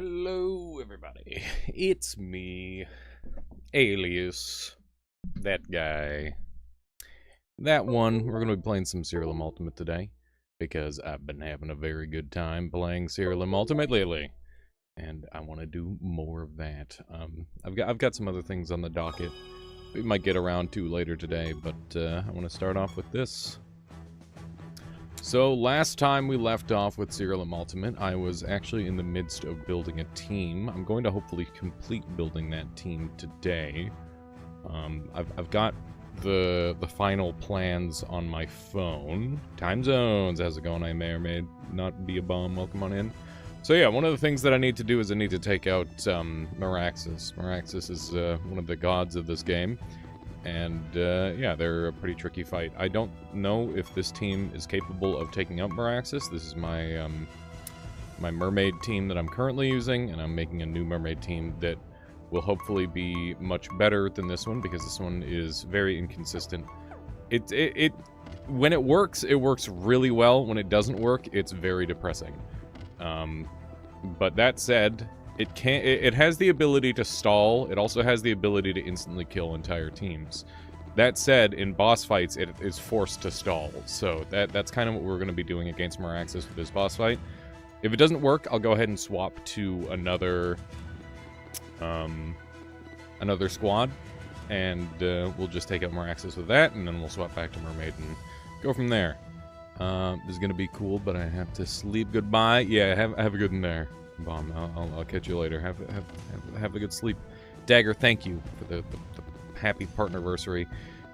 Hello, everybody. It's me, Alias, that guy. That one, we're going to be playing some Serial M Ultimate today, because I've been having a very good time playing Serial M Ultimate lately, and I want to do more of that. I've got some other things on the docket we might get around to later today, but I want to start off with this. So, last time we left off with Serial M Ultimate, I was actually in the midst of building a team. I'm going to hopefully complete building that team today. I've got the final plans on my phone. Time zones, how's it going? I may or may not be a bum. Welcome on in. So yeah, one of the things that I need to do is I need to take out Meraxes. Meraxes is one of the gods of this game. And, yeah, they're a pretty tricky fight. I don't know if this team is capable of taking out Meraxes. This is my, my mermaid team that I'm currently using, and I'm making a new mermaid team that will hopefully be much better than this one, because this one is very inconsistent. When it works really well. When it doesn't work, it's very depressing. But that said, it has the ability to stall. It also has the ability to instantly kill entire teams. That said, in boss fights, it is forced to stall. So that's kind of what we're going to be doing against Meraxes with this boss fight. If it doesn't work, I'll go ahead and swap to another squad, and we'll just take out Meraxes with that, and then we'll swap back to Mermaid and go from there. This is going to be cool, but I have to sleep goodbye. Yeah, have a good one there. Bomb. I'll catch you later. Have a good sleep. Dagger, thank you for the happy partnerversary.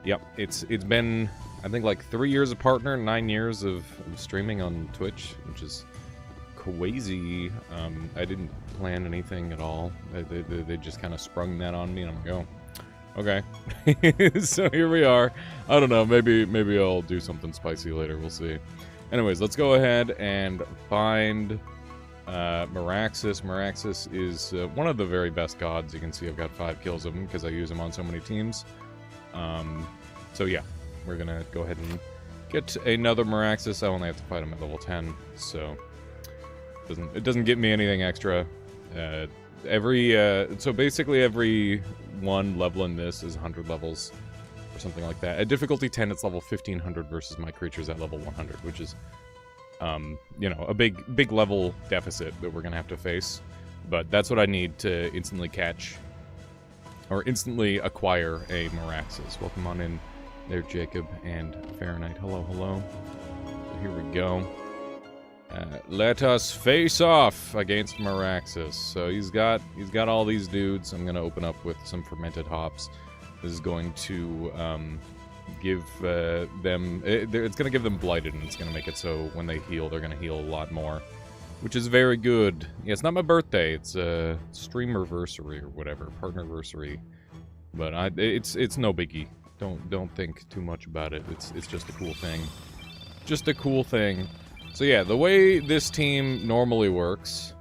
Yep, it's been, I think, like 3 years of partner, 9 years of streaming on Twitch, which is crazy. I didn't plan anything at all. They just kind of sprung that on me, and I'm like, oh, okay. So here we are. I don't know. Maybe I'll do something spicy later. We'll see. Anyways, let's go ahead and find Meraxes. Meraxes is one of the very best gods. You can see I've got 5 kills of him because I use him on so many teams. So yeah, we're gonna go ahead and get another Meraxes. I only have to fight him at level 10, so it doesn't get me anything extra. So basically every one level in this is 100 levels or something like that. At difficulty 10, it's level 1500 versus my creatures at level 100, which is you know, a big level deficit that we're gonna have to face. But that's what I need to instantly catch, or instantly acquire a Meraxes. Welcome on in there, Jacob and Fahrenheit. Hello, hello. So here we go. Let us face off against Meraxes. So he's got all these dudes. I'm gonna open up with some fermented hops. This is going to give them, it's going to give them blighted, and it's going to make it so when they heal, they're going to heal a lot more, which is very good. Yeah, it's not my birthday, it's a streamerversary or whatever, partnerversary, but it's no biggie. Don't think too much about it. It's just a cool thing. Just a cool thing. So yeah, the way this team normally works,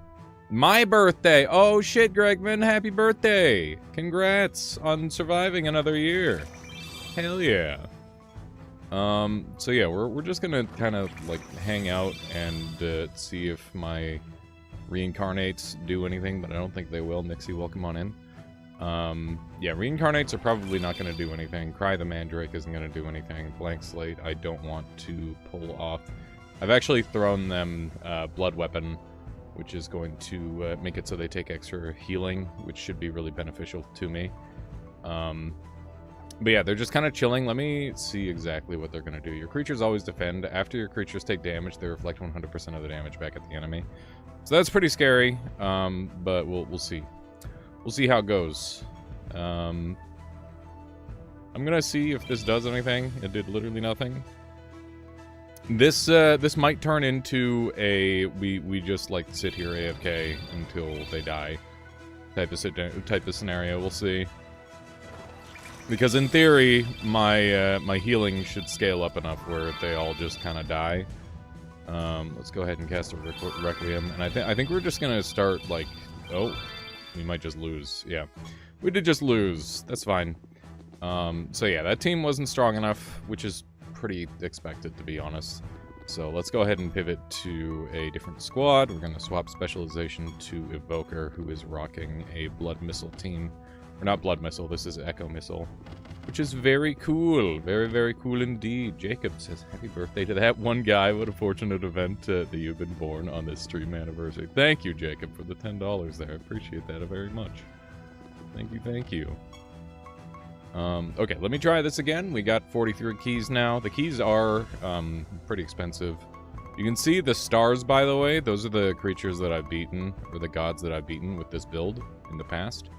my birthday. Oh shit, Gregman, happy birthday. Congrats on surviving another year. Hell yeah. So yeah, we're just gonna kind of like hang out and see if my reincarnates do anything, but I don't think they will. Nixie, welcome on in. Yeah, reincarnates are probably not gonna do anything. Cry the Mandrake isn't gonna do anything. Blank Slate, I don't want to pull off. I've actually thrown them Blood Weapon, which is going to make it so they take extra healing, which should be really beneficial to me. But yeah, they're just kind of chilling. Let me see exactly what they're going to do. Your creatures always defend. After your creatures take damage, they reflect 100% of the damage back at the enemy. So that's pretty scary, but we'll see. We'll see how it goes. I'm going to see if this does anything. It did literally nothing. This might turn into a we just like sit here AFK until they die type of scenario. We'll see. Because in theory, my my healing should scale up enough where they all just kind of die. Let's go ahead and cast a Requiem, and I think we're just gonna start like, oh, we might just lose. Yeah, we did just lose. That's fine. So yeah, that team wasn't strong enough, which is pretty expected, to be honest. So let's go ahead and pivot to a different squad. We're going to swap specialization to Evoker, who is rocking a Blood Missile team. Or not Blood Missile, this is Echo Missile. Which is very cool. Very, very cool indeed. Jacob says, happy birthday to that one guy. What a fortunate event that you've been born on this stream anniversary. Thank you, Jacob, for the $10 there. I appreciate that very much. Thank you, thank you. Okay, let me try this again. We got 43 keys now. The keys are pretty expensive. You can see the stars, by the way. Those are the creatures that I've beaten, or the gods that I've beaten with this build in the past.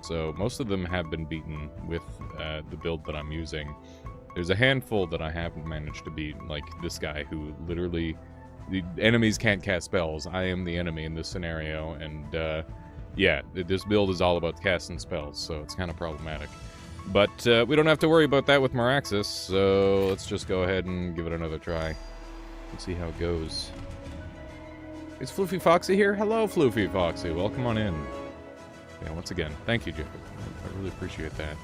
So most of them have been beaten with the build that I'm using. There's a handful that I haven't managed to beat, like this guy who literally... The enemies can't cast spells. I am the enemy in this scenario, and yeah, this build is all about casting spells, so it's kind of problematic. But we don't have to worry about that with Meraxes, so let's just go ahead and give it another try. Let's see how it goes. Is Floofy Foxy here? Hello, Floofy Foxy. Welcome on in. Yeah, once again, thank you, Jacob. I really appreciate that.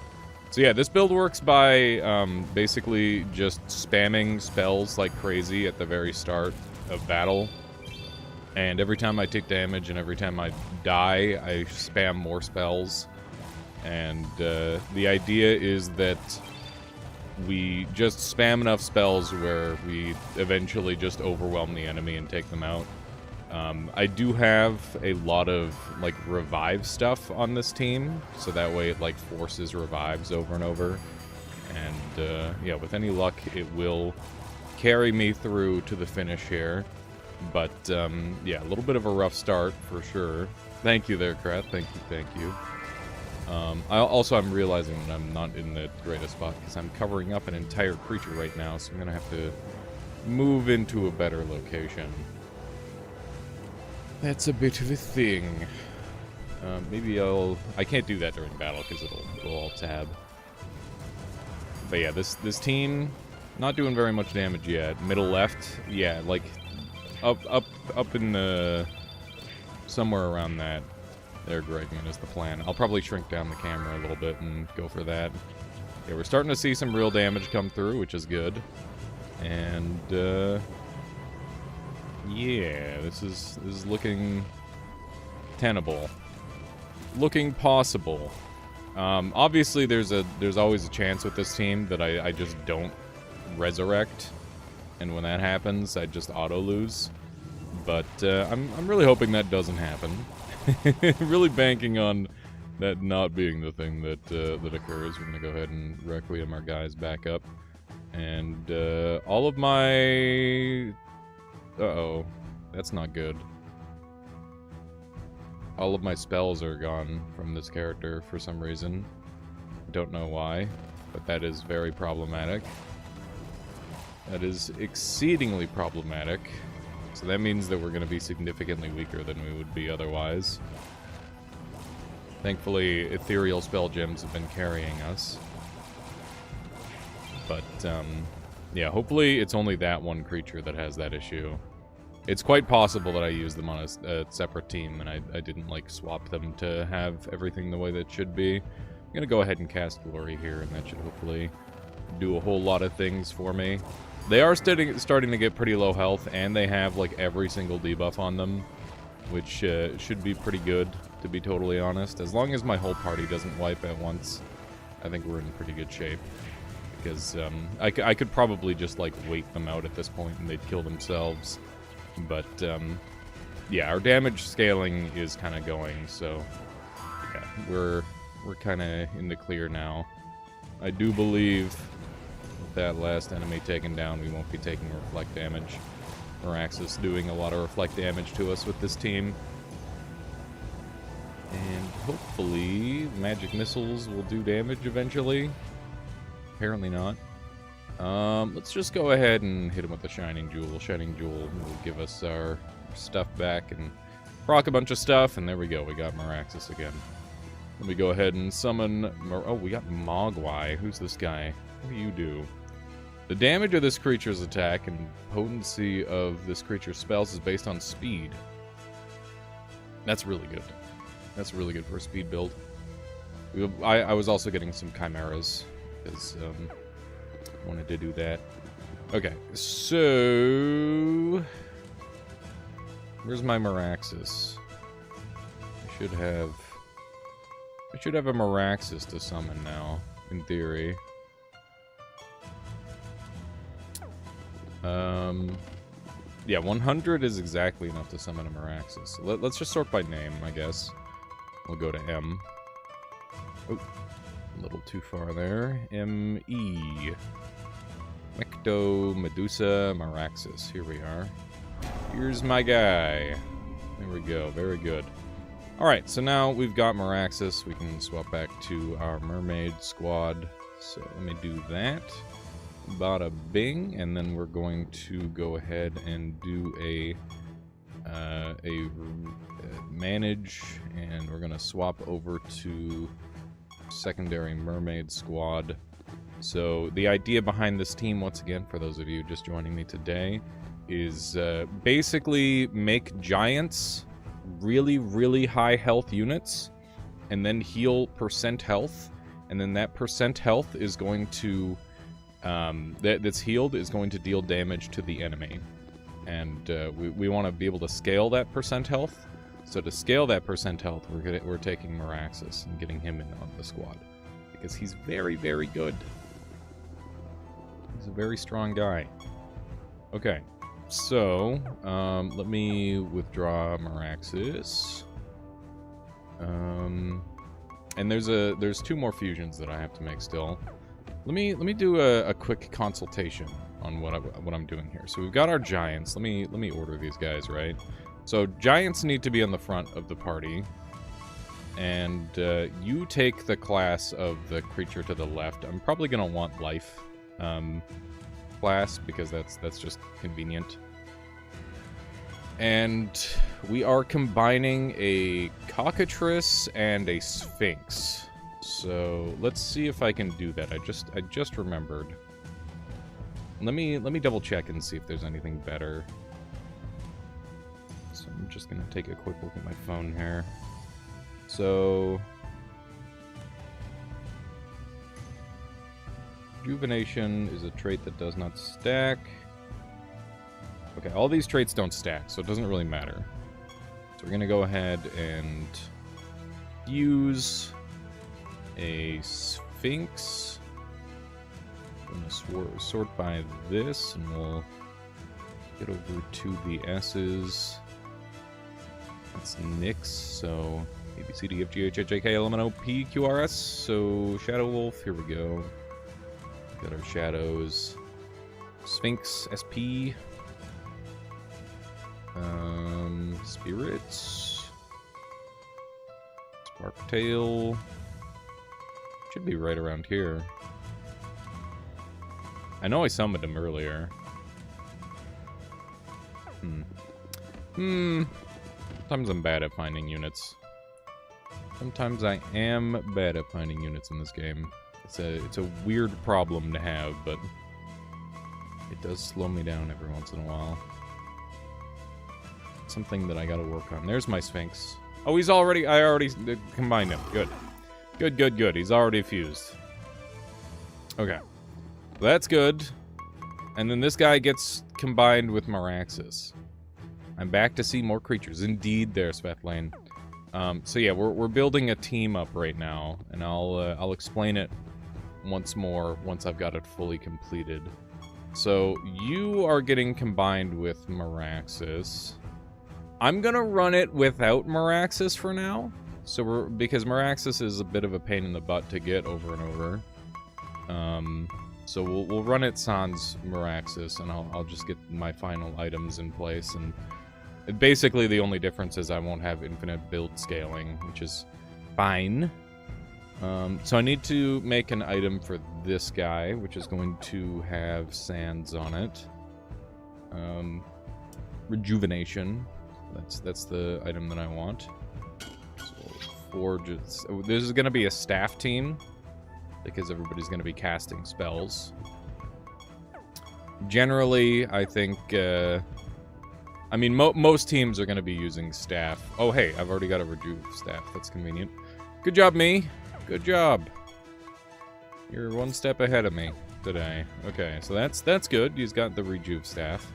So yeah, this build works by basically just spamming spells like crazy at the very start of battle. And every time I take damage and every time I die, I spam more spells. And the idea is that we just spam enough spells where we eventually just overwhelm the enemy and take them out. I do have a lot of, like, revive stuff on this team, so that way it, like, forces revives over and over. And, yeah, with any luck, it will carry me through to the finish here. But, yeah, a little bit of a rough start, for sure. Thank you there, Krat. Thank you, thank you. I'm realizing that I'm not in the greatest spot because I'm covering up an entire creature right now, so I'm going to have to move into a better location. That's a bit of a thing. Maybe I can't do that during battle because it'll all tab. But yeah, this team, not doing very much damage yet. Middle left, yeah, like, up in the... somewhere around that. There, Gregman, is the plan. I'll probably shrink down the camera a little bit and go for that. Yeah, we're starting to see some real damage come through, which is good. And, yeah, this is looking tenable. Looking possible. Obviously, there's always a chance with this team that I just don't resurrect. And when that happens, I just auto-lose. But, I'm really hoping that doesn't happen. Really banking on that not being the thing that that occurs. We're gonna go ahead and Requiem our guys back up, and all of my uh-oh, that's not good. All of my spells are gone from this character for some reason. Don't know why, but that is very problematic. That is exceedingly problematic. So that means that we're going to be significantly weaker than we would be otherwise. Thankfully, ethereal spell gems have been carrying us. But, yeah, hopefully it's only that one creature that has that issue. It's quite possible that I used them on a separate team, and I didn't, like, swap them to have everything the way that should be. I'm going to go ahead and cast Glory here, and that should hopefully do a whole lot of things for me. They are starting to get pretty low health, and they have, like, every single debuff on them, which should be pretty good, to be totally honest. As long as my whole party doesn't wipe at once, I think we're in pretty good shape. Because I could probably just, like, wait them out at this point, and they'd kill themselves. But, yeah, our damage scaling is kind of going, so, yeah, we're kind of in the clear now. I do believe... with that last enemy taken down, we won't be taking reflect damage. Meraxes doing a lot of reflect damage to us with this team. And hopefully magic missiles will do damage eventually. Apparently not. Let's just go ahead and hit him with the Shining Jewel. Shining Jewel will give us our stuff back and proc a bunch of stuff, and there we go. We got Meraxes again. Let me go ahead and summon... oh, we got Mogwai. Who's this guy? What do you do? The damage of this creature's attack and potency of this creature's spells is based on speed. That's really good. That's really good for a speed build. I was also getting some chimeras, because I wanted to do that. Okay, so... Where's my Meraxes? I should have a Meraxes to summon now, in theory. Yeah, 100 is exactly enough to summon a Meraxes. So let's just sort by name, I guess. We'll go to M. Oh, a little too far there. M-E. Mecto, Medusa, Meraxes. Here we are. Here's my guy. There we go. Very good. Alright, so now we've got Meraxes. We can swap back to our mermaid squad. So let me do that. Bada bing. And then we're going to go ahead and do a manage. And we're going to swap over to secondary mermaid squad. So the idea behind this team, once again, for those of you just joining me today, is basically make giants really, really high health units and then heal percent health. And then that percent health is going to, that's healed is going to deal damage to the enemy. And we want to be able to scale that percent health. So to scale that percent health, we're taking Meraxes and getting him in on the squad. Because he's very, very good. He's a very strong guy. Okay. So, let me withdraw Meraxes. And there's 2 more fusions that I have to make still. Let me do a quick consultation on what I'm doing here. So we've got our giants. Let me order these guys, right? So giants need to be on the front of the party. And you take the class of the creature to the left. I'm probably gonna want life. Class, because that's just convenient. And we are combining a cockatrice and a sphinx. So let's see if I can do that. I just remembered. Let me double check and see if there's anything better. So I'm just gonna take a quick look at my phone here. So Rejuvenation is a trait that does not stack. Okay, all these traits don't stack, so it doesn't really matter. So we're gonna go ahead and use a Sphinx. I'm gonna sort by this, and we'll get over to the S's. That's Nyx, so A, B, C, D, F, G, H, I, J, K, L, M, N, O, P, Q, R, S. So Shadow Wolf, here we go. Got our shadows. Sphinx, SP. Spirits. Sparktail. Should be right around here. I know I summoned him earlier. Sometimes I'm bad at finding units. Sometimes I am bad at finding units in this game. It's a weird problem to have, but it does slow me down every once in a while. It's something that I gotta work on. There's my Sphinx. Oh, I already combined him. Good. Good. He's already fused. Okay. That's good. And then this guy gets combined with Meraxes. I'm back to see more creatures. Indeed there, Svetlane. So yeah, we're building a team up right now, and I'll explain it once more once I've got it fully completed. So you are getting combined with Meraxes. I'm gonna run it without Meraxes for now. So because Meraxes is a bit of a pain in the butt to get over and over. So we'll run it sans Meraxes, and I'll just get my final items in place. And basically the only difference is I won't have infinite build scaling, which is fine. So I need to make an item for this guy, which is going to have sands on it. Rejuvenation. That's the item that I want. So forge it. This is going to be a staff team, because everybody's going to be casting spells. Generally, I think... I mean, most teams are going to be using staff. Oh, hey, I've already got a rejuve staff. That's convenient. Good job, me. Good job. You're one step ahead of me. today. Okay, so that's good. He's got the rejuve staff.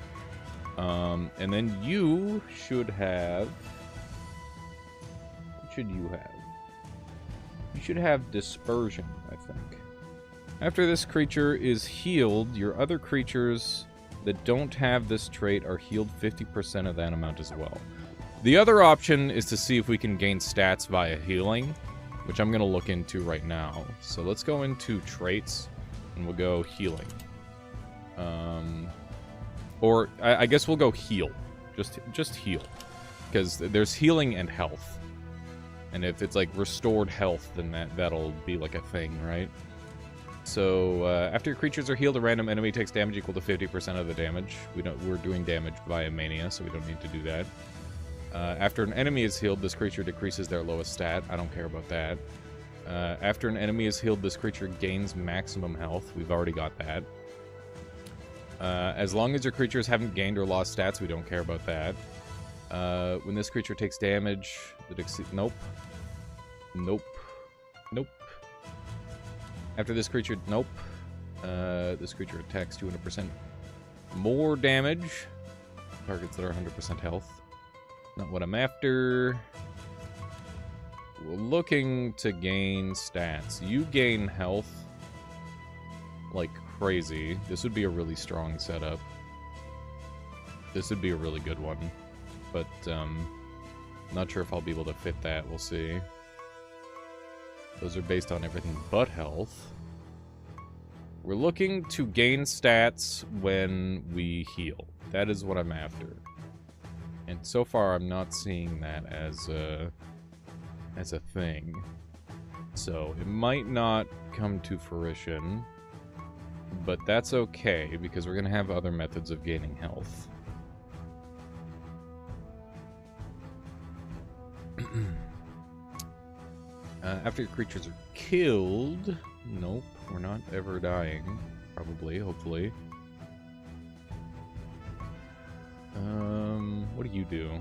And then you should have... What should you have? You should have Dispersion, I think. After this creature is healed, your other creatures that don't have this trait are healed 50% of that amount as well. The other option is to see if we can gain stats via healing, which I'm going to look into right now. So let's go into traits, and we'll go healing. Or I guess we'll go heal. Just heal. Because there's healing and health. And if it's like restored health, then that'll be like a thing, right? So after your creatures are healed, a random enemy takes damage equal to 50% of the damage. We're doing damage via mania, so we don't need to do that. After an enemy is healed, this creature decreases their lowest stat. I don't care about that. After an enemy is healed, this creature gains maximum health. We've already got that. As long as your creatures haven't gained or lost stats, we don't care about that. When this creature takes damage, nope. Nope. Nope. After this creature, nope. This creature attacks 200% more damage. Targets that are 100% health. Not what I'm after. We're looking to gain stats. You gain health like crazy. This would be a really strong setup. This would be a really good one. But, not sure if I'll be able to fit that. We'll see. Those are based on everything but health. We're looking to gain stats when we heal. That is what I'm after. And so far, I'm not seeing that as a thing. So, it might not come to fruition. But that's okay, because we're going to have other methods of gaining health. After your creatures are killed... Nope, we're not ever dying. Probably, hopefully. What do you do?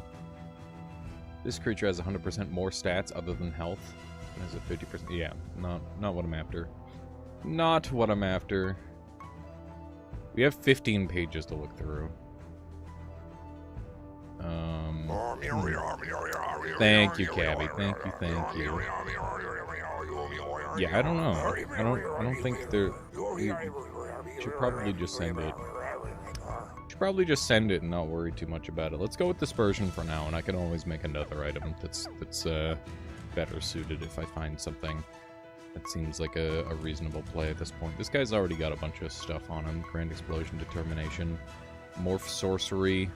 This creature has 100% more stats other than health. It has a 50%... Yeah, not what I'm after. Not what I'm after. We have 15 pages to look through. Thank you, Cabby. Thank you. Yeah, I don't know. I don't think there... You should probably just send it. Should probably just send it and not worry too much about it. Let's go with Dispersion for now, and I can always make another item that's better suited if I find something that seems like a reasonable play at this point. This guy's already got a bunch of stuff on him. Grand Explosion, Determination, Morph Sorcery.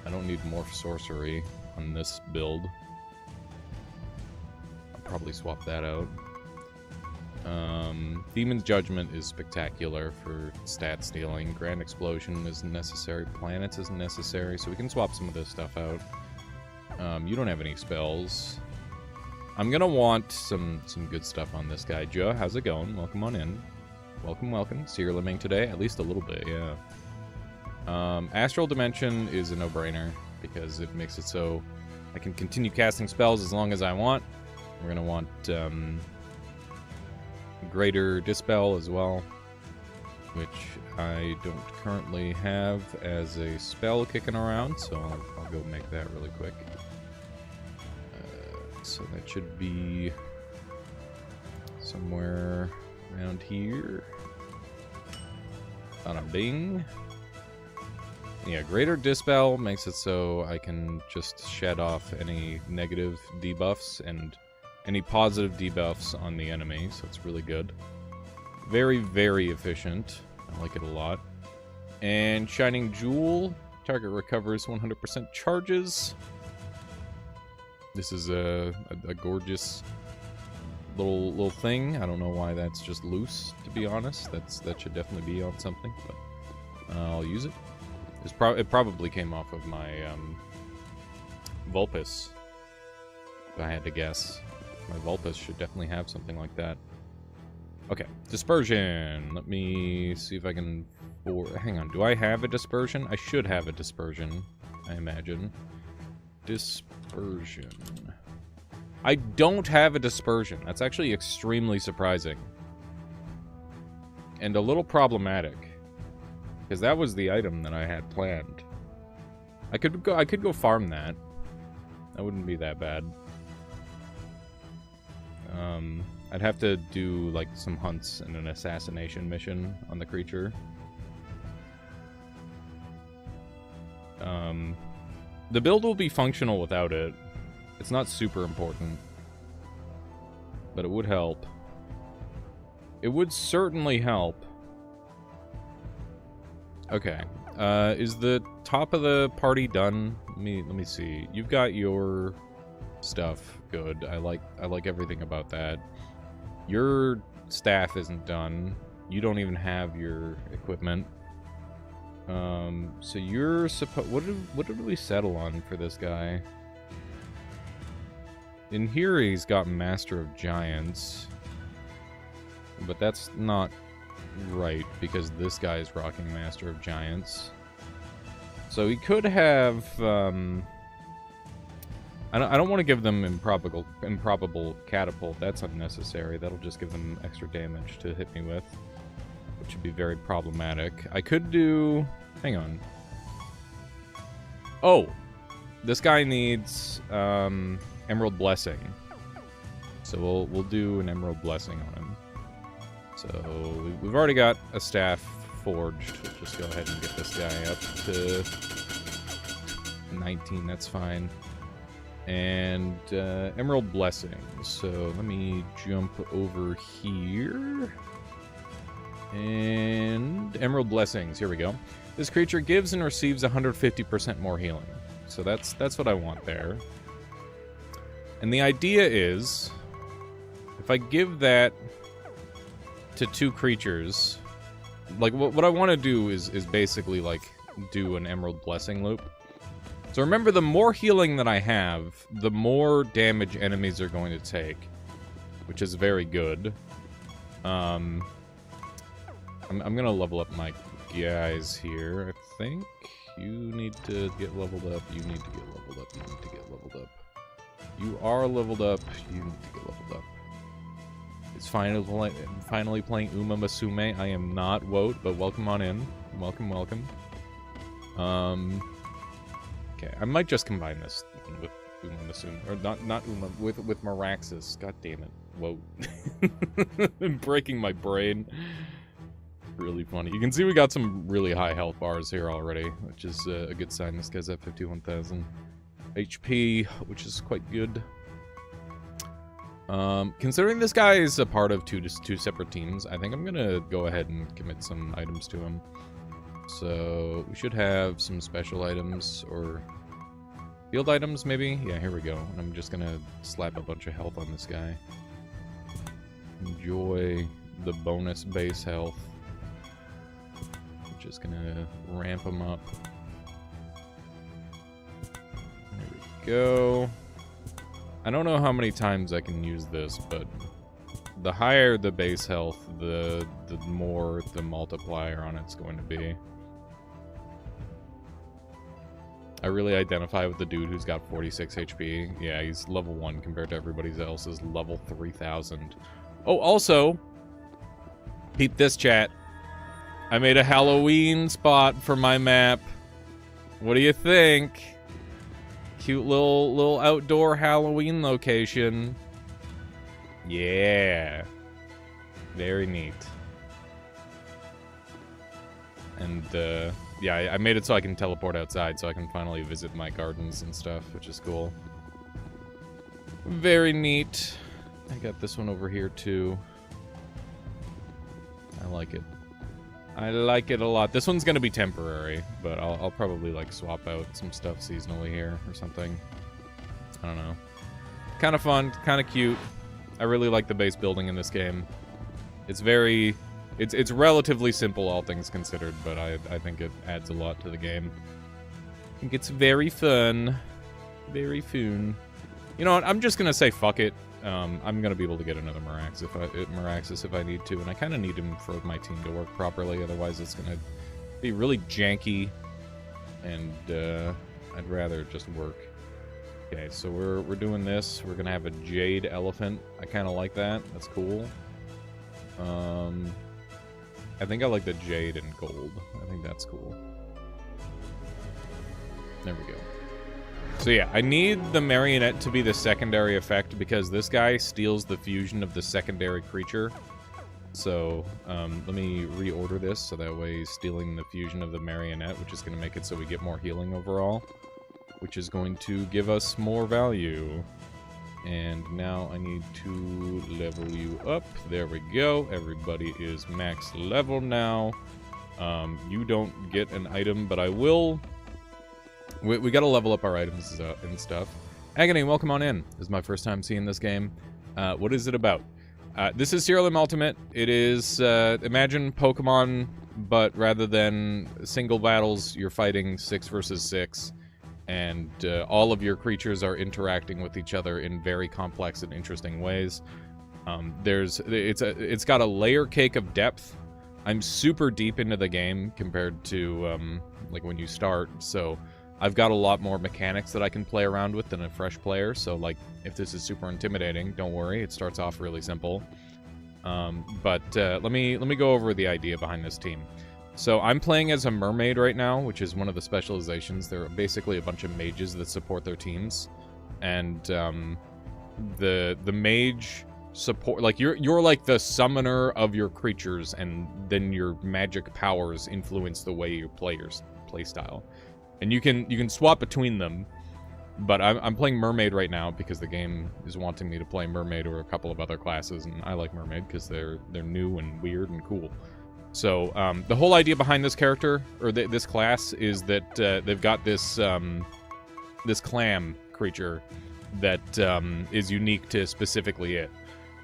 I don't need Morph Sorcery on this build. I'll probably swap that out. Demon's Judgment is spectacular for stat stealing. Grand Explosion isn't necessary. Planets isn't necessary, so we can swap some of this stuff out. You don't have any spells. I'm gonna want some good stuff on this guy. Joe, how's it going? Welcome on in. Welcome. See your lemming today? At least a little bit, yeah. Astral Dimension is a no-brainer, because it makes it so I can continue casting spells as long as I want. We're gonna want, Greater Dispel as well, which I don't currently have as a spell kicking around, so I'll go make that really quick. So that should be somewhere around here. On a bing. Yeah, Greater Dispel makes it so I can just shed off any negative debuffs and any positive debuffs on the enemy, so it's really good. Very, very efficient. I like it a lot. And Shining Jewel. Target recovers 100% charges. This is a gorgeous little thing. I don't know why that's just loose, to be honest. That should definitely be on something, but I'll use it. It probably came off of my Vulpes, if I had to guess. My Vulpes should definitely have something like that. Okay, Dispersion. Let me see if I can... hang on, do I have a Dispersion? I should have a Dispersion, I imagine. Dispersion. I don't have a Dispersion. That's actually extremely surprising. and a little problematic. Because that was the item that I had planned. I could go farm that. That wouldn't be that bad. I'd have to do, like, some hunts and an assassination mission on the creature. The build will be functional without it. It's not super important. But it would help. It would certainly help. Okay. Is the top of the party done? Let me see. You've got your stuff. Good. I like everything about that. Your staff isn't done. You don't even have your equipment. So you're supposed... What did we settle on for this guy? In here, he's got Master of Giants. But that's not right, because this guy is rocking Master of Giants. So he could have... I don't want to give them improbable catapult. That's unnecessary. That'll just give them extra damage to hit me with, which would be very problematic. I could do... Hang on. Oh! This guy needs Emerald Blessing. So we'll do an Emerald Blessing on him. So we've already got a staff forged. We'll just go ahead and get this guy up to 19. That's fine. And Emerald Blessing. So let me jump over here. And Emerald Blessings. Here we go. This creature gives and receives 150% more healing. So that's what I want there. And the idea is, if I give that to 2 creatures, like what I want to do is basically like do an Emerald Blessing loop. So remember, the more healing that I have, the more damage enemies are going to take, which is very good. I'm gonna level up my guys here. I think you need to get leveled up. You need to get leveled up. You need to get leveled up. You are leveled up. You need to get leveled up. It's finally playing Uma Musume. I am not Woat, but welcome on in. Welcome, welcome. Okay, I might just combine this with Uma Musume, or not Uma, with Meraxes. God damn it, Woat. I'm breaking my brain. Really funny. You can see we got some really high health bars here already, which is a good sign. This guy's at 51,000 HP, which is quite good. Considering this guy is a part of two separate teams, I think I'm gonna go ahead and commit some items to him. So we should have some special items, or field items maybe? Yeah, here we go. And I'm just gonna slap a bunch of health on this guy. Enjoy the bonus base health. Just gonna ramp him up. There we go. I don't know how many times I can use this, but the higher the base health, the more the multiplier on it's going to be. I really identify with the dude who's got 46 HP. Yeah, he's level 1 compared to everybody else's level 3,000. Oh, also, peep this, chat. I made a Halloween spot for my map. What do you think? Cute little outdoor Halloween location. Yeah. Very neat. And, yeah, I made it so I can teleport outside, so I can finally visit my gardens and stuff, which is cool. Very neat. I got this one over here, too. I like it. I like it a lot. This one's gonna be temporary, but I'll probably, like, swap out some stuff seasonally here or something. I don't know. Kind of fun, kind of cute. I really like the base building in this game. It's very... It's relatively simple, all things considered, but I think it adds a lot to the game. I think it's very fun. Very fun. You know what? I'm just gonna say fuck it. I'm gonna be able to get another Meraxes if I need to, and I kind of need him for my team to work properly. Otherwise, it's gonna be really janky, and I'd rather just work. Okay, so we're doing this. We're gonna have a Jade Elephant. I kind of like that. That's cool. I think I like the jade and gold. I think that's cool. There we go. So yeah, I need the marionette to be the secondary effect because this guy steals the fusion of the secondary creature. So let me reorder this so that way he's stealing the fusion of the marionette, which is going to make it so we get more healing overall, which is going to give us more value. And now I need to level you up. There we go. Everybody is max level now. You don't get an item, but I will. We got to level up our items and stuff. Agony, welcome on in. This is my first time seeing this game. What is it about? This is Serial Ultimate. It is, imagine Pokemon, but rather than single battles, you're fighting 6 versus 6. And all of your creatures are interacting with each other in very complex and interesting ways. It's got a layer cake of depth. I'm super deep into the game compared to like when you start, so I've got a lot more mechanics that I can play around with than a fresh player. So like if this is super intimidating, don't worry, it starts off really simple. But let me go over the idea behind this team. So I'm playing as a mermaid right now, which is one of the specializations. There are basically a bunch of mages that support their teams, and the mage support, like you're like the summoner of your creatures, and then your magic powers influence the way your players play style, and you can swap between them. But I'm playing mermaid right now because the game is wanting me to play mermaid or a couple of other classes, and I like mermaid because they're new and weird and cool. So, the whole idea behind this character, or this class, is that they've got this this clam creature that is unique to specifically it.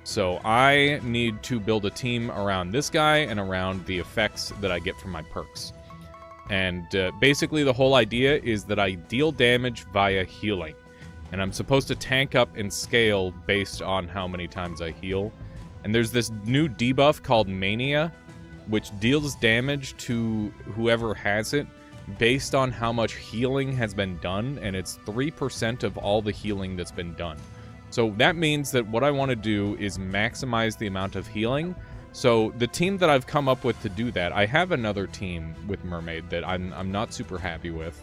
So I need to build a team around this guy and around the effects that I get from my perks. And basically the whole idea is that I deal damage via healing. And I'm supposed to tank up and scale based on how many times I heal. And there's this new debuff called Mania, which deals damage to whoever has it based on how much healing has been done, and it's 3% of all the healing that's been done. So that means that what I want to do is maximize the amount of healing. So the team that I've come up with to do that, I have another team with Mermaid that I'm not super happy with.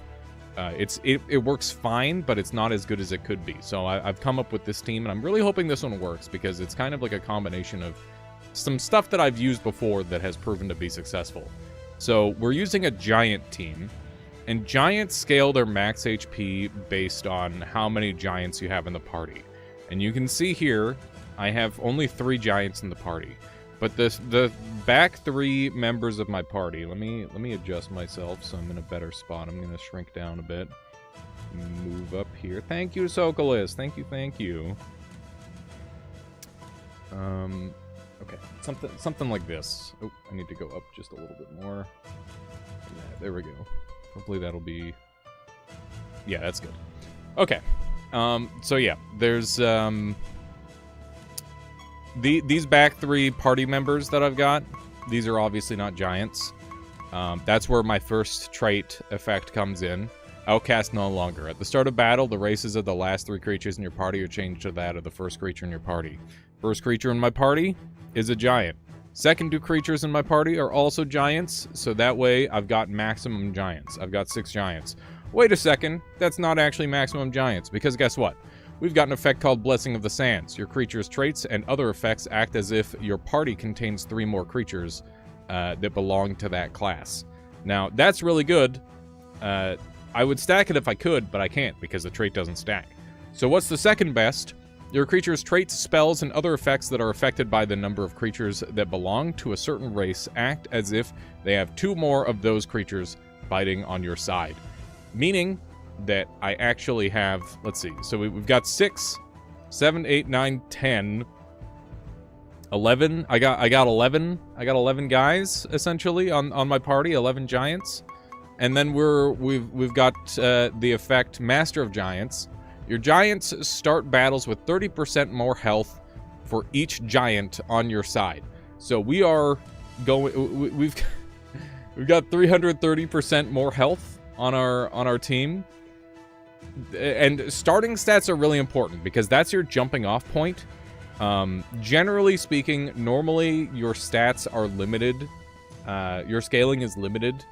It works fine, but it's not as good as it could be. So I've come up with this team, and I'm really hoping this one works because it's kind of like a combination of some stuff that I've used before that has proven to be successful. So we're using a giant team, and giants scale their max HP based on how many giants you have in the party. And you can see here, I have only 3 giants in the party. But the back 3 members of my party, let me adjust myself so I'm in a better spot. I'm going to shrink down a bit. Move up here. Thank you, Sokolis. Thank you. Okay, something like this. Oh, I need to go up just a little bit more. Yeah, there we go. Hopefully that'll be... Yeah, that's good. Okay. So yeah, there's these back 3 party members that I've got. These are obviously not giants. That's where my first trait effect comes in. Outcast no longer. At the start of battle, the races of the last 3 creatures in your party are changed to that of the first creature in your party. First creature in my party is a giant. Second 2 creatures in my party are also giants, so that way I've got maximum giants. I've got 6 giants. Wait a second, that's not actually maximum giants, because guess what? We've got an effect called Blessing of the Sands. Your creature's traits and other effects act as if your party contains 3 more creatures that belong to that class. Now, that's really good. I would stack it if I could, but I can't, because the trait doesn't stack. So what's the second best? Your creature's traits, spells, and other effects that are affected by the number of creatures that belong to a certain race act as if they have 2 more of those creatures fighting on your side. Meaning that I actually have, let's see, so we've got 6, 7, 8, 9, 10, 11. I got 11. I got 11 guys essentially on my party, 11 giants. And then we've got the effect Master of Giants. Your giants start battles with 30% more health for each giant on your side. So we are going. We've got 330% more health on our team. And starting stats are really important because that's your jumping off point. Generally speaking, normally your stats are limited your scaling is limited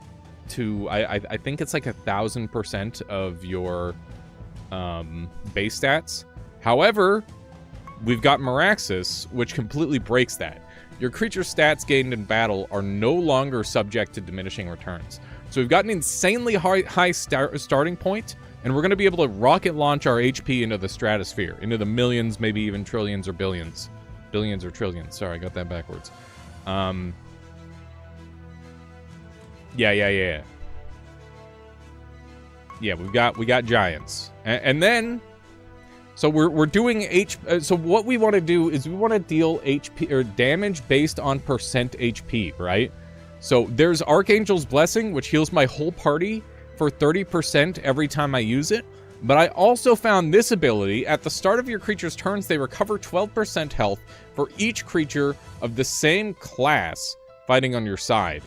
to, I think it's like 1,000% of your base stats. However, we've got Meraxes, which completely breaks that. Your creature's stats gained in battle are no longer subject to diminishing returns. So we've got an insanely high starting point, and we're going to be able to rocket launch our HP into the stratosphere, into the millions, maybe even trillions or billions. Billions or trillions. Sorry, I got that backwards. Yeah. Yeah, we got giants. And then, so we're doing so what we want to do is we want to deal HP or damage based on percent HP, right? So there's Archangel's Blessing, which heals my whole party for 30% every time I use it. But I also found this ability. At the start of your creature's turns, they recover 12% health for each creature of the same class fighting on your side.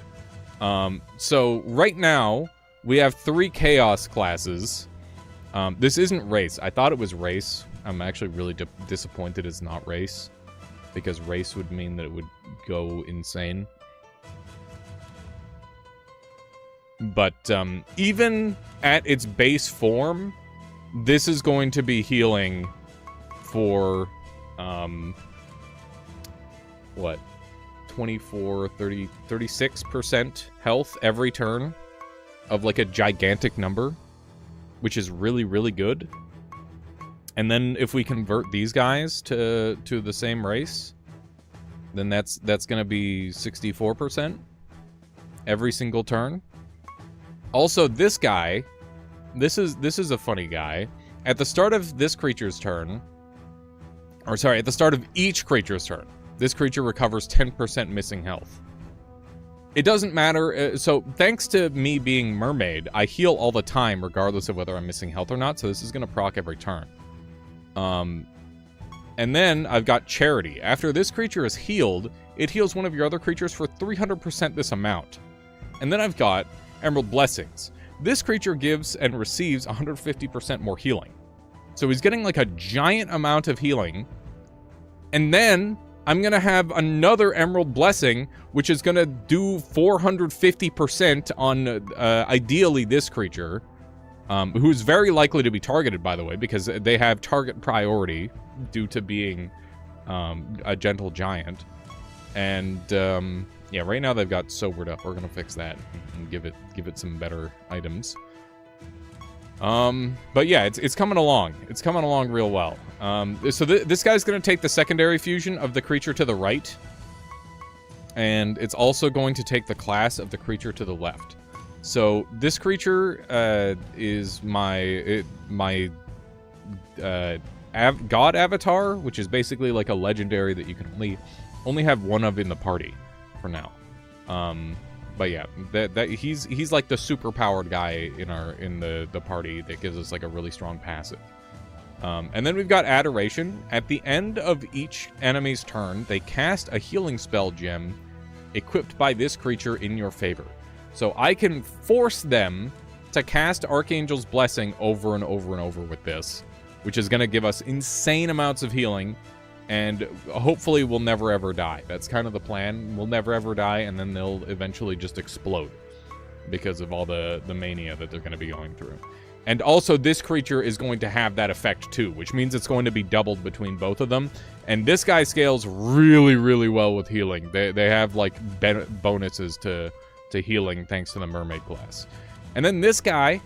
So right now, we have 3 Chaos classes. This isn't Race. I thought it was Race. I'm actually really disappointed it's not Race, because Race would mean that it would go insane. But even at its base form, this is going to be healing for, what? 24, 30, 36% health every turn of like a gigantic number, which is really, really good. And then if we convert these guys to the same race, then that's going to be 64% every single turn. Also, this guy, this is a funny guy. At the start of this creature's turn, or sorry, at the start of each creature's turn, this creature recovers 10% missing health. It doesn't matter. So thanks to me being Mermaid, I heal all the time, regardless of whether I'm missing health or not. So this is going to proc every turn. And then I've got Charity. After this creature is healed, it heals one of your other creatures for 300% this amount. And then I've got Emerald Blessings. This creature gives and receives 150% more healing. So he's getting like a giant amount of healing. And then I'm going to have another Emerald Blessing, which is going to do 450% on, ideally, this creature, who's very likely to be targeted, by the way, because they have target priority due to being a gentle giant. And, yeah, right now they've got Sobered Up. We're going to fix that and give it some better items. But yeah, it's coming along. It's coming along real well. So this guy's going to take the secondary fusion of the creature to the right. And it's also going to take the class of the creature to the left. So this creature is my God Avatar, which is basically like a legendary that you can only have one of in the party for now. But yeah, he's like the super powered guy in the party that gives us like a really strong passive. And then we've got Adoration. At the end of each enemy's turn, they cast a healing spell gem equipped by this creature in your favor. So I can force them to cast Archangel's Blessing over and over and over with this, which is going to give us insane amounts of healing. And hopefully we'll never ever die. That's kind of the plan. We'll never ever die, and then they'll eventually just explode because of all the mania that they're going to be going through. And also, this creature is going to have that effect too, which means it's going to be doubled between both of them. And this guy scales really, really well with healing. They have like bonuses to healing thanks to the Mermaid class. And then this guy,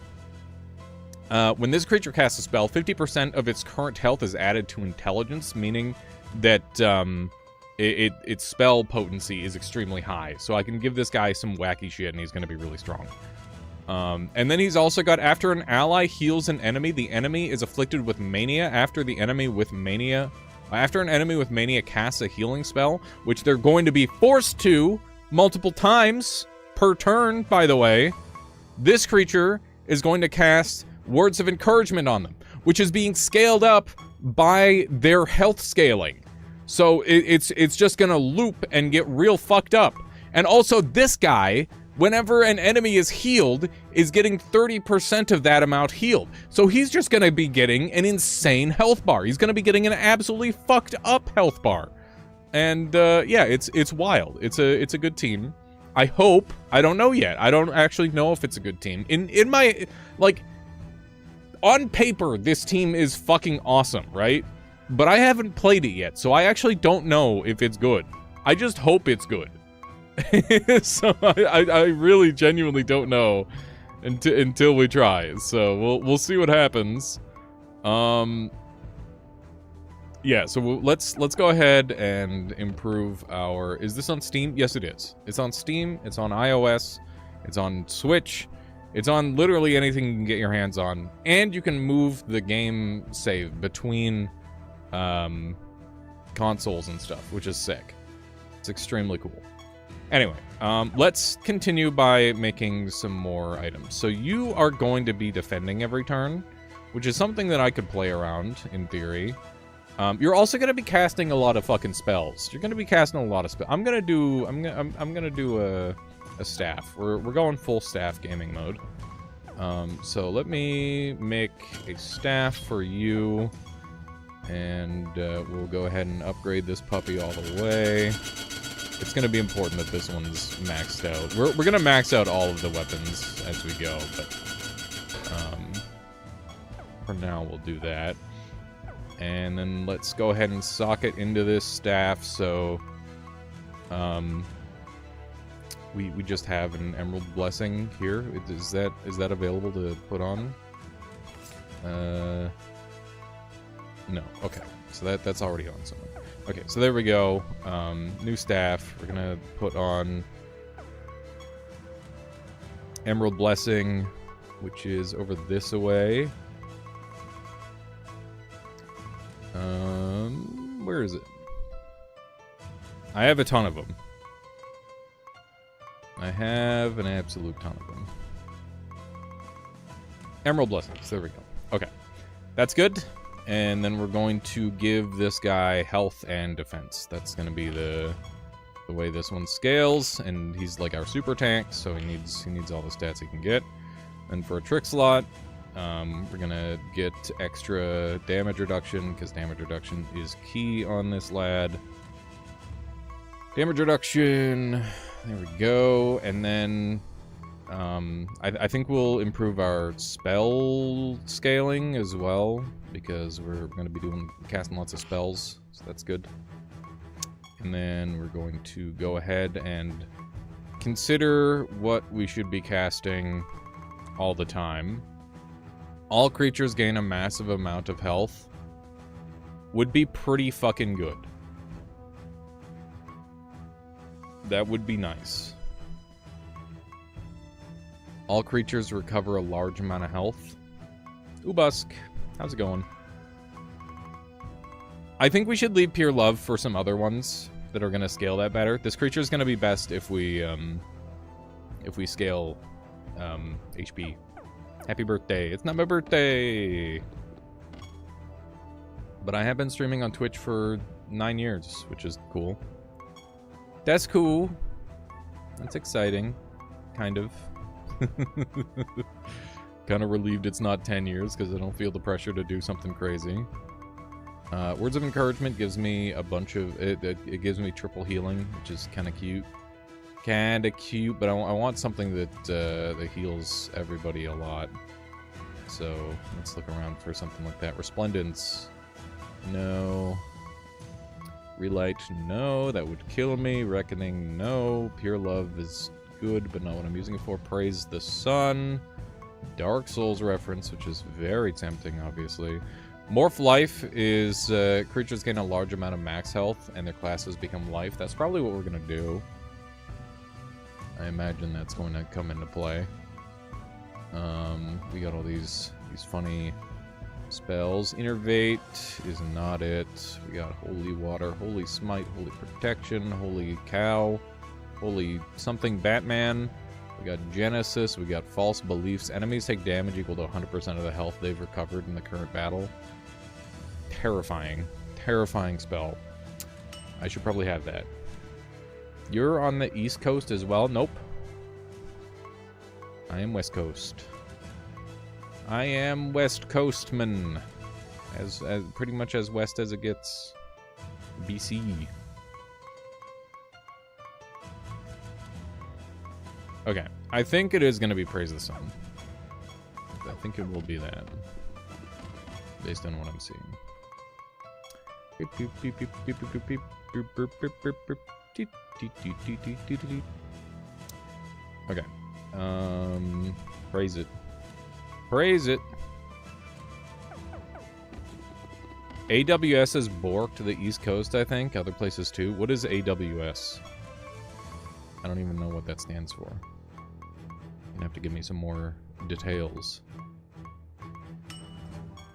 when this creature casts a spell, 50% of its current health is added to intelligence, meaning that its spell potency is extremely high. So I can give this guy some wacky shit, and he's going to be really strong. And then he's also got, after an ally heals an enemy, the enemy is afflicted with mania. After an enemy with mania casts a healing spell, which they're going to be forced to multiple times per turn, by the way, this creature is going to cast Words of Encouragement on them, which is being scaled up by their health scaling. So it's just gonna loop and get real fucked up. And also, this guy, whenever an enemy is healed, is getting 30% of that amount healed. So he's just gonna be getting an insane health bar. He's gonna be getting an absolutely fucked up health bar. And yeah, it's wild. It's a good team. I hope. I don't know yet. I don't actually know if it's a good team. In my, like, on paper, this team is fucking awesome, right? But I haven't played it yet, so I actually don't know if it's good. I just hope it's good. So I really genuinely don't know until we try. So we'll see what happens. Yeah, so let's go ahead and improve our... Is this on Steam? Yes, it is. It's on Steam, it's on iOS, it's on Switch, it's on literally anything you can get your hands on. And you can move the game save between consoles and stuff, which is sick. It's extremely cool. Anyway, let's continue by making some more items. So you are going to be defending every turn, which is something that I could play around, in theory. You're also going to be casting a lot of fucking spells. You're going to be casting a lot of spells. I'm gonna do a staff. We're going full staff gaming mode. So let me make a staff for you, and we'll go ahead and upgrade this puppy all the way. It's going to be important that this one's maxed out. We're going to max out all of the weapons as we go, but for now we'll do that. And then let's go ahead and sock it into this staff, so we just have an Emerald Blessing here. Is that available to put on? No. Okay. So that's already on somewhere. Okay, so there we go. New staff. We're gonna put on Emerald Blessing, which is over this way. Where is it? I have a ton of them. I have an absolute ton of them. Emerald Blessings, there we go. Okay, that's good. And then we're going to give this guy health and defense. That's going to be the way this one scales. And he's like our super tank, so he needs all the stats he can get. And for a trick slot, we're gonna get extra damage reduction, because damage reduction is key on this lad. Damage reduction, there we go. And then I think we'll improve our spell scaling as well, because we're gonna be casting lots of spells, so that's good. And then we're going to go ahead and consider what we should be casting all the time. All creatures gain a massive amount of health would be pretty fucking good. That would be nice. All creatures recover a large amount of health. Ubusk, how's it going? I think we should leave Pure Love for some other ones that are going to scale that better. This creature is going to be best if we scale HP. Happy birthday. It's not my birthday! But I have been streaming on Twitch for 9 years, which is cool. That's cool. That's exciting. Kind of. Kind of relieved it's not 10 years, because I don't feel the pressure to do something crazy. Words of Encouragement gives me a bunch of... It gives me triple healing, which is kind of cute. Kinda cute, but I want something that heals everybody a lot. So let's look around for something like that. Resplendence, no. Relight, no. That would kill me. Reckoning, no. Pure Love is good, but not what I'm using it for. Praise the Sun. Dark Souls reference, which is very tempting, obviously. Morph Life is creatures gain a large amount of max health, and their classes become life. That's probably what we're gonna do. I imagine that's going to come into play. We got all these funny spells. Innervate is not it. We got Holy Water, Holy Smite, Holy Protection, Holy Cow, Holy something Batman. We got Genesis, we got False Beliefs. Enemies take damage equal to 100% of the health they've recovered in the current battle. Terrifying. Terrifying spell. I should probably have that. You're on the East Coast as well? Nope. I am West Coast. I am West Coastman. As pretty much as west as it gets. BC. Okay, I think it is going to be Praise the Sun. I think it will be that, based on what I'm seeing. Okay. Praise it. Praise it. AWS is Bork to the East Coast, I think. Other places too. What is AWS? I don't even know what that stands for. You have to give me some more details.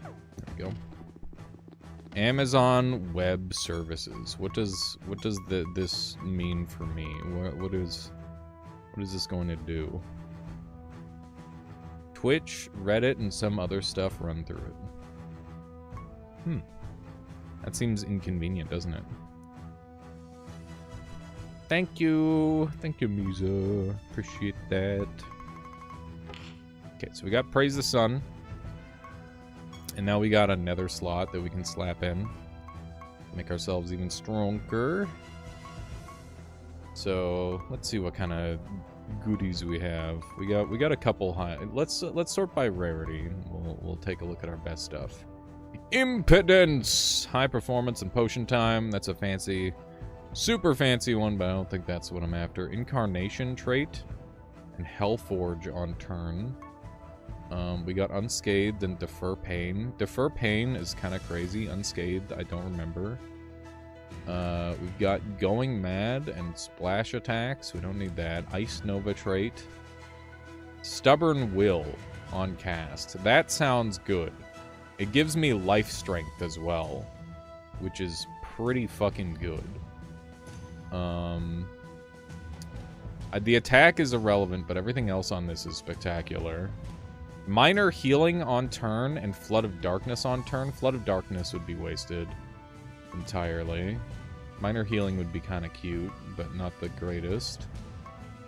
There we go. Amazon Web Services. What does this mean for me? What is this going to do? Twitch, Reddit, and some other stuff run through it. That seems inconvenient, doesn't it? Thank you. Thank you, Musa. Appreciate that. Okay, so we got Praise the Sun. And now we got a nether slot that we can slap in. Make ourselves even stronger. So, let's see what kind of goodies we have. We got a couple high. Let's sort by rarity. We'll take a look at our best stuff. Impedance! High performance and potion time. That's a fancy, super fancy one, but I don't think that's what I'm after. Incarnation trait and Hellforge on turn. We got Unscathed and Defer Pain. Defer Pain is kind of crazy. Unscathed, I don't remember. We've got Going Mad and Splash Attacks. We don't need that. Ice Nova trait. Stubborn Will on cast. That sounds good. It gives me life strength as well, which is pretty fucking good. The attack is irrelevant, but everything else on this is spectacular. Minor Healing on turn and Flood of Darkness on turn. Flood of Darkness would be wasted entirely. Minor Healing would be kind of cute, but not the greatest.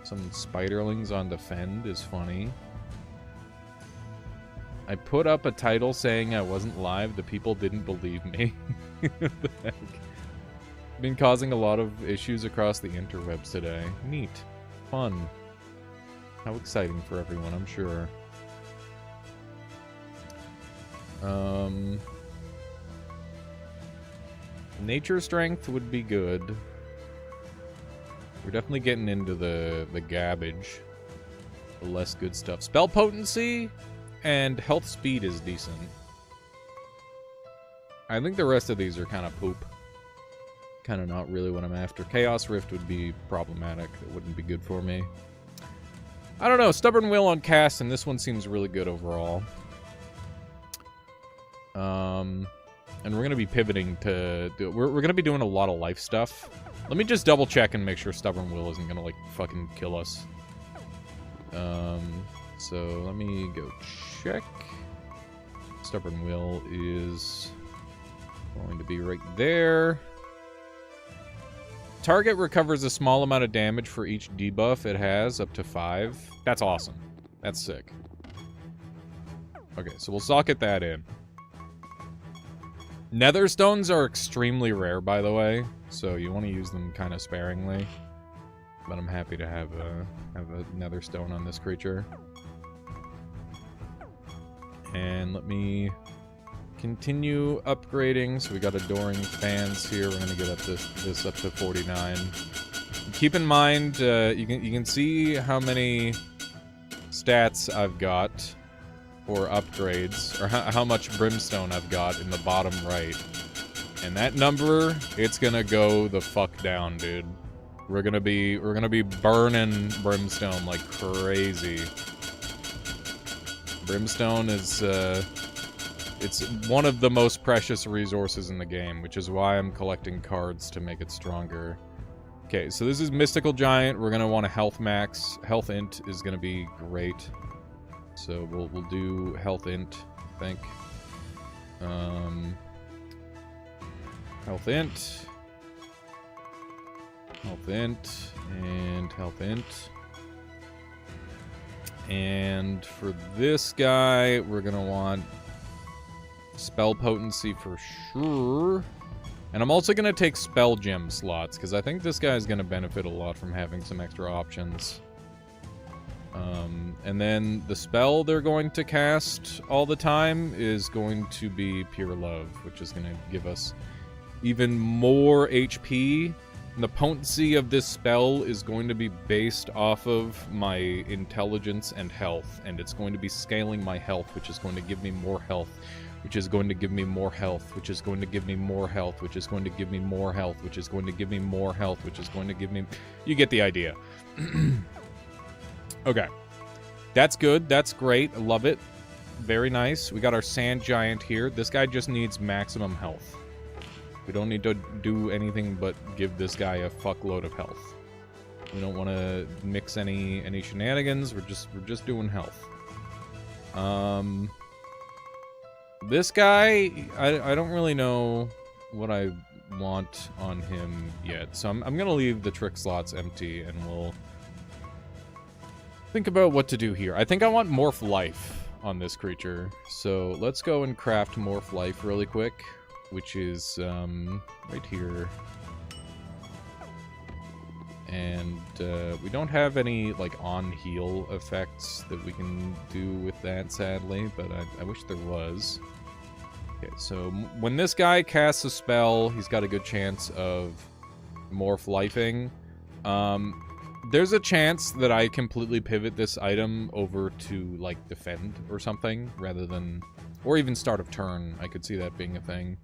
Some Spiderlings on Defend is funny. I put up a title saying I wasn't live. The people didn't believe me. What the heck? Been causing a lot of issues across the interwebs today. Neat. Fun. How exciting for everyone, I'm sure. Nature Strength would be good. We're definitely getting into the garbage. The less good stuff. Spell Potency and Health Speed is decent. I think the rest of these are kind of poop. Kind of not really what I'm after. Chaos Rift would be problematic. It wouldn't be good for me. I don't know. Stubborn Will on cast, and this one seems really good overall. And we're going to be pivoting to... We're going to be doing a lot of life stuff. Let me just double check and make sure Stubborn Will isn't going to, like, fucking kill us. So let me go check. Stubborn Will is going to be right there. Target recovers a small amount of damage for each debuff it has, up to 5. That's awesome. That's sick. Okay, so we'll socket that in. Netherstones are extremely rare, by the way, so you want to use them kind of sparingly. But I'm happy to have a Netherstone on this creature. And let me continue upgrading. So we got Adoring Fans here. We're gonna get up this up to 49. Keep in mind, you can see how many stats I've got. Or upgrades, or how much brimstone I've got in the bottom right. And that number, it's gonna go the fuck down, dude. We're gonna be burning brimstone like crazy. Brimstone is it's one of the most precious resources in the game, which is why I'm collecting cards to make it stronger. Okay, so this is Mystical Giant. We're gonna want a health max. Health int is gonna be great. So we'll do Health int, I think. Health int. Health int. And Health int. And for this guy, we're gonna want Spell Potency for sure. And I'm also gonna take Spell Gem slots, because I think this guy is gonna benefit a lot from having some extra options. And then the spell they're going to cast all the time is going to be Pure Love, which is going to give us even more HP. And the potency of this spell is going to be based off of my intelligence and health, and it's going to be scaling my health, which is going to give me more health, which is going to give me more health, which is going to give me more health, which is going to give me more health, which is going to give me more health, which is going to give me... You get the idea. Okay. That's good. That's great. I love it. Very nice. We got our Sand Giant here. This guy just needs maximum health. We don't need to do anything but give this guy a fuckload of health. We don't want to mix any shenanigans. We're just doing health. This guy, I don't really know what I want on him yet, so I'm gonna leave the trick slots empty, and we'll think about what to do here. I think I want Morph Life on this creature, so let's go and craft Morph Life really quick, which is right here. And we don't have any like on heal effects that we can do with that, sadly, but I wish there was. Okay, so when this guy casts a spell, he's got a good chance of Morph Lifing. There's a chance that I completely pivot this item over to, like, defend or something, rather than... Or even start of turn. I could see that being a thing.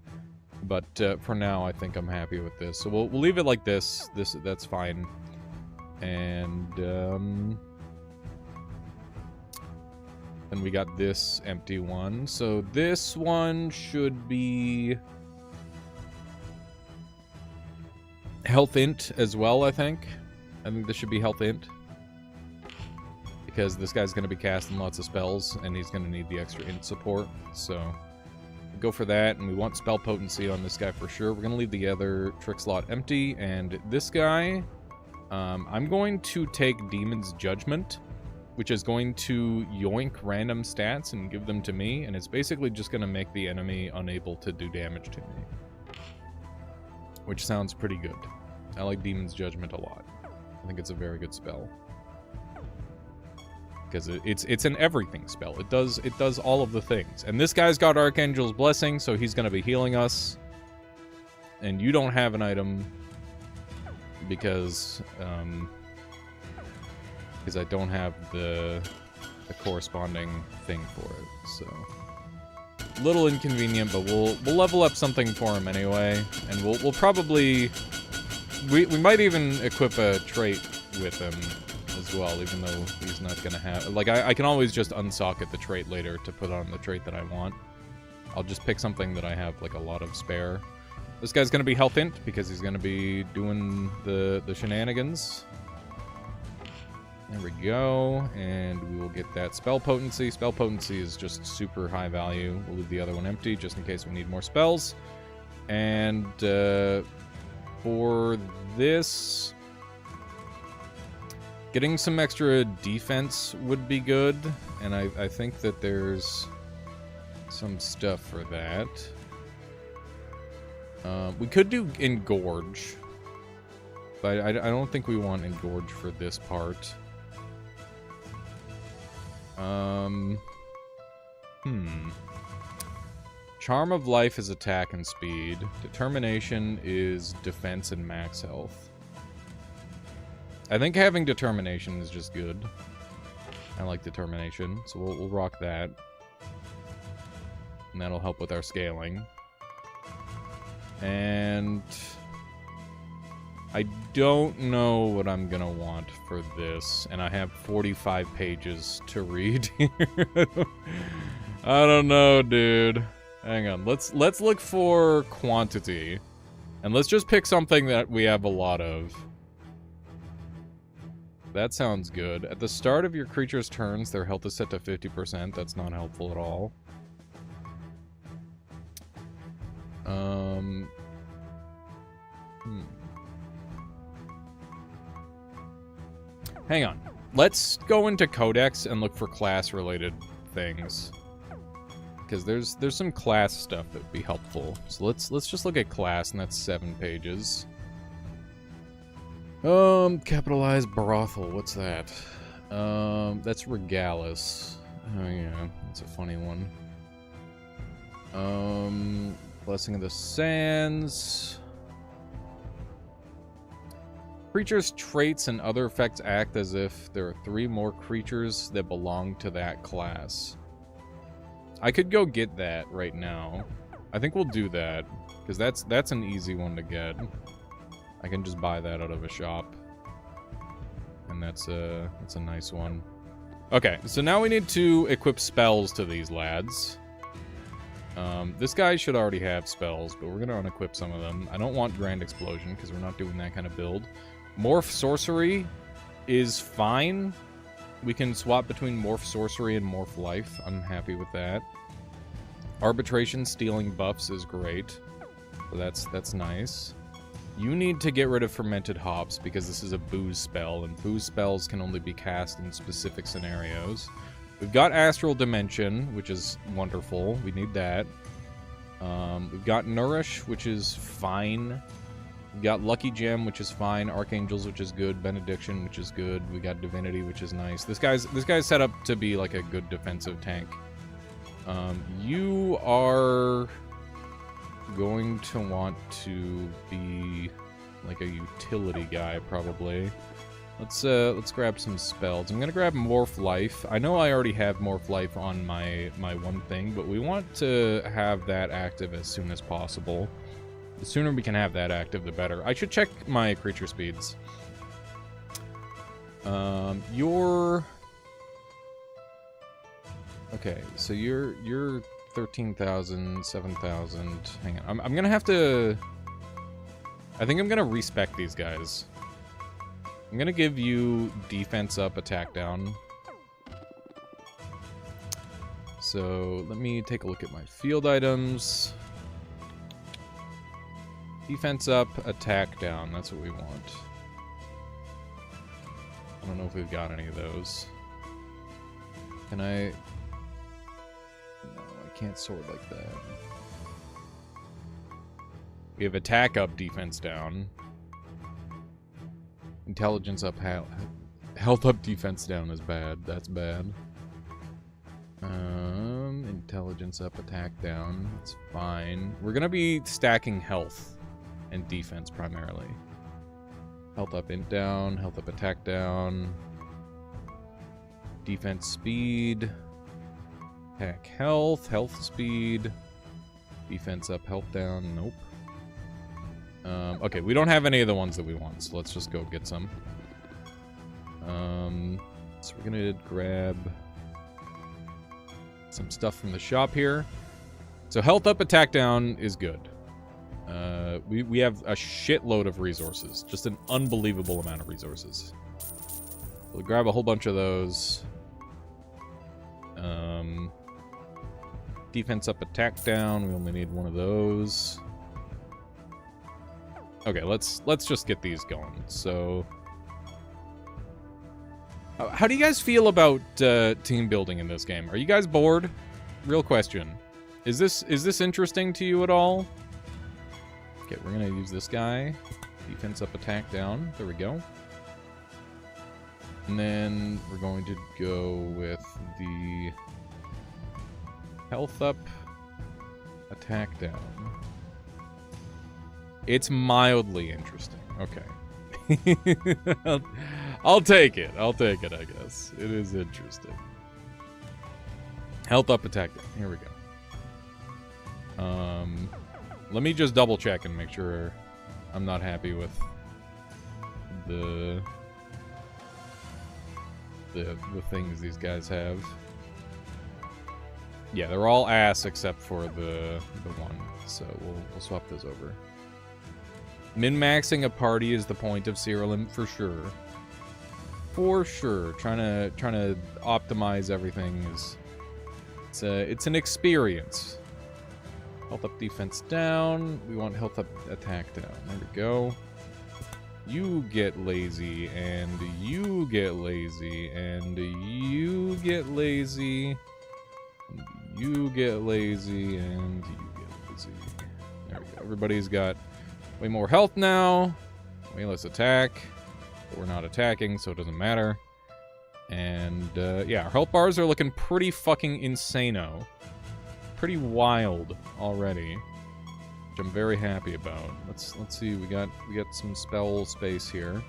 But for now, I think I'm happy with this. So we'll leave it like this. That's fine. And then we got this empty one. So this one should be Health Int as well, I think. I think this should be Health Int. Because this guy's going to be casting lots of spells, and he's going to need the extra Int support. So, go for that, and we want Spell Potency on this guy for sure. We're going to leave the other trick slot empty, and this guy, I'm going to take Demon's Judgment, which is going to yoink random stats and give them to me, and it's basically just going to make the enemy unable to do damage to me. Which sounds pretty good. I like Demon's Judgment a lot. I think it's a very good spell. Because it's an everything spell. It does all of the things. And this guy's got Archangel's Blessing, so he's going to be healing us. And you don't have an item because I don't have the corresponding thing for it. So a little inconvenient, but we'll level up something for him anyway, and we'll probably we might even equip a trait with him as well, even though he's not gonna have... Like, I can always just unsocket the trait later to put on the trait that I want. I'll just pick something that I have, like, a lot of spare. This guy's gonna be Health Int, because he's gonna be doing the shenanigans. There we go, and we will get that Spell Potency. Spell Potency is just super high value. We'll leave the other one empty, just in case we need more spells. And, for this... Getting some extra defense would be good, and I think that there's some stuff for that. We could do Engorge, but I don't think we want Engorge for this part. Charm of Life is attack and speed. Determination is defense and max health. I think having Determination is just good. I like Determination, so we'll rock that. And that'll help with our scaling. And... I don't know what I'm gonna want for this, and I have 45 pages to read here. I don't know, dude. Hang on, let's look for quantity. And let's just pick something that we have a lot of. That sounds good. At the start of your creature's turns, their health is set to 50%. That's not helpful at all. Hang on. Let's go into Codex and look for class-related things. Because there's some class stuff that would be helpful. So let's just look at class, and that's 7 pages. Capitalized brothel, what's that? That's Regalis. Oh yeah, that's a funny one. Blessing of the Sands. Creatures' traits and other effects act as if there are 3 more creatures that belong to that class. I could go get that right now. I think we'll do that, because that's an easy one to get. I can just buy that out of a shop. And that's a nice one. Okay, so now we need to equip spells to these lads. This guy should already have spells, but we're going to unequip some of them. I don't want Grand Explosion, because we're not doing that kind of build. Morph Sorcery is fine. We can swap between Morph Sorcery and Morph Life. I'm happy with that. Arbitration stealing buffs is great. So that's nice. You need to get rid of Fermented Hops, because this is a booze spell, and booze spells can only be cast in specific scenarios. We've got Astral Dimension, which is wonderful. We need that. We've got Nourish, which is fine. We've got Lucky Gem, which is fine. Archangels, which is good. Benediction, which is good. We got Divinity, which is nice. This guy's set up to be like a good defensive tank. You are going to want to be like a utility guy, probably. Let's grab some spells. I'm gonna grab Morph Life. I know I already have Morph Life on my one thing, but we want to have that active as soon as possible. The sooner we can have that active, the better. I should check my creature speeds. Okay, so you're 13,000, 7,000. Hang on, I'm gonna have to. I think I'm gonna respec these guys. I'm gonna give you defense up, attack down. So let me take a look at my field items. Defense up, attack down. That's what we want. I don't know if we've got any of those. Can I? No, I can't sort like that. We have attack up, defense down. Intelligence up, health up, defense down is bad. That's bad. Intelligence up, attack down. That's fine. We're gonna be stacking health and defense primarily. Health up, int down. Health up, attack down. Defense speed. Attack health. Health speed. Defense up, health down. Nope. Okay, we don't have any of the ones that we want, so let's just go get some. So we're gonna grab some stuff from the shop here. So health up, attack down is good. We have a shitload of resources. Just an unbelievable amount of resources. We'll grab a whole bunch of those. Defense up, attack down. We only need one of those. Okay, let's just get these going. So, how do you guys feel about team building in this game? Are you guys bored? Real question. Is this interesting to you at all? Okay, we're gonna use this guy. Defense up, attack down. There we go. And then we're going to go with the health up, attack down. It's mildly interesting. Okay. I'll take it. I'll take it, I guess. It is interesting. Health up, attack down. Here we go. Let me just double check and make sure I'm not happy with the things these guys have. Yeah, they're all ass except for the one. So we'll swap those over. Min-maxing a party is the point of Cyril for sure. For sure. Trying to optimize everything is it's an experience. Health up, defense down. We want health up, attack down. There we go. You get lazy, and you get lazy, and you get lazy, and you get lazy, and you get lazy. There we go. Everybody's got way more health now, way less attack, but we're not attacking, so it doesn't matter. And, yeah, our health bars are looking pretty fucking insano. Pretty wild already. Which I'm very happy about. Let's see, we got some spell space here.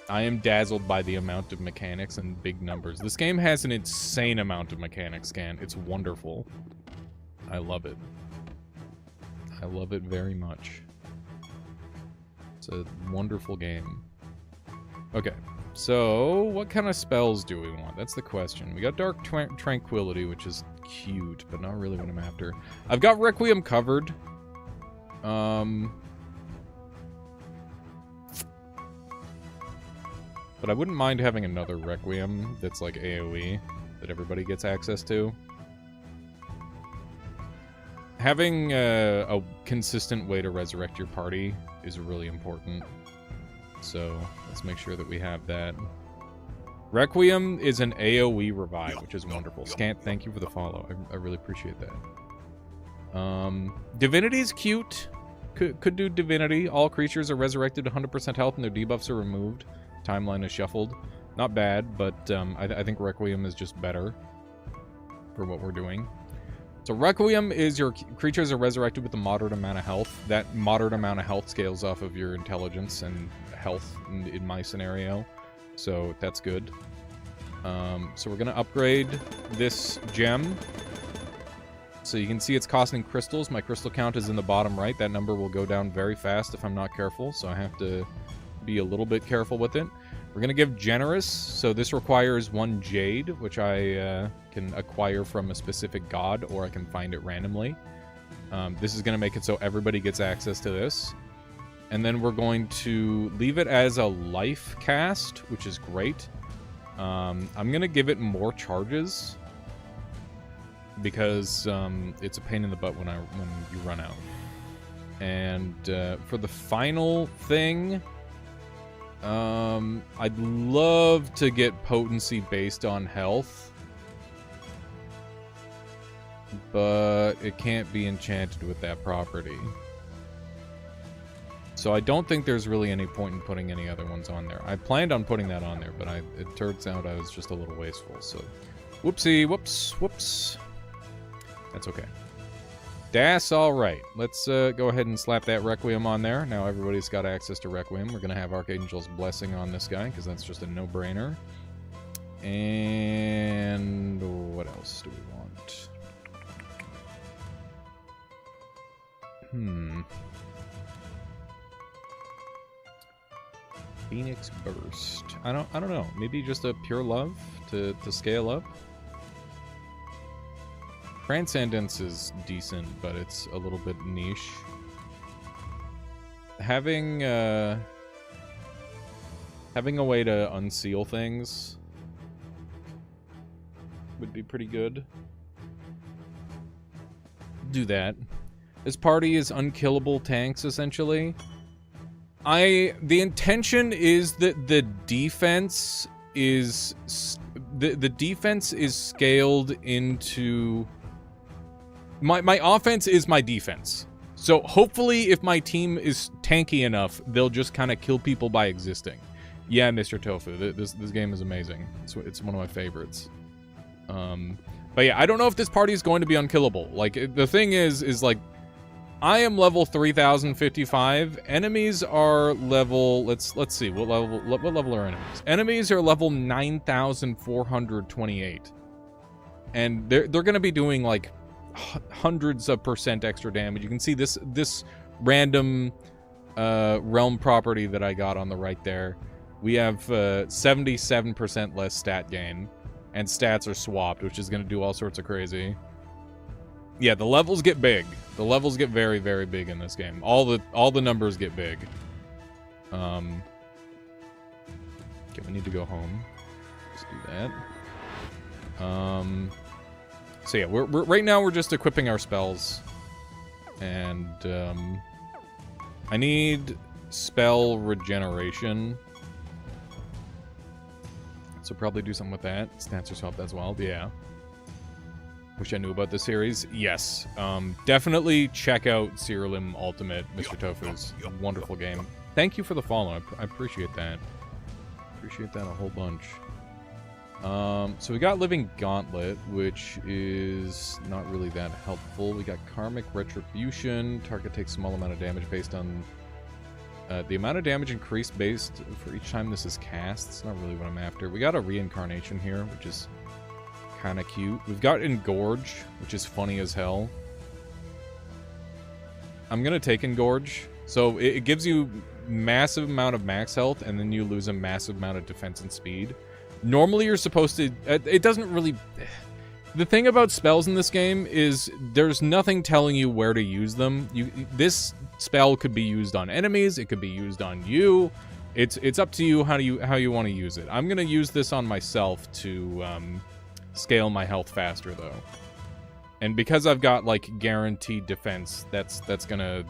I am dazzled by the amount of mechanics and big numbers. This game has an insane amount of mechanics, Scan. It's wonderful. I love it. I love it very much. It's a wonderful game. Okay, so what kind of spells do we want? That's the question. We got Dark Tranquility, which is cute, but not really what I'm after. I've got Requiem covered. But I wouldn't mind having another Requiem that's like AoE that everybody gets access to. Having a consistent way to resurrect your party is really important. So let's make sure that we have that. Requiem is an AoE revive, which is wonderful. Scant, thank you for the follow. I really appreciate that. Divinity's cute. Could do Divinity. All creatures are resurrected to 100% health and their debuffs are removed. Timeline is shuffled. Not bad, but I think Requiem is just better for what we're doing. So Requiem is your creatures are resurrected with a moderate amount of health. That moderate amount of health scales off of your intelligence and health in my scenario. So that's good. So we're going to upgrade this gem. So you can see it's costing crystals. My crystal count is in the bottom right. That number will go down very fast if I'm not careful. So I have to be a little bit careful with it. We're going to give Generous. So this requires 1 Jade, which I can acquire from a specific god, or I can find it randomly. This is going to make it so everybody gets access to this. And then we're going to leave it as a life cast, which is great. I'm going to give it more charges because it's a pain in the butt when you run out. And for the final thing, I'd love to get potency based on health, but it can't be enchanted with that property. So I don't think there's really any point in putting any other ones on there. I planned on putting that on there, but it turns out I was just a little wasteful, so... Whoopsie, whoops. That's okay. That's alright. Let's go ahead and slap that Requiem on there. Now everybody's got access to Requiem. We're going to have Archangel's Blessing on this guy, because that's just a no-brainer. And what else do we want? Phoenix Burst. I don't know. Maybe just a Pure Love to scale up. Transcendence is decent, but it's a little bit niche. Having a way to unseal things would be pretty good. Do that. This party is unkillable tanks, essentially. The intention is that the defense is the defense is scaled into my offense is my defense. So hopefully if my team is tanky enough, they'll just kind of kill people by existing. Yeah, Mr. Tofu, this game is amazing. It's one of my favorites. But yeah, I don't know if this party is going to be unkillable. Like, the thing is like, I am level 3055. Enemies are level, let's see, what level are enemies? Enemies are level 9428. And they're going to be doing like hundreds of % extra damage. You can see this random realm property that I got on the right there. We have 77% less stat gain, and stats are swapped, which is going to do all sorts of crazy. Yeah, the levels get big. The levels get very, very big in this game. All the numbers get big. Okay, we need to go home. Let's do that. So yeah, we're right now we're just equipping our spells, and I need spell regeneration. So probably do something with that. Stats or swap as well. Yeah. Wish I knew about the series. Yes. Definitely check out Cyrilium Ultimate, Mr. Tofu's. Wonderful game. Thank you for the follow. I appreciate that. Appreciate that a whole bunch. So we got Living Gauntlet, which is not really that helpful. We got Karmic Retribution. Target takes small amount of damage based on... the amount of damage increased based for each time this is cast. It's not really what I'm after. We got a Reincarnation here, which is kind of cute. We've got Engorge, which is funny as hell. I'm going to take Engorge. So it gives you massive amount of max health, and then you lose a massive amount of defense and speed. Normally you're supposed to... it doesn't really... The thing about spells in this game is there's nothing telling you where to use them. This spell could be used on enemies, it could be used on you. It's up to you how you want to use it. I'm going to use this on myself to scale my health faster, though. And because I've got, like, guaranteed defense, that's going to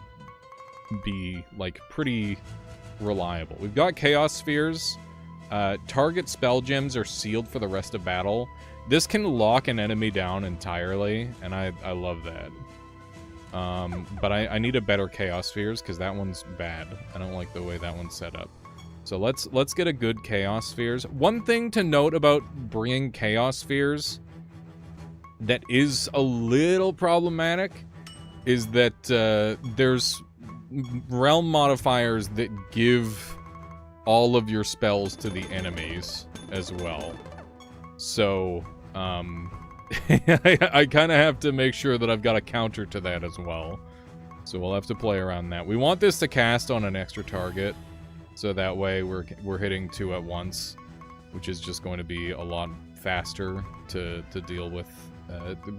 be, like, pretty reliable. We've got Chaos Spheres. Target spell gems are sealed for the rest of battle. This can lock an enemy down entirely, and I love that. But I need a better Chaos Spheres, because that one's bad. I don't like the way that one's set up. So let's get a good Chaos Spheres. One thing to note about bringing Chaos Spheres that is a little problematic is that there's realm modifiers that give all of your spells to the enemies as well. So, I kind of have to make sure that I've got a counter to that as well. So we'll have to play around that. We want this to cast on an extra target, so that way we're hitting 2 at once, which is just going to be a lot faster to deal with,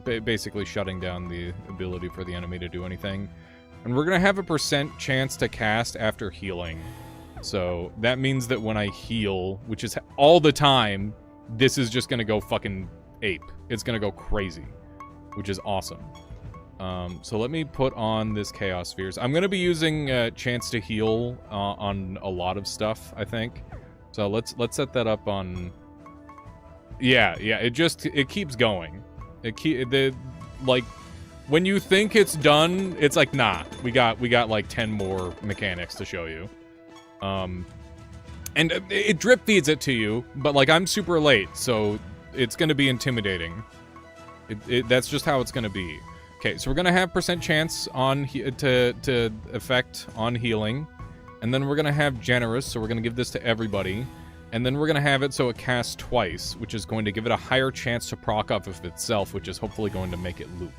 basically shutting down the ability for the enemy to do anything. And we're going to have a % chance to cast after healing. So that means that when I heal, which is all the time, this is just going to go fucking ape. It's going to go crazy, which is awesome. So let me put on this Chaos Spheres. I'm going to be using Chance to Heal on a lot of stuff, I think. So let's set that up on... Yeah, it keeps going. Like, when you think it's done, it's like, nah, we got like 10 more mechanics to show you. And it drip feeds it to you, but like I'm super late, so it's going to be intimidating. That's just how it's going to be. Okay, so we're going to have % chance on to effect on healing, and then we're going to have generous, so we're going to give this to everybody, and then we're going to have it so it casts twice, which is going to give it a higher chance to proc off of itself, which is hopefully going to make it loop.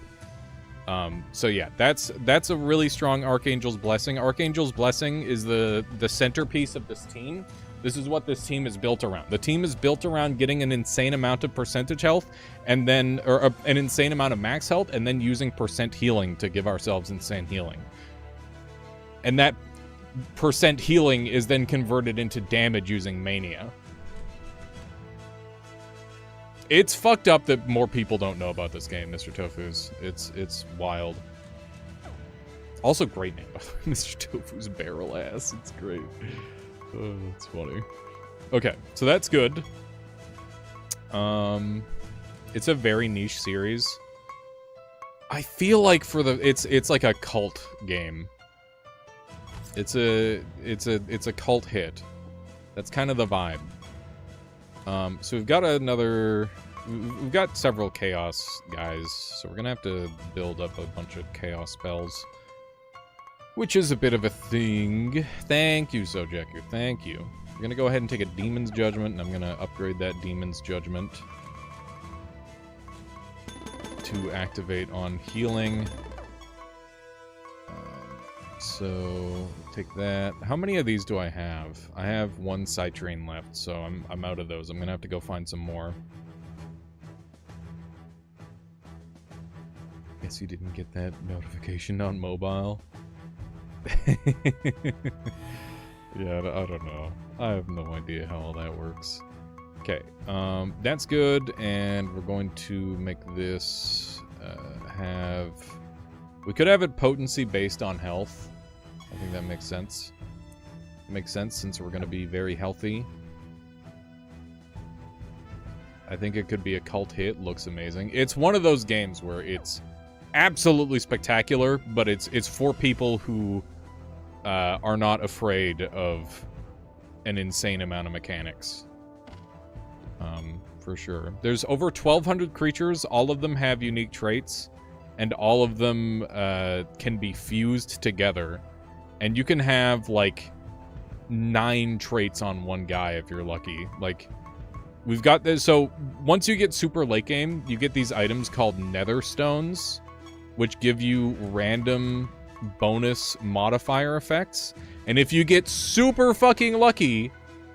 So yeah, that's a really strong Archangel's Blessing. Archangel's Blessing is the centerpiece of this team. This is what this team is built around. The team is built around getting an insane amount of percentage health, and then, or an insane amount of max health, and then using % healing to give ourselves insane healing. And that % healing is then converted into damage using Mania. It's fucked up that more people don't know about this game, Mr. Tofu's. It's wild. Also, great name, Mr. Tofu's Barrel Ass. It's great. Oh, it's funny. Okay, so that's good. It's a very niche series. I feel like for the it's like a cult game. It's a cult hit. That's kind of the vibe. So we've got several chaos guys, so we're gonna have to build up a bunch of chaos spells, which is a bit of a thing. Thank you, Sojaku, thank you. We're gonna go ahead and take a Demon's Judgment, and I'm gonna upgrade that Demon's Judgment to activate on healing. So take that. How many of these do I have? I have 1 Citrine left, so I'm out of those. I'm gonna have to go find some more. Guess you didn't get that notification on mobile. Yeah, I don't know. I have no idea how all that works. Okay, that's good, and we're going to make this have... We could have it potency based on health. I think that makes sense. It makes sense since we're going to be very healthy. I think it could be a cult hit. Looks amazing. It's one of those games where it's absolutely spectacular, but it's for people who are not afraid of an insane amount of mechanics. For sure. There's over 1,200 creatures. All of them have unique traits, and all of them can be fused together. And you can have, like, 9 traits on one guy if you're lucky. Like, we've got this. So, once you get super late game, you get these items called Nether Stones, which give you random bonus modifier effects. And if you get super fucking lucky,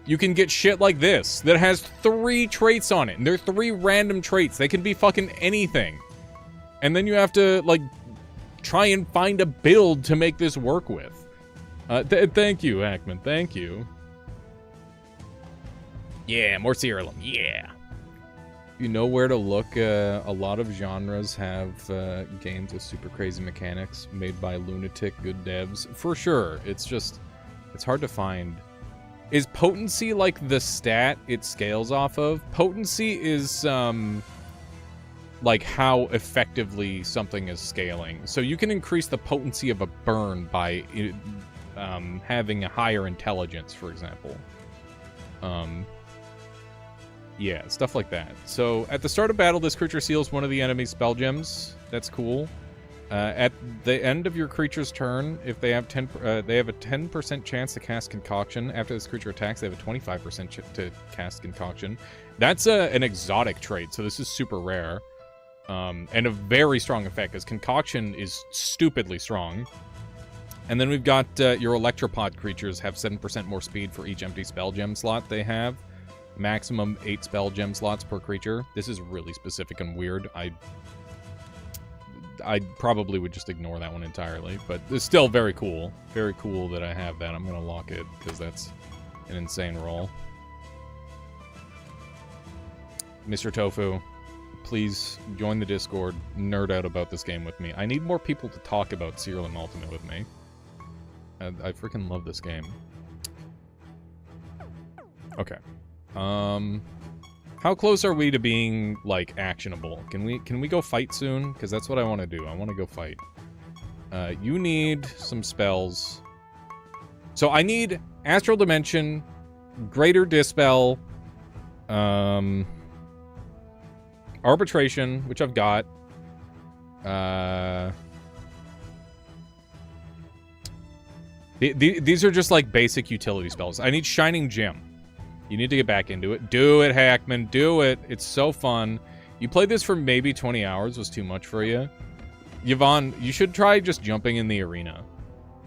you can get shit like this that has 3 traits on it. And they're 3 random traits. They can be fucking anything. And then you have to, like, try and find a build to make this work with. Thank you, Hackman. Thank you. Yeah, more Cerealum. Yeah. You know where to look. A lot of genres have games with super crazy mechanics made by lunatic good devs. For sure. It's just, it's hard to find. Is potency like the stat it scales off of? Potency is like how effectively something is scaling. So you can increase the potency of a burn by having a higher intelligence, for example. Yeah, stuff like that. So at the start of battle, this creature seals one of the enemy's spell gems. That's cool. At the end of your creature's turn, if they have they have a 10% chance to cast Concoction. After this creature attacks, they have a 25% to cast Concoction. That's an exotic trait, so this is super rare. And a very strong effect, because Concoction is stupidly strong. And then we've got your Electropod creatures have 7% more speed for each empty spell gem slot they have. Maximum 8 spell gem slots per creature. This is really specific and weird. I probably would just ignore that one entirely, but it's still very cool. Very cool that I have that. I'm going to lock it, because that's an insane roll. Mr. Tofu, please join the Discord, nerd out about this game with me. I need more people to talk about Cerealum Ultimate with me. I freaking love this game. Okay. How close are we to being, like, actionable? Can we go fight soon? Because that's what I want to do. I want to go fight. You need some spells. So I need Astral Dimension, Greater Dispel, Arbitration, which I've got. These are just, like, basic utility spells. I need Shining Gem. You need to get back into it. Do it, Hackman. Do it. It's so fun. You played this for maybe 20 hours. Was too much for you. Yvonne, you should try just jumping in the arena.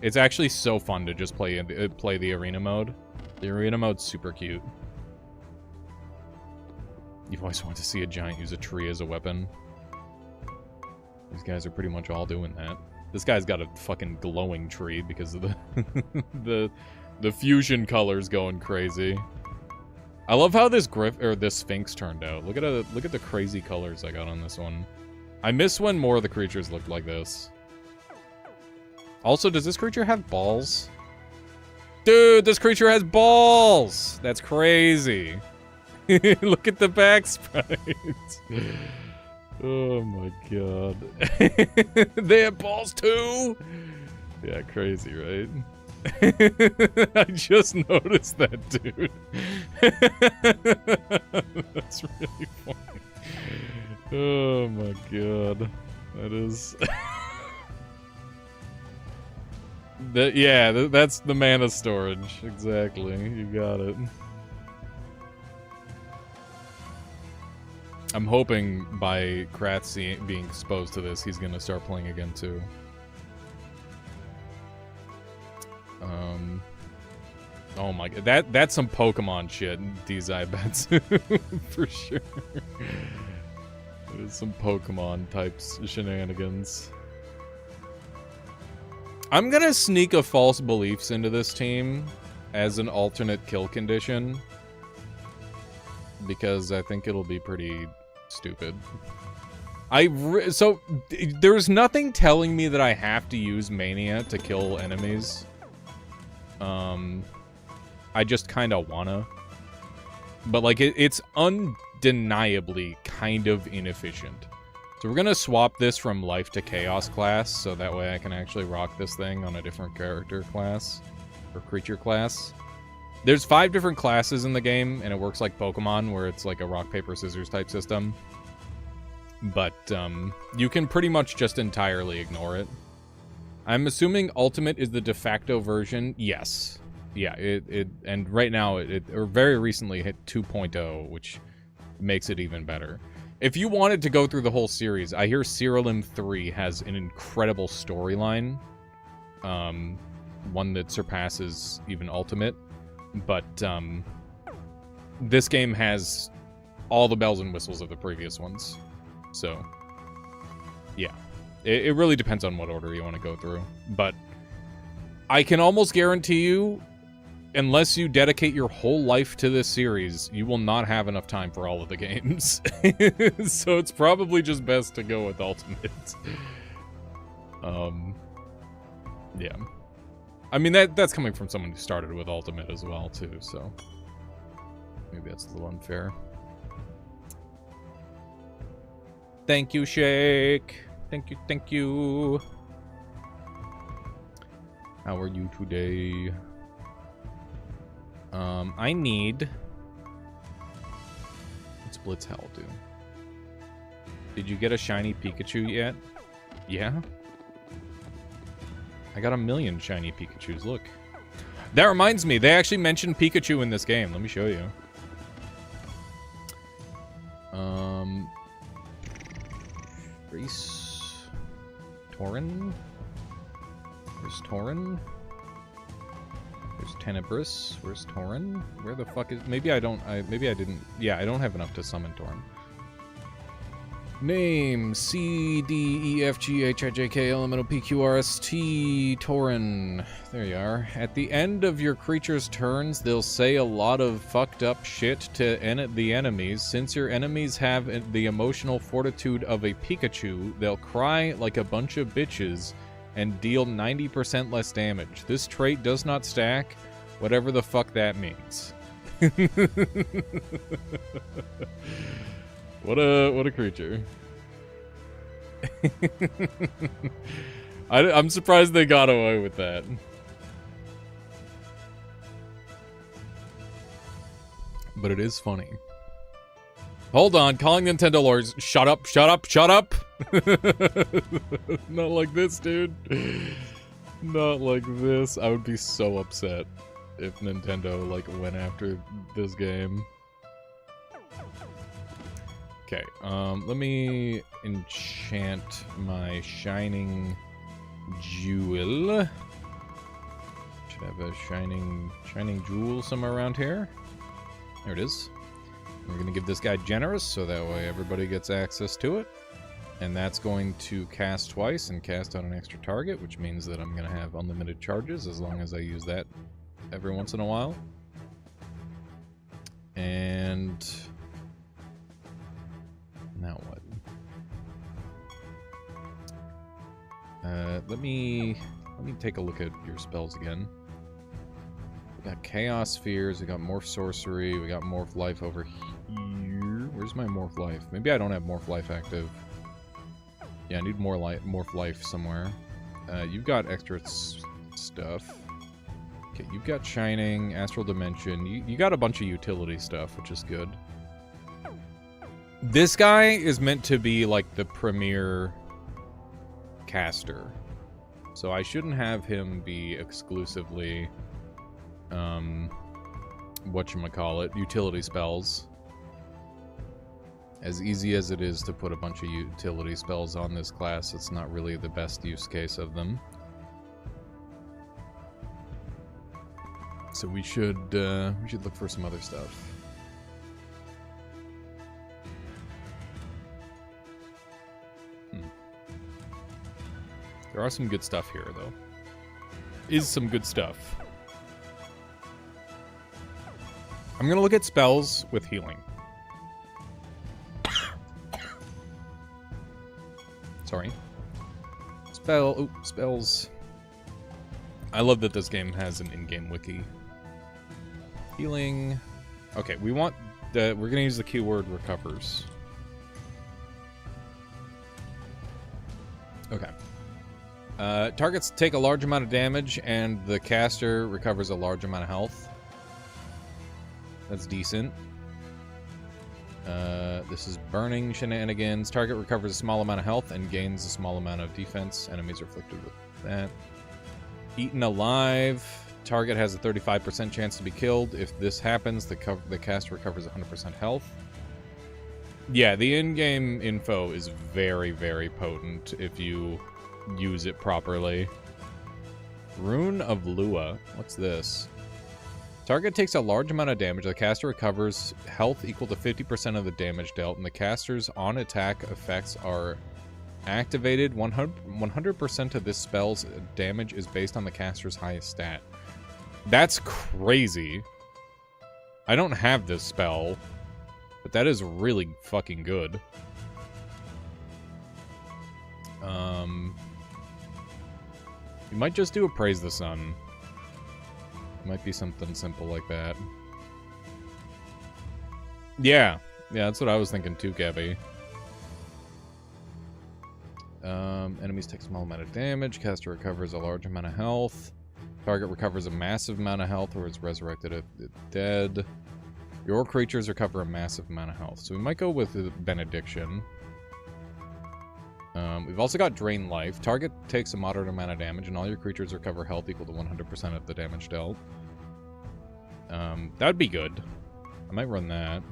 It's actually so fun to just play the arena mode. The arena mode's super cute. You've always wanted to see a giant use a tree as a weapon. These guys are pretty much all doing that. This guy's got a fucking glowing tree because of the the fusion colors going crazy. I love how this this Sphinx turned out. Look at the crazy colors I got on this one. I miss when more of the creatures looked like this. Also, does this creature have balls? Dude, this creature has balls! That's crazy. Look at the back sprite. Oh my god. They have balls too? Yeah, crazy, right? I just noticed that, dude. That's really funny. Oh my god. That is... that's the mana storage. Exactly. You got it. I'm hoping by Kratz being exposed to this, he's gonna start playing again too. Oh my god, that's some Pokemon shit, these I bets. For sure. There's some Pokemon types shenanigans. I'm gonna sneak a false beliefs into this team as an alternate kill condition, because I think it'll be pretty stupid. So there's nothing telling me that I have to use Mania to kill enemies. I just kind of wanna. But, like, it's undeniably kind of inefficient. So we're going to swap this from life to chaos class, so that way I can actually rock this thing on a different character class, or creature class. There's 5 different classes in the game, and it works like Pokemon, where it's like a rock, paper, scissors type system. But you can pretty much just entirely ignore it. I'm assuming Ultimate is the de facto version. Yes. Yeah, and right now, or very recently hit 2.0, which makes it even better. If you wanted to go through the whole series, I hear Cyrilium 3 has an incredible storyline. One that surpasses even Ultimate. But this game has all the bells and whistles of the previous ones. So, yeah. It really depends on what order you want to go through. But I can almost guarantee you, unless you dedicate your whole life to this series, you will not have enough time for all of the games. So it's probably just best to go with Ultimate. Yeah. I mean, that's coming from someone who started with Ultimate as well, too, so maybe that's a little unfair. Thank you, Shake. Thank you, thank you. How are you today? I need... What's Blitzhell do? Did you get a shiny Pikachu yet? Yeah? I got 1,000,000 shiny Pikachus, look. That reminds me, they actually mentioned Pikachu in this game. Let me show you. Grace... Tauren? Where's Tauren? There's Tenebris. Where's Tauren? Where the fuck is... Maybe I didn't... Yeah, I don't have enough to summon Tauren. Name, C, D, E, F, G, H, I, J, K, L, M, N, O, P, Q, R, S, T, Tauren. There you are. At the end of your creature's turns, they'll say a lot of fucked up shit to the enemies. Since your enemies have the emotional fortitude of a Pikachu, they'll cry like a bunch of bitches and deal 90% less damage. This trait does not stack, whatever the fuck that means. What a creature. I'm surprised they got away with that. But it is funny. Hold on, calling Nintendo lawyers. Shut up, shut up, shut up! Not like this, dude. Not like this. I would be so upset if Nintendo, like, went after this game. Okay, let me enchant my Shining Jewel. Should have a Shining Jewel somewhere around here. There it is. We're going to give this guy Generous, so that way everybody gets access to it. And that's going to cast twice and cast on an extra target, which means that I'm going to have unlimited charges as long as I use that every once in a while. And... now what? Let me take a look at your spells again. We got Chaos Spheres, we got Morph Sorcery, we got Morph Life over here. Where's my Morph Life? Maybe I don't have Morph Life active. Yeah, I need more Morph Life somewhere. You've got extra stuff. Okay, you've got Shining, Astral Dimension. You got a bunch of utility stuff, which is good. This guy is meant to be like the premier caster. So I shouldn't have him be exclusively whatchamacallit, utility spells. As easy as it is to put a bunch of utility spells on this class, it's not really the best use case of them. So we should look for some other stuff. There are some good stuff here, though. Is some good stuff. I'm gonna look at spells with healing. Sorry. Spells. I love that this game has an in-game wiki. Healing. Okay, we want we're gonna use the keyword recovers. Okay. Targets take a large amount of damage, and the caster recovers a large amount of health. That's decent. This is burning shenanigans. Target recovers a small amount of health and gains a small amount of defense. Enemies are afflicted with that. Eaten alive. Target has a 35% chance to be killed. If this happens, the caster recovers 100% health. Yeah, the in-game info is very, very potent if you use it properly. Rune of Lua. What's this? Target takes a large amount of damage. The caster recovers health equal to 50% of the damage dealt, and the caster's on-attack effects are activated. 100% of this spell's damage is based on the caster's highest stat. That's crazy. I don't have this spell, but that is really fucking good. You might just do a Praise the Sun. Might be something simple like that. Yeah, that's what I was thinking too, Gabby. Enemies take a small amount of damage. Caster recovers a large amount of health. Target recovers a massive amount of health, or is resurrected if dead. Your creatures recover a massive amount of health. So we might go with the Benediction. We've also got Drain Life. Target takes a moderate amount of damage, and all your creatures recover health equal to 100% of the damage dealt. That would be good. I might run that.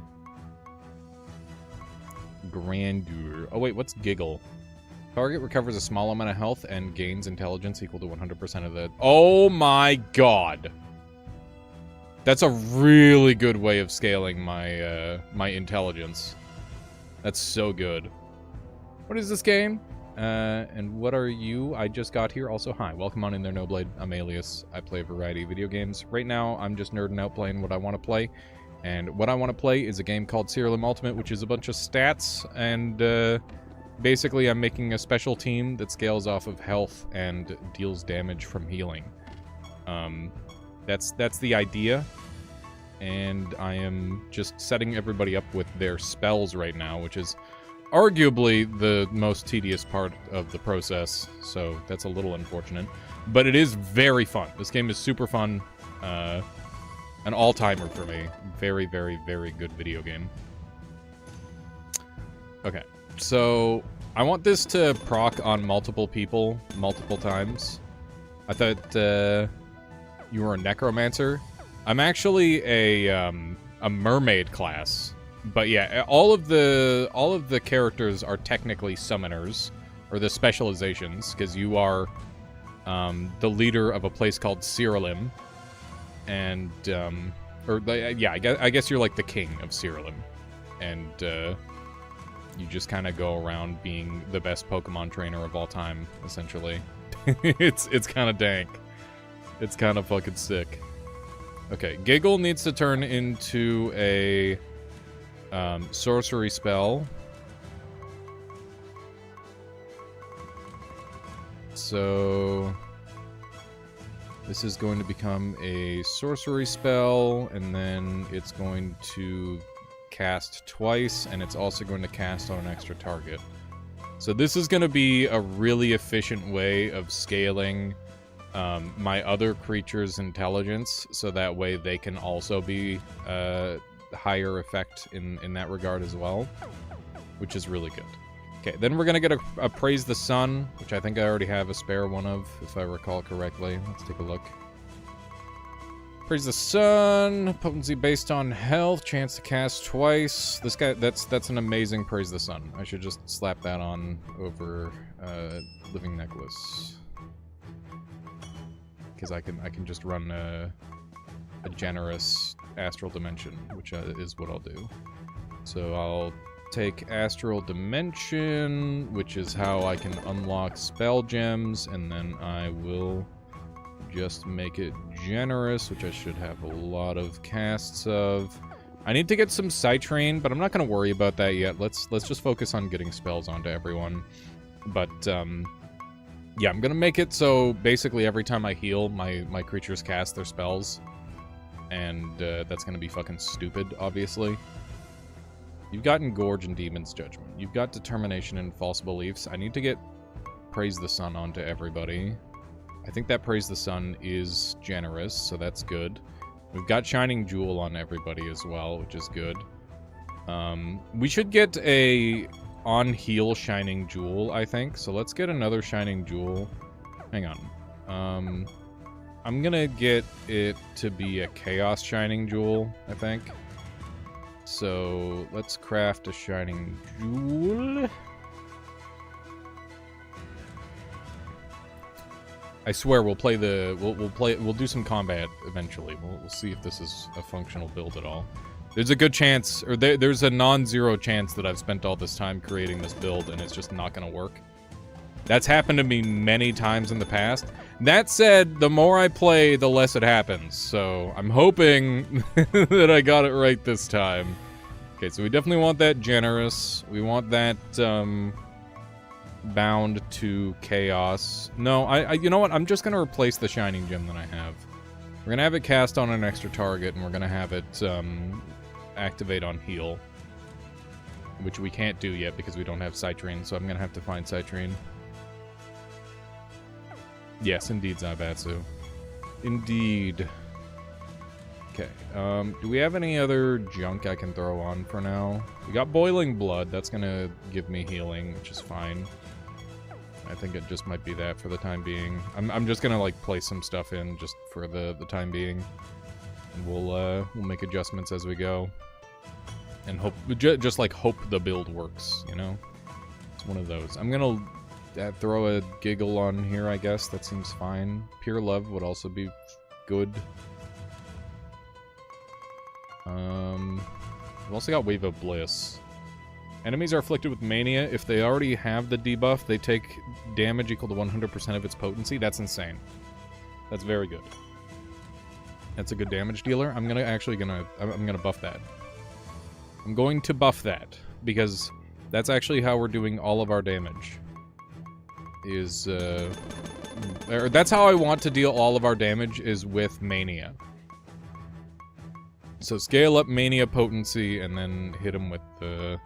Grandeur. Oh wait, what's Giggle? Target recovers a small amount of health and gains intelligence equal to 100% of the... Oh my god! That's a really good way of scaling my, my intelligence. That's so good. What is this game? And what are you? I just got here. Also, hi. Welcome on in there, Noblade. I'm Alias. I play a variety of video games. Right now, I'm just nerding out playing what I want to play. And what I want to play is a game called Cerulean Ultimate, which is a bunch of stats. And, basically, I'm making a special team that scales off of health and deals damage from healing. That's the idea. And I am just setting everybody up with their spells right now, which is arguably the most tedious part of the process, so that's a little unfortunate. But it is very fun. This game is super fun. An all-timer for me. Very, very, very good video game. Okay, so I want this to proc on multiple people, multiple times. I thought you were a necromancer. I'm actually a mermaid class. But yeah, all of the characters are technically summoners, or the specializations, because you are the leader of a place called Cerulean, and yeah, I guess you're like the king of Cerulean, and you just kind of go around being the best Pokemon trainer of all time, essentially. It's kind of dank. It's kind of fucking sick. Okay, Giggle needs to turn into a sorcery spell. So this is going to become a sorcery spell, and then it's going to cast twice, and it's also going to cast on an extra target. So this is going to be a really efficient way of scaling my other creatures' intelligence, so that way they can also be higher effect in that regard as well, which is really good. Okay, then we're gonna get a Praise the Sun, which I think I already have a spare one of, if I recall correctly. Let's take a look. Praise the Sun, potency based on health, chance to cast twice. This guy, that's an amazing Praise the Sun. I should just slap that on over Living Necklace, because I can just run a generous Astral Dimension, which is what I'll do. So I'll take Astral Dimension, which is how I can unlock spell gems, and then I will just make it generous, which I should have a lot of casts of. I need to get some Sight Train, but I'm not going to worry about that yet. Let's just focus on getting spells onto everyone. But yeah, I'm going to make it so basically every time I heal, my creatures cast their spells. And that's going to be fucking stupid, obviously. You've got Engorge and Demon's Judgment. You've got Determination and False Beliefs. I need to get Praise the Sun onto everybody. I think that Praise the Sun is generous, so that's good. We've got Shining Jewel on everybody as well, which is good. We should get a on-heal Shining Jewel, I think. So let's get another Shining Jewel. Hang on. I'm gonna get it to be a Chaos Shining Jewel, I think. So let's craft a Shining Jewel. I swear we'll play the we'll do some combat eventually. We'll see if this is a functional build at all. There's a good chance, or there's a non-zero chance that I've spent all this time creating this build and it's just not gonna work. That's happened to me many times in the past. That said, the more I play, the less it happens. So I'm hoping that I got it right this time. Okay, so we definitely want that generous. We want that bound to chaos. No, you know what? I'm just gonna replace the shining gem that I have. We're gonna have it cast on an extra target, and we're gonna have it activate on heal, which we can't do yet because we don't have Citrine. So I'm gonna have to find Citrine. Yes, indeed, Zaibatsu. Indeed. Okay, do we have any other junk I can throw on for now? We got Boiling Blood. That's gonna give me healing, which is fine. I think it just might be that for the time being. I'm just gonna, like, place some stuff in just for the time being. And we'll make adjustments as we go. And hope, just, like, hope the build works, you know? It's one of those. I'm gonna throw a Giggle on here, I guess. That seems fine. Pure Love would also be good. We've also got Wave of Bliss. Enemies are afflicted with Mania. If they already have the debuff, they take damage equal to 100% of its potency. That's insane. That's very good. That's a good damage dealer. I'm gonna buff that. I'm going to buff that, because that's actually how we're doing all of our damage. Or that's how I want to deal all of our damage, is with Mania. So scale up Mania potency and then hit him with the...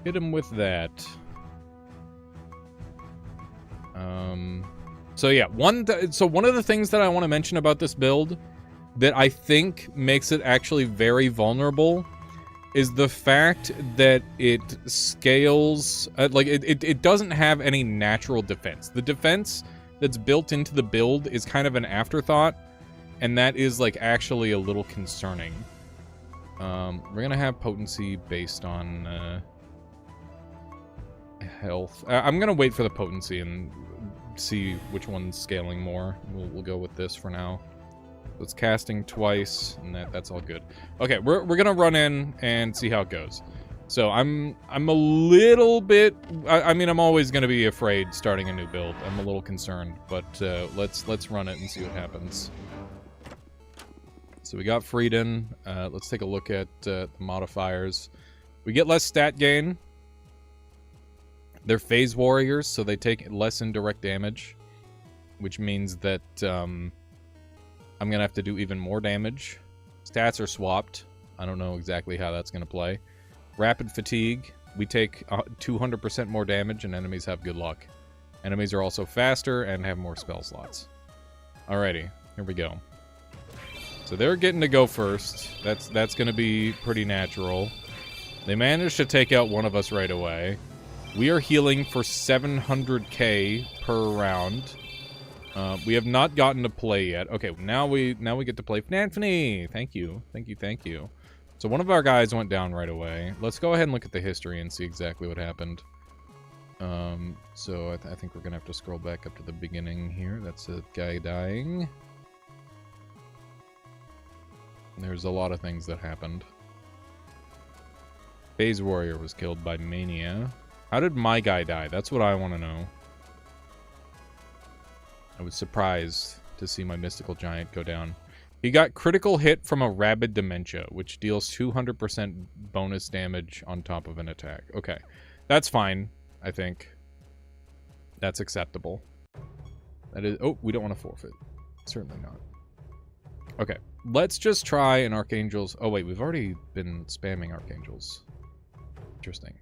Hit him with that. So yeah, one of the things that I want to mention about this build that I think makes it actually very vulnerable is the fact that it scales, like, it doesn't have any natural defense. The defense that's built into the build is kind of an afterthought, and that is, like, actually a little concerning. We're gonna have potency based on health. I'm gonna wait for the potency and see which one's scaling more. We'll go with this for now. So it's casting twice, and that's all good. Okay, we're gonna run in and see how it goes. So I'm a little bit. I mean, I'm always gonna be afraid starting a new build. I'm a little concerned, but let's run it and see what happens. So we got Frieden. Let's take a look at the modifiers. We get less stat gain. They're phase warriors, so they take less indirect damage, which means that I'm gonna have to do even more damage. Stats are swapped. I don't know exactly how that's gonna play. Rapid fatigue. We take 200% more damage, and enemies have good luck. Enemies are also faster and have more spell slots. Alrighty, here we go. So they're getting to go first. That's gonna be pretty natural. They managed to take out one of us right away. We are healing for 700k per round. We have not gotten to play yet. Okay, now we get to play Fnanfnee. Thank you. So one of our guys went down right away. Let's go ahead and look at the history and see exactly what happened. So I think we're gonna have to scroll back up to the beginning here. That's a guy dying. There's a lot of things that happened. Phase Warrior was killed by Mania. How did my guy die? That's what I want to know. I was surprised to see my Mystical Giant go down. He got critical hit from a Rabid Dementia, which deals 200% bonus damage on top of an attack. Okay. That's fine, I think. That's acceptable. That is... Oh, we don't want to forfeit. Certainly not. Okay. Let's just try an Archangels... Oh, wait. We've already been spamming Archangels. Interesting.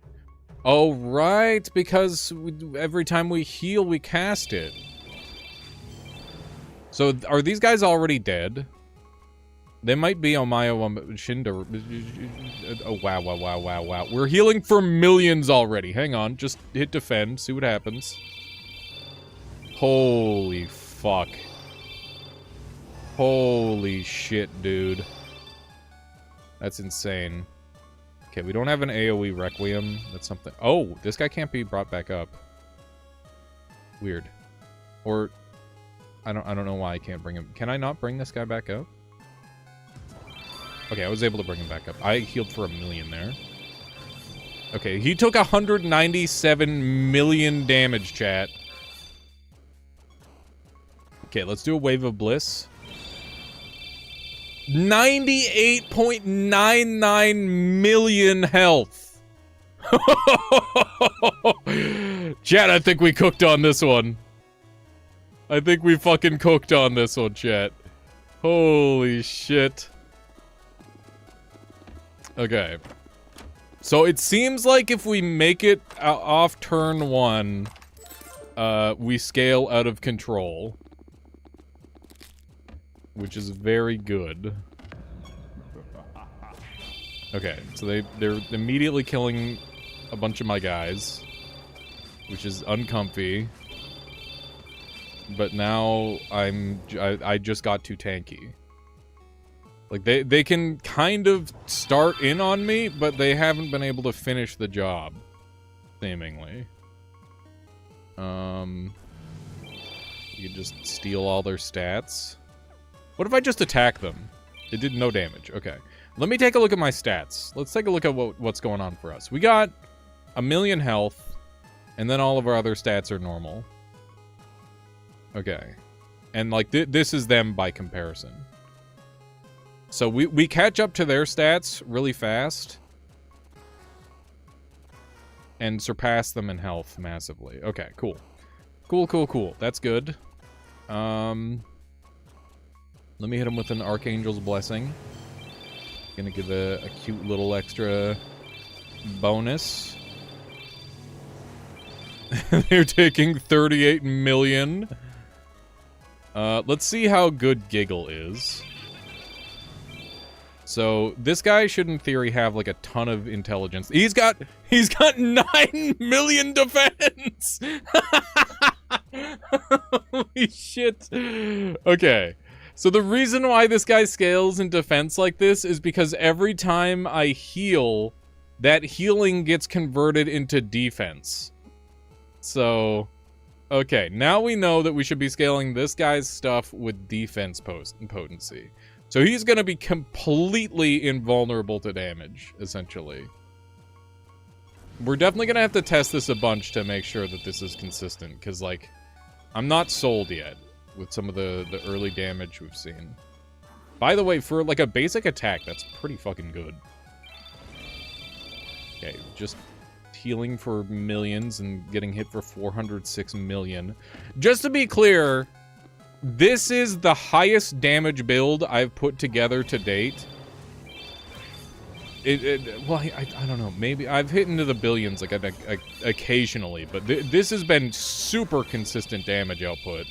Oh, right, because every time we heal, we cast it. So, are these guys already dead? They might be Omayo Shinda. Oh, wow, wow, wow, wow, wow. We're healing for millions already. Hang on, just hit defend, see what happens. Holy fuck. Holy shit, dude. That's insane. Okay, we don't have an AoE Requiem. That's something. Oh, this guy can't be brought back up. Weird. Or I don't know why I can't bring him. Can I not bring this guy back up? Okay, I was able to bring him back up. I healed for 1 million there. Okay, he took 197 million damage, chat. Okay, let's do a Wave of Bliss. 98.99 million health. Chat, I think we cooked on this one. I think we fucking cooked on this one, chat. Holy shit. Okay. So it seems like if we make it off turn 1, we scale out of control. Which is very good. Okay, so they're immediately killing a bunch of my guys, which is uncomfy. But now I just got too tanky. Like they can kind of start in on me, but they haven't been able to finish the job, seemingly. You can just steal all their stats. What if I just attack them? It did no damage. Okay. Let me take a look at my stats. Let's take a look at what's going on for us. We got 1 million health, and then all of our other stats are normal. Okay. And, like, this is them by comparison. So we catch up to their stats really fast. And surpass them in health massively. Okay, cool. Cool, cool, cool. That's good. Let me hit him with an Archangel's Blessing. Gonna give a cute little extra bonus. They're taking 38 million. Let's see how good Giggle is. So, this guy should in theory have like a ton of intelligence. He's got 9 million defense! Holy shit. Okay. So the reason why this guy scales in defense like this is because every time I heal, that healing gets converted into defense. So, okay, now we know that we should be scaling this guy's stuff with defense potency. So he's going to be completely invulnerable to damage, essentially. We're definitely going to have to test this a bunch to make sure that this is consistent, because, like, I'm not sold yet with some of the early damage we've seen. By the way, for, like, a basic attack, that's pretty fucking good. Okay, just healing for millions and getting hit for 406 million. Just to be clear, this is the highest damage build I've put together to date. Well, I don't know. Maybe I've hit into the billions like occasionally, but this has been super consistent damage output.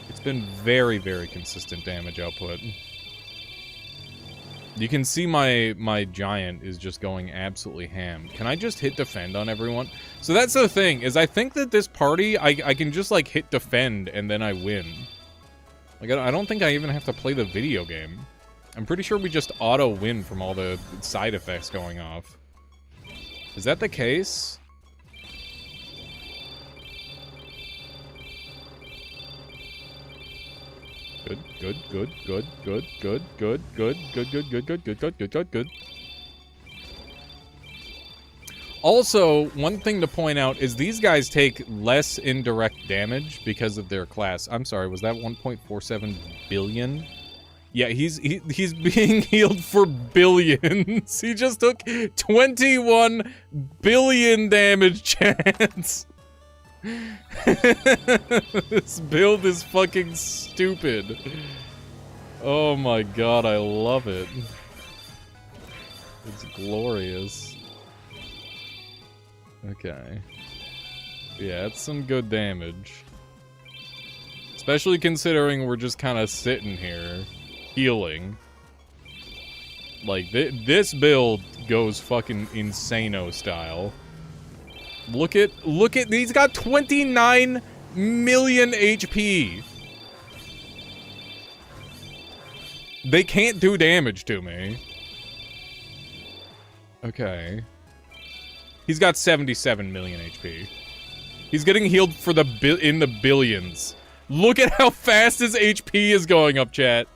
It's been very, very consistent damage output. You can see my giant is just going absolutely ham. Can I just hit defend on everyone? So that's the thing, is I think that this party, I can just, like, hit defend and then I win. Like, I don't think I even have to play the video game. I'm pretty sure we just auto-win from all the side effects going off. Is that the case? Good, good, good, good, good, good, good, good, good, good, good, good, good, good, good, good, good. Also, one thing to point out is these guys take less indirect damage because of their class. I'm sorry, was that 1.47 billion? Yeah, he's being healed for billions. He just took 21 billion damage chance. This build is fucking stupid. Oh my god, I love it. It's glorious. Okay. Yeah, it's some good damage. Especially considering we're just kind of sitting here, healing. Like, this build goes fucking insano style. Look at, he's got 29 million HP. They can't do damage to me. Okay. He's got 77 million HP. He's getting healed for in the billions. Look at how fast his HP is going up, chat.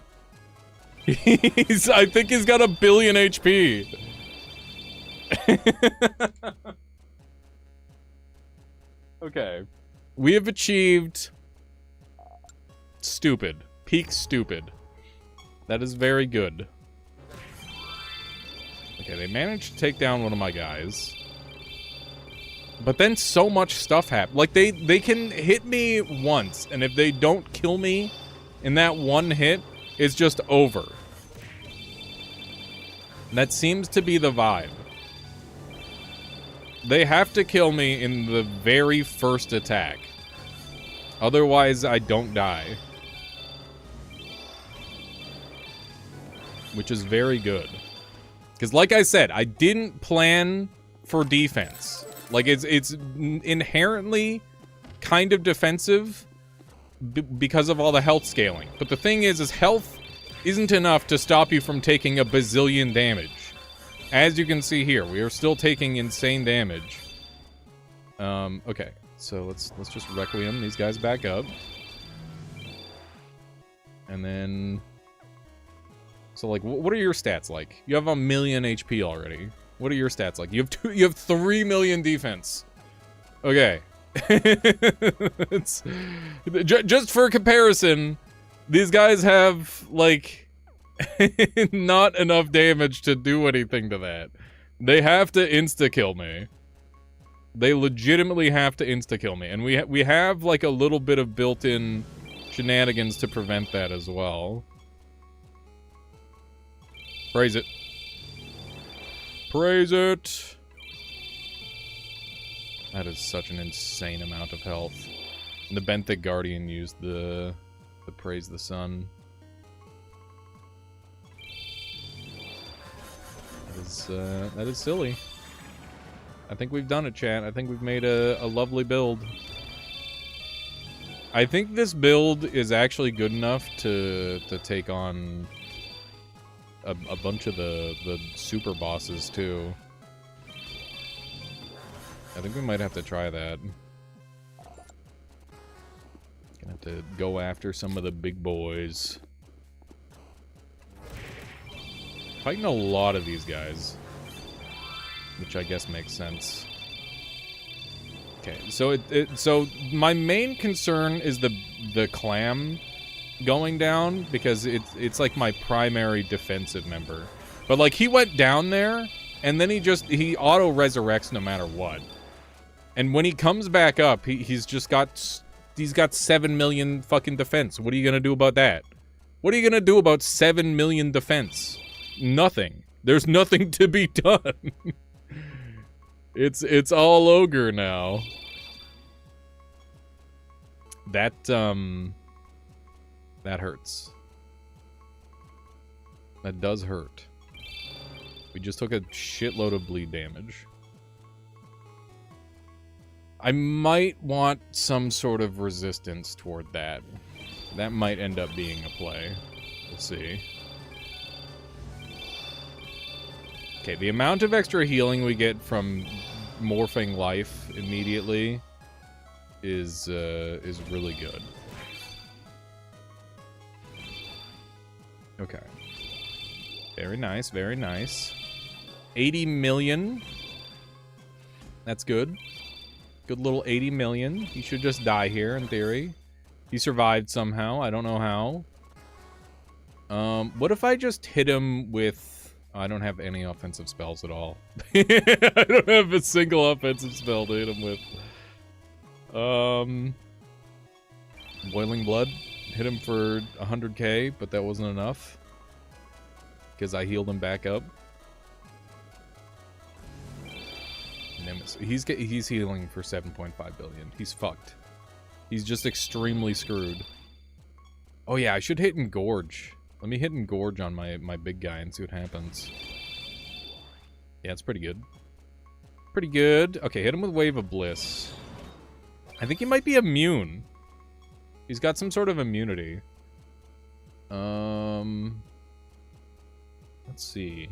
I think he's got 1 billion HP. Okay. We have achieved stupid. Peak stupid. That is very good. Okay, they managed to take down one of my guys. But then so much stuff happened. Like, they can hit me once, and if they don't kill me in that one hit, it's just over. That seems to be the vibe. They have to kill me in the very first attack. Otherwise, I don't die. Which is very good. Because like I said, I didn't plan for defense. Like, it's inherently kind of defensive because of all the health scaling. But the thing is health isn't enough to stop you from taking a bazillion damage. As you can see here, we are still taking insane damage. Okay. So let's just Requiem these guys back up. And then... So, like, what are your stats like? You have 1 million HP already. What are your stats like? You have 3 million defense. Okay. Just for comparison, these guys have, like, not enough damage to do anything to that. They have to insta-kill me. They legitimately have to insta-kill me. And we have, like, a little bit of built-in shenanigans to prevent that as well. Praise it. Praise it! That is such an insane amount of health. And the Benthic Guardian used the Praise the Sun. That is silly. I think we've done it, chat. I think we've made a lovely build. I think this build is actually good enough to take on a bunch of the super bosses too. I think we might have to try that. Gonna have to go after some of the big boys. Fighting a lot of these guys, which I guess makes sense. Okay, so so my main concern is the clam going down, because it's like my primary defensive member. But like, he went down there and then he auto resurrects no matter what. And when he comes back up, he's got 7 million fucking defense. What are you gonna do about that? What are you gonna do about 7 million defense? Nothing. There's nothing to be done. It's all ogre now. That hurts. That does hurt. We just took a shitload of bleed damage. I might want some sort of resistance toward that. That might end up being a play. We'll see. Okay, the amount of extra healing we get from morphing life immediately is really good. Okay. Very nice, very nice. 80 million. That's good. Good little 80 million. He should just die here, in theory. He survived somehow. I don't know how. What if I just hit him with... I don't have any offensive spells at all. I don't have a single offensive spell to hit him with. Boiling Blood. Hit him for 100k, but that wasn't enough. Because I healed him back up. Nemesis. He's healing for 7.5 billion. He's fucked. He's just extremely screwed. Oh yeah, I should hit Engorge. Let me hit Engorge on my big guy and see what happens. Yeah, it's pretty good. Pretty good. Okay, hit him with Wave of Bliss. I think he might be immune. He's got some sort of immunity. Let's see.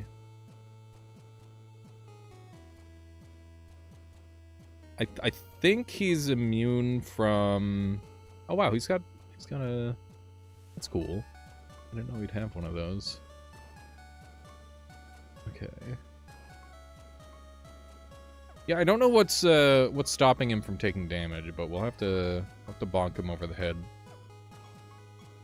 I think he's immune from... Oh wow, he's got a... That's cool. I didn't know he'd have one of those. Okay. Yeah, I don't know what's stopping him from taking damage, but we'll have to bonk him over the head.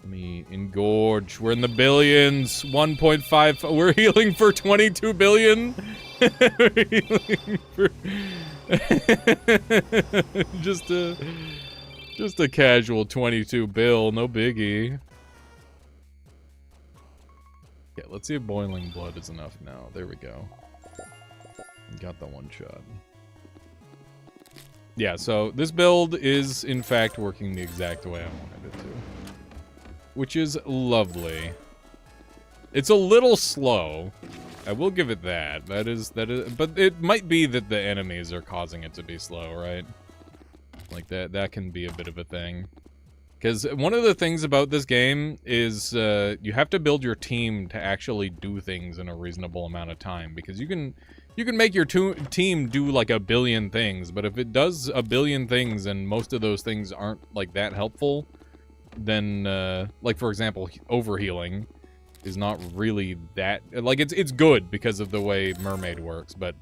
Let me engorge. We're in the billions. 1.5. We're healing for 22 billion. We're healing for just a casual 22 bill, no biggie. Yeah, let's see if Boiling Blood is enough now. There we go. Got the one shot. Yeah, so this build is, in fact, working the exact way I wanted it to. Which is lovely. It's a little slow. I will give it that. That is, but it might be that the enemies are causing it to be slow, right? Like, that can be a bit of a thing. Because one of the things about this game is you have to build your team to actually do things in a reasonable amount of time. Because you can make your team do like a billion things, but if it does a billion things and most of those things aren't like that helpful, then like for example, overhealing is not really that like it's good because of the way Mermaid works, but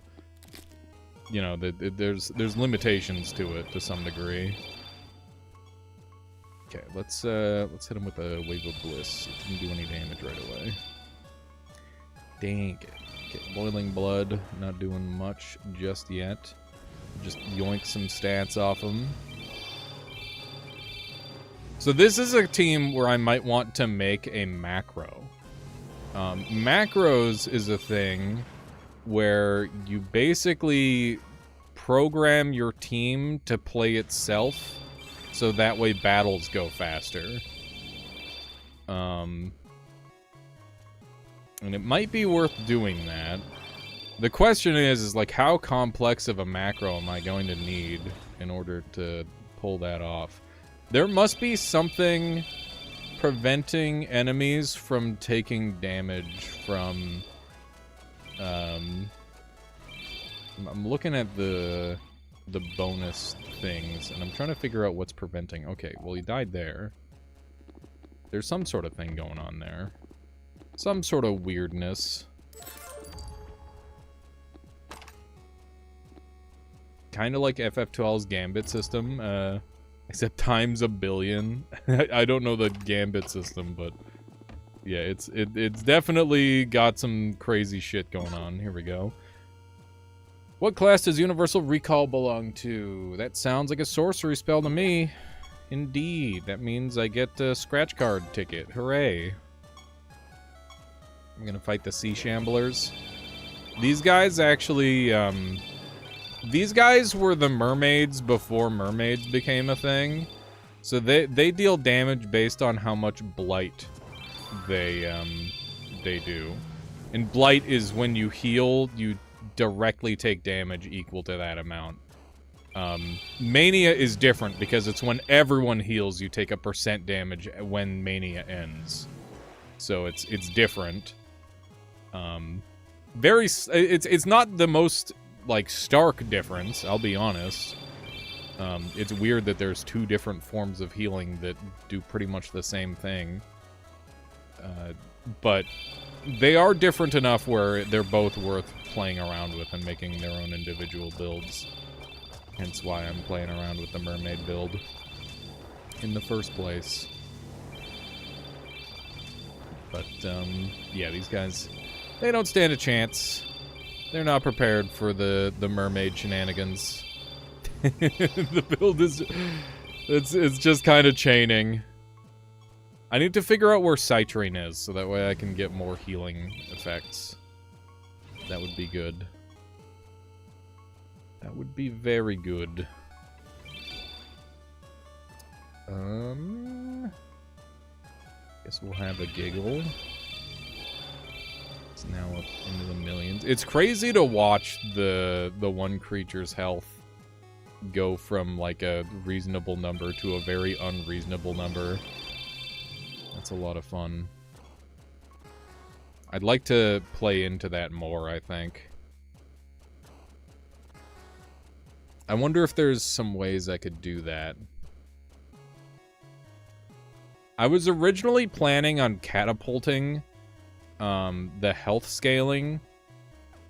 you know there's limitations to it to some degree. Okay, let's hit him with a Wave of Bliss. It didn't do any damage right away. Dang it. Okay, Boiling Blood, not doing much just yet. Just yoink some stats off him. So this is a team where I might want to make a macro. Macros is a thing where you basically program your team to play itself so that way battles go faster. And it might be worth doing that. The question is like, how complex of a macro am I going to need in order to pull that off? There must be something preventing enemies from taking damage from... I'm looking at the bonus things, and I'm trying to figure out what's preventing... Okay, well, he died there. There's some sort of thing going on there. Some sort of weirdness. Kind of like FF12's Gambit system, except times a billion. I don't know the Gambit system, but yeah, it's definitely got some crazy shit going on. Here we go. What class does Universal Recall belong to? That sounds like a sorcery spell to me. Indeed, that means I get a scratch card ticket. Hooray. I'm gonna fight the Sea Shamblers. These guys actually, these guys were the mermaids before mermaids became a thing. So they deal damage based on how much blight they do. And blight is when you heal, you directly take damage equal to that amount. Mania is different because it's when everyone heals, you take a % damage when Mania ends. So it's different. It's not the most like stark difference, I'll be honest. It's weird that there's two different forms of healing that do pretty much the same thing. But they are different enough where they're both worth playing around with and making their own individual builds. Hence why I'm playing around with the mermaid build in the first place. But, yeah, these guys, they don't stand a chance. They're not prepared for the mermaid shenanigans. The build is... It's just kind of chaining. I need to figure out where Citrine is, so that way I can get more healing effects. That would be good. That would be very good. Guess we'll have a giggle. It's now up into the millions. It's crazy to watch the one creature's health go from like a reasonable number to a very unreasonable number. That's a lot of fun. I'd like to play into that more, I think. I wonder if there's some ways I could do that. I was originally planning on catapulting the health scaling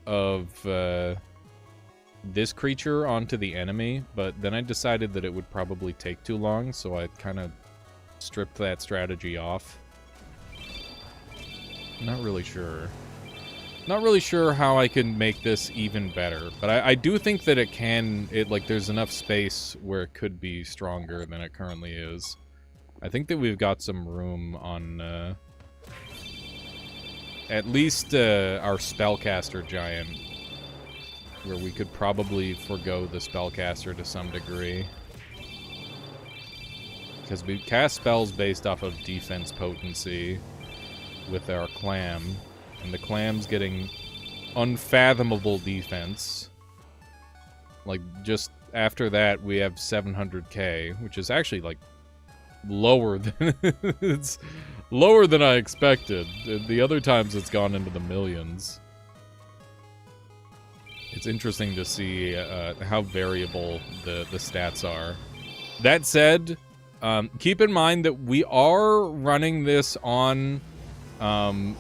of this creature onto the enemy, but then I decided that it would probably take too long, so I kind of stripped that strategy off. Not really sure. Not really sure how I can make this even better, but I do think that it can, like, there's enough space where it could be stronger than it currently is. I think that we've got some room on, at least, our Spellcaster Giant, where we could probably forgo the Spellcaster to some degree. Because we cast spells based off of defense potency with our clam, and the clam's getting unfathomable defense. Like, just after that, we have 700k, which is actually, like, lower than it's lower than I expected. The other times it's gone into the millions. It's interesting to see how variable the stats are. That said, keep in mind that we are running this on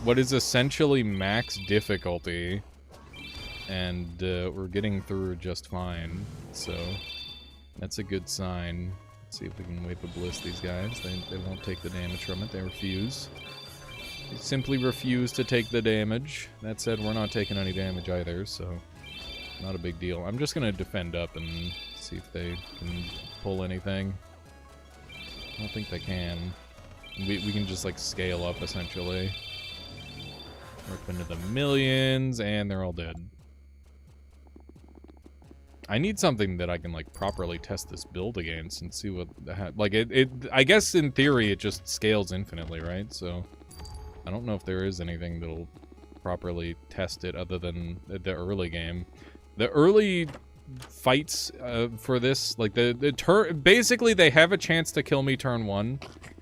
what is essentially max difficulty, and we're getting through just fine, so that's a good sign. Let's see if we can Wave of Bliss these guys. They won't take the damage from it. They refuse. They simply refuse to take the damage. That said, we're not taking any damage either, so not a big deal. I'm just gonna defend up and see if they can pull anything. I don't think they can. We can just, like, scale up, essentially. We're up into the millions, and they're all dead. I need something that I can, like, properly test this build against and see what... like, I guess, in theory, it just scales infinitely, right? So, I don't know if there is anything that'll properly test it other than the early game. The early fights for this, like, basically, they have a chance to kill me turn 1.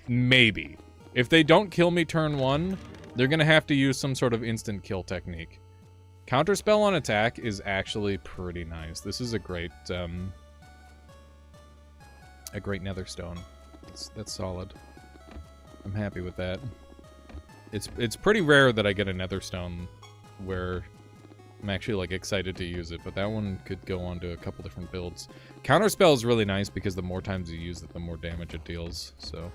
Maybe. If they don't kill me turn 1, they're gonna have to use some sort of instant kill technique. Counterspell on attack is actually pretty nice. This is a great Netherstone. That's solid. I'm happy with that. It's pretty rare that I get a Netherstone where I'm actually, like, excited to use it, but that one could go on to a couple different builds. Counterspell is really nice because the more times you use it, the more damage it deals, so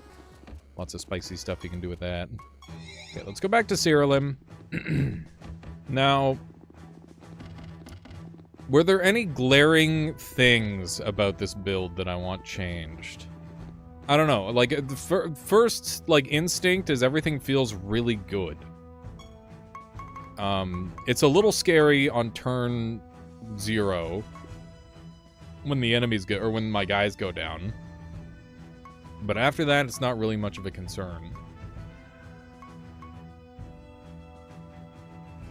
lots of spicy stuff you can do with that. Okay, let's go back to Cyrilium. Now, were there any glaring things about this build that I want changed? I don't know, like, the first, like, instinct is everything feels really good. It's a little scary on turn 0 when the enemies go, or when my guys go down. But after that, it's not really much of a concern.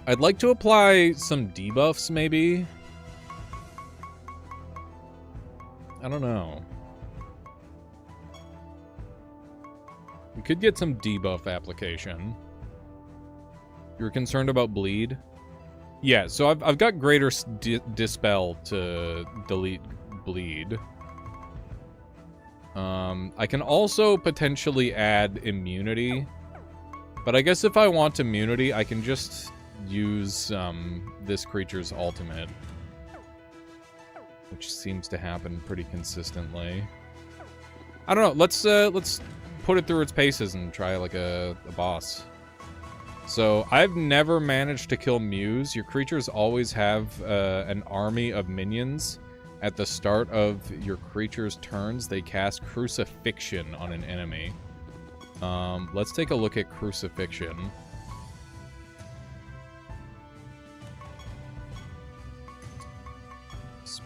I'd like to apply some debuffs, maybe. I don't know. We could get some debuff application. You're concerned about bleed? Yeah, so I've got greater dispel to delete bleed. I can also potentially add immunity. But I guess if I want immunity, I can just use this creature's ultimate, which seems to happen pretty consistently. I don't know, let's put it through its paces and try, like, a boss. So, I've never managed to kill Muse. Your creatures always have an army of minions. At the start of your creature's turns, they cast Crucifixion on an enemy. Let's take a look at Crucifixion.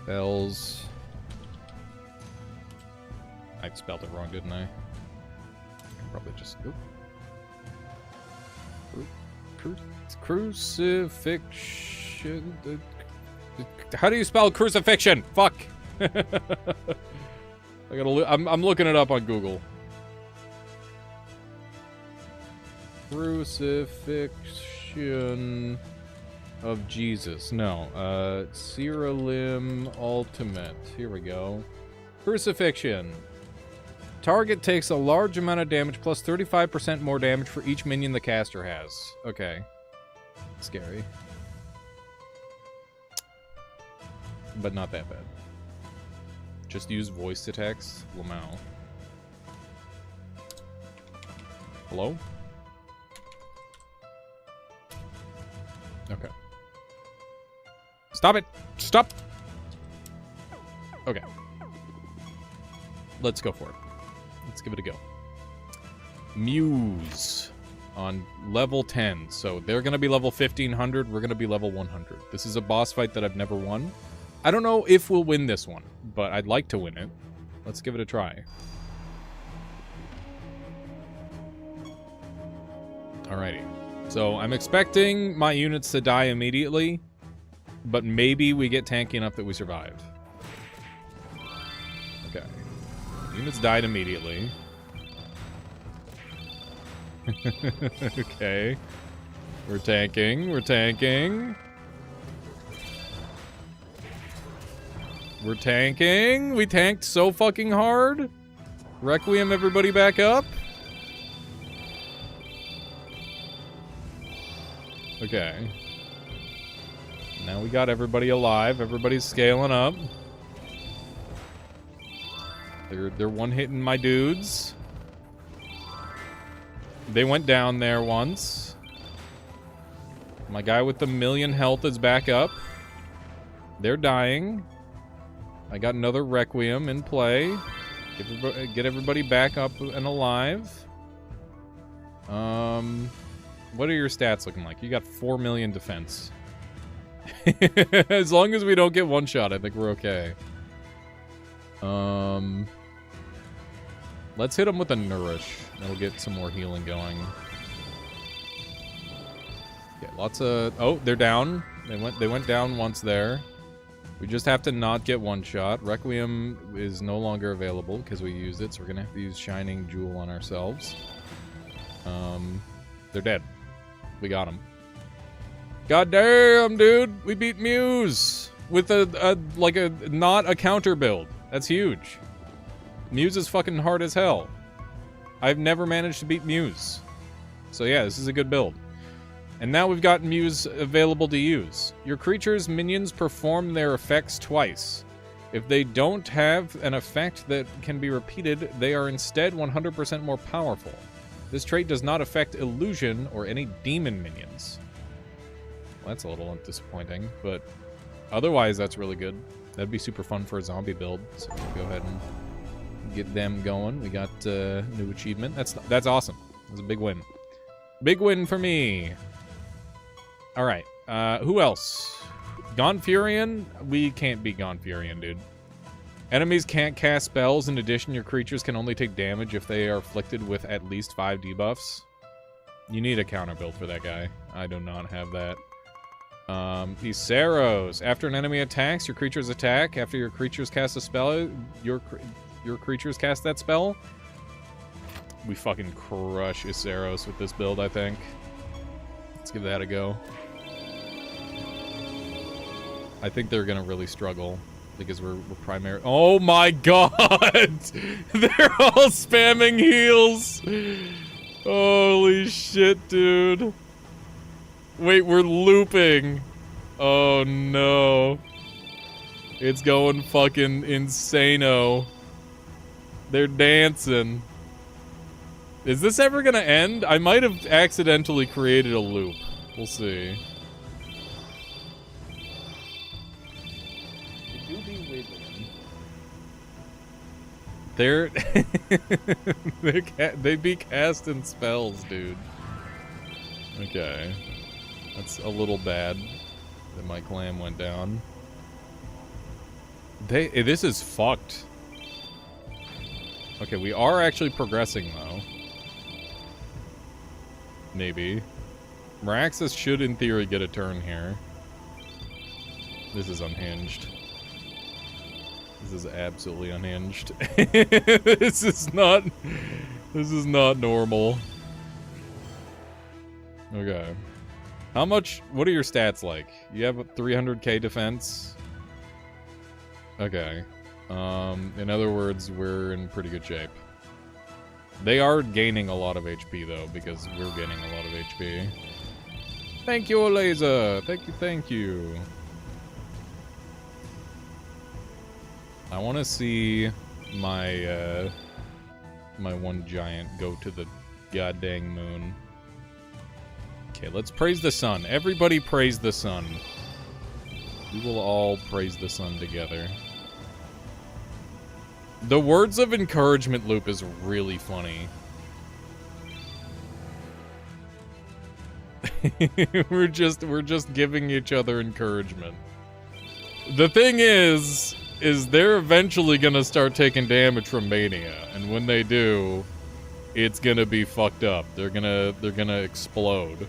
Spells. I spelled it wrong, didn't I? I can probably just... Oop. Crucifixion. How do you spell crucifixion? Fuck. I gotta. I'm looking it up on Google. Crucifixion of Jesus. No. Ceralim Ultimate. Here we go. Crucifixion. Target takes a large amount of damage plus 35% more damage for each minion the caster has. Okay. Scary. But not that bad. Just use voice to text. Lamau. Hello? Okay. Stop it! Stop! Okay. Let's go for it. Let's give it a go. Muse on level 10. So they're going to be level 1500. We're going to be level 100. This is a boss fight that I've never won. I don't know if we'll win this one, but I'd like to win it. Let's give it a try. Alrighty. So I'm expecting my units to die immediately, but maybe we get tanky enough that we survive. Okay. Units died immediately. Okay. We're tanking. We're tanking. We're tanking. We tanked so fucking hard. Requiem, everybody back up. Okay. Now we got everybody alive. Everybody's scaling up. They're one-hitting my dudes. They went down there once. My guy with the 1,000,000 health is back up. They're dying. I got another Requiem in play. Get everybody back up and alive. What are your stats looking like? You got 4,000,000 defense. As long as we don't get one shot, I think we're okay. Let's hit them with a Nourish. That'll get some more healing going. Okay, lots of... Oh, they're down. They went down once there. We just have to not get one shot. Requiem is no longer available because we used it, so we're gonna have to use Shining Jewel on ourselves. They're dead. We got them. God damn, dude! We beat Muse with like a not a counter build. That's huge. Muse is fucking hard as hell. I've never managed to beat Muse. So yeah, this is a good build. And now we've got Muse available to use. Your creature's minions perform their effects twice. If they don't have an effect that can be repeated, they are instead 100% more powerful. This trait does not affect illusion or any demon minions. Well, that's a little disappointing, but otherwise that's really good. That'd be super fun for a zombie build. So we'll go ahead and get them going. We got new achievement. That's awesome. That's a big win. Big win for me. All right. Who else? Gonfurion? We can't beat Gonfurion, dude. Enemies can't cast spells. In addition, your creatures can only take damage if they are afflicted with at least 5 debuffs. You need a counter build for that guy. I do not have that. Iseros. After an enemy attacks, your creatures attack. After your creatures cast a spell, your creatures cast that spell. We fucking crush Iseros with this build, I think. Let's give that a go. I think they're gonna really struggle because we're primary. Oh my god! They're all spamming heals! Holy shit, dude. Wait, we're looping. Oh no. It's going fucking insano. They're dancing. Is this ever gonna end? I might have accidentally created a loop. We'll see. They be casting spells, dude. Okay. That's a little bad that my clan went down. This is fucked. Okay, we are actually progressing, though. Maybe. Meraxes should, in theory, get a turn here. This is unhinged. This is absolutely unhinged. This is not normal. Okay. How much, what are your stats like? You have a 300k defense? Okay. In other words, we're in pretty good shape. They are gaining a lot of HP, though, because we're gaining a lot of HP. Thank you, Laser! Thank you. I want to see my, my one giant go to the goddamn moon. Okay, let's praise the sun. Everybody praise the sun. We will all praise the sun together. The words of encouragement loop is really funny. we're just giving each other encouragement. The thing is they're eventually gonna start taking damage from Mania, and when they do, it's gonna be fucked up. They're gonna explode.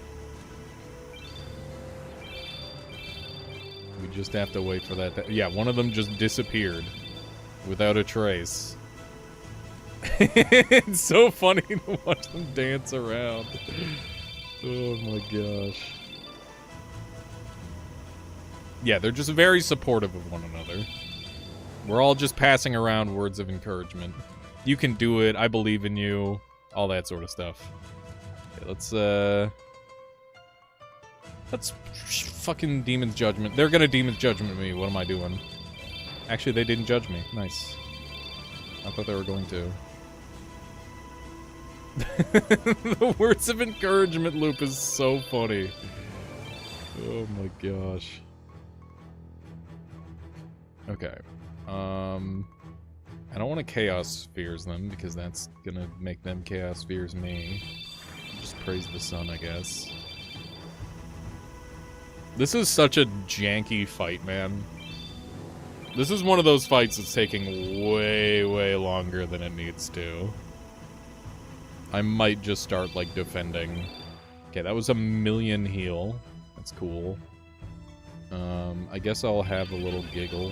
We just have to wait for that. Yeah, one of them just disappeared without a trace. It's so funny to watch them dance around. Oh my gosh. Yeah, they're just very supportive of one another. We're all just passing around words of encouragement. You can do it, I believe in you, all that sort of stuff. Okay, let's fucking Demon's Judgment. They're gonna Demon's Judgment me. What am I doing? Actually, they didn't judge me. Nice. I thought they were going to. The words of encouragement loop is so funny. Oh my gosh. Okay. I don't want to Chaos Spheres them, because that's gonna make them Chaos Spheres me. Just praise the sun, I guess. This is such a janky fight, man. This is one of those fights that's taking way, way longer than it needs to. I might just start, like, defending. Okay, that was 1,000,000 heal. That's cool. I guess I'll have a little giggle.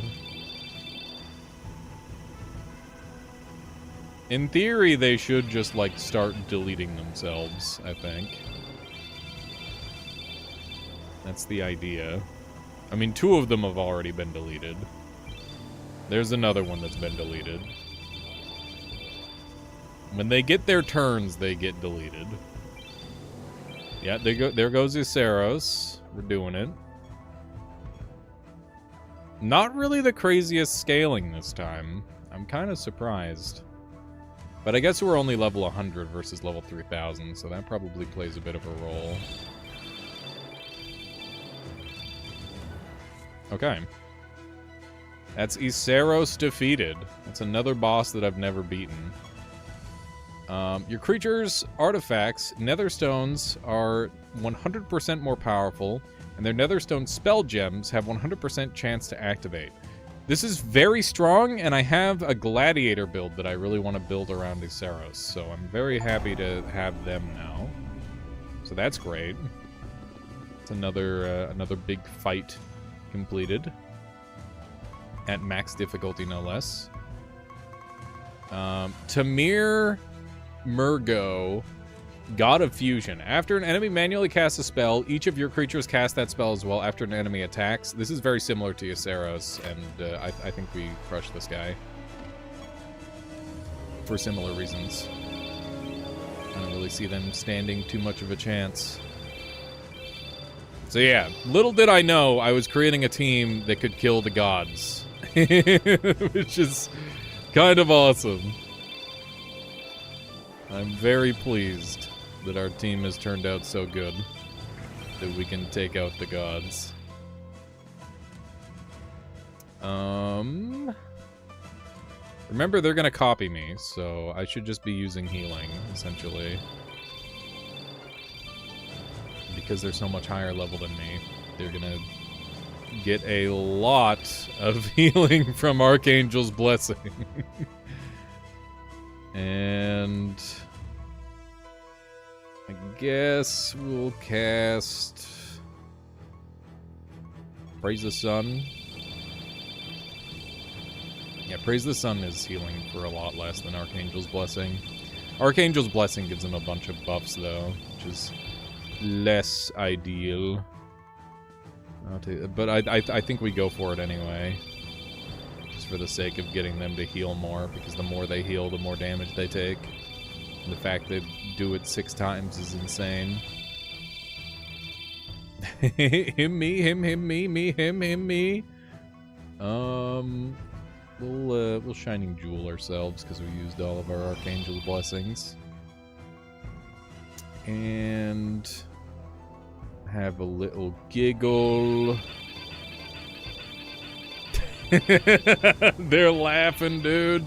In theory, they should just, like, start deleting themselves, I think. That's the idea. I mean, 2 of them have already been deleted. There's another one that's been deleted. When they get their turns, they get deleted. Yeah, there goes Iseros. We're doing it. Not really the craziest scaling this time. I'm kind of surprised. But I guess we're only level 100 versus level 3000, so that probably plays a bit of a role. Okay. That's Iseros defeated. That's another boss that I've never beaten. Your creatures' artifacts, Netherstones, are 100% more powerful, and their Netherstone spell gems have 100% chance to activate. This is very strong, and I have a Gladiator build that I really want to build around Iseros, so I'm very happy to have them now. So that's great. It's another big fight completed. At max difficulty, no less. Tamir Murgo, God of Fusion. After an enemy manually casts a spell, each of your creatures cast that spell as well after an enemy attacks. This is very similar to Iseros, and I think we crushed this guy. For similar reasons. I don't really see them standing too much of a chance. So yeah, little did I know I was creating a team that could kill the gods. Which is kind of awesome. I'm very pleased that our team has turned out so good that we can take out the gods. Remember, they're gonna copy me, so I should just be using healing, essentially. Because they're so much higher level than me, they're gonna get a lot of healing from Archangel's Blessing. And I guess we'll cast Praise the Sun. Yeah, Praise the Sun is healing for a lot less than Archangel's Blessing. Archangel's Blessing gives him a bunch of buffs, though, which is less ideal. But I think we go for it anyway. Just for the sake of getting them to heal more, because the more they heal, the more damage they take. And the fact they do it 6 times is insane. Him, me, him, me, him, me. We'll Shining Jewel ourselves because we used all of our Archangel's Blessings. And have a little giggle. They're laughing, dude.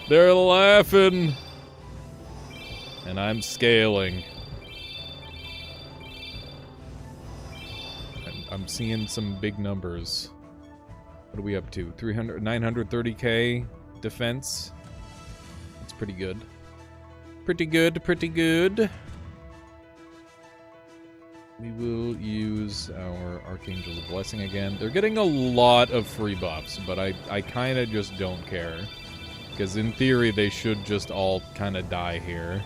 They're laughing. And I'm scaling. I'm seeing some big numbers. What are we up to? 930k defense. That's pretty good. Pretty good, pretty good. We will use our Archangel's Blessing again. They're getting a lot of free buffs, but I kind of just don't care. Because in theory, they should just all kind of die here.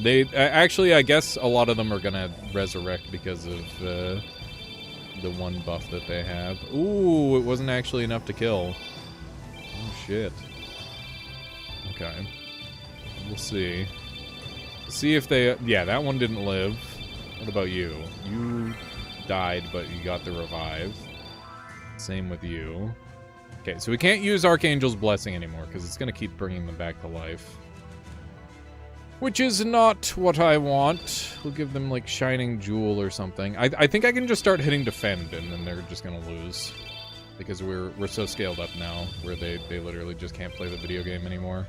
They actually, I guess a lot of them are going to resurrect because of the one buff that they have. Ooh, it wasn't actually enough to kill. Oh, shit. Okay. We'll see. See if they... Yeah, that one didn't live. What about you? You died, but you got the revive. Same with you. Okay, so we can't use Archangel's Blessing anymore, because it's going to keep bringing them back to life. Which is not what I want. We'll give them, like, Shining Jewel or something. I think I can just start hitting Defend, and then they're just going to lose. Because we're so scaled up now, where they literally just can't play the video game anymore.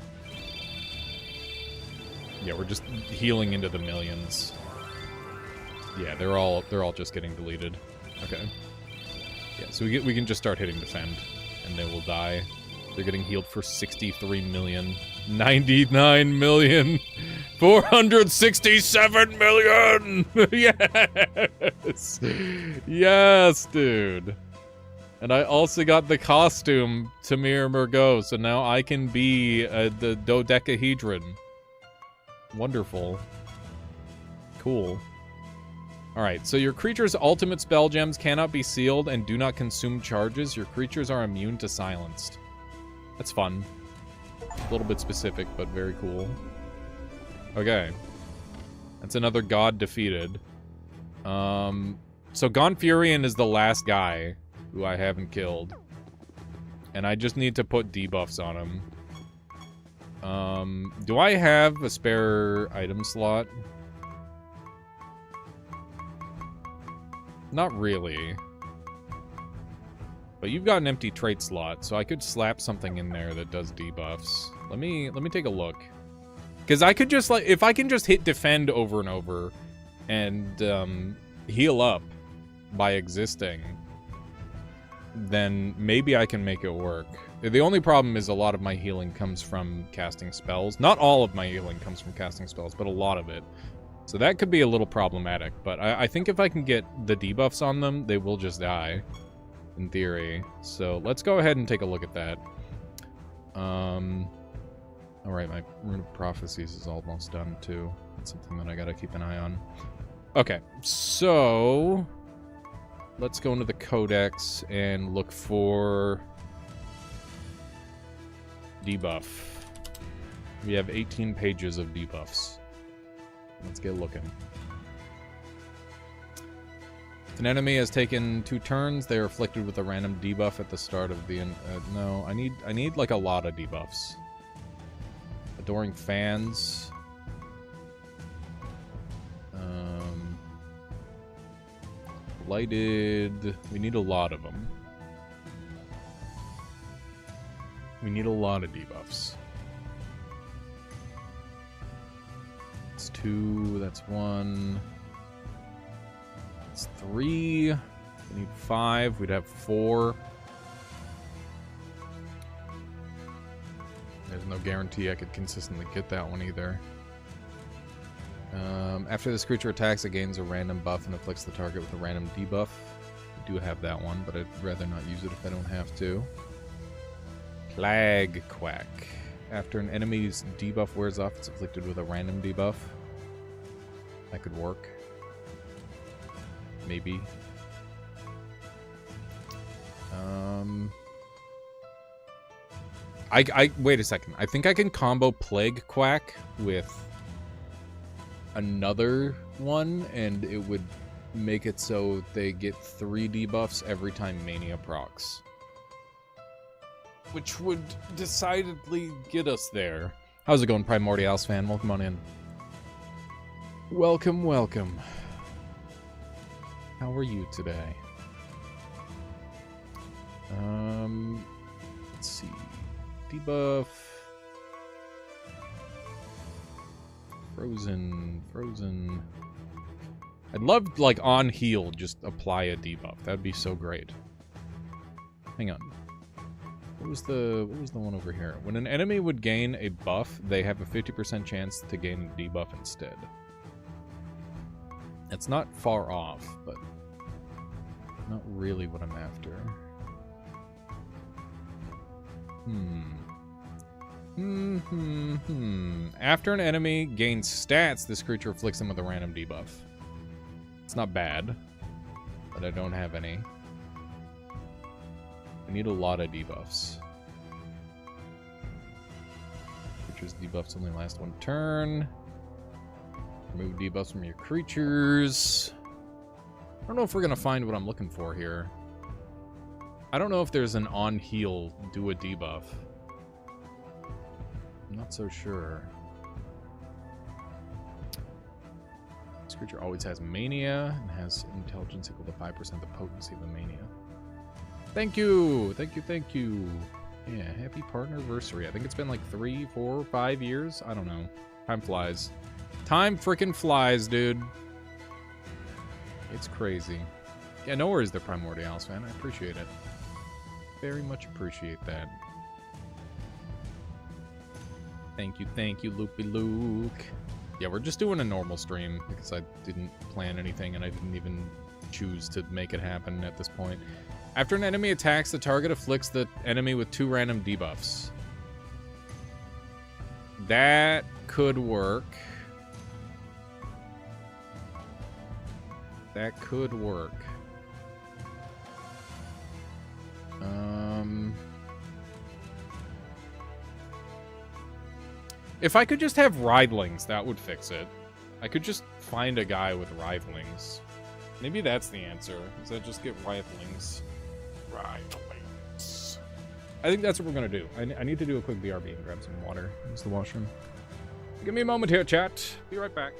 Yeah, we're just healing into the millions. Yeah, they're all just getting deleted. Okay. Yeah, so we can just start hitting Defend, and they will die. They're getting healed for 63 million. 99 million. 467 million! Yes! Yes, dude. And I also got the costume Tamir Murgo, so now I can be the dodecahedron. Wonderful. Cool. Alright, so your creature's ultimate spell gems cannot be sealed and do not consume charges. Your creatures are immune to silenced. That's fun. A little bit specific, but very cool. Okay. That's another god defeated. So Gonfurion is the last guy who I haven't killed. And I just need to put debuffs on him. Do I have a spare item slot? Not really. But you've got an empty trait slot, so I could slap something in there that does debuffs. Let me take a look. Because I could just, like, if I can just hit Defend over and over and heal up by existing, then maybe I can make it work. The only problem is a lot of my healing comes from casting spells. Not all of my healing comes from casting spells, but a lot of it. So that could be a little problematic, but I think if I can get the debuffs on them, they will just die. In theory. So let's go ahead and take a look at that. Alright, my Rune of Prophecies is almost done too. That's something that I gotta keep an eye on. Okay, so let's go into the Codex and look for debuff. We have 18 pages of debuffs. Let's get looking. If an enemy has taken 2 turns, they are afflicted with a random debuff at the start of the... no, I need like a lot of debuffs. Adoring Fans. Lighted... We need a lot of them. We need a lot of debuffs. That's 2, that's 1... 3. We need 5. We'd have 4. There's no guarantee I could consistently get that one either. After this creature attacks, it gains a random buff and afflicts the target with a random debuff. I do have that one, but I'd rather not use it if I don't have to. Plague Quack. After an enemy's debuff wears off, it's afflicted with a random debuff. That could work. Maybe. I wait a second. I think I can combo Plague Quack with another one, and it would make it so they get 3 debuffs every time Mania procs. Which would decidedly get us there. How's it going, Primordials fan? Welcome on in. Welcome, welcome. How are you today? Let's see. Debuff. Frozen. I'd love, like, on heal, just apply a debuff. That'd be so great. Hang on. What was the one over here? When an enemy would gain a buff, they have a 50% chance to gain a debuff instead. It's not far off, but not really what I'm after. After an enemy gains stats, this creature afflicts them with a random debuff. It's not bad, but I don't have any. I need a lot of debuffs. Creatures' debuffs only last 1 turn. Remove debuffs from your creatures. I don't know if we're going to find what I'm looking for here. I don't know if there's an on heal do a debuff. I'm not so sure. This creature always has Mania and has intelligence equal to 5% the potency of the Mania. Thank you! Thank you. Yeah, happy partnerversary. I think it's been like 3, 4, 5 years. I don't know. Time flies. Time frickin' flies, dude. It's crazy. Yeah, no worries there, Primordials fan. I appreciate it. Very much appreciate that. Thank you, Loopy Luke. Yeah, we're just doing a normal stream because I didn't plan anything and I didn't even choose to make it happen at this point. After an enemy attacks, the target afflicts the enemy with 2 random debuffs. That could work. That could work. If I could just have Writhlings, that would fix it. I could just find a guy with Writhlings. Maybe that's the answer, is I just get Writhlings. Writhlings. I think that's what we're gonna do. I need to do a quick BRB and grab some water. Use the washroom. Give me a moment here, chat. Be right back.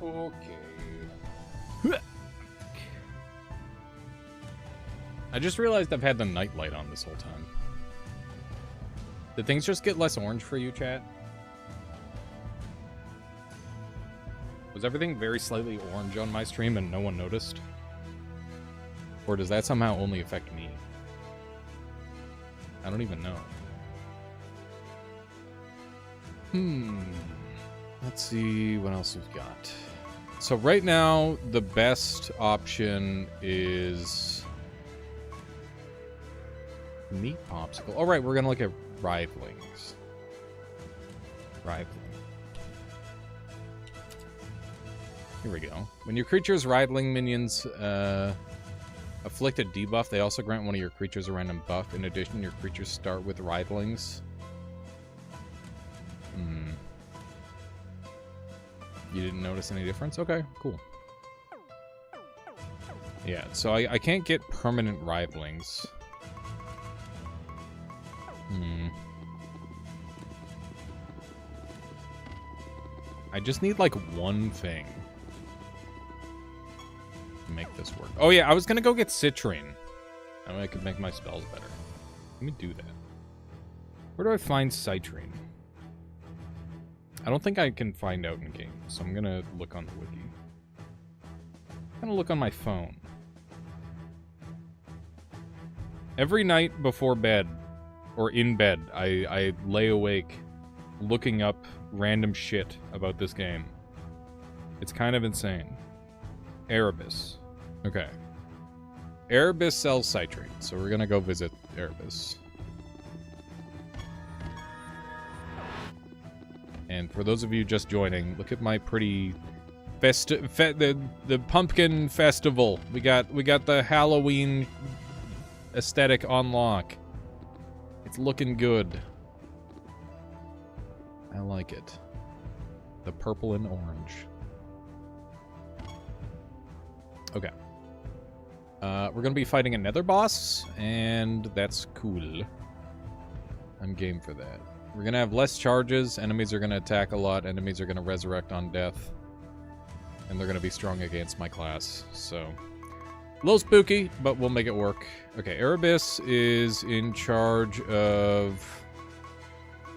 Okay. I just realized I've had the night light on this whole time. Did things just get less orange for you, chat? Was everything very slightly orange on my stream and no one noticed? Or does that somehow only affect me? I don't even know. Let's see what else we've got. So right now, the best option is meat popsicle. All right, we're gonna look at rivalings. Rivaling. Here we go. When your creature's rivaling minions afflict a debuff, they also grant one of your creatures a random buff. In addition, your creatures start with rivalings. You didn't notice any difference? Okay, cool. Yeah, so I can't get permanent rivalings. I just need, like, one thing to make this work. Oh, yeah, I was gonna go get Citrine. That way I could make my spells better. Let me do that. Where do I find Citrine? I don't think I can find out in game, so I'm gonna look on the wiki. I'm gonna look on my phone. Every night before bed, or in bed, I lay awake looking up random shit about this game. It's kind of insane. Erebus. Okay. Erebus sells Citrine, so we're gonna go visit Erebus. And for those of you just joining, look at my pretty the pumpkin festival. We got the Halloween aesthetic on lock. It's looking good. I like it. The purple and orange. Okay. We're gonna be fighting a nether boss, and that's cool. I'm game for that. We're gonna have less charges, enemies are gonna attack a lot, enemies are gonna resurrect on death. And they're gonna be strong against my class, so... A little spooky, but we'll make it work. Okay, Erebus is in charge of...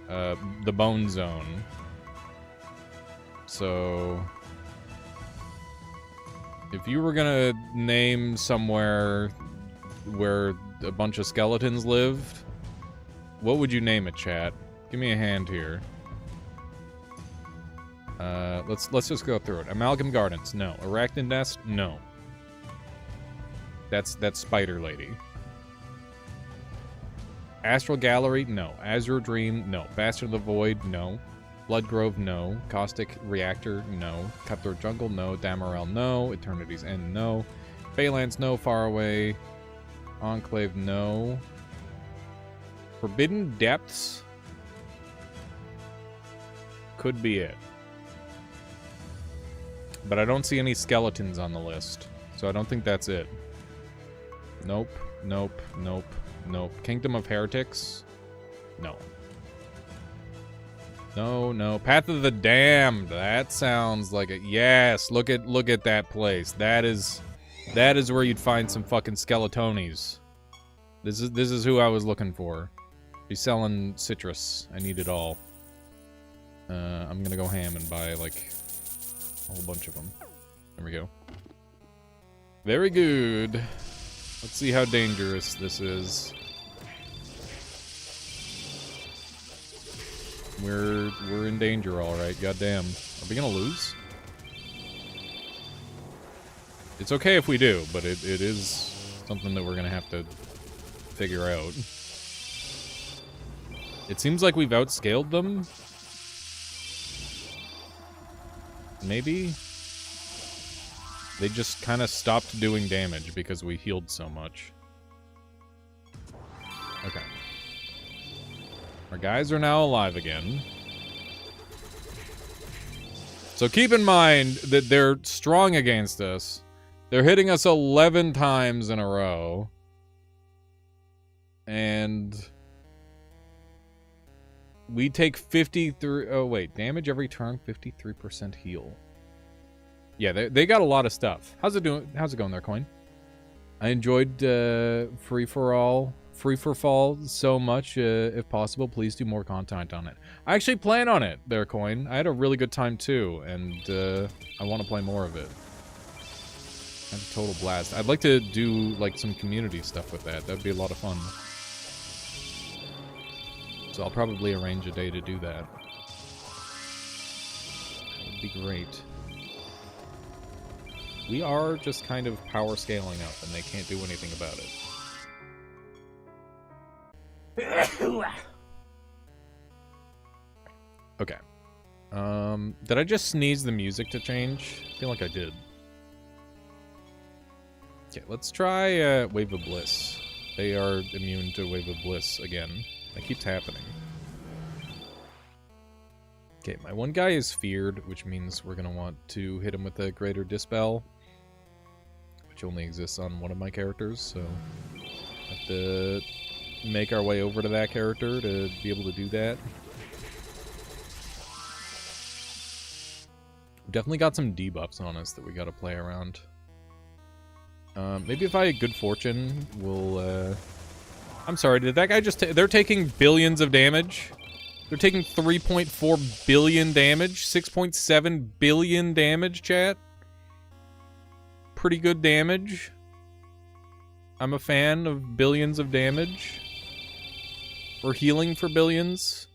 the Bone Zone. So... If you were gonna name somewhere where a bunch of skeletons lived, what would you name it, chat? Give me a hand here. Let's just go through it. Amalgam Gardens, no. Arachnid Nest, no. That's Spider Lady. Astral Gallery, no. Azure Dream, no. Bastard of the Void, no. Bloodgrove, no. Caustic Reactor, no. Cutthroat Jungle, no. Damarel, no. Eternity's End, no. Phalanx, no. Faraway. Enclave, no. Forbidden Depths could be it. But I don't see any skeletons on the list, so I don't think that's it. Nope, nope, nope, nope. Kingdom of Heretics? No. No, no. Path of the Damned. That sounds like it. Yes, look at that place. That is where you'd find some fucking skeletonies. This is who I was looking for. He's selling citrus. I need it all. I'm gonna go ham and buy, like, a whole bunch of them. There we go. Very good. Let's see how dangerous this is. We're in danger, alright. Goddamn. Are we gonna lose? It's okay if we do, but it is something that we're gonna have to figure out. It seems like we've outscaled them. Maybe? They just kind of stopped doing damage because we healed so much. Okay. Our guys are now alive again. So keep in mind that they're strong against us. They're hitting us 11 times in a row. And... we take 53... oh, wait. Damage every turn, 53% heal. Yeah, they got a lot of stuff. How's it doing? How's it going there, Coin? I enjoyed Free for Fall so much. If possible, please do more content on it. I actually plan on it there, Coin. I had a really good time too, and I want to play more of it. I had a total blast. I'd like to do like some community stuff with that. That'd be a lot of fun. So I'll probably arrange a day to do that. That would be great. We are just kind of power scaling up, and they can't do anything about it. Okay. Did I just sneeze the music to change? I feel like I did. Okay, let's try Wave of Bliss. They are immune to Wave of Bliss again. That keeps happening. Okay, my one guy is feared, which means we're going to want to hit him with a Greater Dispel, which only exists on one of my characters, so I have to make our way over to that character to be able to do that. We've definitely got some debuffs on us that we got to play around. Maybe if I had good fortune, we'll... I'm sorry, did that guy just... They're taking billions of damage? They're taking 3.4 billion damage? 6.7 billion damage, chat? Pretty good damage. I'm a fan of billions of damage. We're healing for billions.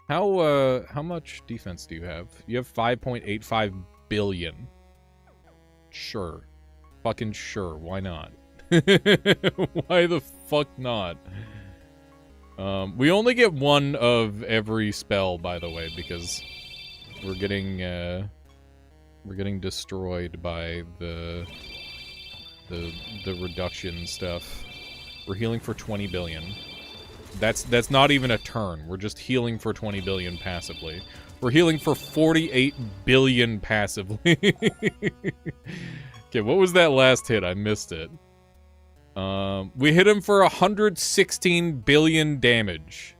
How much defense do you have? You have 5.85 billion. Sure. Fucking sure. Why not? Why the fuck not? We only get one of every spell, by the way, because we're getting destroyed by the reduction stuff. We're healing for 20 billion. That's not even a turn. We're just healing for 20 billion passively. We're healing for 48 billion passively. Okay, what was that last hit? I missed it. We hit him for 116 billion damage.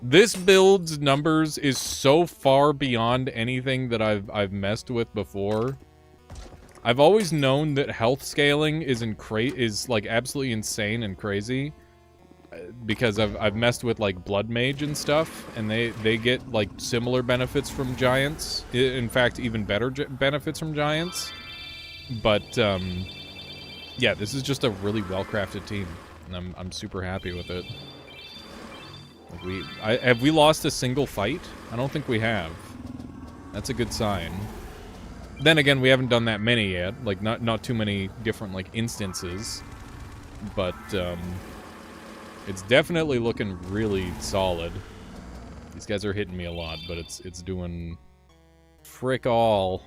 This build's numbers is so far beyond anything that I've messed with before. I've always known that health scaling is like absolutely insane and crazy, because I've messed with like Blood Mage and stuff, and they get like similar benefits from giants. In fact, even better benefits from giants. But yeah, this is just a really well-crafted team, and I'm super happy with it. Like have we lost a single fight? I don't think we have. That's a good sign. Then again, we haven't done that many yet. Like not too many different like instances, but it's definitely looking really solid. These guys are hitting me a lot, but it's doing frick all.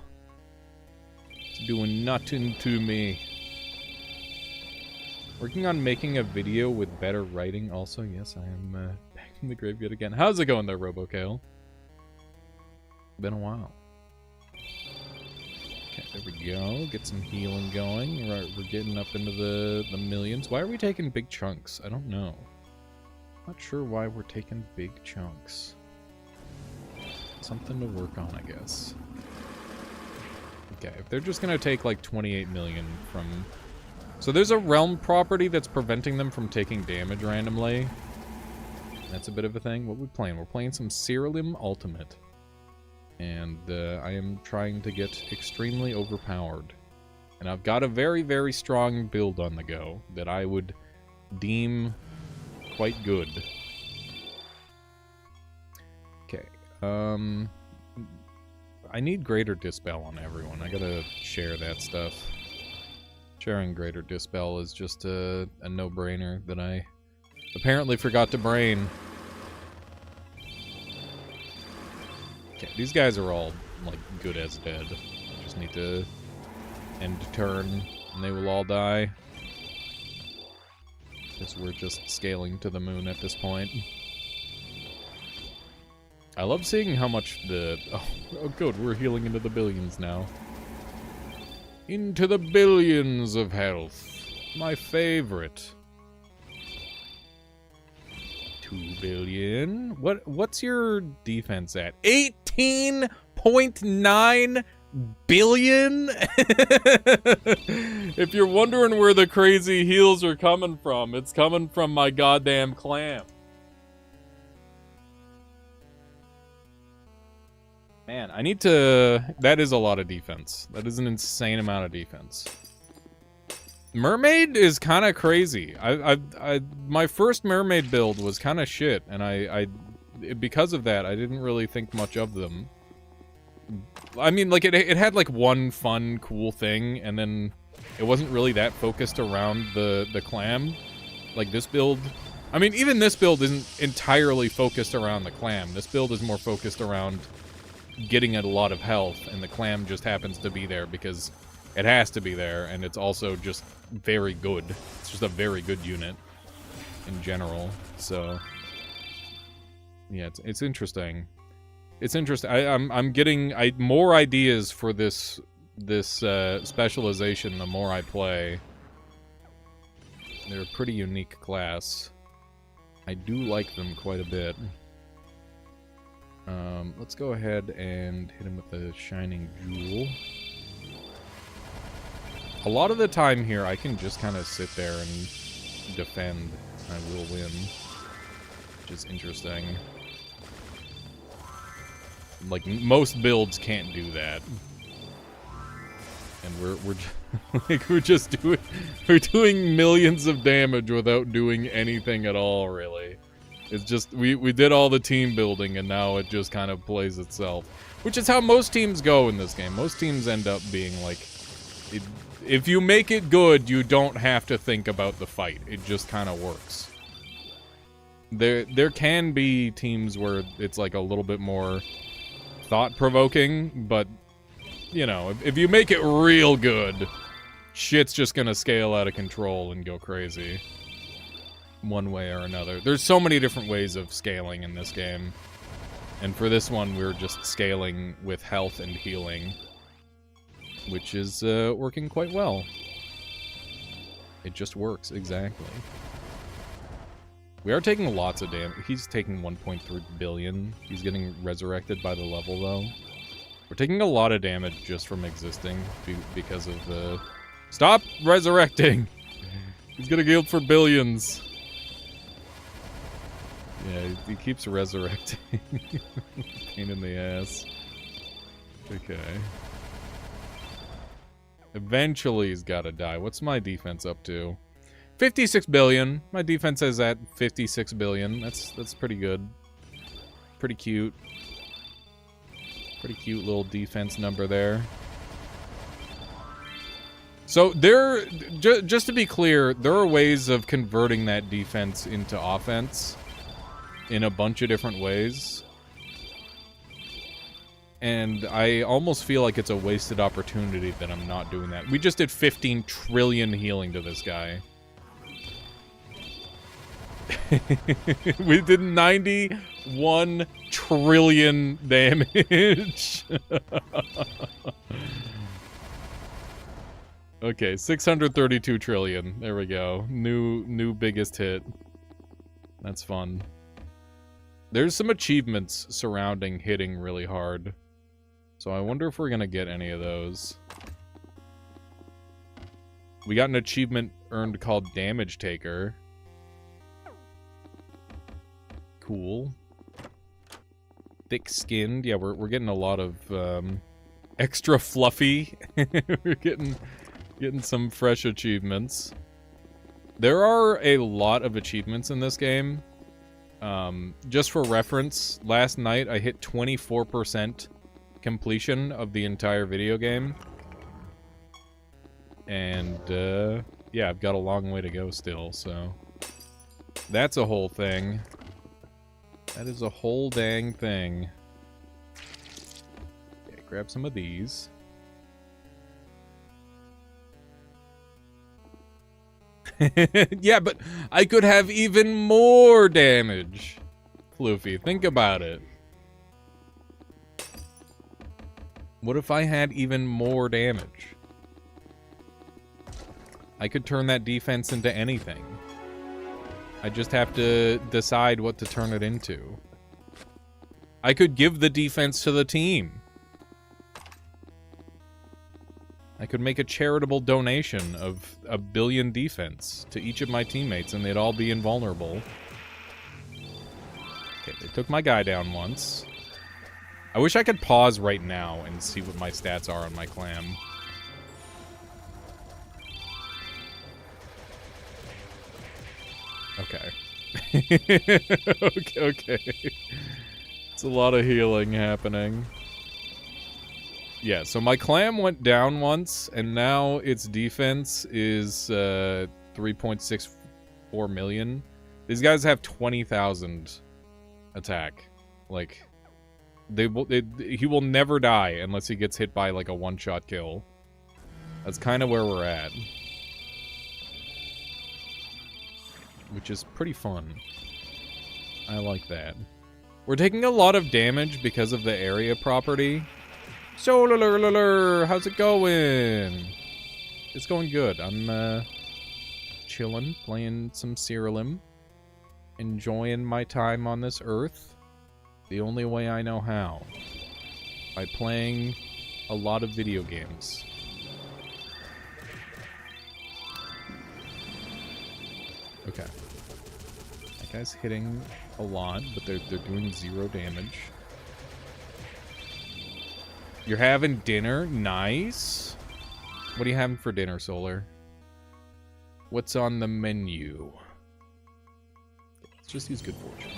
It's doing nothing to me. Working on making a video with better writing also. Yes, I am back in the graveyard again. How's it going there, RoboKale? Been a while. Okay, there we go. Get some healing going. Right, we're getting up into the millions. Why are we taking big chunks? I don't know. Not sure why we're taking big chunks. Something to work on, I guess. Okay, if they're just gonna take like 28 million from... So there's a realm property that's preventing them from taking damage randomly. That's a bit of a thing. What are we playing? We're playing some Cerulean Ultimate. And I am trying to get extremely overpowered. And I've got a very, very strong build on the go that I would deem quite good. Okay. I need Greater Dispel on everyone. I gotta share that stuff. Sharing Greater Dispel is just a no-brainer that I apparently forgot to brain. Okay, these guys are all, like, good as dead. I just need to end turn, and they will all die. Because we're just scaling to the moon at this point. I love seeing how much the... Oh, good, we're healing into the billions now. Into the billions of health. My favorite. 2 billion. What's your defense at? 18.9 billion? If you're wondering where the crazy heals are coming from, it's coming from my goddamn clam. Man, I need to... That is a lot of defense. That is an insane amount of defense. Mermaid is kind of crazy. My first mermaid build was kind of shit, and because of that, I didn't really think much of them. I mean, like, it had, like, one fun, cool thing, and then it wasn't really that focused around the clam. Like, this build... I mean, even this build isn't entirely focused around the clam. This build is more focused around getting a lot of health, and the clam just happens to be there because it has to be there, and it's also just very good. It's just a very good unit in general, so... Yeah, it's interesting. It's interesting. I'm getting more ideas for this specialization the more I play. They're a pretty unique class. I do like them quite a bit. Let's go ahead and hit him with the Shining Jewel. A lot of the time here, I can just kind of sit there and defend. I will win, which is interesting. Like, most builds can't do that. And we're doing millions of damage without doing anything at all, really. It's just, we did all the team building, and now it just kind of plays itself. Which is how most teams go in this game. Most teams end up being like, if you make it good, you don't have to think about the fight. It just kind of works. There can be teams where it's like a little bit more thought-provoking, but, you know, if you make it real good, shit's just gonna scale out of control and go crazy. One way or another. There's so many different ways of scaling in this game. And for this one, we're just scaling with health and healing, which is working quite well. It just works, exactly. We are taking lots of damage. He's taking 1.3 billion. He's getting resurrected by the level, though. We're taking a lot of damage just from existing because of the... Stop resurrecting! He's gonna guild for billions. Yeah, he keeps resurrecting. Pain in the ass. Okay. Eventually he's gotta die. What's my defense up to? 56 billion. My defense is at 56 billion. That's pretty good. Pretty cute. Pretty cute little defense number there. So there, just to be clear, there are ways of converting that defense into offense in a bunch of different ways. And I almost feel like it's a wasted opportunity that I'm not doing that. We just did 15 trillion healing to this guy. We did 91 trillion damage. Okay, 632 trillion. There we go. New biggest hit. That's fun. There's some achievements surrounding hitting really hard. So I wonder if we're gonna get any of those. We got an achievement earned called Damage Taker. Cool. Thick-skinned. Yeah, we're getting a lot of extra fluffy. We're getting some fresh achievements. There are a lot of achievements in this game. Just for reference, last night I hit 24% completion of the entire video game. And, yeah, I've got a long way to go still, so... That's a whole thing. That is a whole dang thing. Okay, grab some of these. Yeah, but I could have even more damage. Floofy, think about it. What if I had even more damage? I could turn that defense into anything. I just have to decide what to turn it into. I could give the defense to the team. I could make a charitable donation of 1 billion defense to each of my teammates, and they'd all be invulnerable. Okay, they took my guy down once. I wish I could pause right now and see what my stats are on my clam. Okay. okay. It's a lot of healing happening. Yeah, so my clam went down once, and now its defense is 3.64 million. These guys have 20,000 attack. Like, he will never die unless he gets hit by, like, a one-shot kill. That's kind of where we're at. Which is pretty fun. I like that. We're taking a lot of damage because of the area property. So, how's it going? It's going good. I'm chilling, playing some Cyrilium, enjoying my time on this earth the only way I know how, by playing a lot of video games. Okay. That guy's hitting a lot, but they're doing 0 damage. You're having dinner? Nice. What are you having for dinner, Solar? What's on the menu? Let's just use good fortune.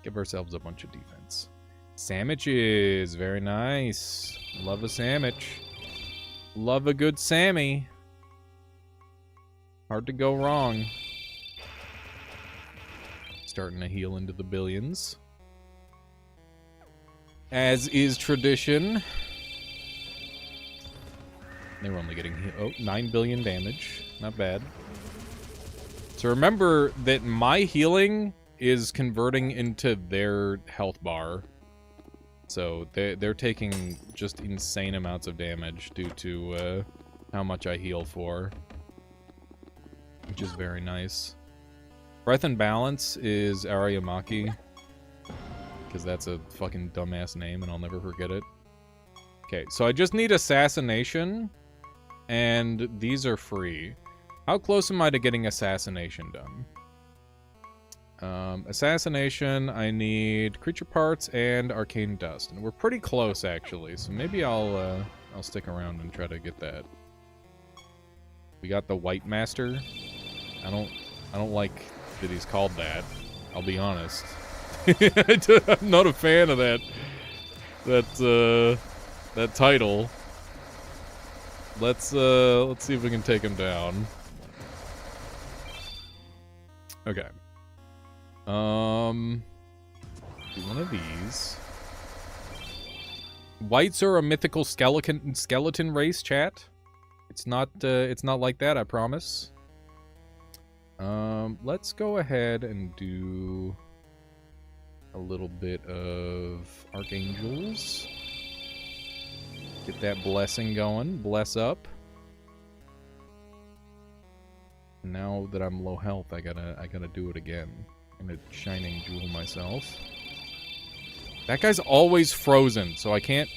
Give ourselves a bunch of defense. Sandwiches. Very nice. Love a sandwich. Love a good Sammy. Hard to go wrong. Starting to heal into the billions. As is tradition. They were only getting 9 billion damage. Not bad. So remember that my healing is converting into their health bar. So they're taking just insane amounts of damage due to how much I heal for. Which is very nice. Breath and Balance is Ariamaki. Because that's a fucking dumbass name and I'll never forget it. Okay, so I just need Assassination. And these are free. How close am I to getting Assassination done? Assassination, I need Creature Parts and Arcane Dust. And we're pretty close, actually. So maybe I'll stick around and try to get that. We got the White Master. I don't like that he's called that. I'll be honest. I'm not a fan of that title. Let's see if we can take him down. Okay. Do one of these. Whites are a mythical skeleton race, chat. It's not like that, I promise. Let's go ahead and do a little bit of Archangels. Get that blessing going. Bless up. Now that I'm low health, I gotta do it again. I'm gonna Shining Jewel myself. That guy's always frozen, so I can't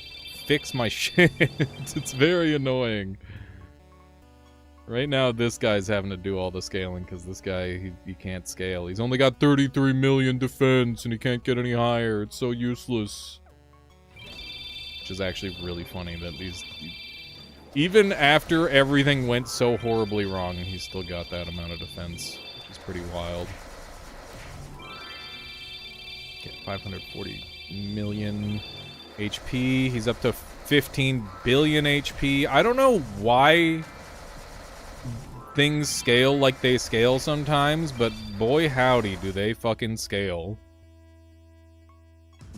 fix my shit. It's very annoying. Right now, this guy's having to do all the scaling because this guy, he can't scale. He's only got 33 million defense and he can't get any higher. It's so useless. Which is actually really funny that even after everything went so horribly wrong, he still got that amount of defense, which is pretty wild. Okay, 540 million HP. He's up to 15 billion HP. I don't know why things scale like they scale sometimes, but boy howdy do they fucking scale.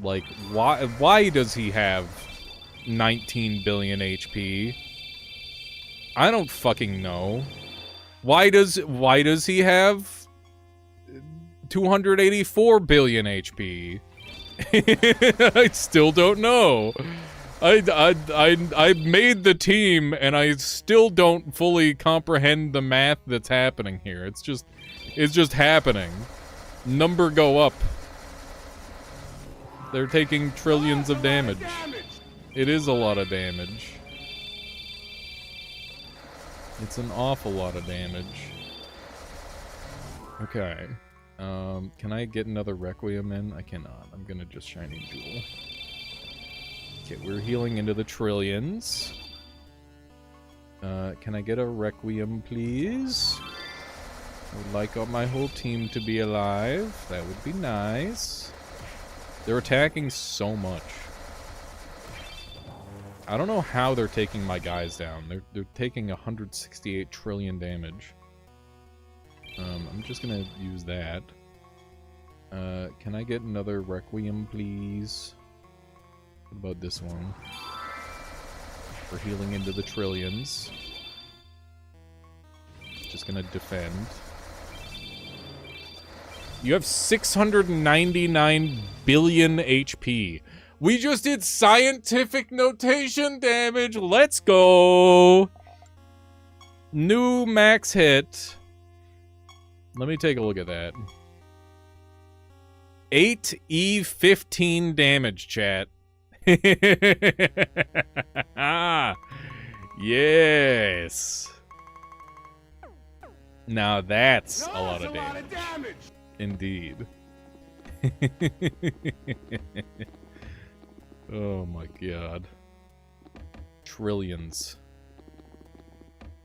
Like, why does he have 19 billion HP? I don't fucking know. Why does he have 284 billion HP? I still don't know. I made the team and I still don't fully comprehend the math that's happening here. It's just happening. Number go up. They're taking trillions of damage. It is a lot of damage. It's an awful lot of damage. Okay. Can I get another Requiem in? I cannot. I'm gonna just Shining Jewel. Okay, we're healing into the trillions. Can I get a Requiem, please? I would like my whole team to be alive. That would be nice. They're attacking so much. I don't know how they're taking my guys down. They're taking 168 trillion damage. I'm just gonna use that. Can I get another Requiem, please? What about this one? We're healing into the trillions. Just gonna defend. You have 699 billion HP. We just did scientific notation damage. Let's go. New max hit. Let me take a look at that. 8E15 damage, chat. Yes. Now that's a lot of damage. Indeed. Oh my god. Trillions.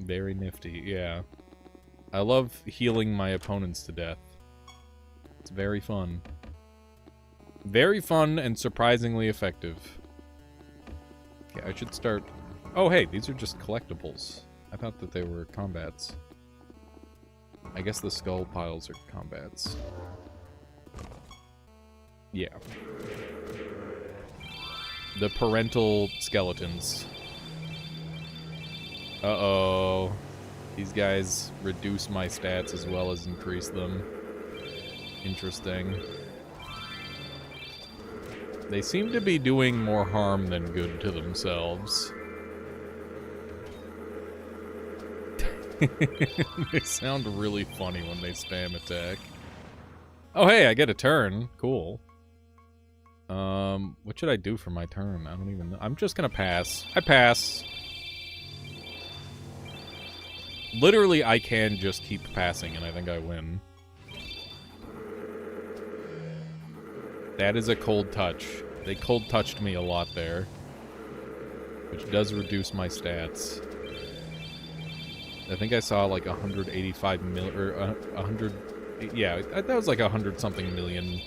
Very nifty, yeah. I love healing my opponents to death. It's very fun. Very fun and surprisingly effective. Okay, I should start... Oh, hey, these are just collectibles. I thought that they were combats. I guess the skull piles are combats. Yeah. The parental skeletons. Uh-oh. These guys reduce my stats as well as increase them. Interesting. They seem to be doing more harm than good to themselves. They sound really funny when they spam attack. Oh, hey, I get a turn. Cool. What should I do for my turn? I don't even know. I'm just gonna pass. I pass. Literally, I can just keep passing, and I think I win. That is a cold touch. They cold touched me a lot there. Which does reduce my stats. I think I saw like 185 mil, or 100, yeah, that was like 100-something million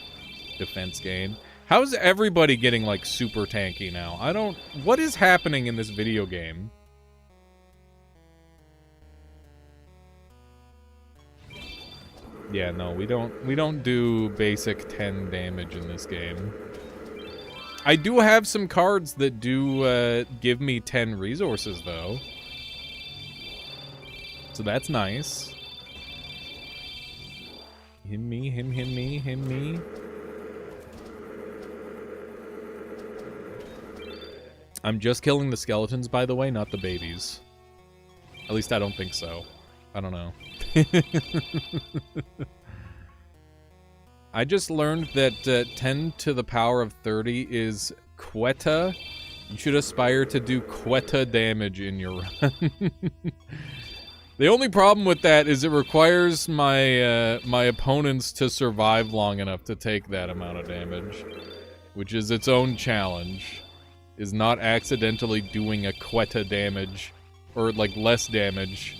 defense gain. How's everybody getting like super tanky now? I don't, what is happening in this video game? Yeah, no, we don't do basic 10 damage in this game. I do have some cards that do give me 10 resources though. So that's nice. Him me, him me, him me. I'm just killing the skeletons, by the way, not the babies. At least I don't think so. I don't know. I just learned that 10 to the power of 30 is Quetta. You should aspire to do Quetta damage in your run. The only problem with that is it requires my my opponents to survive long enough to take that amount of damage, which is its own challenge. Is not accidentally doing a Quetta damage, or like less damage.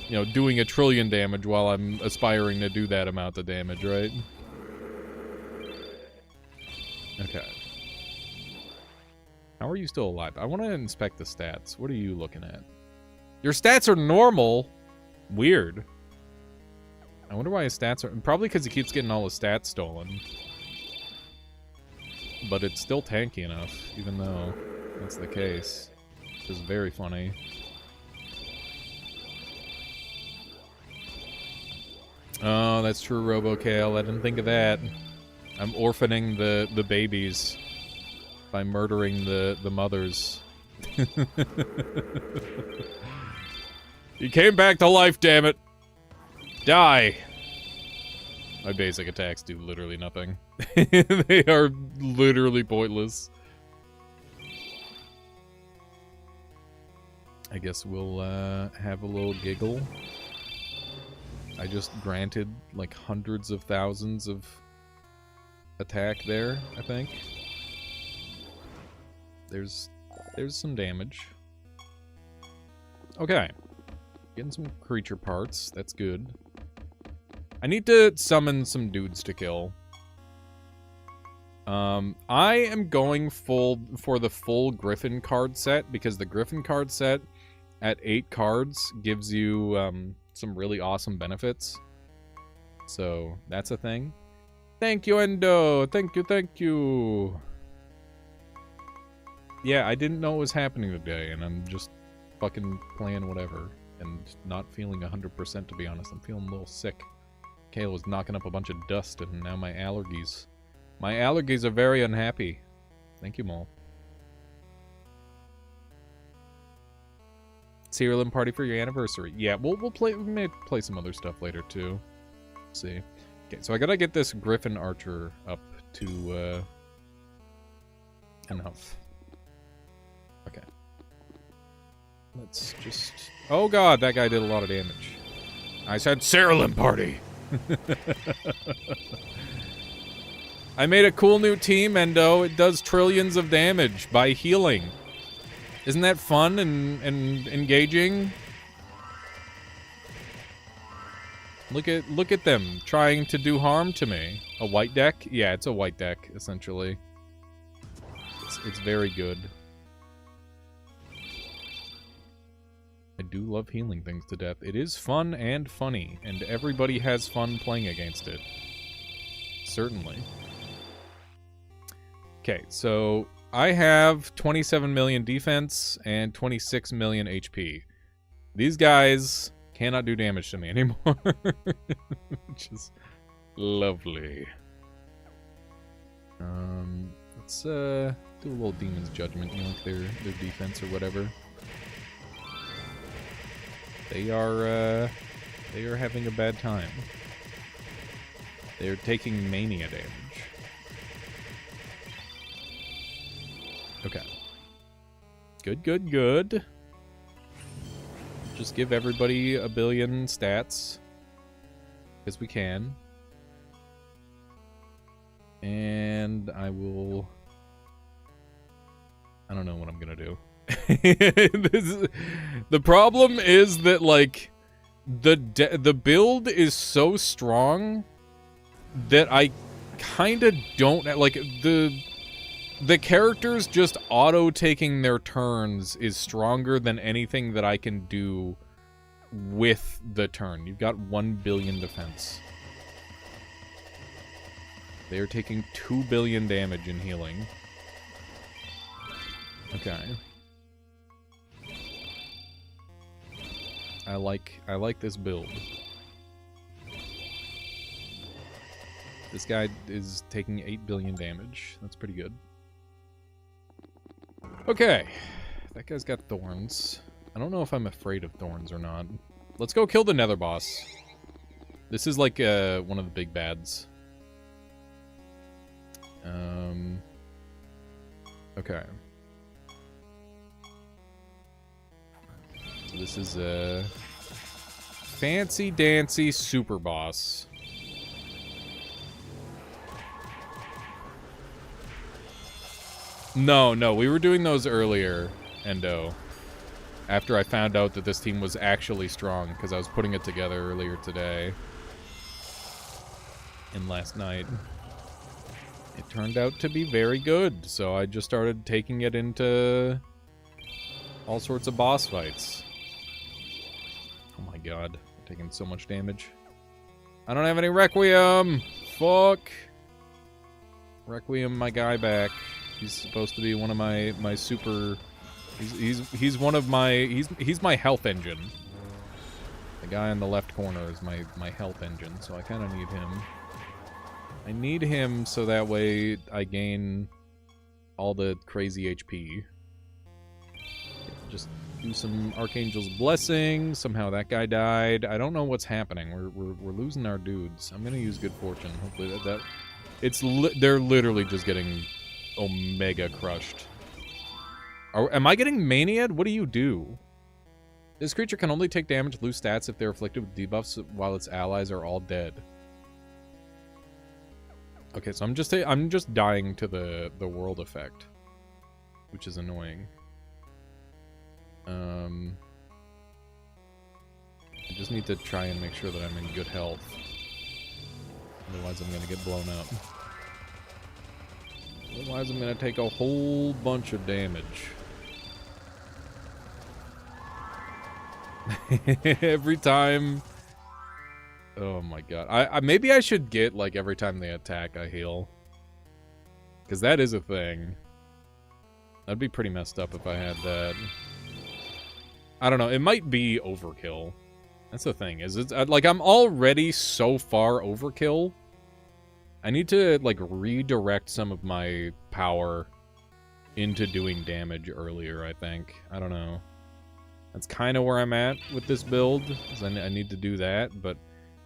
You know, doing 1 trillion damage while I'm aspiring to do that amount of damage, right? Okay. How are you still alive? I want to inspect the stats. What are you looking at? Your stats are normal. Weird. I wonder why his stats are... Probably because he keeps getting all his stats stolen. But it's still tanky enough, even though that's the case. Which is very funny. Oh, that's true, RoboKale. I didn't think of that. I'm orphaning the babies by murdering the mothers. He came back to life, damn it. Die. My basic attacks do literally nothing. They are literally pointless. I guess we'll have a little giggle. I just granted like hundreds of thousands of attack there, I think. There's some damage. Okay. Getting some creature parts. That's good. I need to summon some dudes to kill. I am going for the full Griffin card set because the Griffin card set at 8 cards gives you some really awesome benefits. So that's a thing. Thank you, Endo. Thank you, thank you. Yeah, I didn't know what was happening today, and I'm just fucking playing whatever and not feeling 100%, to be honest. I'm feeling a little sick. Kayla was knocking up a bunch of dust, and now my allergies. My allergies are very unhappy. Thank you, Mole. Cereal and party for your anniversary. Yeah, we may play some other stuff later too. Let's see. Okay, so I gotta get this Griffin Archer up to enough. Okay. Let's just... Oh god, that guy did a lot of damage. I said cereal and party! I made a cool new team, Endo. It does trillions of damage by healing. Isn't that fun and engaging? Look at them trying to do harm to me. A white deck? Yeah, it's a white deck, essentially. It's very good. I do love healing things to death. It is fun and funny, and everybody has fun playing against it. Certainly. Okay, so I have 27 million defense and 26 million HP. These guys cannot do damage to me anymore, which is lovely. Let's do a little Demon's Judgment, you know, like their defense or whatever. They are having a bad time. They're taking mania damage. Okay. Good. Just give everybody a billion stats. Because we can. And I will... I don't know what I'm gonna do. The problem is that, like, the build is so strong that I kind of don't... Like, the characters just auto-taking their turns is stronger than anything that I can do with the turn. You've got 1 billion defense. They are taking 2 billion damage in healing. Okay. I like this build. This guy is taking 8 billion damage. That's pretty good. Okay. That guy's got thorns. I don't know if I'm afraid of thorns or not. Let's go kill the Nether boss. This is like one of the big bads. Okay. So this is a fancy dancy super boss. No, we were doing those earlier, Endo. After I found out that this team was actually strong, because I was putting it together earlier today. And last night. It turned out to be very good, so I just started taking it into all sorts of boss fights. Oh my god, I'm taking so much damage. I don't have any Requiem! Fuck! Requiem my guy back. He's supposed to be one of my super... He's one of my... He's my health engine. The guy in the left corner is my health engine, so I kind of need him. I need him so that way I gain all the crazy HP. Just do some Archangel's Blessing. Somehow that guy died. I don't know what's happening. We're losing our dudes. I'm gonna use Good Fortune. Hopefully they're literally just getting Omega crushed. Am I getting Maniad? What do you do? This creature can only take damage, lose stats if they're afflicted with debuffs while its allies are all dead. Okay, so I'm just dying to the world effect, which is annoying. I just need to try and make sure that I'm in good health. Otherwise, I'm gonna get blown up. Otherwise, I'm gonna take a whole bunch of damage. Every time. Oh my god. I maybe I should get, like, every time they attack, I heal. Because that is a thing. That'd be pretty messed up if I had that. I don't know. It might be overkill. That's the thing. Is it's like, I'm already so far overkill. I need to, like, redirect some of my power into doing damage earlier, I think. I don't know. That's kind of where I'm at with this build, is I need to do that, but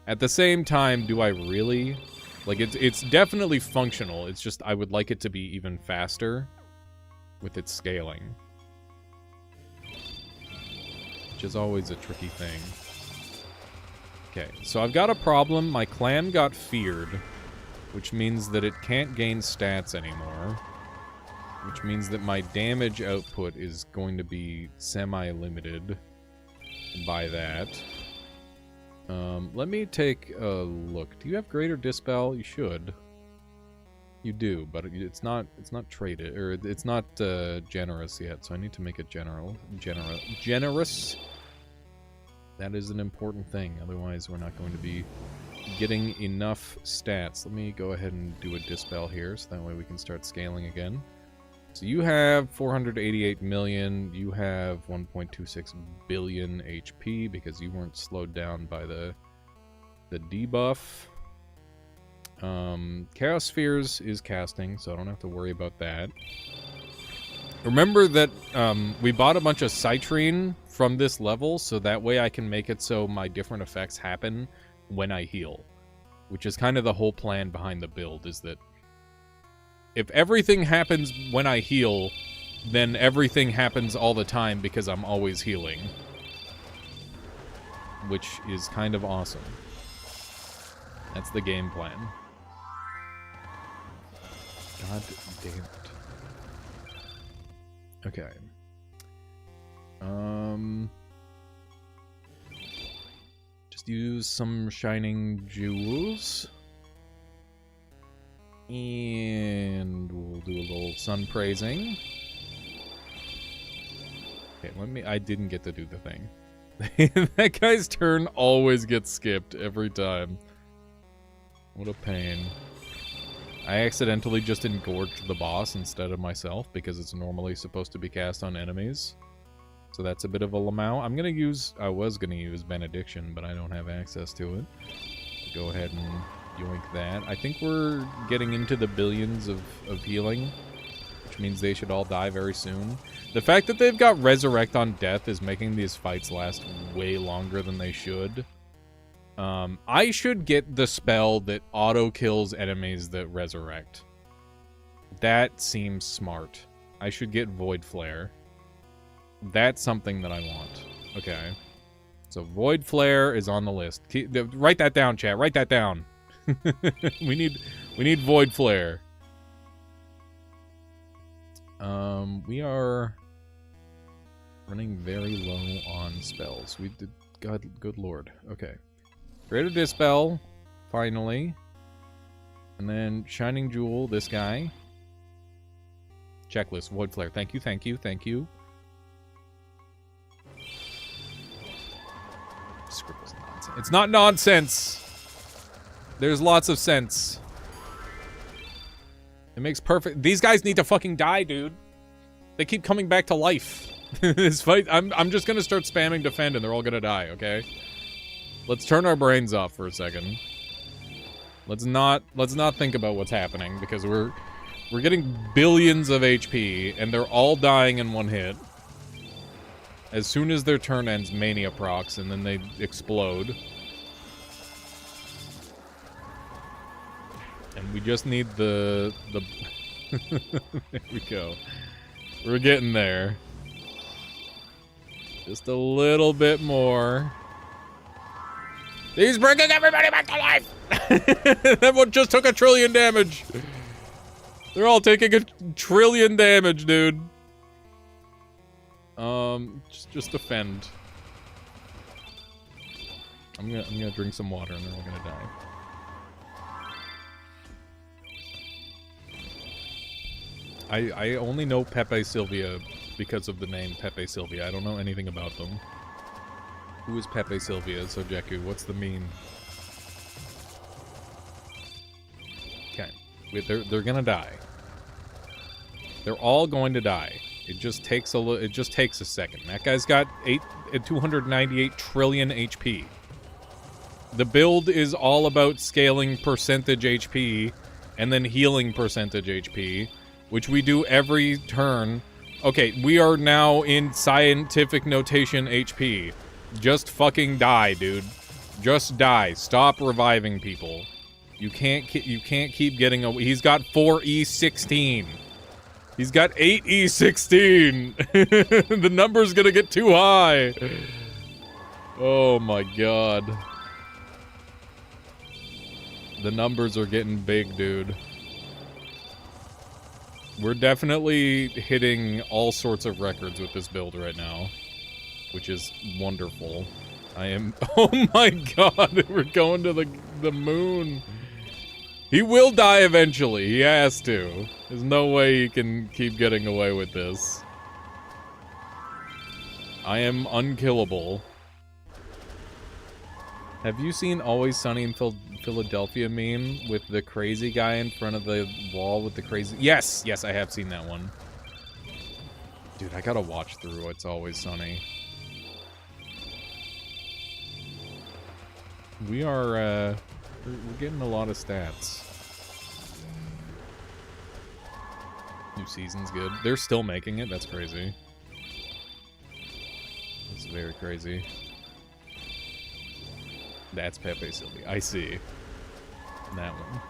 at the same time, do I really? Like, it's definitely functional, it's just I would like it to be even faster with its scaling. Which is always a tricky thing. Okay, so I've got a problem. My clan got feared, which means that it can't gain stats anymore. Which means that my damage output is going to be semi-limited by that. Let me take a look. Do you have Greater Dispel? You should. You do, but it's not traded, or it's not generous yet, so I need to make it generous. That is an important thing, otherwise we're not going to be getting enough stats. Let me go ahead and do a Dispel here, so that way we can start scaling again. So you have 488 million, you have 1.26 billion HP because you weren't slowed down by the debuff. Chaos Spheres is casting, so I don't have to worry about that. Remember that we bought a bunch of Citrine from this level, so that way I can make it so my different effects happen when I heal. Which is kind of the whole plan behind the build, is that if everything happens when I heal, then everything happens all the time because I'm always healing. Which is kind of awesome. That's the game plan. God damn it. Okay. Just use some Shining Jewels. And we'll do a little sun praising. Okay, I didn't get to do the thing. That guy's turn always gets skipped every time. What a pain. I accidentally just engorged the boss instead of myself because it's normally supposed to be cast on enemies. So that's a bit of a Lamau. I was gonna use Benediction, but I don't have access to it. Go ahead and yoink that. I think we're getting into the billions of healing, which means they should all die very soon. The fact that they've got Resurrect on Death is making these fights last way longer than they should. I should get the spell that auto-kills enemies that resurrect. That seems smart. I should get Void Flare. That's something that I want. Okay. So Void Flare is on the list. Write that down, chat. Write that down. we need Void Flare. We are running very low on spells. We did good lord. Okay. Greater Dispel, finally. And then Shining Jewel, this guy. Checklist, Void Flare. Thank you, thank you, thank you. Scribble's nonsense. It's not nonsense! There's lots of sense. It makes perfect... These guys need to fucking die, dude. They keep coming back to life. This fight... I'm just gonna start spamming defend and they're all gonna die, okay? Let's turn our brains off for a second. Let's not think about what's happening, because we're getting billions of HP, and they're all dying in one hit. As soon as their turn ends, Mania procs, and then they explode. And we just need the... There we go. We're getting there. Just a little bit more. He's bringing everybody back to life! That one just took 1 trillion damage. They're all taking 1 trillion damage, dude. Just defend. I'm gonna drink some water and then we're gonna die. I only know Pepe Sylvia because of the name Pepe Sylvia. I don't know anything about them. Who is Pepe Sylvia, Sojeku? What's the meme? Okay. They're gonna die. They're all going to die. It just takes a second. That guy's got 298 trillion HP. The build is all about scaling percentage HP and then healing percentage HP, which we do every turn. Okay, we are now in scientific notation HP. Just fucking die, dude. Just die. Stop reviving people. You can't keep getting away. He's got 4E16. He's got 8E16. The number's gonna get too high. Oh my god. The numbers are getting big, dude. We're definitely hitting all sorts of records with this build right now, which is wonderful. I am... Oh my god, we're going to the moon. He will die eventually. He has to. There's no way he can keep getting away with this. I am unkillable. Have you seen Always Sunny in Philadelphia meme with the crazy guy in front of the wall with the crazy... Yes! Yes, I have seen that one. Dude, I gotta watch through It's Always Sunny. We are, we're getting a lot of stats. New season's good. They're still making it? That's crazy. That's very crazy. That's Pepe Sylvia. I see. That one.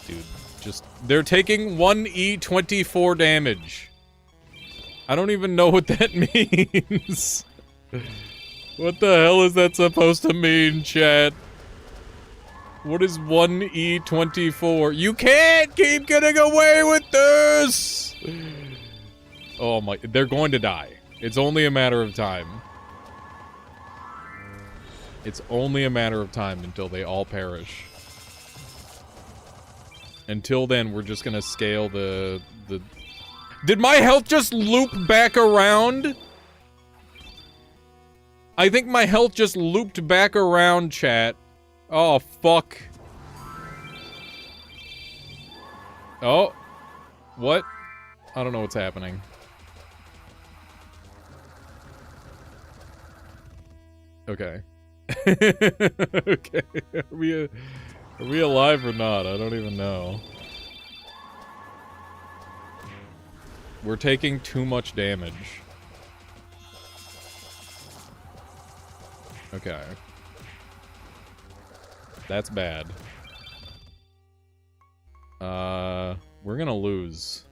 Dude, just... They're taking 1E24 damage. I don't even know what that means. What the hell is that supposed to mean, chat? What is 1E24? You can't keep getting away with this! Oh my... They're going to die. It's only a matter of time. It's only a matter of time until they all perish. Until then, we're just gonna scale the... Did my health just loop back around? I think my health just looped back around, chat. Oh, fuck. Oh. What? I don't know what's happening. Okay. Okay. Are we alive or not? I don't even know. We're taking too much damage. Okay. That's bad. We're gonna lose.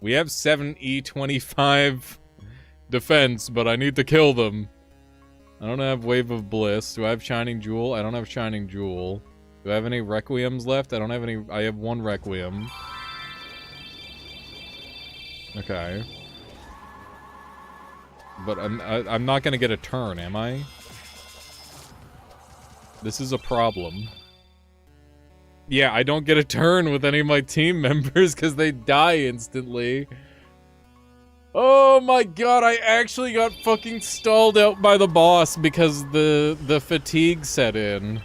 We have 7E25 defense, but I need to kill them. I don't have Wave of Bliss. Do I have Shining Jewel? I don't have Shining Jewel. Do I have any Requiems left? I don't have any... I have 1 Requiem. Okay. But I'm not gonna get a turn, am I? This is a problem. Yeah, I don't get a turn with any of my team members because they die instantly. Oh my god, I actually got fucking stalled out by the boss because the fatigue set in.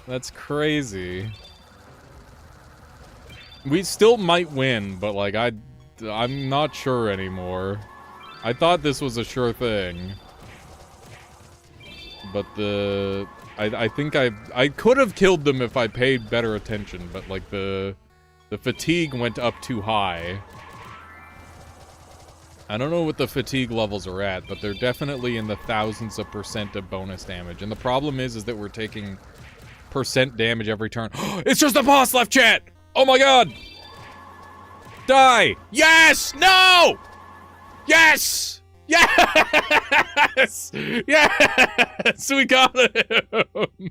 That's crazy. We still might win, but like I'm not sure anymore. I thought this was a sure thing. But I think I could have killed them if I paid better attention, but like the fatigue went up too high. I don't know what the fatigue levels are at, but they're definitely in the thousands of % of bonus damage. And the problem is that we're taking % damage every turn. It's just the boss left, chat! Oh my god! Die! Yes! No! Yes! Yes! Yes! We got him!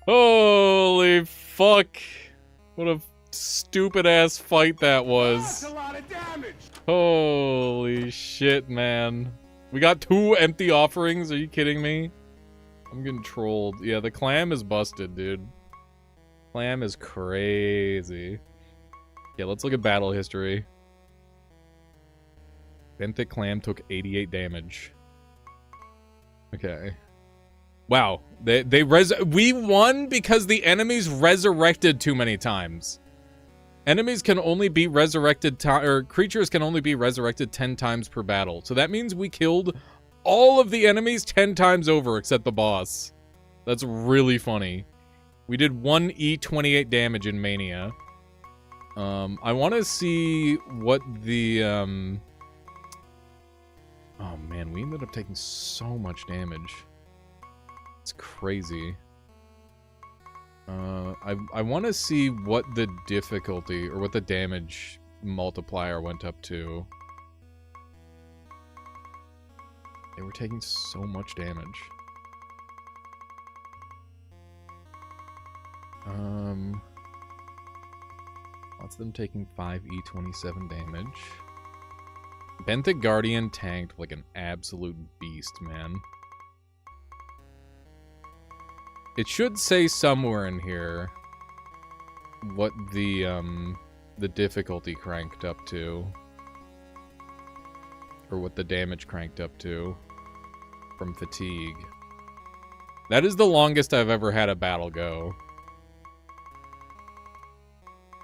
Holy fuck. What a stupid-ass fight that was. That's a lot of damage. Holy shit, man. We got 2 empty offerings? Are you kidding me? I'm getting trolled. Yeah, the clam is busted, dude. Clam is crazy. Yeah, let's look at battle history. Benthic Clam took 88 damage. Okay. Wow. We won because the enemies resurrected too many times. Enemies can only be resurrected, or creatures can only be resurrected 10 times per battle. So that means we killed all of the enemies 10 times over except the boss. That's really funny. We did 1 E28 damage in Mania. I want to see what the, oh man, we ended up taking so much damage. It's crazy. I want to see what the difficulty, or what the damage multiplier went up to. They were taking so much damage. Lots of them taking 5e27 damage. Benthic Guardian tanked like an absolute beast, man. It should say somewhere in here what the difficulty cranked up to. Or what the damage cranked up to from fatigue. That is the longest I've ever had a battle go.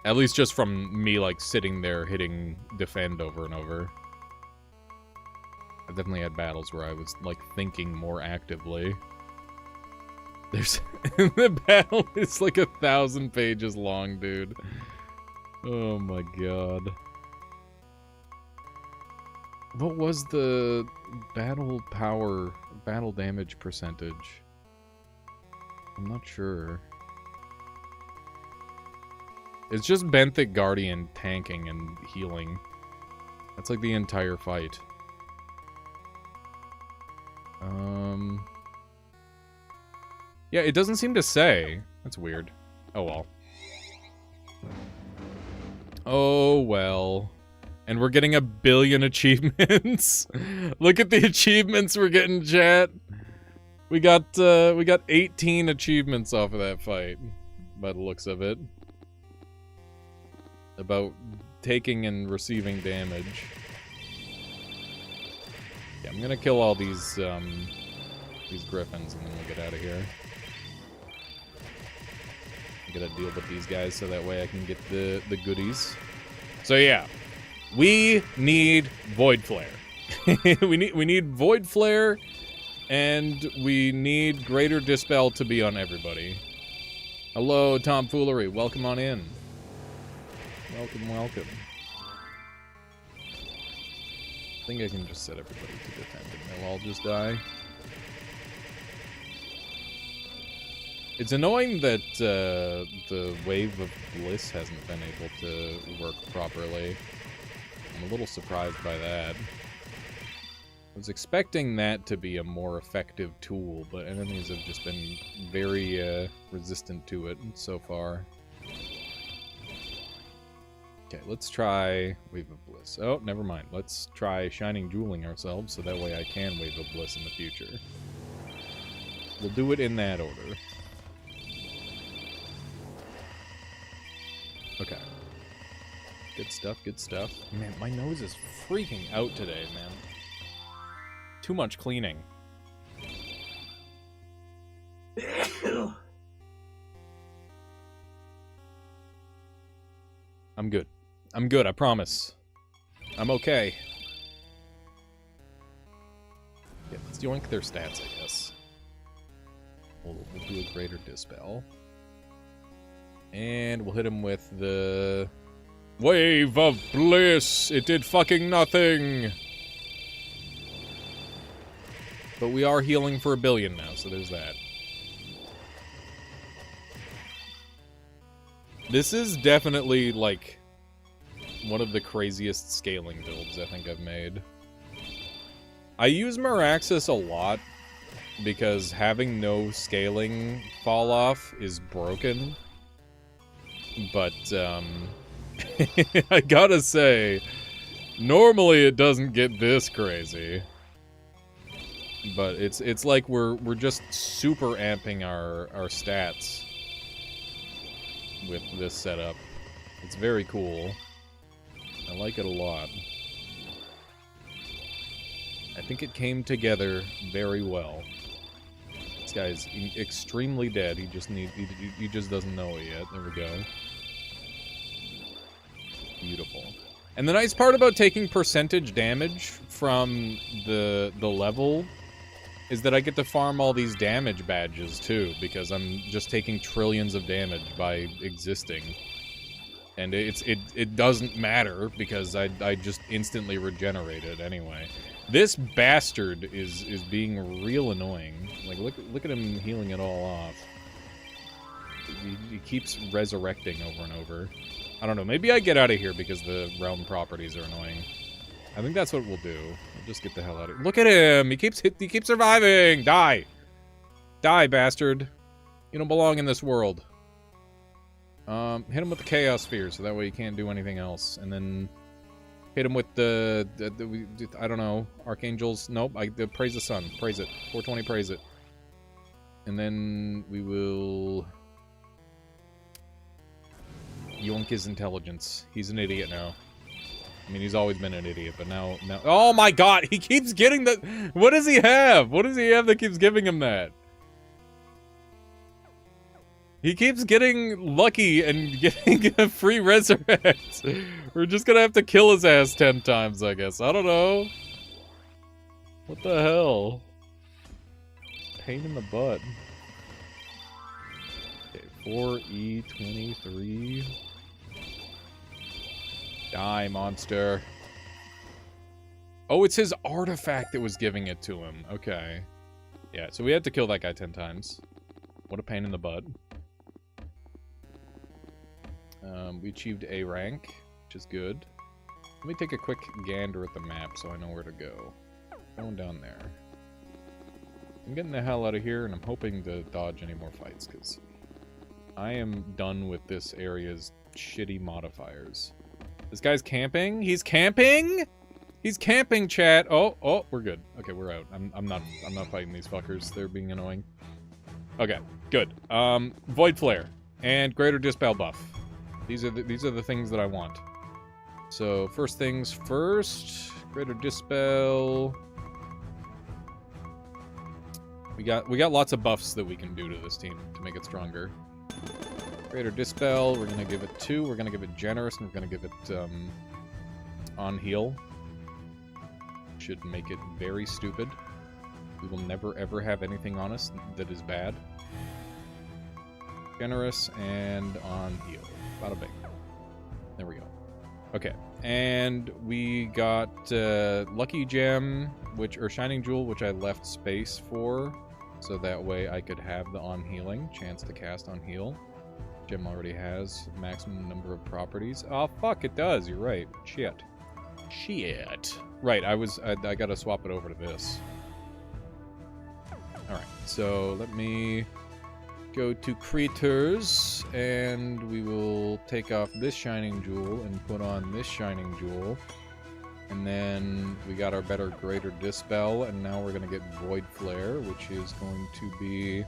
At least just from me, like, sitting there hitting defend over and over. I've definitely had battles where I was, like, thinking more actively. There's... the battle is like 1,000 pages long, dude. Oh my god. What was the battle power, battle damage percentage? I'm not sure. It's just Benthic Guardian tanking and healing. That's like the entire fight. Yeah, it doesn't seem to say. That's weird. Oh well. Oh well. And we're getting 1 billion achievements. Look at the achievements we're getting, chat. We got 18 achievements off of that fight, by the looks of it. About taking and receiving damage. Yeah, I'm gonna kill all these griffins and then we'll get out of here. I gotta deal with these guys so that way I can get the goodies. So yeah, we need Void Flare. we need Void Flare, and we need Greater Dispel to be on everybody. Hello, Tomfoolery. Welcome on in. Welcome, welcome. I think I can just set everybody to defend and they'll all just die. It's annoying that the Wave of Bliss hasn't been able to work properly. I'm a little surprised by that. I was expecting that to be a more effective tool, but enemies have just been very resistant to it so far. Okay, let's try Wave of Bliss. Oh, never mind. Let's try Shining Jeweling ourselves, so that way I can Wave of Bliss in the future. We'll do it in that order. Okay. Good stuff, good stuff. Man, my nose is freaking out today, man. Too much cleaning. I'm good. I'm good, I promise. I'm okay. Yeah, let's yoink their stats, I guess. We'll do a Greater Dispel. And we'll hit him with the... Wave of Bliss! It did fucking nothing! But we are healing for 1 billion now, so there's that. This is definitely, like, one of the craziest scaling builds I think I've made. I use Meraxis a lot because having no scaling fall off is broken. But, I gotta say, normally it doesn't get this crazy. But it's like we're just super amping our stats with this setup. It's very cool. I like it a lot. I think it came together very well. This guy's extremely dead. He just doesn't know it yet. There we go. Beautiful. And the nice part about taking percentage damage from the level is that I get to farm all these damage badges too, because I'm just taking trillions of damage by existing. And it doesn't matter because I just instantly regenerate it anyway. This bastard is being real annoying. Like look at him healing it all off. He keeps resurrecting over and over. I don't know, maybe I get out of here because the realm properties are annoying. I think that's what we'll do. We'll just get the hell out of here. Look at him! He keeps surviving! Die! Die, bastard. You don't belong in this world. Hit him with the Chaos Sphere, so that way he can't do anything else. And then hit him with the I don't know, Archangels. Nope, praise the sun. Praise it. 420, praise it. And then we will yoink his intelligence. He's an idiot now. I mean, he's always been an idiot, but now... Oh my god! He keeps getting the... What does he have? What does he have that keeps giving him that? He keeps getting lucky and getting a free resurrect. We're just gonna have to kill his ass 10 times, I guess. I don't know. What the hell? Pain in the butt. Okay, 4E23. Die, monster. Oh, it's his artifact that was giving it to him. Okay. Yeah, so we had to kill that guy 10 times. What a pain in the butt. We achieved A rank, which is good. Let me take a quick gander at the map so I know where to go. Going down there. I'm getting the hell out of here, and I'm hoping to dodge any more fights, because I am done with this area's shitty modifiers. This guy's camping? He's camping? He's camping, chat! Oh, we're good. Okay, we're out. I'm not fighting these fuckers. They're being annoying. Okay, good. Void Flare and Greater Dispel buff. These are the things that I want. So first things first, Greater Dispel. We got lots of buffs that we can do to this team to make it stronger. Greater Dispel, we're gonna give it 2. We're gonna give it Generous, and we're gonna give it on heal. Should make it very stupid. We will never ever have anything on us that is bad. Generous and on heal. Bada bing. There we go. Okay, and we got Lucky Gem, or Shining Jewel, which I left space for, so that way I could have the on healing, chance to cast on heal. Gem already has maximum number of properties. Oh fuck, it does. You're right. Shit. Right, I gotta swap it over to this. All right, so let me go to Creatures, and we will take off this Shining Jewel and put on this Shining Jewel. And then we got our better Greater Dispel, and now we're going to get Void Flare, which is going to be...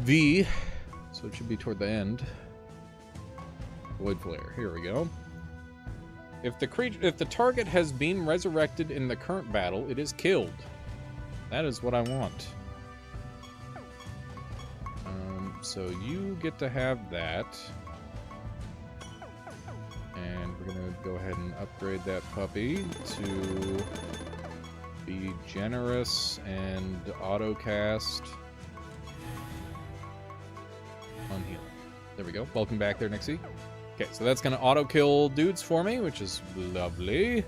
V, so it should be toward the end. Void Flare, here we go. If the target has been resurrected in the current battle, it is killed. That is what I want. So you get to have that. And we're gonna go ahead and upgrade that puppy to be Generous and auto-cast on heal. There we go. Welcome back there, Nixie. Okay, so that's gonna auto-kill dudes for me, which is lovely.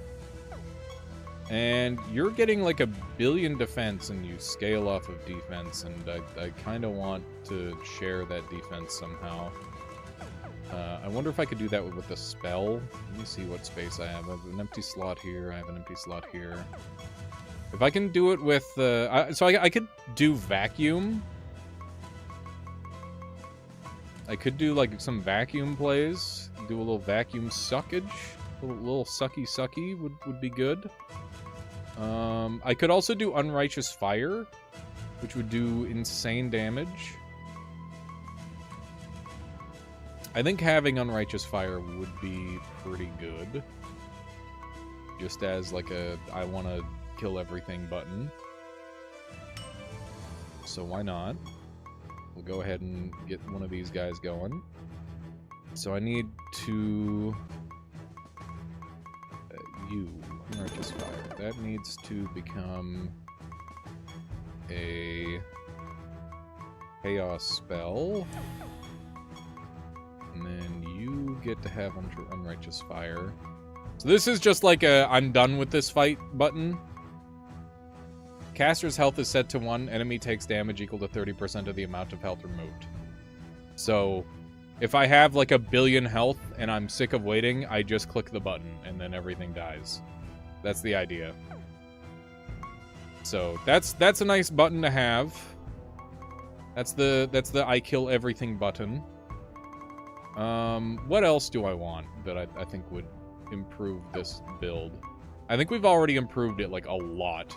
And you're getting like 1 billion defense, and you scale off of defense, and I kind of want to share that defense somehow. I wonder if I could do that with the spell. Let me see what space I have. I have an empty slot here. I have an empty slot here. If I can do it with... I could do vacuum. I could do, like, some vacuum plays. Do a little vacuum suckage. A little sucky would be good. I could also do Unrighteous Fire, which would do insane damage. I think having Unrighteous Fire would be pretty good. Just as, like, a I want to kill everything button. So why not? We'll go ahead and get one of these guys going. So I need to... Unrighteous Fire. That needs to become a Chaos spell. And then you get to have Unrighteous Fire. So this is just like a I'm done with this fight button. Caster's health is set to 1. Enemy takes damage equal to 30% of the amount of health removed. So if I have like 1 billion health and I'm sick of waiting, I just click the button and then everything dies. That's the idea. So that's a nice button to have. That's the I kill everything button. What else do I want that I think would improve this build? I think we've already improved it like a lot.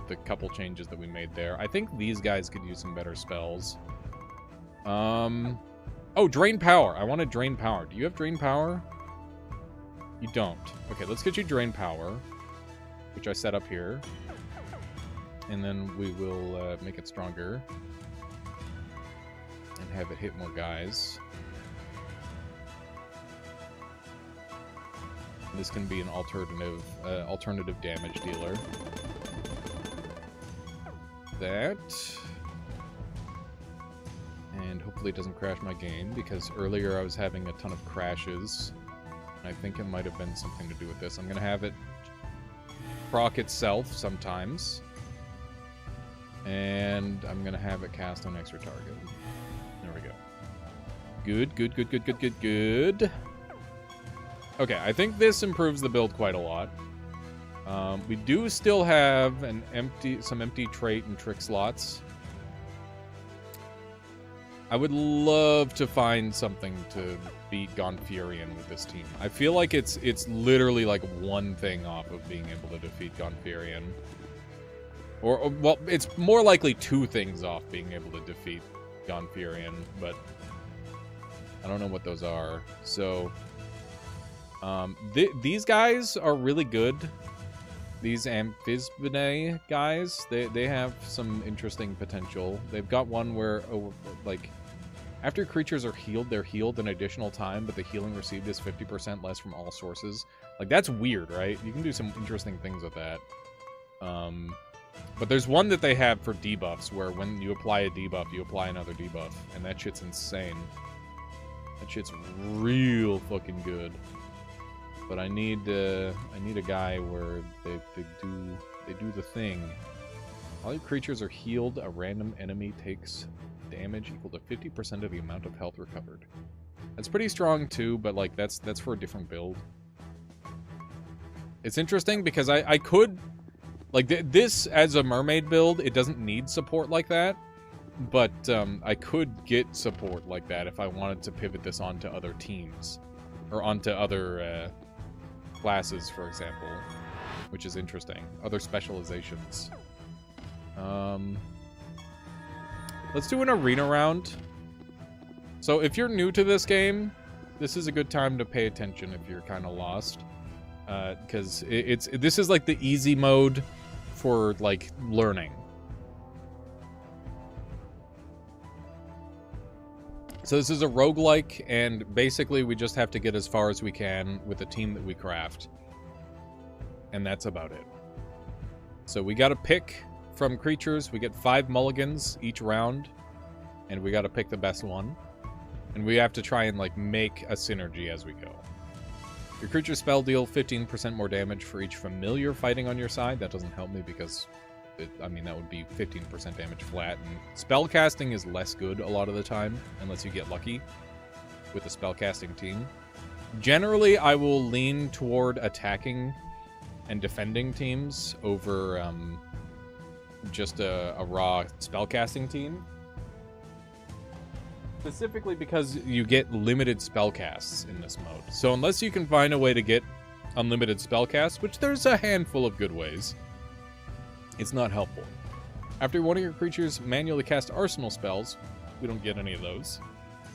The couple changes that we made there. I think these guys could use some better spells. Oh, Drain Power. I want to Drain Power. Do you have Drain Power? You don't. Okay, let's get you Drain Power, which I set up here. And then we will make it stronger. And have it hit more guys. This can be an alternative damage dealer. That. And hopefully it doesn't crash my game, because earlier I was having a ton of crashes. I think it might have been something to do with this. I'm going to have it proc itself sometimes. And I'm going to have it cast on extra target. There we go. Good. Okay, I think this improves the build quite a lot. We do still have some empty trait and trick slots. I would love to find something to beat Gonfurion with this team. I feel like it's literally like one thing off of being able to defeat Gonfurion. Or, well, it's more likely 2 things off being able to defeat Gonfurion, but I don't know what those are. So, these guys are really good. These Amphisbaene guys, they have some interesting potential. They've got one where, like, after creatures are healed, they're healed an additional time, but the healing received is 50% less from all sources. Like, that's weird, right? You can do some interesting things with that. But there's one that they have for debuffs, where when you apply a debuff, you apply another debuff, and that shit's insane. That shit's real fucking good. But I need a guy where they do the thing. All your creatures are healed. A random enemy takes damage equal to 50% of the amount of health recovered. That's pretty strong too, but like that's for a different build. It's interesting because I could like this as a mermaid build. It doesn't need support like that, but I could get support like that if I wanted to pivot this onto other teams or onto other classes, for example, which is interesting. Other specializations. Let's do an arena round. So if you're new to this game, this is a good time to pay attention if you're kind of lost. Because this is like the easy mode for like learning. So this is a roguelike, and basically we just have to get as far as we can with the team that we craft. And that's about it. So we gotta pick from creatures. We get 5 mulligans each round, and we gotta pick the best one. And we have to try and like make a synergy as we go. Your creature spell deal 15% more damage for each familiar fighting on your side. That doesn't help me because I mean, that would be 15% damage flat. And spell casting is less good a lot of the time, unless you get lucky. with a spellcasting team. Generally, I will lean toward attacking and defending teams over just a raw spellcasting team. Specifically because you get limited spellcasts in this mode. So unless you can find a way to get unlimited spellcasts, which there's a handful of good ways, it's not helpful. After one of your creatures manually cast arsenal spells, we don't get any of those,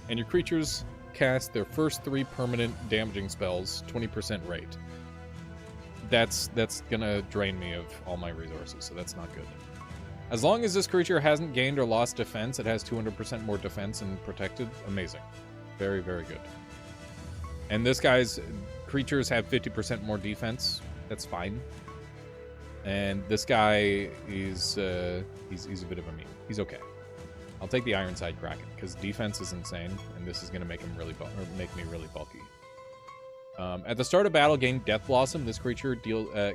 and your creatures cast their first 3 permanent damaging spells, 20% rate. That's gonna drain me of all my resources, so that's not good. As long as this creature hasn't gained or lost defense, it has 200% more defense and protected. Amazing. Very, very good. And this guy's creatures have 50% more defense. That's fine. And this guy is he's a bit of a meme. He's okay. I'll take the Ironside Kraken because defense is insane, and this is going to make him make me really bulky. At the start of battle, gain Death Blossom. This creature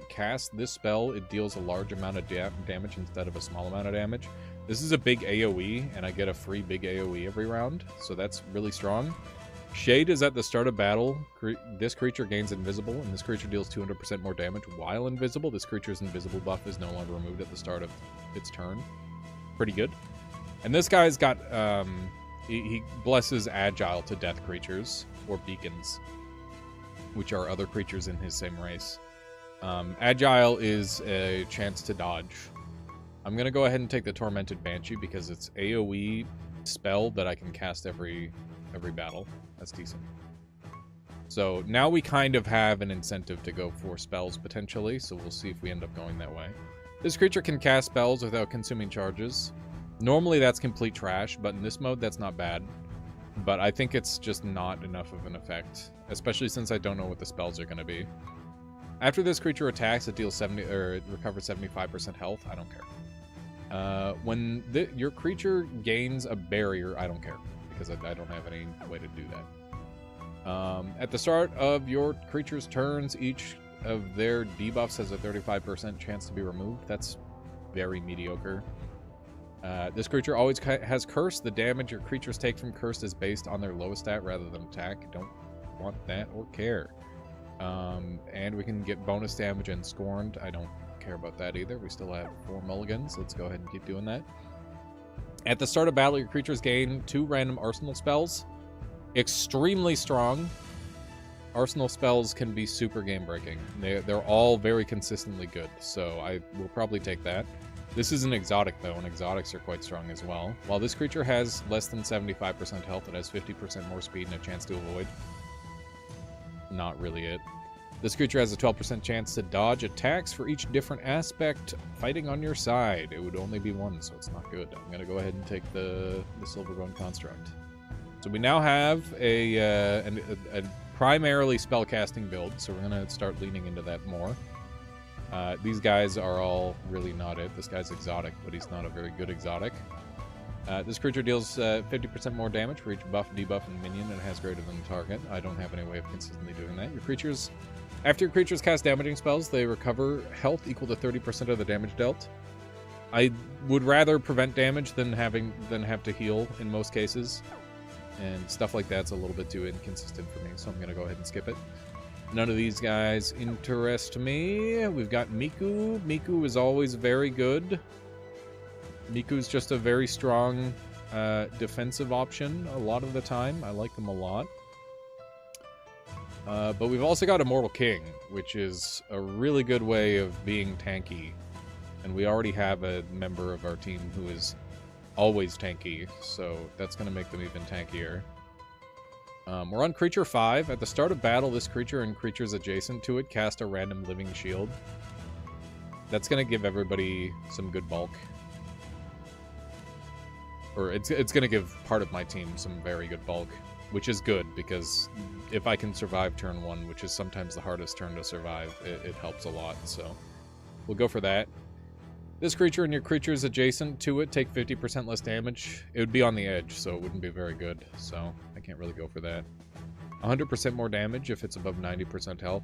casts this spell. It deals a large amount of damage instead of a small amount of damage. This is a big AoE, and I get a free big AoE every round, so that's really strong. Shade is at the start of battle. This creature gains Invisible, and this creature deals 200% more damage while invisible. This creature's invisible buff is no longer removed at the start of its turn. Pretty good. And this guy's got, he blesses Agile to death creatures, or beacons, which are other creatures in his same race. Agile is a chance to dodge. I'm going to go ahead and take the Tormented Banshee because it's AoE spell that I can cast every battle. That's decent. So now we kind of have an incentive to go for spells potentially, so we'll see if we end up going that way. This creature can cast spells without consuming charges. Normally that's complete trash, but in this mode that's not bad. But I think it's just not enough of an effect, especially since I don't know what the spells are going to be. After this creature attacks, it deals it recovers 75% health. I don't care. When your creature gains a barrier, I don't care because I don't have any way to do that. At the start of your creature's turns, each of their debuffs has a 35% chance to be removed. That's very mediocre. This creature always has Curse. The damage your creatures take from Curse is based on their lowest stat rather than attack. Don't want that or care. And we can get bonus damage and Scorned. I don't care about that either. We still have 4 mulligans. Let's go ahead and keep doing that. At the start of battle, your creatures gain 2 random arsenal spells. Extremely strong. Arsenal spells can be super game-breaking. They're all very consistently good, so I will probably take that. This is an exotic, though, and exotics are quite strong as well. While this creature has less than 75% health, it has 50% more speed and a chance to avoid. Not really it. This creature has a 12% chance to dodge attacks for each different aspect fighting on your side. It would only be 1, so it's not good. I'm going to go ahead and take the Silverbone Construct. So we now have a primarily spellcasting build, so we're going to start leaning into that more. These guys are all really not it. This guy's exotic, but he's not a very good exotic. This creature deals 50% more damage for each buff, debuff, and minion, and it has greater than the target. I don't have any way of consistently doing that. After your creatures cast damaging spells, they recover health equal to 30% of the damage dealt. I would rather prevent damage than have to heal in most cases, and stuff like that's a little bit too inconsistent for me, so I'm gonna go ahead and skip it. None of these guys interest me. We've got Miku. Miku is always very good. Miku's just a very strong defensive option a lot of the time. I like them a lot. But we've also got Immortal King, which is a really good way of being tanky. And we already have a member of our team who is always tanky, so that's going to make them even tankier. We're on Creature 5. At the start of battle, this creature and creatures adjacent to it cast a random living shield. That's going to give everybody some good bulk. Or it's going to give part of my team some very good bulk, which is good, because if I can survive turn 1, which is sometimes the hardest turn to survive, it helps a lot, so we'll go for that. This creature and your creatures adjacent to it take 50% less damage. It would be on the edge, so it wouldn't be very good, so I can't really go for that. 100% more damage if it's above 90% health.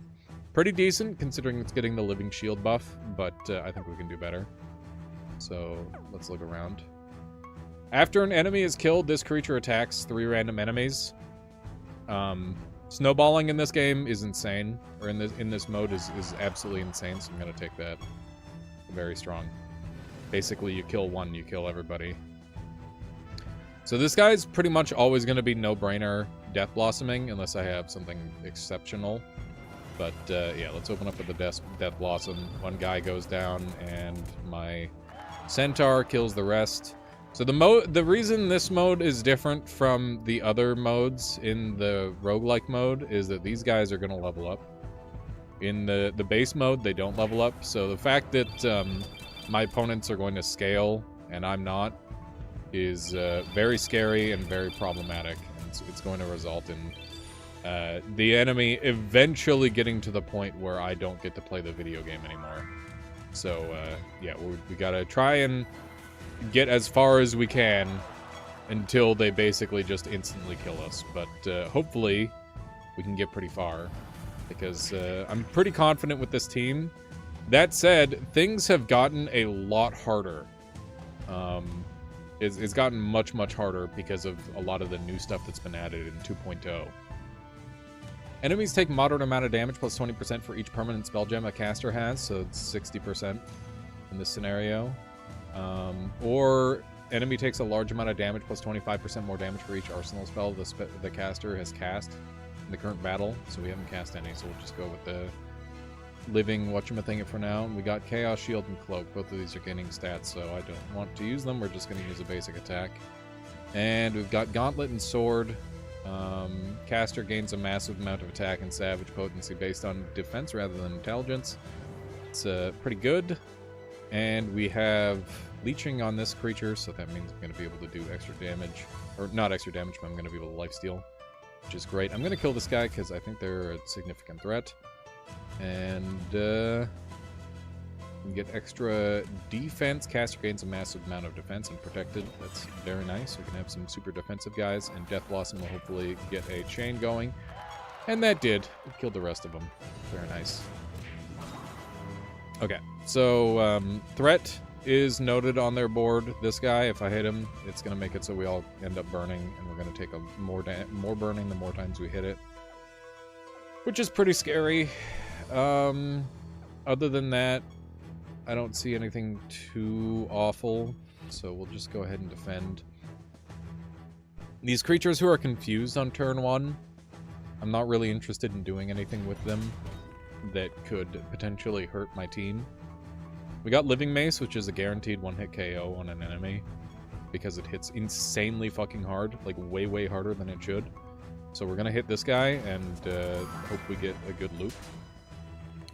Pretty decent, considering it's getting the Living Shield buff, but I think we can do better. So, let's look around. After an enemy is killed, this creature attacks 3 random enemies. Snowballing in this game is insane, or in this mode is absolutely insane. So I'm gonna take that very strong. Basically, you kill one, you kill everybody. So this guy's pretty much always gonna be no-brainer Death Blossoming unless I have something exceptional. But yeah, let's open up with the Death Blossom. One guy goes down, and my Centaur kills the rest. So the reason this mode is different from the other modes in the roguelike mode is that these guys are going to level up. In the base mode, they don't level up. So the fact that my opponents are going to scale and I'm not is very scary and very problematic. And it's going to result in the enemy eventually getting to the point where I don't get to play the video game anymore. So yeah, we got to try and get as far as we can until they basically just instantly kill us. But hopefully we can get pretty far because I'm pretty confident with this team. That said, things have gotten a lot harder. It's gotten much, much harder because of a lot of the new stuff that's been added in 2.0. Enemies take moderate amount of damage plus 20% for each permanent spell gem a caster has, so it's 60% in this scenario. Or enemy takes a large amount of damage plus 25% more damage for each arsenal spell the caster has cast in the current battle. So we haven't cast any, so we'll just go with the living whatchamacallit for now. We got Chaos Shield and Cloak. Both of these are gaining stats, so I don't want to use them. We're just going to use a basic attack. And we've got Gauntlet and Sword. Caster gains a massive amount of attack and savage potency based on defense rather than intelligence. It's pretty good. And we have leeching on this creature, so that means I'm going to be able to do extra damage. Or not extra damage, but I'm going to be able to lifesteal, which is great. I'm going to kill this guy because I think they're a significant threat. And we get extra defense. Caster gains a massive amount of defense and protected. That's very nice. We can have some super defensive guys, and Death Blossom will hopefully get a chain going. And that did. It killed the rest of them. Very nice. Okay, so threat is noted on their board. This guy, if I hit him, it's going to make it so we all end up burning, and we're going to take more burning the more times we hit it, which is pretty scary. Other than that, I don't see anything too awful, so we'll just go ahead and defend. These creatures who are confused on turn 1, I'm not really interested in doing anything with them that could potentially hurt my team. We got Living Mace, which is a guaranteed one-hit KO on an enemy because it hits insanely fucking hard, like way, way harder than it should. So we're going to hit this guy and hope we get a good loop.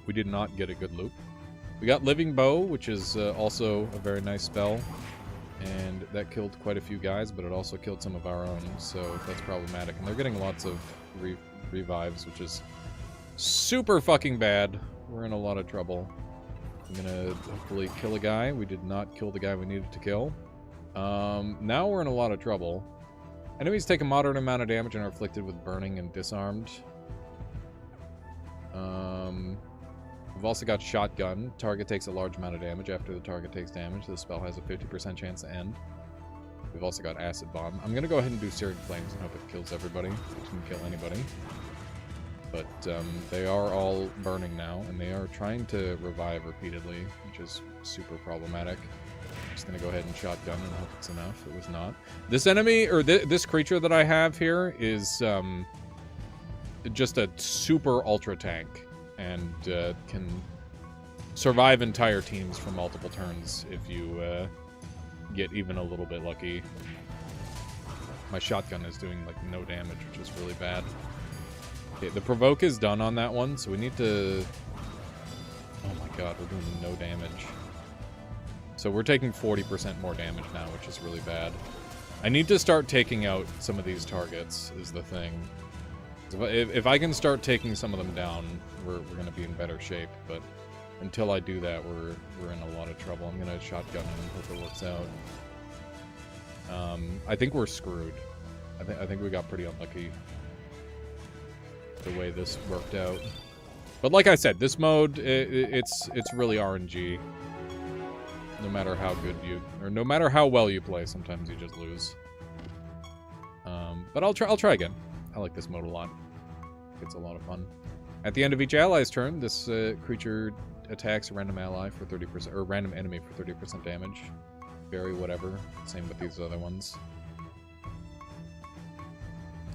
We did not get a good loop. We got Living Bow, which is also a very nice spell, and that killed quite a few guys, but it also killed some of our own, so that's problematic. And they're getting lots of revives, which is super fucking bad. We're in a lot of trouble. I'm gonna hopefully kill a guy. We did not kill the guy we needed to kill. Now we're in a lot of trouble. Enemies take a moderate amount of damage and are afflicted with burning and disarmed. We've also got Shotgun. Target takes a large amount of damage. After the target takes damage, the spell has a 50% chance to end. We've also got Acid Bomb. I'm going to go ahead and do Searing Flames and hope it kills everybody. It can kill anybody. But they are all burning now, and they are trying to revive repeatedly, which is super problematic. I'm just going to go ahead and Shotgun and hope it's enough. It was not. This enemy, or this creature that I have here is just a super ultra tank. And can survive entire teams for multiple turns if you get even a little bit lucky. My Shotgun is doing like no damage, which is really bad. Okay, the Provoke is done on that one, so we need to... Oh my god, we're doing no damage. So we're taking 40% more damage now, which is really bad. I need to start taking out some of these targets, is the thing. If I can start taking some of them down, we're going to be in better shape. But until I do that, we're in a lot of trouble. I'm going to Shotgun and hope it works out. I think we're screwed. I think we got pretty unlucky the way this worked out. But like I said, this mode, it's really RNG. No matter how good or no matter how well you play, sometimes you just lose. But I'll try again. I like this mode a lot. It's a lot of fun. At the end of each ally's turn, this creature attacks a random ally for 30%, or random enemy for 30% damage. Very whatever. Same with these other ones.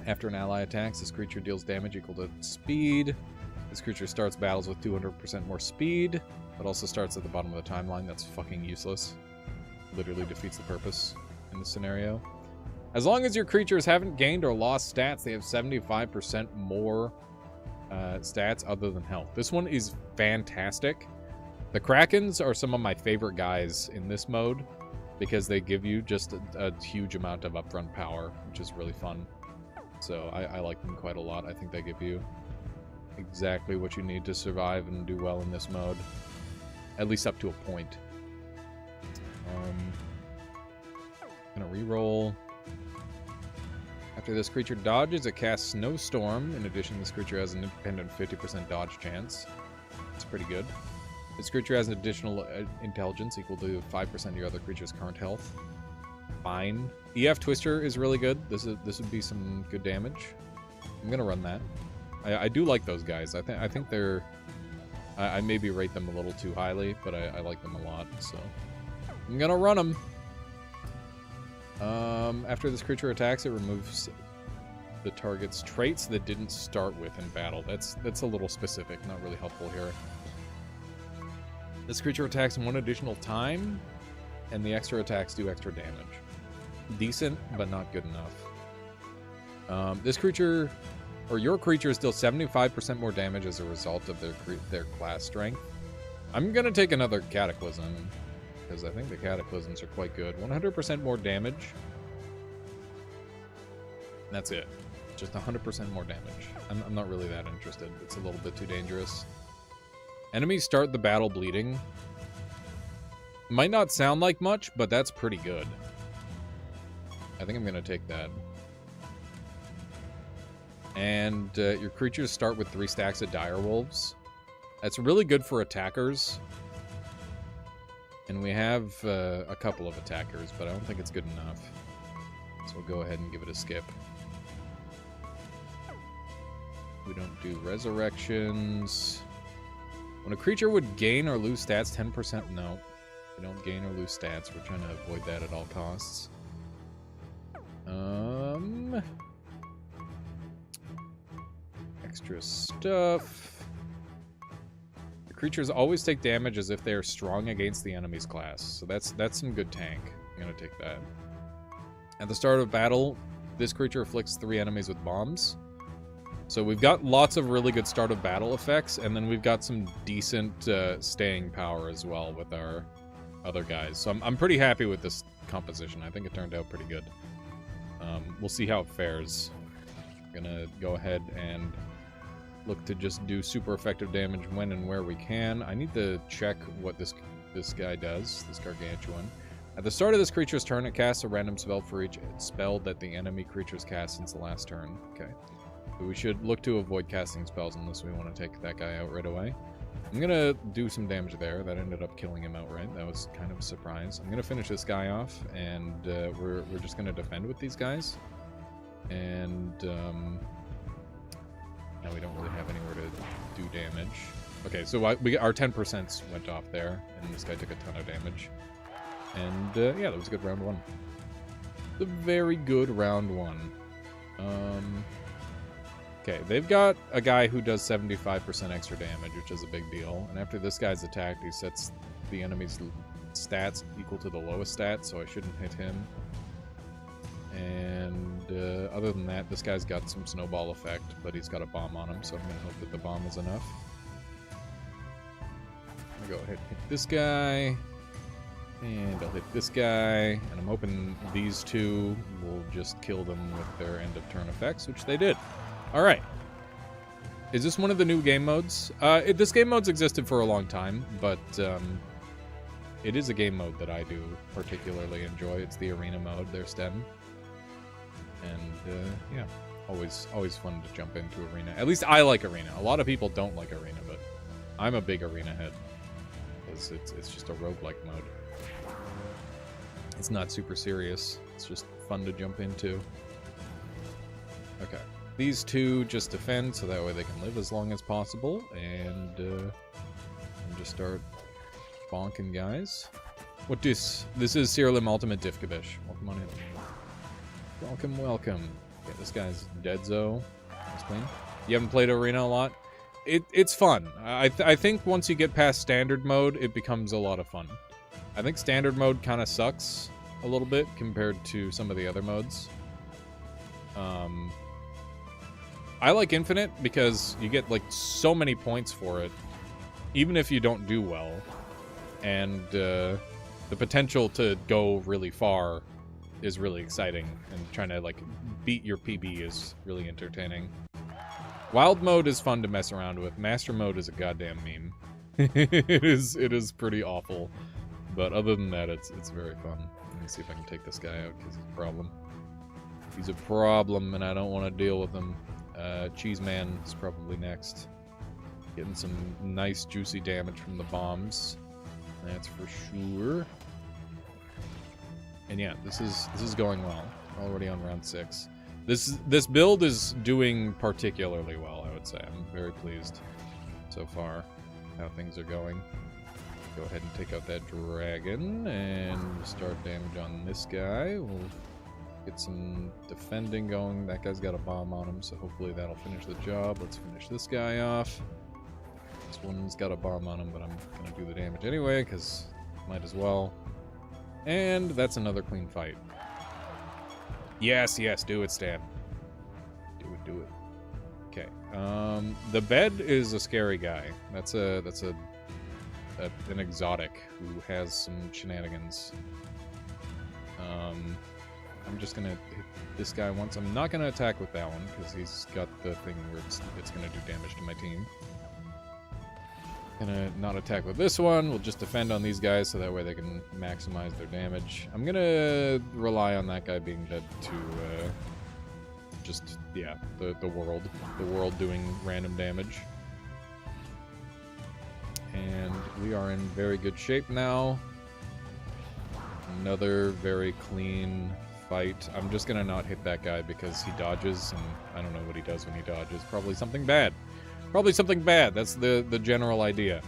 After an ally attacks, this creature deals damage equal to speed. This creature starts battles with 200% more speed, but also starts at the bottom of the timeline. That's fucking useless. Literally defeats the purpose in this scenario. As long as your creatures haven't gained or lost stats, they have 75% more stats other than health. This one is fantastic. The Krakens are some of my favorite guys in this mode because they give you just a huge amount of upfront power, which is really fun. So I like them quite a lot. I think they give you exactly what you need to survive and do well in this mode. At least up to a point. Gonna reroll. After this creature dodges, it casts Snowstorm. In addition, this creature has an independent 50% dodge chance. It's pretty good. This creature has an additional intelligence equal to 5% of your other creature's current health. Fine. EF Twister is really good. This would be some good damage. I'm gonna run that. I do like those guys. I think they're... I maybe rate them a little too highly, but I like them a lot, so... I'm gonna run them. After this creature attacks, it removes the target's traits that didn't start with in battle. That's a little specific, not really helpful here. This creature attacks one additional time, and the extra attacks do extra damage. Decent, but not good enough. This creature, or your creatures, deal 75% more damage as a result of their class strength. I'm gonna take another Cataclysm, because I think the Cataclysms are quite good. 100% more damage. That's it. Just 100% more damage. I'm not really that interested. It's a little bit too dangerous. Enemies start the battle bleeding. Might not sound like much, but that's pretty good. I think I'm going to take that. And your creatures start with 3 stacks of Direwolves. That's really good for attackers. And we have a couple of attackers, but I don't think it's good enough. So we'll go ahead and give it a skip. We don't do resurrections. When a creature would gain or lose stats, 10%, no. We don't gain or lose stats. We're trying to avoid that at all costs. Extra stuff. The creatures always take damage as if they are strong against the enemy's class. So that's some good tank. I'm gonna take that. At the start of battle, this creature afflicts 3 enemies with bombs. So we've got lots of really good start of battle effects, and then we've got some decent staying power as well with our other guys. So I'm pretty happy with this composition. I think it turned out pretty good. We'll see how it fares. I'm gonna go ahead and look to just do super effective damage when and where we can. I need to check what this guy does, this Gargantuan. At the start of this creature's turn, it casts a random spell for each spell that the enemy creature's cast since the last turn. Okay. So we should look to avoid casting spells unless we want to take that guy out right away. I'm going to do some damage there. That ended up killing him outright. That was kind of a surprise. I'm going to finish this guy off, and we're just going to defend with these guys. And now we don't really have anywhere to do damage. Okay, so our 10% went off there, and this guy took a ton of damage. And yeah, that was a good round 1. A very good round 1. Okay, they've got a guy who does 75% extra damage, which is a big deal. And after this guy's attacked, he sets the enemy's stats equal to the lowest stat, so I shouldn't hit him. And other than that, this guy's got some snowball effect, but he's got a bomb on him, so I'm going to hope that the bomb is enough. I'm going to go ahead and hit this guy. And I'll hit this guy. And I'm hoping these two will just kill them with their end of turn effects, which they did. Alright. Is this one of the new game modes? This game mode's existed for a long time, but it is a game mode that I do particularly enjoy. It's the arena mode, their STEM. And yeah, always fun to jump into arena. At least I like arena. A lot of people don't like arena, but I'm a big arena head. Because it's just a roguelike mode. It's not super serious. It's just fun to jump into. Okay. These two just defend, so that way they can live as long as possible, and just start bonking guys. What this? This is Cyrillum Ultimate Diffkabish. Welcome on in. Welcome, welcome. Yeah, this guy's Deadzo. That's clean. You haven't played Arena a lot? It's fun. I think once you get past Standard Mode, it becomes a lot of fun. I think Standard Mode kind of sucks a little bit compared to some of the other modes. I like Infinite because you get like so many points for it, even if you don't do well, and the potential to go really far is really exciting, and trying to like beat your PB is really entertaining. Wild mode is fun to mess around with. Master mode is a goddamn meme. It is pretty awful, but other than that, it's very fun. Let me see if I can take this guy out because he's a problem. He's a problem, and I don't want to deal with him. Cheese Man is probably next. Getting some nice juicy damage from the bombs. That's for sure. And yeah, this is going well. Already on round 6. This build is doing particularly well, I would say. I'm very pleased so far how things are going. Go ahead and take out that dragon and start damage on this guy. We'll get some defending going. That guy's got a bomb on him, so hopefully that'll finish the job. Let's finish this guy off. This one's got a bomb on him, but I'm gonna do the damage anyway, because might as well. And that's another clean fight. Yes, yes, do it, Stan. Do it, do it. Okay. The bed is a scary guy. That's an exotic who has some shenanigans. I'm just gonna hit this guy once. I'm not gonna attack with that one because he's got the thing where it's gonna do damage to my team. Gonna not attack with this one. We'll just defend on these guys so that way they can maximize their damage. I'm gonna rely on that guy being dead to just, yeah, the world doing random damage. And we are in very good shape now. Another very clean fight. I'm just gonna not hit that guy because he dodges, and I don't know what he does when he dodges. Probably something bad. Probably something bad. That's the general idea.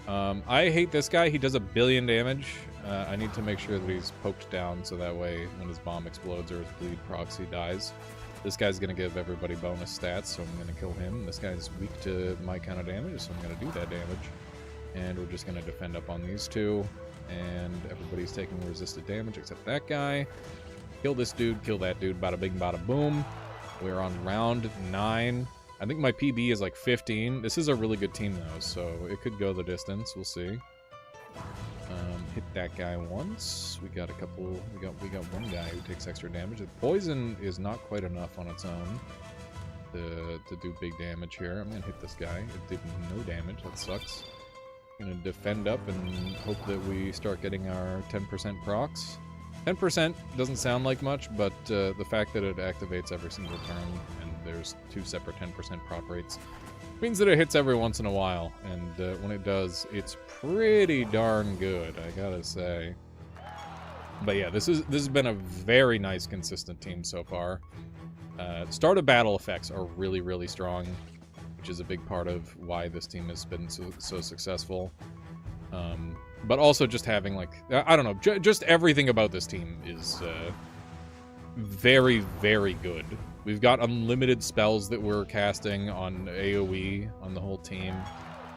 I hate this guy. He does 1 billion damage. I need to make sure that he's poked down so that way when his bomb explodes or his bleed proxy dies. This guy's going to give everybody bonus stats, so I'm going to kill him. This guy's weak to my kind of damage, so I'm going to do that damage. And we're just going to defend up on these two. And everybody's taking resisted damage except that guy. Kill this dude, kill that dude. Bada bing, bada boom. We're on round 9. I think my PB is like 15. This is a really good team though, so it could go the distance. We'll see. Hit that guy once. We got a couple. We got one guy who takes extra damage. The poison is not quite enough on its own to do big damage here. I'm gonna hit this guy. It did no damage. That sucks. Gonna defend up and hope that we start getting our 10% procs. 10% doesn't sound like much, but the fact that it activates every single turn and there's 2 separate 10% proc rates means that it hits every once in a while, and when it does, it's pretty darn good, I gotta say. But yeah, this has been a very nice, consistent team so far. Start of battle effects are really, really strong, which is a big part of why this team has been so successful. But also just having, like, I don't know, just everything about this team is very, very good. We've got unlimited spells that we're casting on AoE on the whole team.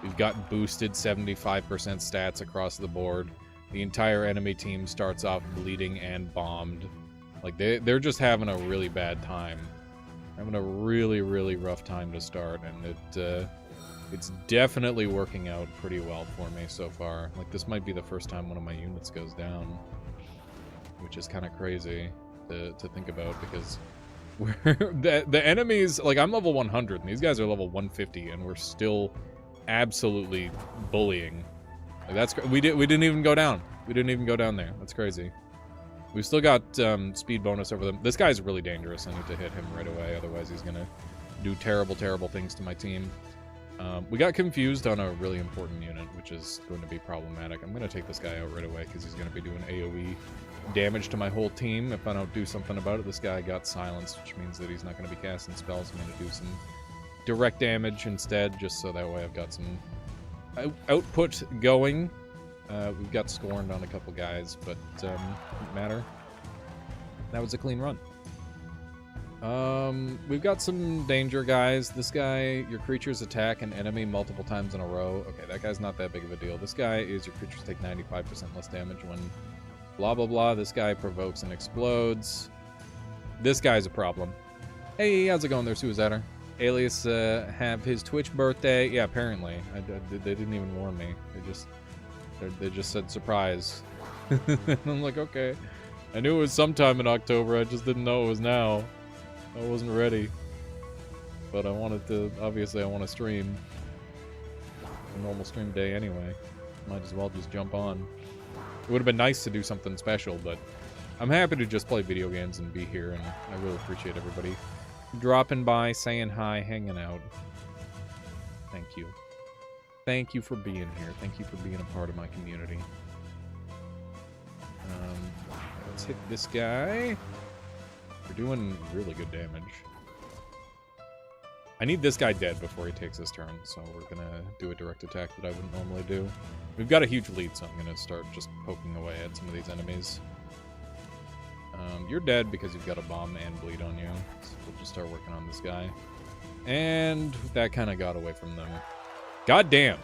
We've got boosted 75% stats across the board. The entire enemy team starts off bleeding and bombed. Like, they're just having a really bad time. Having a really, really rough time to start, and it's definitely working out pretty well for me so far. Like, this might be the first time one of my units goes down, which is kind of crazy to think about, because the enemies, like, I'm level 100 and these guys are level 150 and we're still absolutely bullying. Like, that's we didn't even go down. We didn't even go down there. That's crazy. We've still got speed bonus over them. This guy's really dangerous. I need to hit him right away, otherwise he's gonna do terrible, terrible things to my team. We got confused on a really important unit, which is going to be problematic. I'm going to take this guy out right away because he's going to be doing AoE damage to my whole team if I don't do something about it. This guy got silenced, which means that he's not going to be casting spells. I'm going to do some direct damage instead, just so that way I've got some output going. We've got scorned on a couple guys, but doesn't matter. That was a clean run. We've got some danger guys. This guy, your creatures attack an enemy multiple times in a row. Okay, that guy's not that big of a deal. This guy is your creatures take 95% less damage when blah blah blah. This guy provokes and explodes. This guy's a problem. Hey, how's it going there, Suizatter? Alias have his Twitch birthday. Yeah, apparently. They didn't even warn me. They just said surprise. I'm like, okay. I knew it was sometime in October. I just didn't know it was now. I wasn't ready. But I wanted to, obviously I want to stream. A normal stream day anyway. Might as well just jump on. It would have been nice to do something special, but I'm happy to just play video games and be here, and I really appreciate everybody dropping by, saying hi, hanging out. Thank you. Thank you for being here. Thank you for being a part of my community. Let's hit this guy. We're doing really good damage. I need this guy dead before he takes his turn, so we're gonna do a direct attack that I wouldn't normally do. We've got a huge lead, so I'm gonna start just poking away at some of these enemies. You're dead because you've got a bomb and bleed on you, so we'll just start working on this guy. And that kind of got away from them. God damn!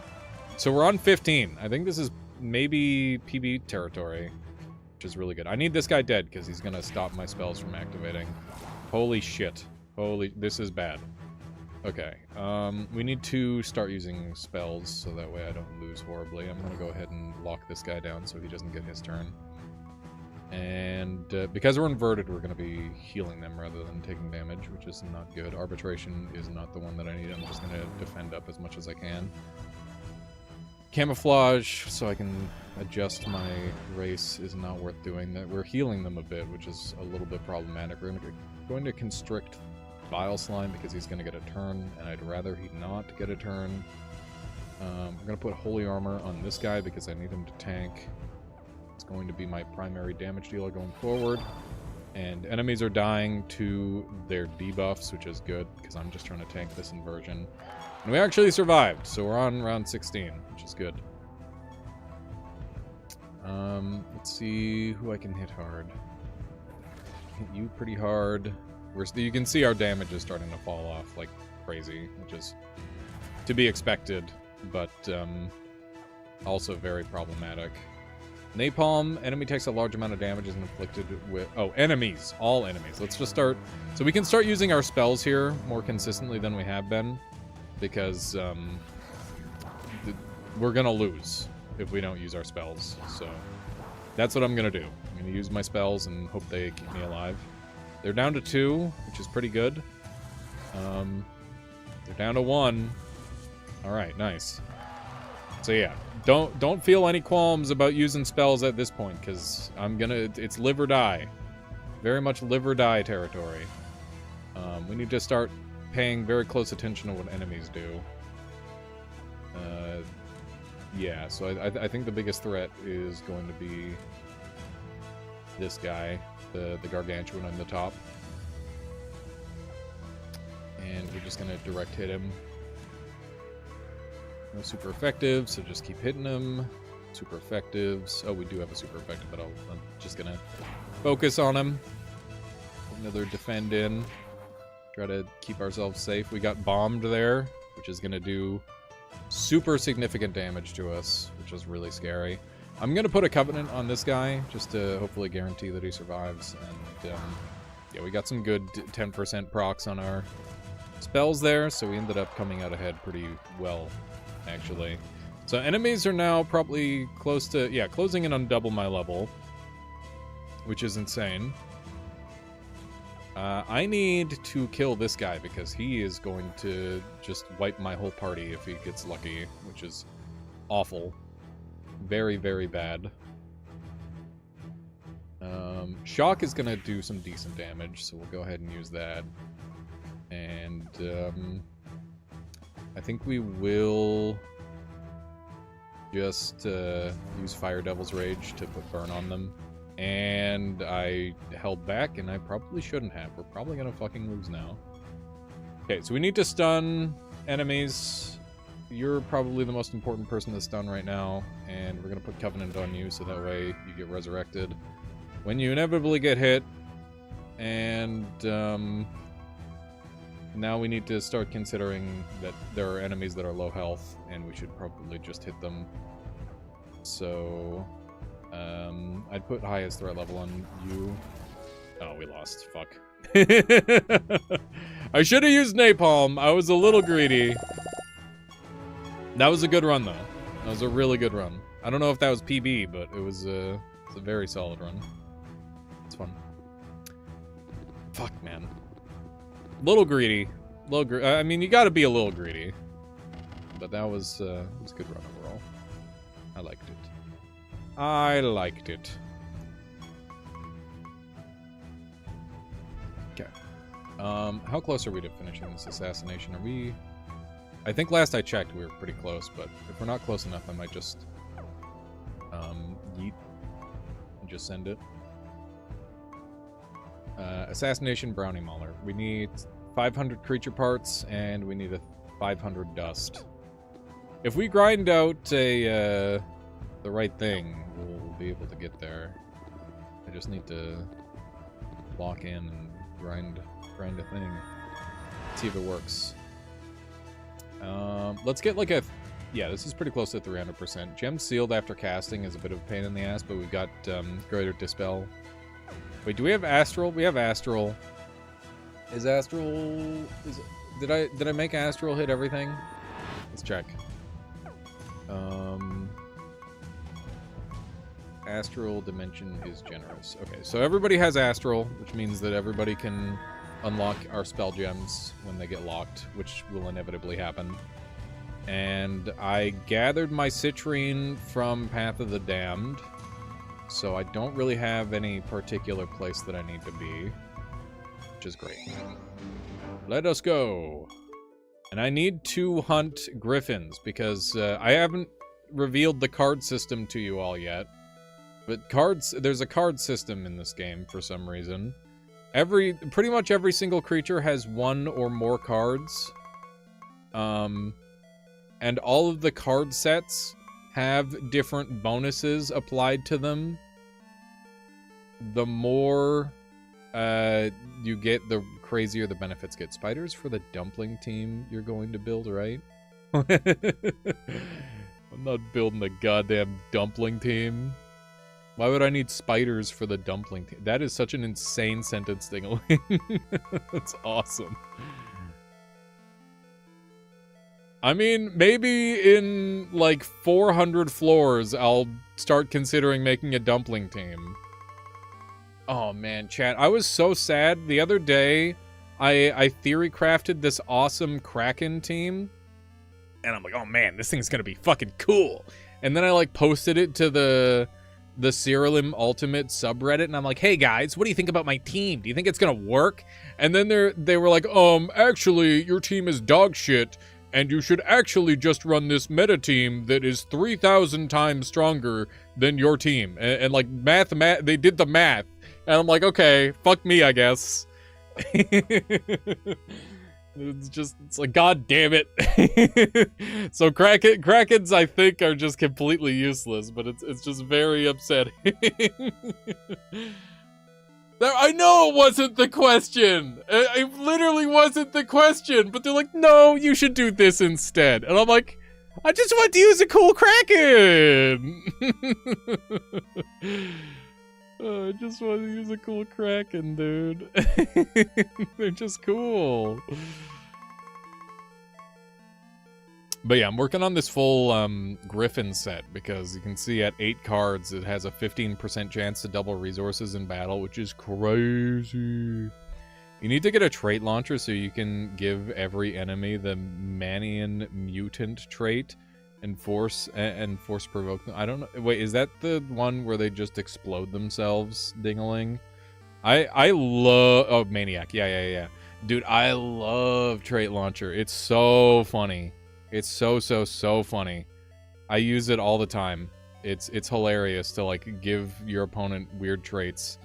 So we're on 15. I think this is maybe PB territory, which is really good. I need this guy dead because he's gonna stop my spells from activating. Holy shit. Holy, this is bad. Okay, we need to start using spells so that way I don't lose horribly. I'm gonna go ahead and lock this guy down so he doesn't get his turn. And because we're inverted, we're gonna be healing them rather than taking damage, which is not good. Arbitration is not the one that I need. I'm just gonna defend up as much as I can. Camouflage, so I can adjust my race, is not worth doing. That we're healing them a bit, which is a little bit problematic. We're going to constrict Bile Slime because he's going to get a turn, and I'd rather he not get a turn. We're going to put Holy Armor on this guy because I need him to tank. It's going to be my primary damage dealer going forward. And enemies are dying to their debuffs, which is good because I'm just trying to tank this inversion. And we actually survived, so we're on round 16, which is good. Let's see who I can hit hard. Hit you pretty hard. You can see our damage is starting to fall off like crazy, which is to be expected, but also very problematic. Napalm, enemy takes a large amount of damage and inflicted with... Oh, enemies. All enemies. Let's just start... So we can start using our spells here more consistently than we have been, because we're going to lose if we don't use our spells. So that's what I'm going to do. I'm going to use my spells and hope they keep me alive. They're down to 2, which is pretty good. They're down to 1. All right, nice. So yeah, don't feel any qualms about using spells at this point, because it's live or die. Very much live or die territory. We need to start paying very close attention to what enemies do. Yeah, so I think the biggest threat is going to be this guy, the Gargantuan on the top. And we're just going to direct hit him. No super effective, so just keep hitting him. Super effectives. Oh, we do have a super effective, but I'm just going to focus on him. Another defend in. Try to keep ourselves safe. We got bombed there, which is going to do super significant damage to us, which is really scary. I'm going to put a Covenant on this guy, just to hopefully guarantee that he survives. And, yeah, we got some good 10% procs on our spells there, so we ended up coming out ahead pretty well, actually. So enemies are now probably close to, yeah, closing in on double my level, which is insane. I need to kill this guy because he is going to just wipe my whole party if he gets lucky, which is awful. Very, very bad. Shock is going to do some decent damage, so we'll go ahead and use that. And I think we will just use Fire Devil's Rage to put burn on them. And I held back, and I probably shouldn't have. We're probably gonna fucking lose now. Okay, so we need to stun enemies. You're probably the most important person to stun right now, and we're gonna put Covenant on you so that way you get resurrected when you inevitably get hit. And now we need to start considering that there are enemies that are low health, and we should probably just hit them. So I'd put highest threat level on you. Oh, we lost. Fuck. I should have used napalm. I was a little greedy. That was a good run, though. That was a really good run. I don't know if that was PB, but it was a very solid run. It's fun. Fuck, man. Little greedy. I mean, you gotta be a little greedy. But that was a good run overall. I liked it. I liked it. Okay. How close are we to finishing this assassination? Are we... I think last I checked we were pretty close, but if we're not close enough, I might just... yeet. And just send it. Assassination Brownie Mauler. We need 500 creature parts, and we need 500 dust. If we grind out the right thing, we'll be able to get there. I just need to lock in and grind a thing. See if it works. Let's get like a... Yeah, this is pretty close to 300%. Gem sealed after casting is a bit of a pain in the ass, but we've got Greater Dispel. Wait, do we have Astral? We have Astral. Is Astral... Did I make Astral hit everything? Let's check. Astral Dimension is generous. Okay, so everybody has Astral, which means that everybody can unlock our spell gems when they get locked, which will inevitably happen. And I gathered my citrine from Path of the Damned, so I don't really have any particular place that I need to be, which is great. Let us go. And I need to hunt griffins, because I haven't revealed the card system to you all yet. But there's a card system in this game for some reason. Pretty much every single creature has one or more cards. And all of the card sets have different bonuses applied to them. The more you get, the crazier the benefits get. Spiders for the dumpling team you're going to build, right? I'm not building a goddamn dumpling team. Why would I need spiders for the dumpling team? That is such an insane sentence, Dingaling. That's awesome. I mean, maybe in, like, 400 floors, I'll start considering making a dumpling team. Oh, man, chat. I was so sad. The other day, I theory crafted this awesome Kraken team. And I'm like, oh, man, this thing's gonna be fucking cool. And then I, like, posted it to the Cyrilium Ultimate subreddit, and I'm like, hey, guys, what do you think about my team? Do you think it's gonna work? And then they were like, actually, your team is dog shit. And you should actually just run this meta team that is 3,000 times stronger than your team. And like, they did the math. And I'm like, okay, fuck me, I guess. It's like, god damn it. So Krakens, I think, are just completely useless, but it's just very upsetting. I know it wasn't the question. It literally wasn't the question. But they're like, no, you should do this instead. And I'm like, I just want to use a cool Kraken. I just want to use a cool Kraken, dude. They're just cool. But yeah, I'm working on this full Griffin set, because you can see at 8 cards, it has a 15% chance to double resources in battle, which is crazy. You need to get a trait launcher so you can give every enemy the Manian Mutant trait and force provoke them. I don't know. Wait, is that the one where they just explode themselves, Dingaling? I love... Oh, Maniac. Yeah. Dude, I love trait launcher. It's so funny. It's so funny. I use it all the time. It's hilarious to like give your opponent weird traits.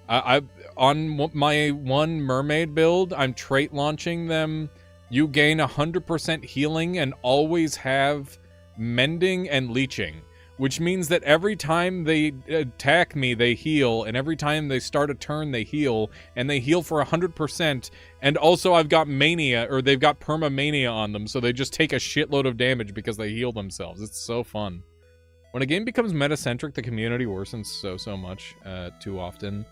I on my one mermaid build, I'm trait launching them. You gain 100% healing and always have mending and leeching, which means that every time they attack me, they heal, and every time they start a turn, they heal, and they heal for 100%. And also, I've got mania, or they've got perma-mania on them, so they just take a shitload of damage because they heal themselves. It's so fun. When a game becomes meta-centric, the community worsens so much too often.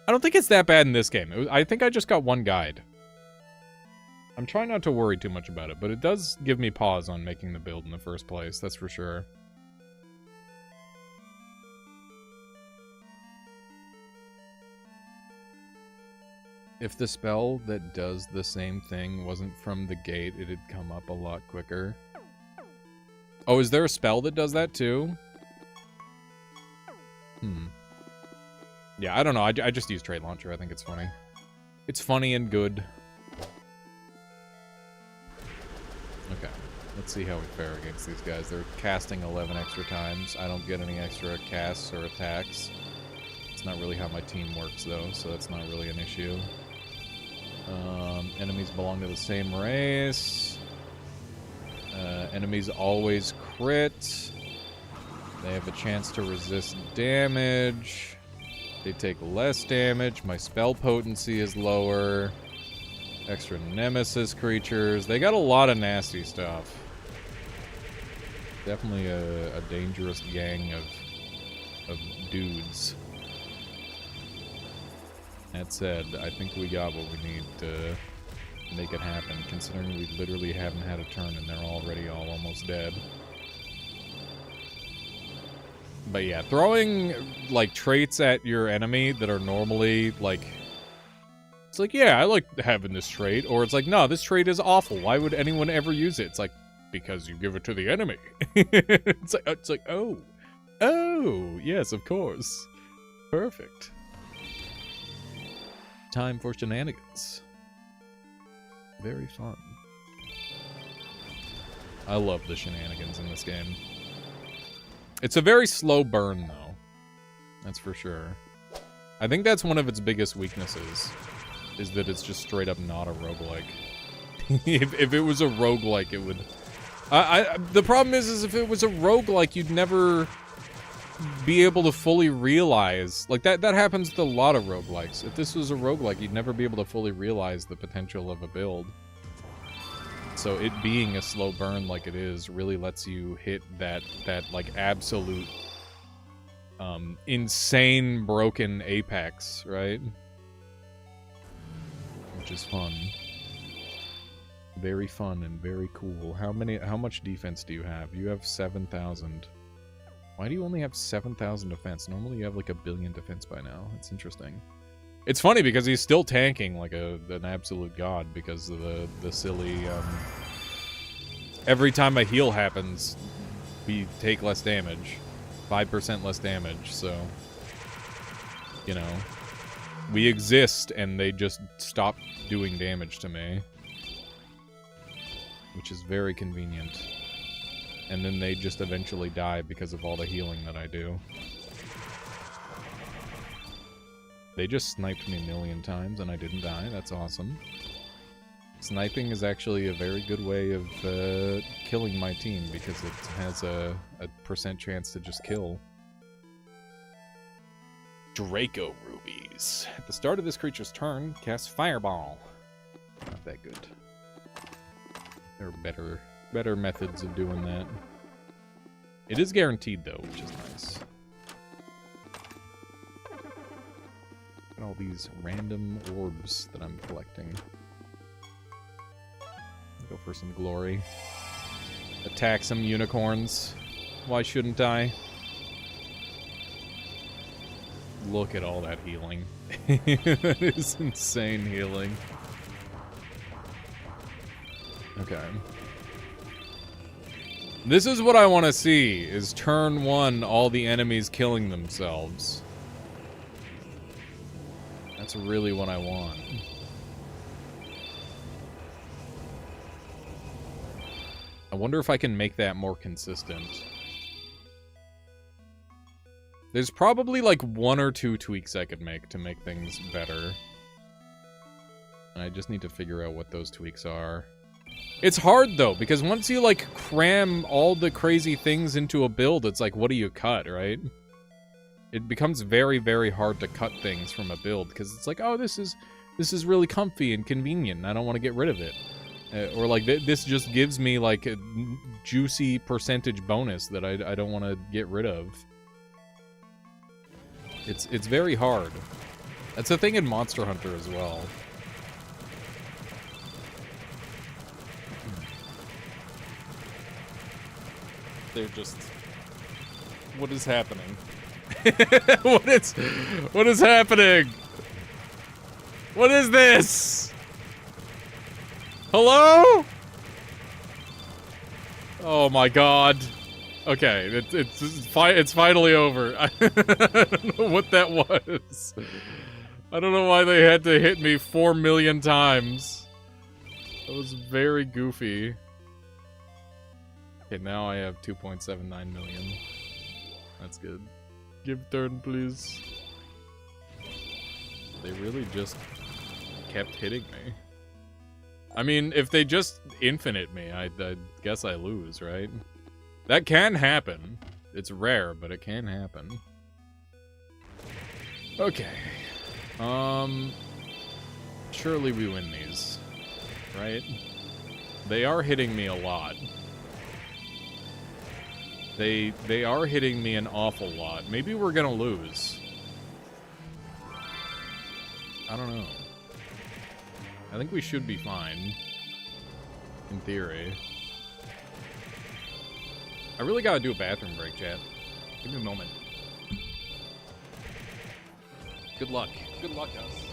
I don't think it's that bad in this game. I think I just got one guide. I'm trying not to worry too much about it, but it does give me pause on making the build in the first place, that's for sure. If the spell that does the same thing wasn't from the gate, it'd come up a lot quicker. Oh, is there a spell that does that too? Yeah, I don't know. I just use Trait Launcher. I think it's funny. It's funny and good. Okay, let's see how we fare against these guys. They're casting 11 extra times. I don't get any extra casts or attacks. It's not really how my team works, though, so that's not really an issue. Enemies belong to the same race. Enemies always crit. They have a chance to resist damage. They take less damage. My spell potency is lower. Extra nemesis creatures. They got a lot of nasty stuff. Definitely a dangerous gang of dudes. That said, I think we got what we need to make it happen, considering we literally haven't had a turn and they're already all almost dead. But yeah, throwing, like, traits at your enemy that are normally, like... It's like, yeah, I like having this trait. Or it's like, no, this trait is awful. Why would anyone ever use it? It's like, because you give it to the enemy. It's like, oh. Oh, yes, of course. Perfect. Time for shenanigans. Very fun. I love the shenanigans in this game. It's a very slow burn, though. That's for sure. I think that's one of its biggest weaknesses, is that it's just straight up not a roguelike. if it was a roguelike, it would... the problem is if it was a roguelike, you'd never be able to fully realize... Like, that happens with a lot of roguelikes. If this was a roguelike, you'd never be able to fully realize the potential of a build. So it being a slow burn like it is really lets you hit that like, absolute... insane broken apex, right? Which is fun. Very fun and very cool. How much defense do you have? You have 7,000. Why do you only have 7,000 defense? Normally you have like 1 billion defense by now. That's interesting. It's funny because he's still tanking like an absolute god because of the silly, every time a heal happens, we take less damage. 5% less damage, so... You know... We exist, and they just stop doing damage to me. Which is very convenient. And then they just eventually die because of all the healing that I do. They just sniped me 1,000,000 times, and I didn't die. That's awesome. Sniping is actually a very good way of killing my team, because it has a % chance to just kill. Draco Rubies. At the start of this creature's turn, cast Fireball. Not that good. There are better methods of doing that. It is guaranteed, though, which is nice. Look at all these random orbs that I'm collecting. Go for some glory. Attack some unicorns. Why shouldn't I? Look at all that healing. That is insane healing. Okay. This is what I want to see, is turn 1, all the enemies killing themselves. That's really what I want. I wonder if I can make that more consistent. There's probably like 1 or 2 tweaks I could make to make things better. And I just need to figure out what those tweaks are. It's hard though, because once you like cram all the crazy things into a build, it's like, what do you cut, right? It becomes very, very hard to cut things from a build, because it's like, oh, this is really comfy and convenient, and I don't want to get rid of it. Or like, this just gives me like a juicy percentage bonus that I don't want to get rid of. It's very hard. That's a thing in Monster Hunter as well. They're just... What is happening? What is happening? What is this? Hello? Oh my god. Okay, it's finally over. I don't know what that was. I don't know why they had to hit me 4 million times. That was very goofy. Okay, now I have 2.79 million. That's good. Give turn, please. They really just kept hitting me. I mean, if they just infinite me, I guess I lose, right? That can happen. It's rare, but it can happen. Okay. Surely we win these, right? They are hitting me a lot. They are hitting me an awful lot. Maybe we're gonna lose. I don't know. I think we should be fine. In theory. I really gotta do a bathroom break, chat. Give me a moment. Good luck. Good luck, guys.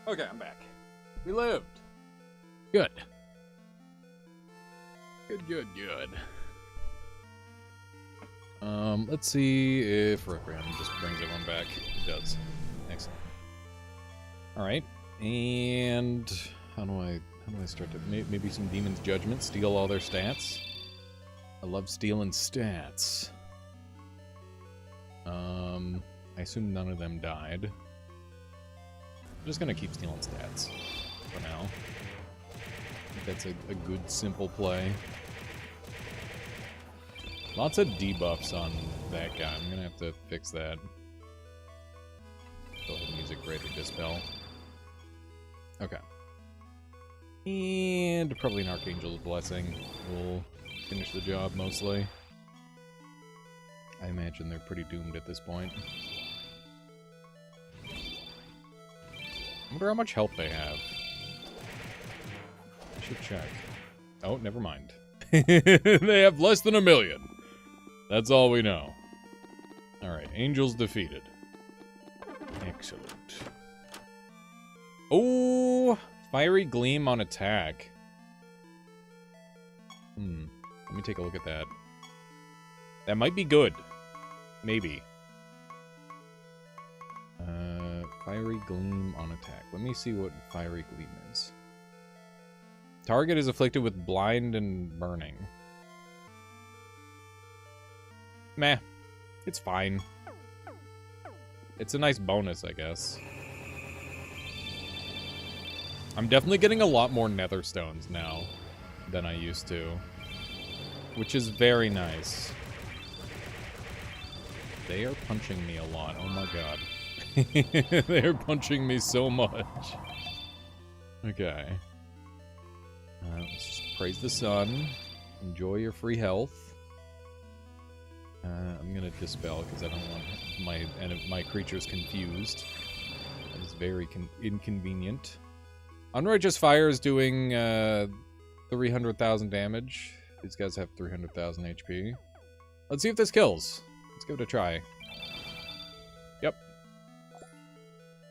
Okay, I'm back. We lived. Good. Good. Let's see if Requiem just brings everyone back. It does. Excellent. Alright. And how do I start to maybe some Demon's Judgment, steal all their stats? I love stealing stats. I assume none of them died. I'm just gonna keep stealing stats for now. I think that's a good, simple play. Lots of debuffs on that guy. I'm gonna have to fix that. Go ahead and use a Greater Dispel. Okay. And probably an Archangel's Blessing will finish the job, mostly. I imagine they're pretty doomed at this point. I wonder how much health they have. I should check. Oh, never mind. They have less than 1 million. That's all we know. Alright, Angels defeated. Excellent. Oh, Fiery Gleam on attack. Let me take a look at that. That might be good. Maybe. Fiery Gleam on attack. Let me see what Fiery Gleam is. Target is afflicted with blind and burning. Meh. It's fine. It's a nice bonus, I guess. I'm definitely getting a lot more nether stones now than I used to, which is very nice. They are punching me a lot. Oh my god. They're punching me so much. Okay. Let's just praise the sun. Enjoy your free health. I'm gonna dispel because I don't want my creatures confused. That is very inconvenient. Unrighteous Fire is doing 300,000 damage. These guys have 300,000 HP. Let's see if this kills. Let's give it a try. Yep.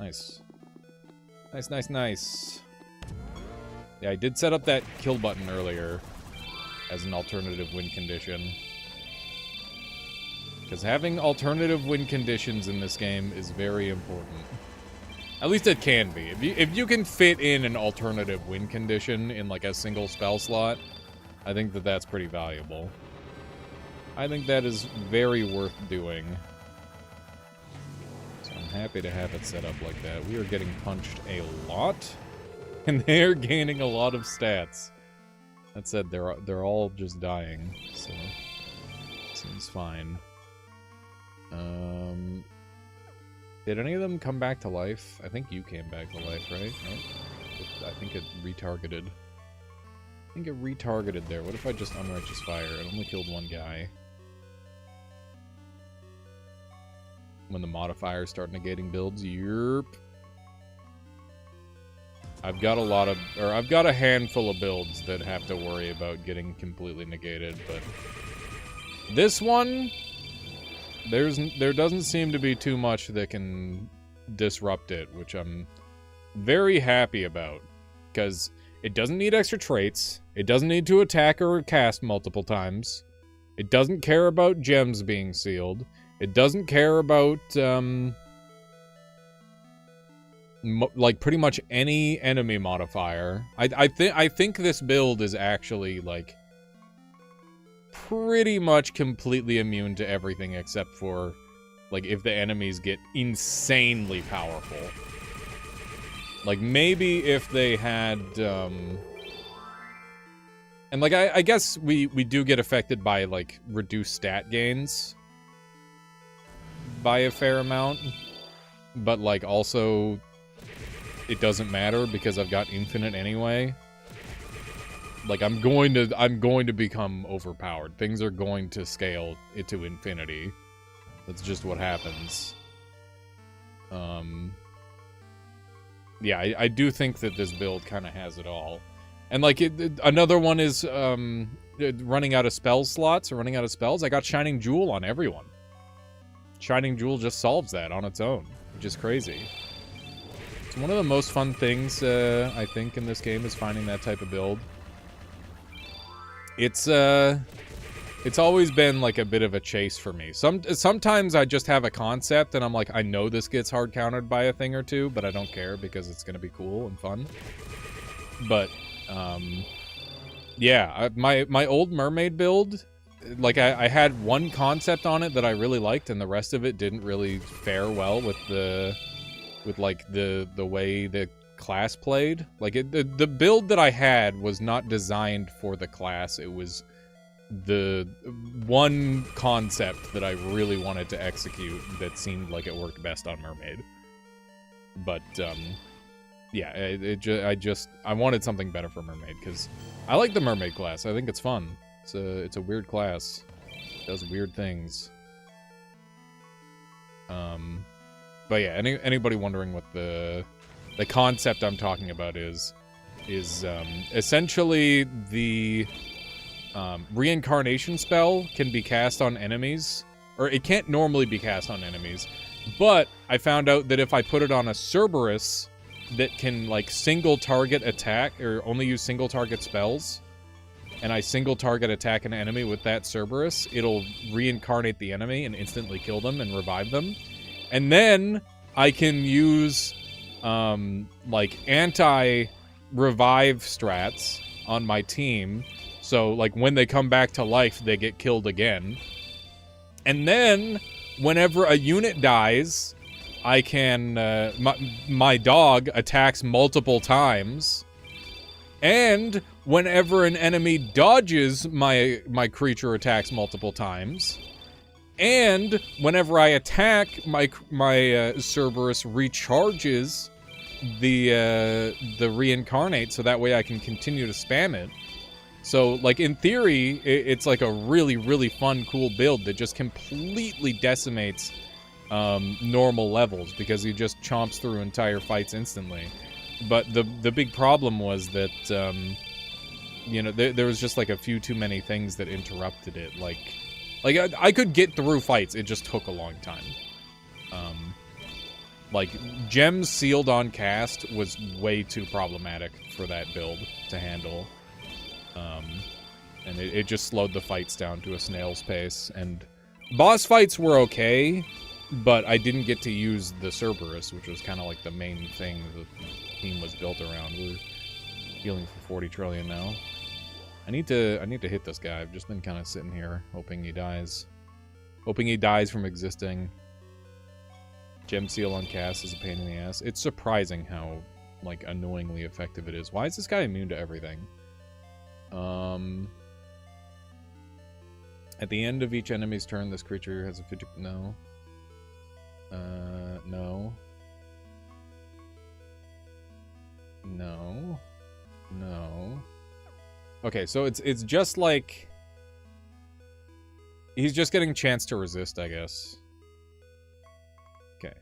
Nice. Nice. Yeah, I did set up that kill button earlier as an alternative win condition. Because having alternative win conditions in this game is very important. At least it can be. If you can fit in an alternative win condition in like a single spell slot, I think that that's pretty valuable. I think that is very worth doing. So I'm happy to have it set up like that. We are getting punched a lot, and they're gaining a lot of stats. That said, they're all just dying, so seems fine. Did any of them come back to life? I think you came back to life, right? Nope. I think it retargeted. I think it retargeted there. What if I just Unrighteous Fire? It only killed one guy. When the modifiers start negating builds, yerp. I've got a handful of builds that have to worry about getting completely negated, but this one, there doesn't seem to be too much that can disrupt it, which I'm very happy about, because it doesn't need extra traits, it doesn't need to attack or cast multiple times, it doesn't care about gems being sealed, it doesn't care about, like, pretty much any enemy modifier. I think this build is actually, like, pretty much completely immune to everything except for, like, if the enemies get insanely powerful. Like, maybe if they had, and, like, I guess we do get affected by, like, reduced stat gains by a fair amount, but, like, also it doesn't matter because I've got infinite anyway. Like, I'm going to become overpowered. Things are going to scale it to infinity. That's just what happens. Yeah, I do think that this build kind of has it all. And, like, another one is running out of spell slots or running out of spells. I got Shining Jewel on everyone. Shining Jewel just solves that on its own, which is crazy. It's one of the most fun things, I think, in this game is finding that type of build. It's always been, like, a bit of a chase for me. Sometimes I just have a concept, and I'm like, I know this gets hard-countered by a thing or two, but I don't care because it's gonna be cool and fun. But, yeah, my old mermaid build, like, I had one concept on it that I really liked, and the rest of it didn't really fare well with the way the class played. Like, the build that I had was not designed for the class. It was the one concept that I really wanted to execute that seemed like it worked best on mermaid. But, yeah, I wanted something better for mermaid, because I like the mermaid class. I think it's fun. It's a weird class. It does weird things. But yeah, anybody wondering what the concept I'm talking about is essentially the reincarnation spell can be cast on enemies, or it can't normally be cast on enemies, but I found out that if I put it on a Cerberus that can, like, single target attack, or only use single target spells, and I single target attack an enemy with that Cerberus, it'll reincarnate the enemy and instantly kill them and revive them. And then I can use, like, anti-revive strats on my team. So, like, when they come back to life, they get killed again. And then, whenever a unit dies, I can, my dog attacks multiple times. And whenever an enemy dodges, my creature attacks multiple times. And whenever I attack, my Cerberus recharges the reincarnate, so that way I can continue to spam it. So, like, in theory, it's like a really, really fun, cool build that just completely decimates normal levels, because he just chomps through entire fights instantly. But the big problem was that, you know, there was just, like, a few too many things that interrupted it. Like I could get through fights, it just took a long time. Like, gems sealed on cast was way too problematic for that build to handle. And it just slowed the fights down to a snail's pace. And boss fights were okay, but I didn't get to use the Cerberus, which was kind of like the main thing the team was built around. We're healing for 40 trillion now. I need to hit this guy. I've just been kind of sitting here hoping he dies. Hoping he dies from existing. Gem seal on cast is a pain in the ass. It's surprising how, like, annoyingly effective it is. Why is this guy immune to everything? At the end of each enemy's turn, this creature has a 50... No. No. No. No. Okay, so it's just like... He's just getting a chance to resist, I guess. Okay,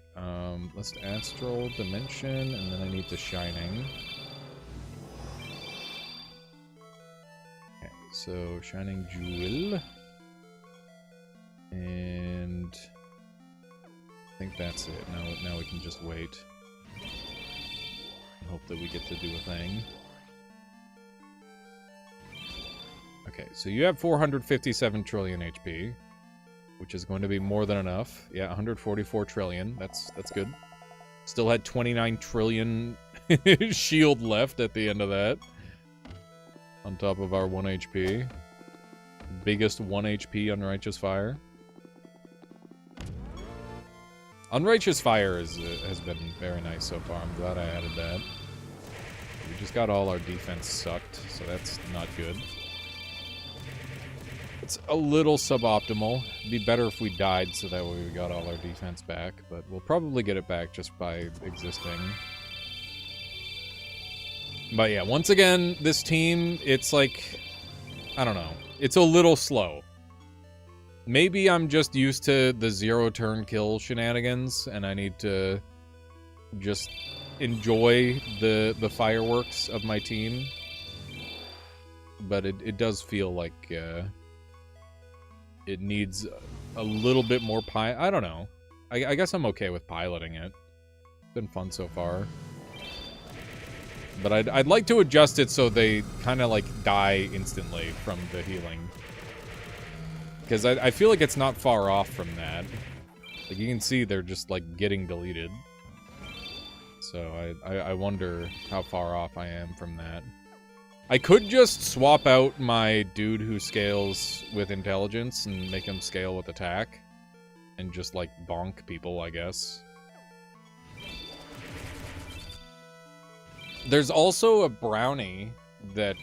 let's Astral Dimension, and then I need the Shining. Okay, so Shining Jewel. And... I think that's it. Now we can just wait. And hope that we get to do a thing. Okay, so you have 457 trillion HP, which is going to be more than enough. Yeah, 144 trillion. That's good. Still had 29 trillion shield left at the end of that. On top of our 1 HP. Biggest 1 HP Unrighteous Fire. Unrighteous Fire has been very nice so far. I'm glad I added that. We just got all our defense sucked, so that's not good. It's a little suboptimal. It'd be better if we died so that way we got all our defense back, but we'll probably get it back just by existing. But yeah, once again, this team, it's like, I don't know. It's a little slow. Maybe I'm just used to the 0-turn kill shenanigans, and I need to just enjoy the fireworks of my team. But it does feel like it needs a little bit more I don't know. I guess I'm okay with piloting it. It's been fun so far. But I'd like to adjust it so they kind of, like, die instantly from the healing. Because I feel like it's not far off from that. Like, you can see they're just, like, getting deleted. So I wonder how far off I am from that. I could just swap out my dude who scales with intelligence and make him scale with attack. And just, like, bonk people, I guess. There's also a brownie that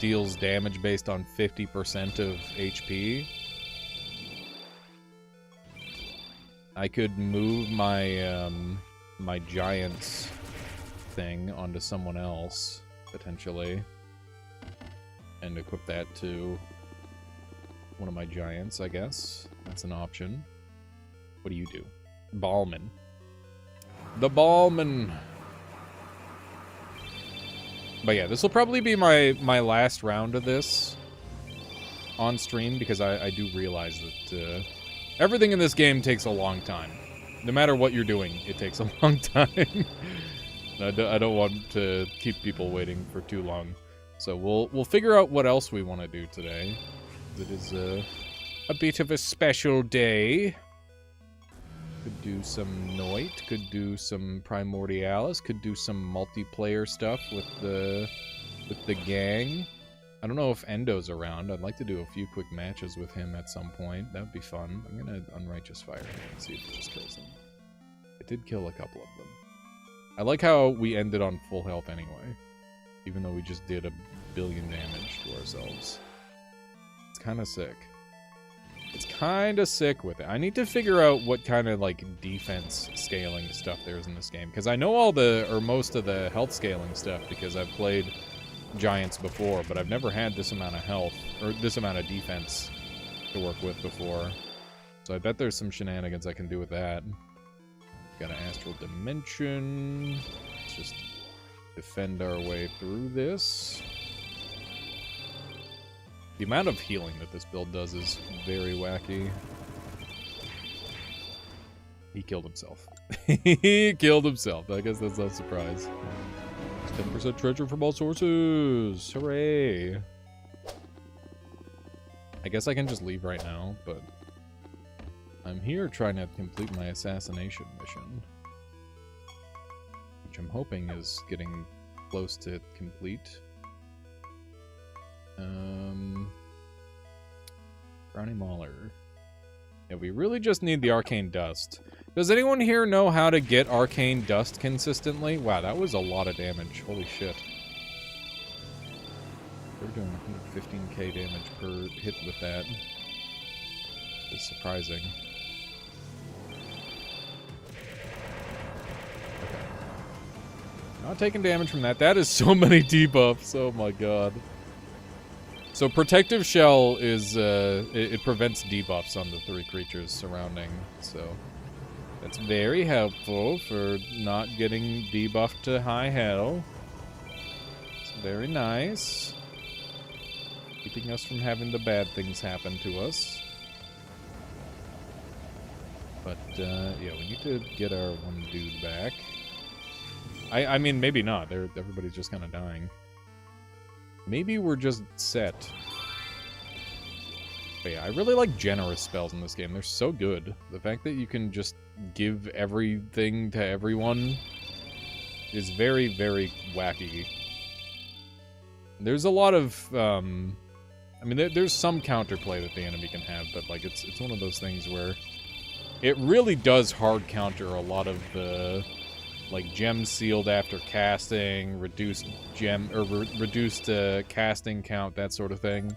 deals damage based on 50% of HP. I could move my my giant's thing onto someone else, potentially. And equip that to one of my giants, I guess. That's an option. What do you do? Ballman. The Ballman! But yeah, this will probably be my last round of this on stream, because I do realize that everything in this game takes a long time. No matter what you're doing, it takes a long time. I don't want to keep people waiting for too long. So we'll figure out what else we want to do today. It is a bit of a special day. Could do some Noit, could do some Primordialis, could do some multiplayer stuff with the gang. I don't know if Endo's around. I'd like to do a few quick matches with him at some point. That would be fun. I'm gonna Unrighteous Fire him and see if it just kills them. It did kill a couple of them. I like how we ended on full health anyway, even though we just did 1 billion damage to ourselves. It's kind of sick. It's kind of sick with it. I need to figure out what kind of, like, defense scaling stuff there is in this game. Because I know all the, or most of the health scaling stuff because I've played Giants before, but I've never had this amount of health, or this amount of defense to work with before. So I bet there's some shenanigans I can do with that. Got an Astral Dimension. Let's just defend our way through this. The amount of healing that this build does is very wacky. He killed himself. He killed himself. I guess that's no surprise. 10% treasure from all sources. Hooray. I guess I can just leave right now, but I'm here trying to complete my assassination mission, which I'm hoping is getting close to complete. Brownie Mauler. Yeah, we really just need the Arcane Dust. Does anyone here know how to get Arcane Dust consistently? Wow, that was a lot of damage. Holy shit. We're doing 115k damage per hit with that. It's surprising. Okay. Not taking damage from that. That is so many debuffs. Oh my god. So Protective Shell is, it prevents debuffs on the 3 creatures surrounding, so that's very helpful for not getting debuffed to high hell. It's very nice. Keeping us from having the bad things happen to us. But, yeah, we need to get our one dude back. I mean, maybe not. Everybody's just kind of dying. Maybe we're just set. But yeah, I really like generous spells in this game. They're so good. The fact that you can just give everything to everyone is very, very wacky. There's a lot of, I mean, there's some counterplay that the enemy can have, but, like, it's one of those things where it really does hard counter a lot of the, like, gems sealed after casting, reduced gem, or reduced casting count, that sort of thing.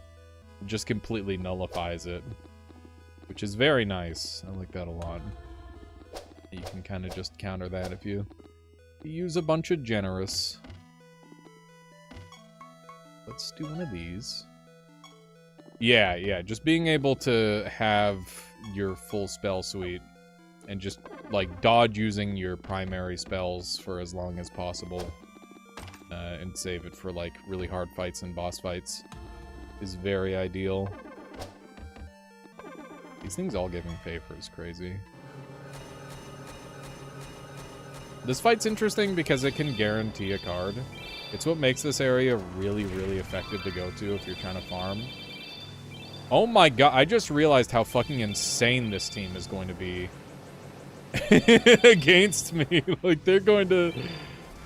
It just completely nullifies it, which is very nice. I like that a lot. You can kind of just counter that if you use a bunch of generous. Let's do one of these. Yeah, just being able to have your full spell suite and just, like, dodge using your primary spells for as long as possible, and save it for, like, really hard fights and boss fights is very ideal. These things all giving favor is crazy. This fight's interesting because it can guarantee a card. It's what makes this area really, really effective to go to if you're trying to farm. Oh my god, I just realized how fucking insane this team is going to be against me. Like, they're gonna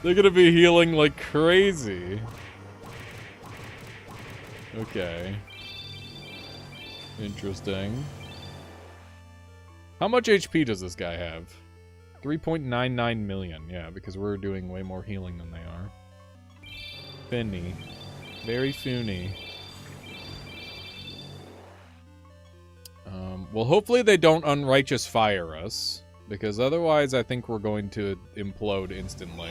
be healing like crazy. Okay. Interesting. How much HP does this guy have? 3.99 million. Yeah, because we're doing way more healing than they are. Finny. Very funny. Well, hopefully they don't unrighteous fire us, because otherwise I think we're going to implode instantly.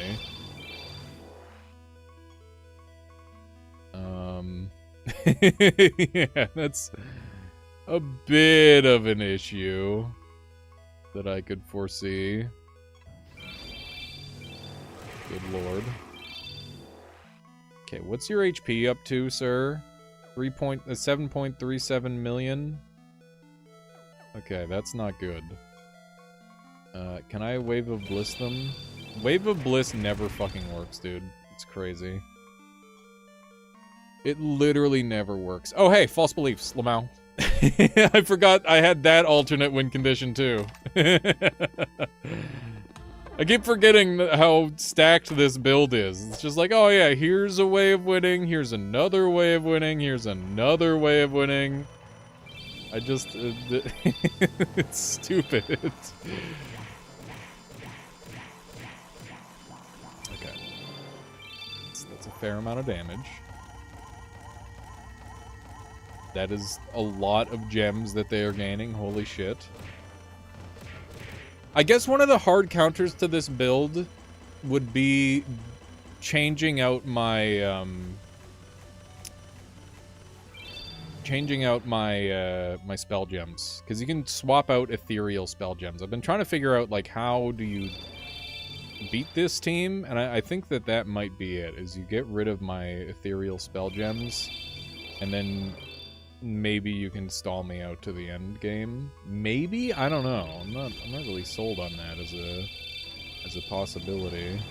Yeah, that's a bit of an issue that I could foresee. Good lord. Okay, what's your HP up to, sir? 7.37 million? Okay, that's not good. Can I Wave of Bliss them? Wave of Bliss never fucking works, dude. It's crazy. It literally never works. Oh, hey, false beliefs, Lamau. I forgot I had that alternate win condition, too. I keep forgetting how stacked this build is. It's just like, oh yeah, here's a way of winning, here's another way of winning, here's another way of winning. I just... it's stupid. Okay. That's a fair amount of damage. That is a lot of gems that they are gaining, holy shit. I guess one of the hard counters to this build would be changing out my my spell gems, because you can swap out ethereal spell gems. I've been trying to figure out like how do you beat this team, and I think that might be it. Is you get rid of my ethereal spell gems, and then maybe you can stall me out to the end game. Maybe? I don't know. I'm not really sold on that as a possibility.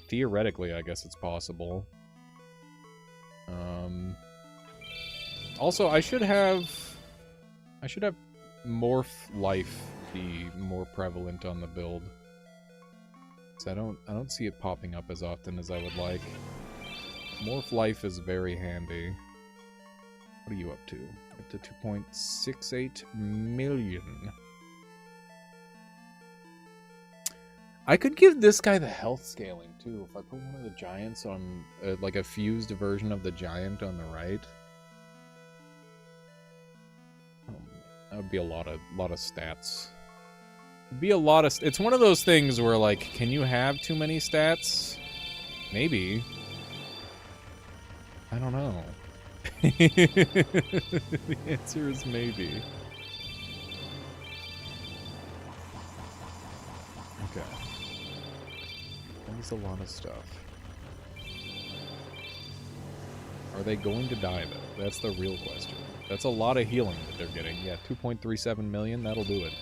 Theoretically, I guess it's possible. Also, I should have Morph Life be more prevalent on the build. So I don't see it popping up as often as I would like. Morph Life is very handy. What are you up to? Up to 2.68 million. I could give this guy the health scaling, too. If I put one of the giants on, like a fused version of the giant on the right. That would be a lot of stats. It'd be a lot of... It's one of those things where, like, can you have too many stats? Maybe. I don't know. The answer is maybe. Okay. That is a lot of stuff. Are they going to die, though? That's the real question. That's a lot of healing that they're getting. Yeah, 2.37 million, that'll do it.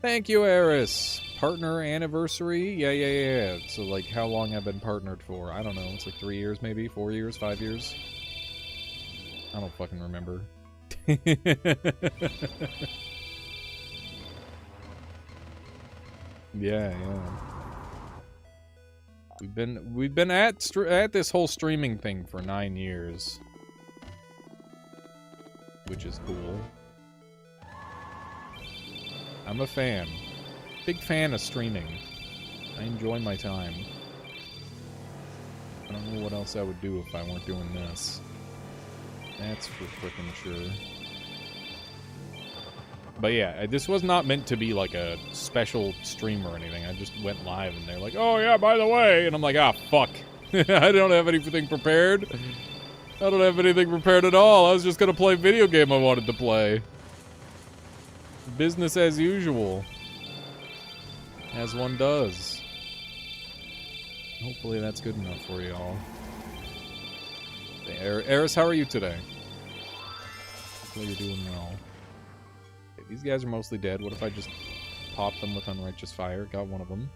Thank you, Eris! Partner anniversary? Yeah. So, like, how long I've been partnered for? I don't know. It's like 3 years, maybe? 4 years? 5 years? I don't fucking remember. Yeah. We've been at this whole streaming thing for 9 years, which is cool. I'm a fan. Big fan of streaming. I enjoy my time. I don't know what else I would do if I weren't doing this. That's for frickin' sure. But yeah, this was not meant to be like a special stream or anything. I just went live and they're like, oh yeah, by the way. And I'm like, ah, fuck. I don't have anything prepared. I don't have anything prepared at all. I was just gonna play a video game I wanted to play. Business as usual. As one does. Hopefully that's good enough for y'all. Eris, how are you today? Hopefully you're doing well. Okay, these guys are mostly dead. What if I just pop them with Unrighteous Fire? Got one of them.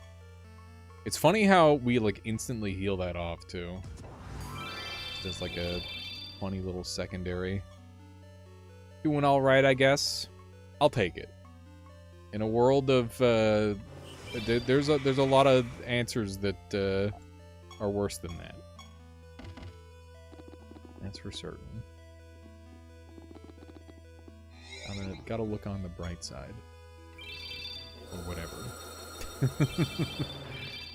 It's funny how we, like, instantly heal that off, too. Just like a funny little secondary. Doing alright, I guess. I'll take it. In a world of, there's a lot of answers that, are worse than that. That's for certain. Gotta look on the bright side. Or whatever.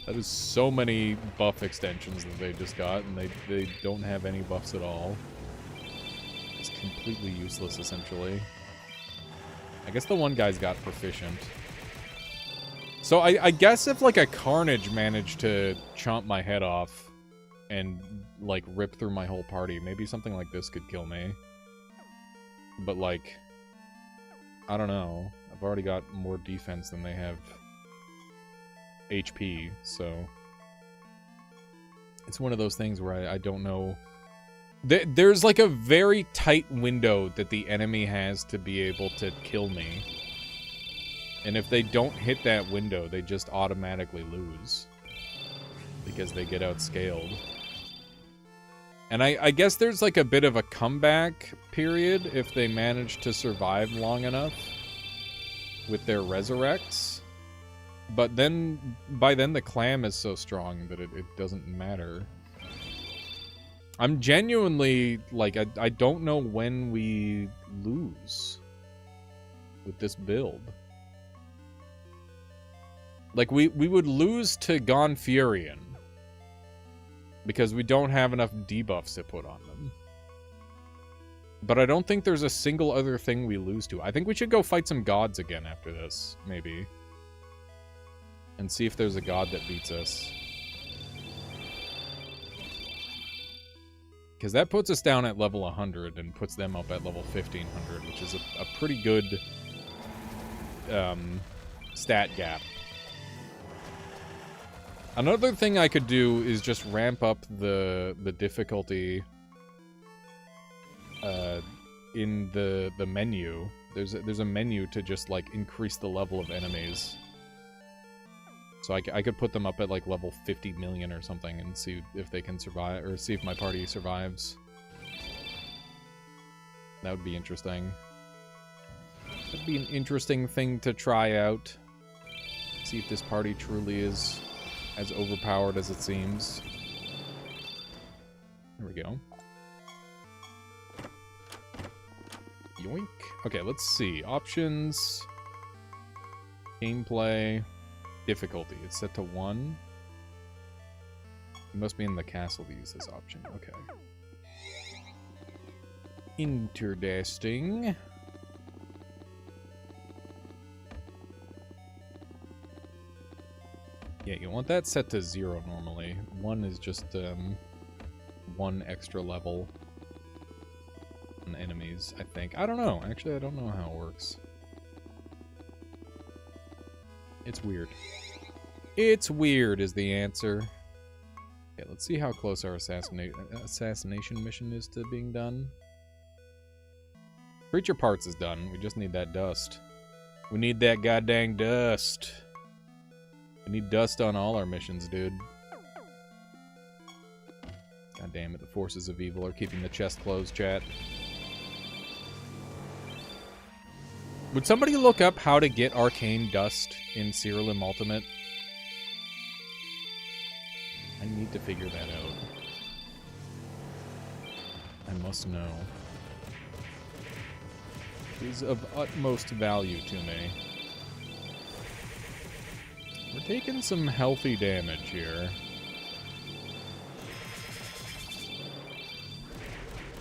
That is so many buff extensions that they just got, and they don't have any buffs at all. It's completely useless, essentially. I guess the one guy's got proficient. So I guess if, like, a Carnage managed to chomp my head off and, like, rip through my whole party, maybe something like this could kill me. But, like, I don't know. I've already got more defense than they have HP, so it's one of those things where I don't know. There's like a very tight window that the enemy has to be able to kill me, and if they don't hit that window, they just automatically lose because they get outscaled. And I guess there's like a bit of a comeback period if they manage to survive long enough with their resurrects. But then, by then, the clam is so strong that it doesn't matter. I'm genuinely, like, I don't know when we lose with this build. Like, we would lose to Gonfurion because we don't have enough debuffs to put on them. But I don't think there's a single other thing we lose to. I think we should go fight some gods again after this, maybe. And see if there's a god that beats us. Because that puts us down at level 100 and puts them up at level 1500, which is a pretty good stat gap. Another thing I could do is just ramp up the difficulty in the menu. There's a menu to just, like, increase the level of enemies. So I could put them up at, like, level 50 million or something and see if they can survive, or see if my party survives. That would be interesting. That'd be an interesting thing to try out. See if this party truly is as overpowered as it seems. There we go. Yoink. Okay, let's see. Options. Gameplay. Difficulty. It's set to 1. You must be in the castle to use this option. Okay. Interesting. Yeah, you want that set to 0 normally. 1 is just 1 extra level on enemies, I think. I don't know. Actually, I don't know how it works. It's weird. It's weird is the answer. Okay, let's see how close our assassination mission is to being done. Creature parts is done. We just need that dust. We need that goddamn dust. We need dust on all our missions, dude. God damn it, the forces of evil are keeping the chest closed, chat. Would somebody look up how to get arcane dust in Cyrilium Ultimate? I need to figure that out. I must know. It is of utmost value to me. We're taking some healthy damage here.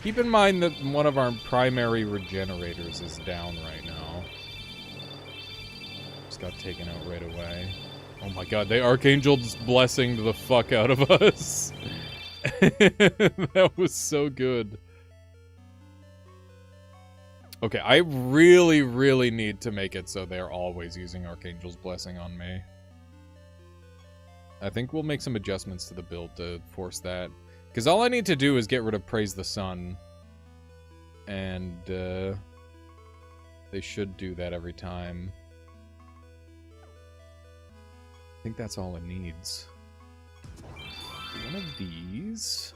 Keep in mind that one of our primary regenerators is down right now. Just got taken out right away. Oh my god, the Archangel's blessing the fuck out of us. That was so good. Okay, I really, really need to make it so they're always using Archangel's blessing on me. I think we'll make some adjustments to the build to force that. Because all I need to do is get rid of Praise the Sun. And, they should do that every time. I think that's all it needs. one of these.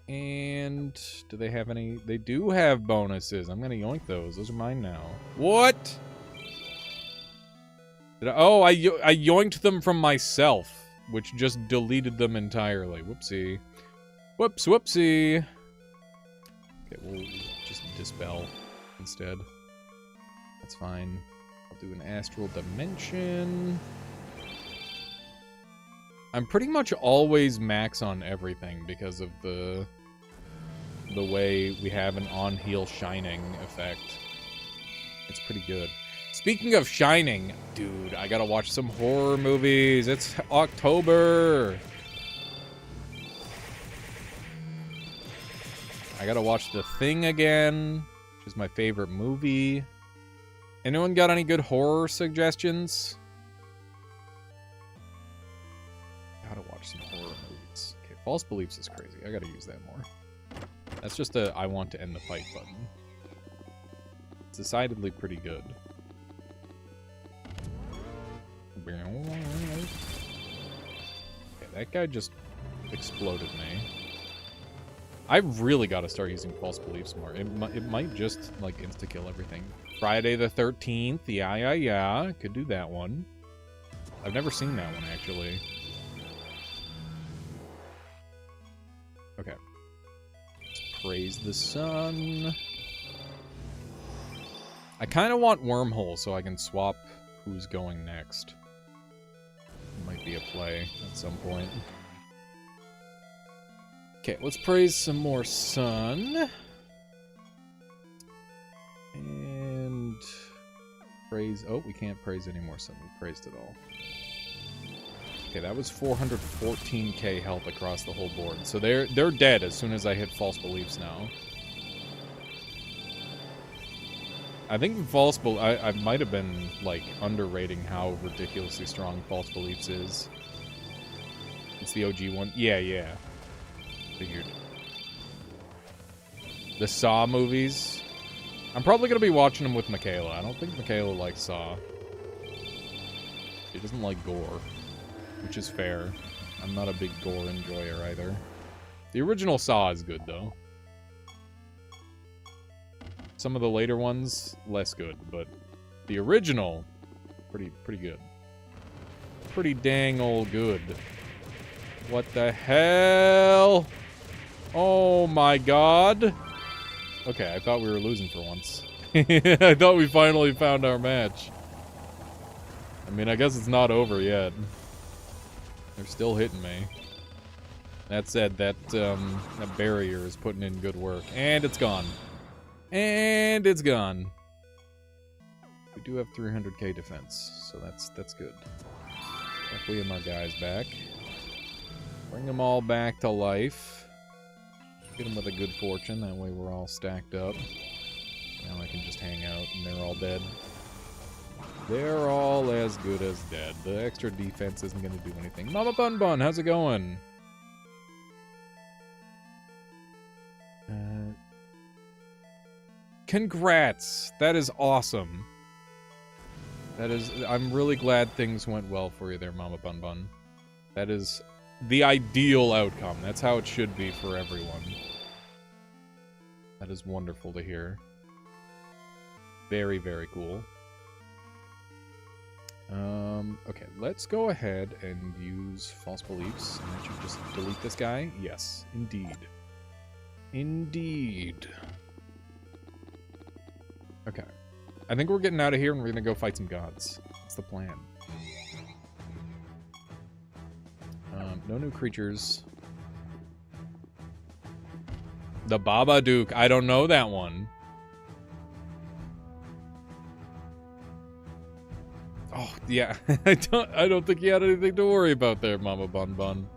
And do they have any? They do have bonuses. I'm gonna yoink those. Those are mine now. What? Oh, I yoinked them from myself, which just deleted them entirely. Whoopsie. Whoops, whoopsie. Okay, we'll just dispel instead. That's fine. I'll do an astral dimension. I'm pretty much always max on everything because of the way we have an on-heal shining effect. It's pretty good. Speaking of shining, dude, I gotta watch some horror movies. It's October. I gotta watch The Thing again, which is my favorite movie. Anyone got any good horror suggestions? Gotta watch some horror movies. Okay, False Beliefs is crazy. I gotta use that more. That's just a I want to end the fight button. It's decidedly pretty good. Okay, that guy just exploded me. I really got to start using False Beliefs more. It might just, like, insta-kill everything. Friday the 13th. Yeah. Could do that one. I've never seen that one, actually. Okay. Let's praise the sun. I kind of want Wormhole so I can swap who's going next. Might be a play at some point. Okay, let's praise some more sun. And praise... Oh, we can't praise any more sun. We praised it all. Okay, that was 414k health across the whole board. So they're dead as soon as I hit False Beliefs now. I think I might have been, like, underrating how ridiculously strong False Beliefs is. It's the OG one. Yeah. Figured. The Saw movies. I'm probably going to be watching them with Michaela. I don't think Michaela likes Saw. She doesn't like gore, which is fair. I'm not a big gore enjoyer either. The original Saw is good, though. Some of the later ones, less good, but the original, pretty good. Pretty dang old good. What the hell? Oh my god. Okay, I thought we were losing for once. I thought we finally found our match. I mean, I guess it's not over yet. They're still hitting me. That said, that barrier is putting in good work. And it's gone. And it's gone. We do have 300k defense, so that's good. Requiem our guys back. Bring them all back to life. Get them with a good fortune, that way we're all stacked up. Now I can just hang out and they're all dead. They're all as good as dead. The extra defense isn't going to do anything. Mama Bun Bun, how's it going? Congrats! That is awesome. I'm really glad things went well for you there, Mama Bun Bun. That is the ideal outcome. That's how it should be for everyone. That is wonderful to hear. Very, very cool. Okay, let's go ahead and use False Beliefs. And that should just delete this guy. Yes, indeed. Indeed. Okay. I think we're getting out of here and we're gonna go fight some gods. That's the plan. No new creatures. The Babadook. I don't know that one. Oh, yeah. I don't think you had anything to worry about there, Mama Bun Bun.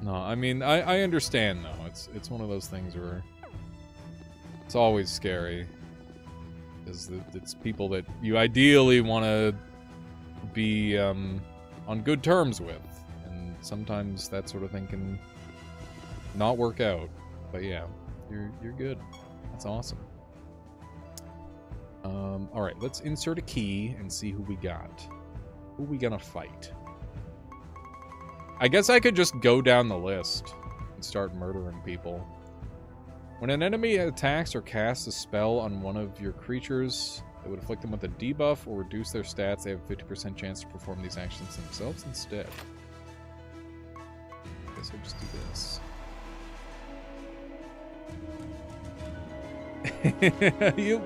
No, I mean, I understand, though. It's one of those things where it's always scary. It's people that you ideally want to be on good terms with. And sometimes that sort of thing can not work out. But yeah, you're good. That's awesome. Alright, let's insert a key and see who we got. Who we gonna fight? I guess I could just go down the list and start murdering people. When an enemy attacks or casts a spell on one of your creatures, it would afflict them with a debuff or reduce their stats. They have a 50% chance to perform these actions themselves instead. I guess I'll just do this.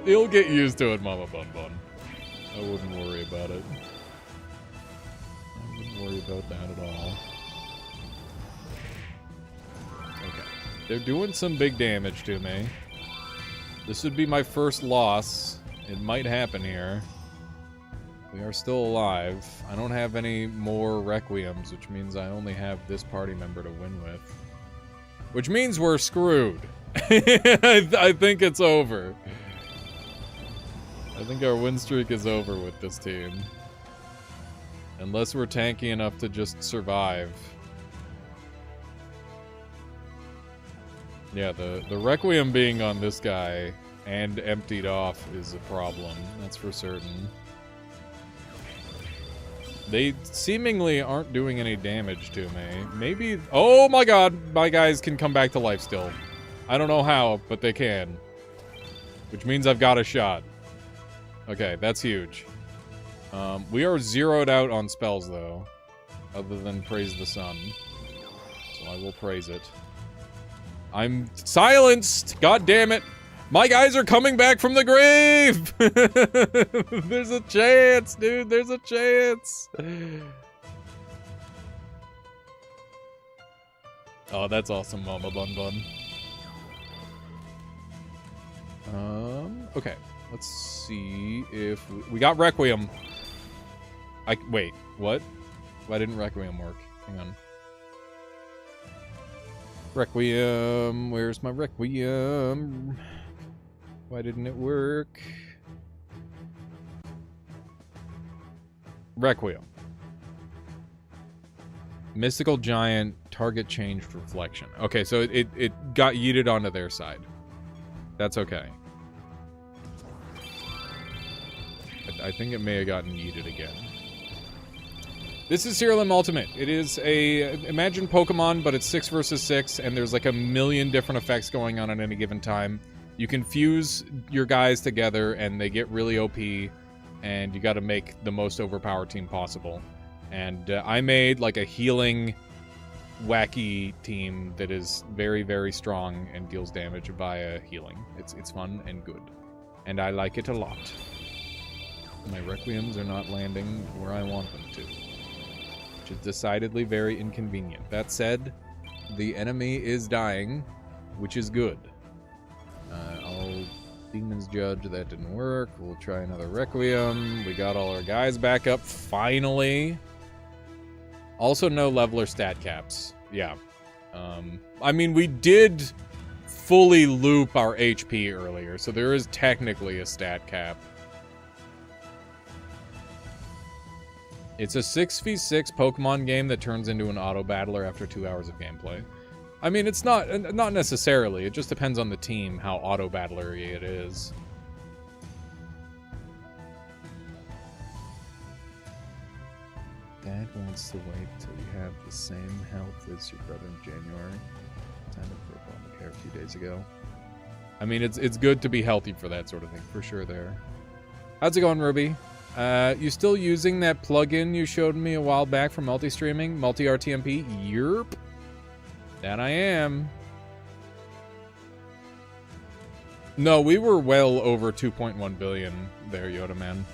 You'll get used to it, Mama Bun Bun. I wouldn't worry about it. I wouldn't worry about that at all. Okay. They're doing some big damage to me. This would be my first loss. It might happen here. We are still alive. I don't have any more Requiems, which means I only have this party member to win with. Which means we're screwed. I think it's over. I think our win streak is over with this team. Unless we're tanky enough to just survive. Yeah, the Requiem being on this guy and emptied off is a problem. That's for certain. They seemingly aren't doing any damage to me. Maybe... Oh my god! My guys can come back to life still. I don't know how, but they can. Which means I've got a shot. Okay, that's huge. We are zeroed out on spells, though. Other than Praise the Sun. So I will praise it. I'm silenced! God damn it! My guys are coming back from the grave! There's a chance, dude! There's a chance! Oh, that's awesome, Mama Bun Bun. Okay. Let's see if... We got Requiem. Wait, what? Why didn't Requiem work? Hang on. Requiem, where's my Requiem? Why didn't it work? Requiem. Mystical Giant, target changed reflection. Okay, so it got yeeted onto their side. That's okay. I think it may have gotten yeeted again. This is Serialim Ultimate. It is a Imagine Pokemon, but it's 6 versus 6, and there's like a million different effects going on at any given time. You can fuse your guys together, and they get really OP, and you got to make the most overpowered team possible. And I made like a healing, wacky team that is very, very strong and deals damage via healing. It's fun and good, and I like it a lot. My Requiems are not landing where I want them to, which is decidedly very inconvenient. That said, the enemy is dying, which is good. I'll Demon's Judge, that didn't work. We'll try another Requiem. We got all our guys back up, finally. Also, no leveler stat caps. Yeah. I mean, we did fully loop our HP earlier, so there is technically a stat cap. It's a 6v6 Pokemon game that turns into an auto-battler after 2 hours of gameplay. I mean, it's not necessarily. It just depends on the team how auto-battlery it is. Dad wants to wait till you have the same health as your brother in January. Time for Obamacare a few days ago. I mean, it's good to be healthy for that sort of thing, for sure there. How's it going, Ruby? You still using that plugin you showed me a while back for multi-streaming? Multi-RTMP? Yerp. That I am. No, we were well over 2.1 billion there, Yoda Man.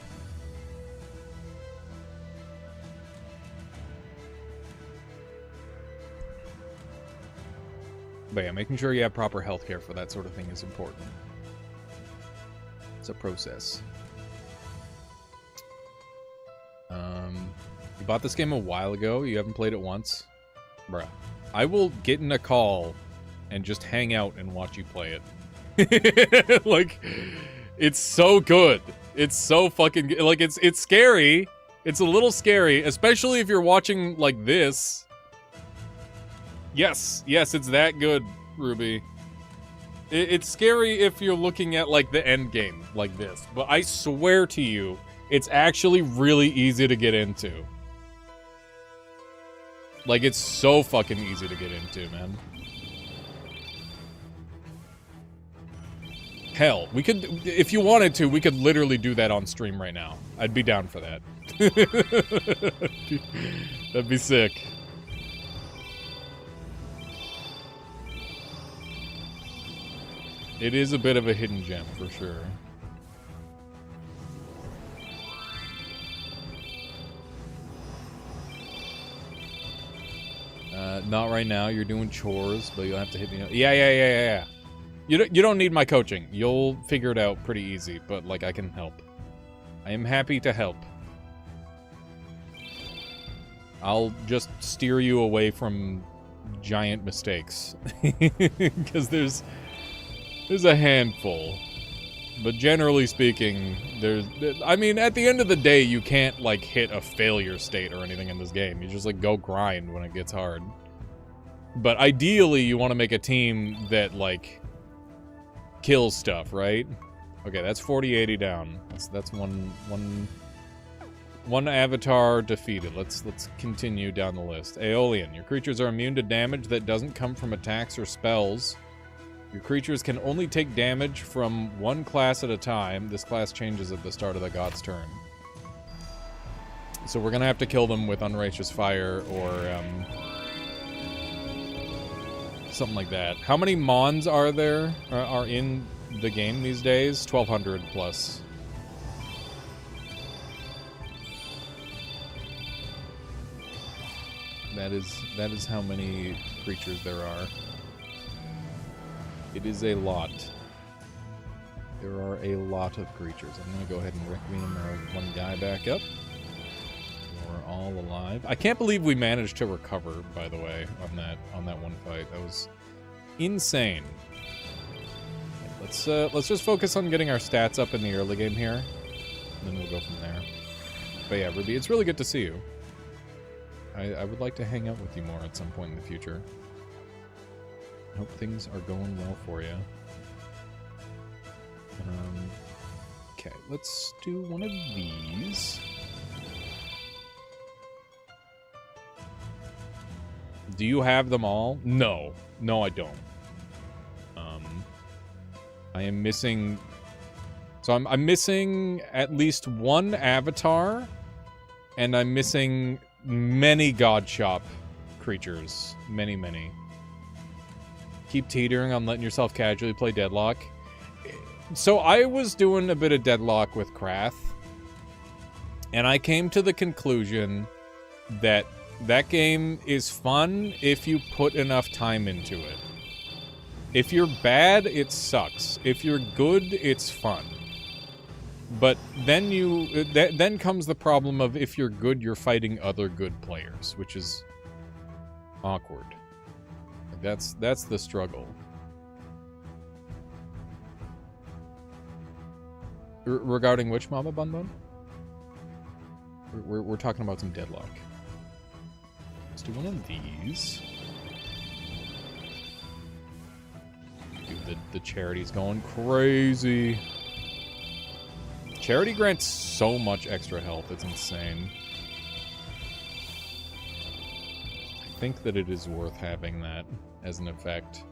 But yeah, making sure you have proper healthcare for that sort of thing is important. It's a process. You bought this game a while ago. You haven't played it once? Bruh. I will get in a call and just hang out and watch you play it. Like, it's so good. It's so fucking good. Like, it's scary. It's a little scary, especially if you're watching like this. Yes, it's that good, Ruby. It's scary if you're looking at, like, the end game like this. But I swear to you, it's actually really easy to get into. Like, it's so fucking easy to get into, man. Hell, we could, if you wanted to, we could literally do that on stream right now. I'd be down for that. That'd be sick. It is a bit of a hidden gem, for sure. Not right now. You're doing chores, but you'll have to hit me up. Yeah. You don't need my coaching. You'll figure it out pretty easy, but, like, I can help. I am happy to help. I'll just steer you away from giant mistakes. Because there's a handful. But generally speaking, I mean, at the end of the day, you can't, like, hit a failure state or anything in this game. You just, like, go grind when it gets hard. But ideally, you want to make a team that, like, kills stuff, right? Okay, that's 40-80 down. That's one avatar defeated. Let's continue down the list. Aeolian. Your creatures are immune to damage that doesn't come from attacks or spells. Your creatures can only take damage from one class at a time. This class changes at the start of the god's turn. So we're gonna have to kill them with Unrighteous Fire or something like that. How many Mons are there? Are in the game these days? 1,200 plus. That is how many creatures there are. It is a lot. There are a lot of creatures. I'm gonna go ahead and requiem our one guy back up. We're all alive. I can't believe we managed to recover, by the way, on that one fight. That was insane. Let's just focus on getting our stats up in the early game here, and then we'll go from there. But yeah, Ruby, it's really good to see you. I would like to hang out with you more at some point in the future. I hope things are going well for you. Okay, let's do one of these. Do you have them all? No. No, I don't. I am missing... So I'm missing at least one avatar, and I'm missing many God Shop creatures. Many. Keep teetering on letting yourself casually play Deadlock. So I was doing a bit of Deadlock with Krath, and I came to the conclusion that that game is fun if you put enough time into it. If you're bad, it sucks. If you're good, it's fun. But then then comes the problem of if you're good, you're fighting other good players, which is awkward. That's the struggle. Regarding which Mama Bun Bun? We're talking about some Deadlock. Let's do one of these. Dude, the charity's going crazy. Charity grants so much extra health, it's insane. I think that it is worth having that as an effect.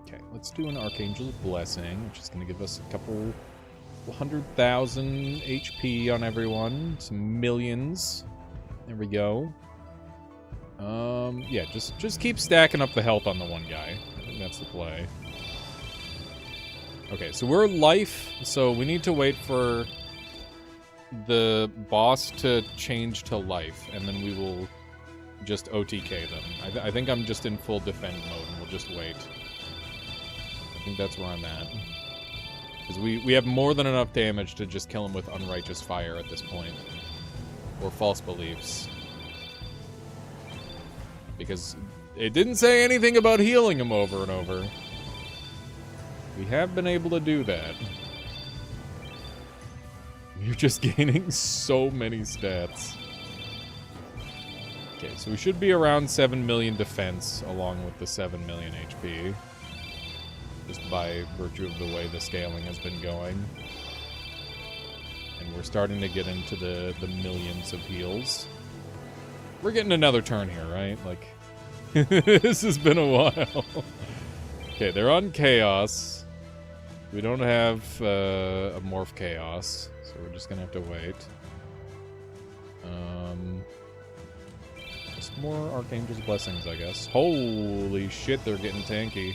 Okay, let's do an Archangel Blessing, which is going to give us a couple 100,000 HP on everyone. Some millions. There we go. Yeah, just keep stacking up the health on the one guy. I think that's the play. Okay, so we're life, so we need to wait for the boss to change to life, and then we will just OTK them. I think I'm just in full defend mode, and we'll just wait. I think that's where I'm at. Because we have more than enough damage to just kill him with Unrighteous Fire at this point. Or False Beliefs. Because it didn't say anything about healing him over and over. We have been able to do that. We're just gaining so many stats. Okay, so we should be around 7 million defense along with the 7 million HP. Just by virtue of the way the scaling has been going. And we're starting to get into the millions of heals. We're getting another turn here, right? Like, this has been a while. Okay, they're on Chaos. We don't have a Morph Chaos, so we're just gonna have to wait. Just more Archangel's Blessings, I guess. Holy shit, they're getting tanky.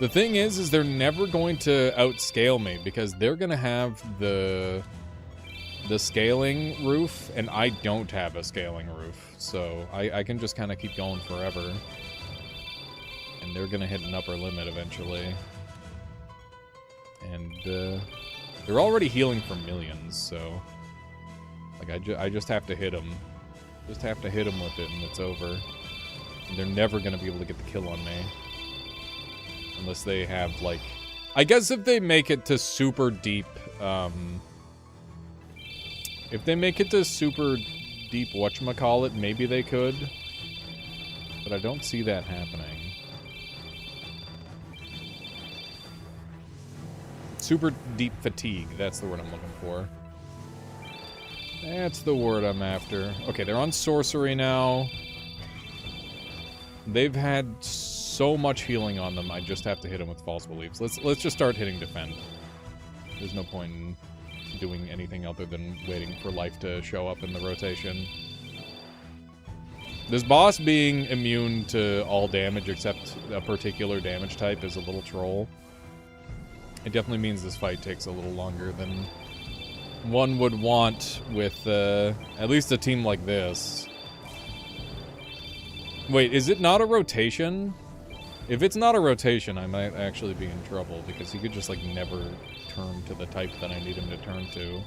The thing is they're never going to outscale me because they're gonna have the scaling roof, and I don't have a scaling roof, so I can just kind of keep going forever. And they're gonna hit an upper limit eventually. And they're already healing for millions, so like I just have to hit them. Just have to hit them with it, and it's over. And they're never gonna be able to get the kill on me. Unless they have, like... I guess if they make it to super deep, if they make it to super deep whatchamacallit, maybe they could. But I don't see that happening. Super deep fatigue, that's the word I'm looking for. That's the word I'm after. Okay, they're on sorcery now. They've had so much healing on them, I just have to hit them with false beliefs. Let's just start hitting defend. There's no point in doing anything other than waiting for life to show up in the rotation. This boss being immune to all damage except a particular damage type is a little troll. It definitely means this fight takes a little longer than one would want with at least a team like this. Wait, is it not a rotation? If it's not a rotation, I might actually be in trouble because he could just like never turn to the type that I need him to turn to.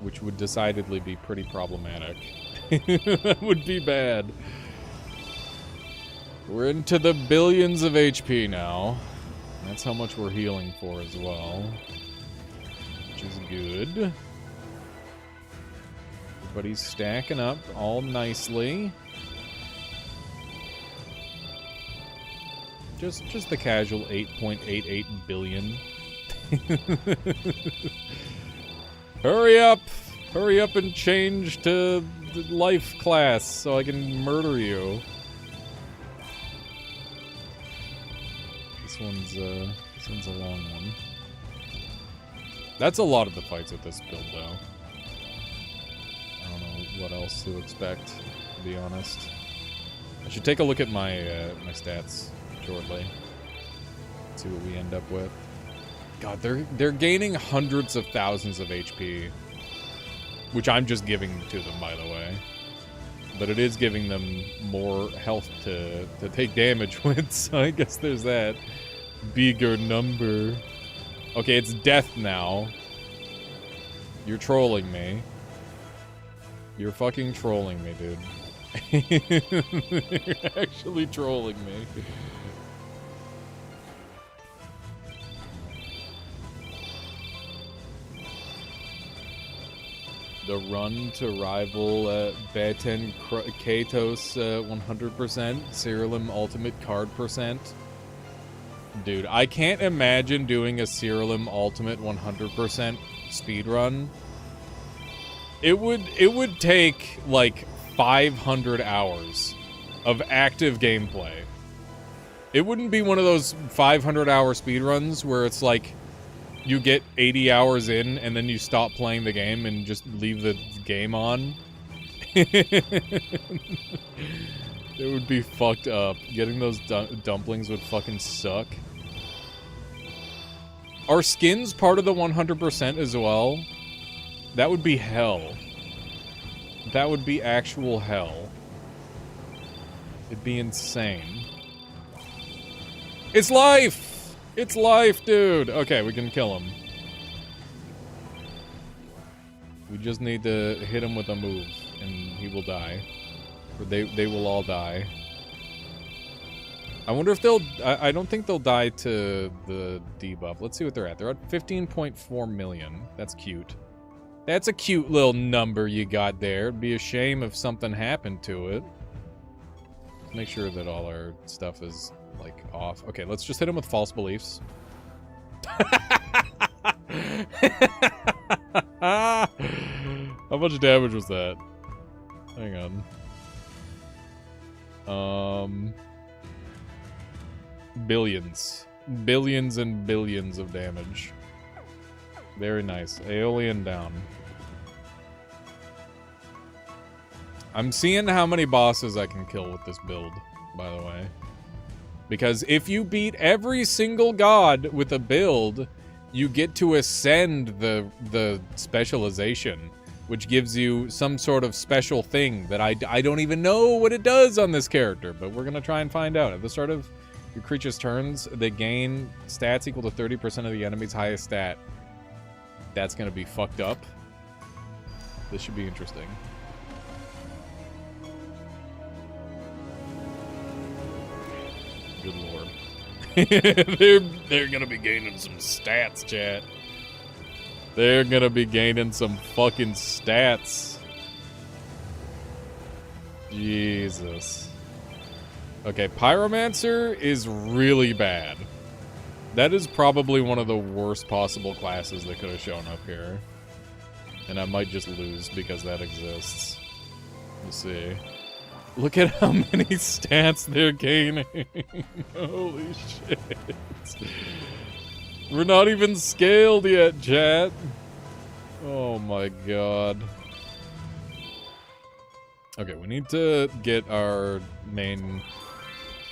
Which would decidedly be pretty problematic. That would be bad. We're into the billions of HP now. That's how much we're healing for as well. Which is good. Everybody's stacking up all nicely. Just the casual 8.88 billion. Hurry up! Hurry up and change to the life class so I can murder you. This one's a long one. That's a lot of the fights with this build, though. I don't know what else to expect, to be honest. I should take a look at my my stats shortly. See what we end up with. God, they're gaining hundreds of thousands of HP, which I'm just giving to them, by the way. But it is giving them more health to take damage with, so I guess there's that. Bigger number. Okay, it's death now. You're trolling me. You're fucking trolling me, dude. You're actually trolling me. The run to rival Baten Katos 100%, Cyrillum Ultimate Card percent. Dude, I can't imagine doing a Cyrillum Ultimate 100% speedrun. It would take like 500 hours of active gameplay. It wouldn't be one of those 500-hour speedruns where it's like you get 80 hours in and then you stop playing the game and just leave the game on. It would be fucked up. Getting those dumplings would fucking suck. Are skins part of the 100% as well? That would be hell. That would be actual hell. It'd be insane. It's life! It's life, dude! Okay, we can kill him. We just need to hit him with a move, and he will die. Or they will all die. I wonder if they'll... I don't think they'll die to the debuff. Let's see what they're at. They're at 15.4 million. That's cute. That's a cute little number you got there. It'd be a shame if something happened to it. Let's make sure that all our stuff is, like, off. Okay, let's just hit him with false beliefs. How much damage was that? Hang on. Billions. Billions and billions of damage. Very nice. Aeolian down. I'm seeing how many bosses I can kill with this build, by the way. Because if you beat every single god with a build, you get to ascend the specialization, which gives you some sort of special thing that I don't even know what it does on this character, but we're going to try and find out. At the start of your creature's turns, they gain stats equal to 30% of the enemy's highest stat. That's going to be fucked up. This should be interesting. Good lord. they're gonna be gaining some stats, chat. They're gonna be gaining some fucking stats. Jesus. Okay, Pyromancer is really bad. That is probably one of the worst possible classes that could have shown up here. And I might just lose because that exists. Let's see. Look at how many stats they're gaining. Holy shit. We're not even scaled yet, chat. Oh my god. Okay, we need to get our main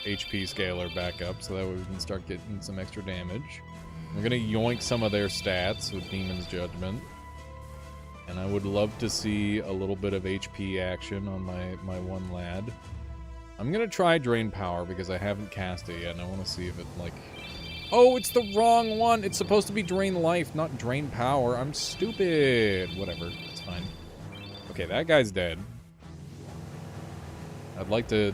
HP scaler back up so that way we can start getting some extra damage. We're gonna yoink some of their stats with Demon's Judgment. And I would love to see a little bit of HP action on my one lad. I'm gonna try Drain Power because I haven't cast it yet and I want to see if it, like... Oh, it's the wrong one! It's supposed to be Drain Life, not Drain Power. I'm stupid! Whatever, it's fine. Okay, that guy's dead. I'd like to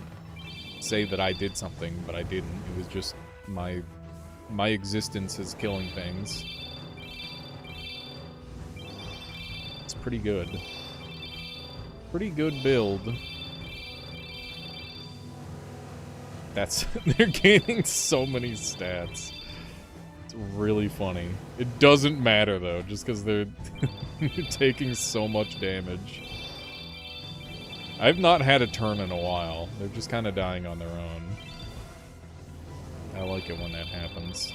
say that I did something, but I didn't. It was just my existence is killing things. Pretty good. Pretty good build. That's... They're gaining so many stats. It's really funny. It doesn't matter, though, just because they're taking so much damage. I've not had a turn in a while. They're just kind of dying on their own. I like it when that happens.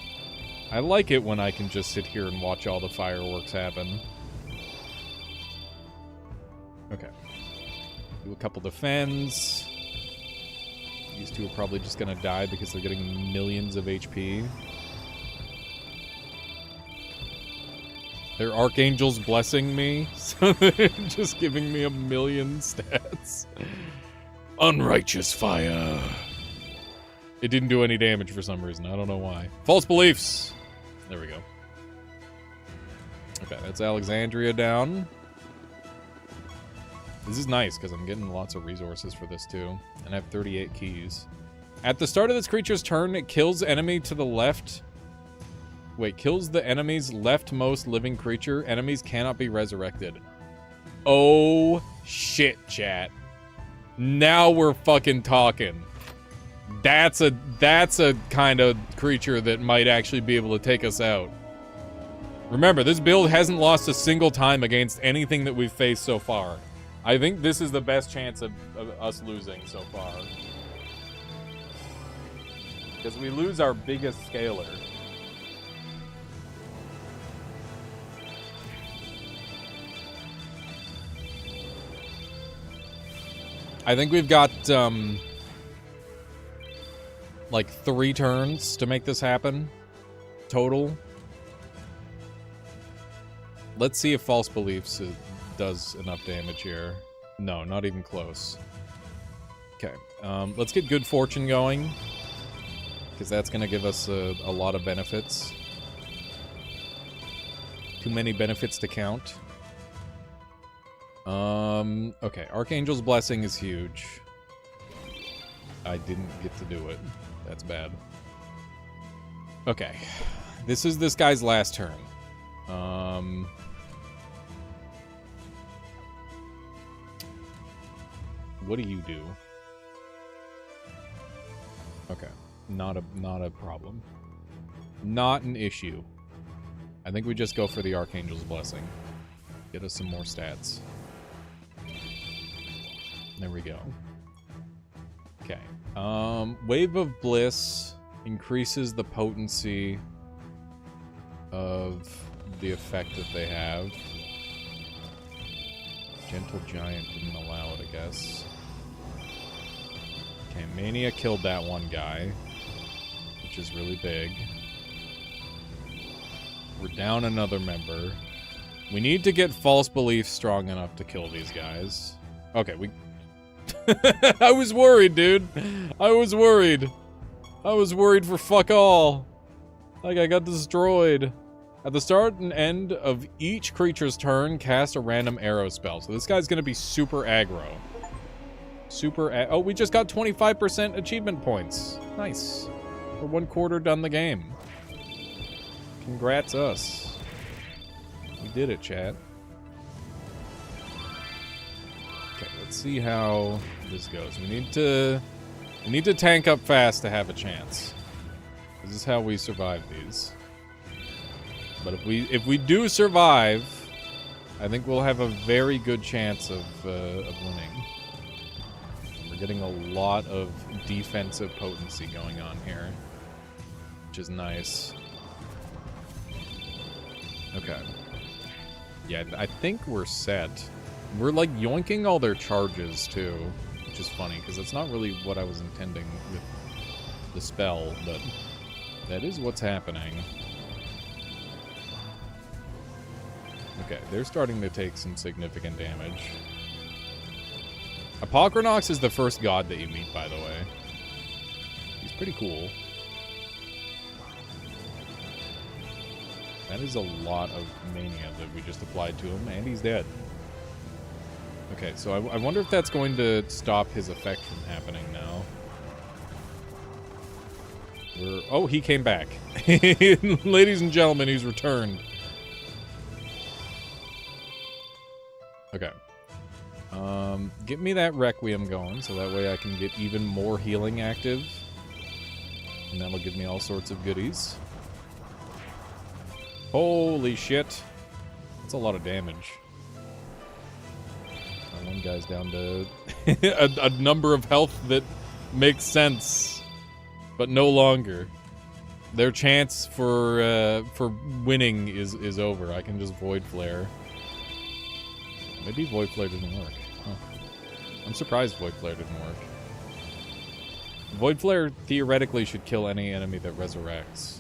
I like it when I can just sit here and watch all the fireworks happen. Okay. Do a couple defends. These two are probably just gonna die because they're getting millions of HP. Their Archangel's blessing me, so they're just giving me 1,000,000 stats. Unrighteous fire. It didn't do any damage for some reason. I don't know why. False beliefs. There we go. Okay, that's Alexandria down. This is nice, because I'm getting lots of resources for this, too. And I have 38 keys. At the start of this creature's turn, it kills enemy to the left... Wait, kills the enemy's leftmost living creature. Enemies cannot be resurrected. Oh, shit, chat. Now we're fucking talking. That's a kind of creature that might actually be able to take us out. Remember, this build hasn't lost a single time against anything that we've faced so far. I think this is the best chance of us losing so far. Because we lose our biggest scaler. I think we've got, like 3 turns to make this happen. Total. Let's see if False Beliefs does enough damage here. No, not even close. Okay, let's get Good Fortune going. Because that's going to give us a lot of benefits. Too many benefits to count. Okay, Archangel's Blessing is huge. I didn't get to do it. That's bad. Okay. This is this guy's last turn. What do you do? Okay. Not a problem. Not an issue. I think we just go for the Archangel's Blessing. Get us some more stats. There we go. Okay. Wave of Bliss increases the potency of the effect that they have. Gentle Giant didn't allow it, I guess. Okay, Mania killed that one guy, which is really big. We're down another member. We need to get False Belief strong enough to kill these guys. Okay, we... I was worried, dude. I was worried. I was worried for fuck all. Like, I got destroyed. At the start and end of each creature's turn, cast a random arrow spell. So this guy's gonna be super aggro. Oh, we just got 25% achievement points. Nice. We're 1/4 done the game. Congrats us. We did it, chat. Okay, let's see how this goes. We need to tank up fast to have a chance. This is how we survive these. But if we do survive, I think we'll have a very good chance of winning. We're getting a lot of defensive potency going on here, which is nice. Okay. Yeah, I think we're set. We're like yoinking all their charges too, which is funny because that's not really what I was intending with the spell, but that is what's happening. Okay, they're starting to take some significant damage. Apocrynox is the first god that you meet, by the way. He's pretty cool. That is a lot of mania that we just applied to him, and he's dead. Okay, so I wonder if that's going to stop his effect from happening now. Oh, he came back. Ladies and gentlemen, he's returned. Okay. Get me that Requiem going, so that way I can get even more healing active. And that'll give me all sorts of goodies. Holy shit. That's a lot of damage. One guy's down to a number of health that makes sense, but no longer. Their chance for winning is over. I can just Void Flare. Maybe Void Flare didn't work. Huh. I'm surprised Void Flare didn't work. Void Flare theoretically should kill any enemy that resurrects,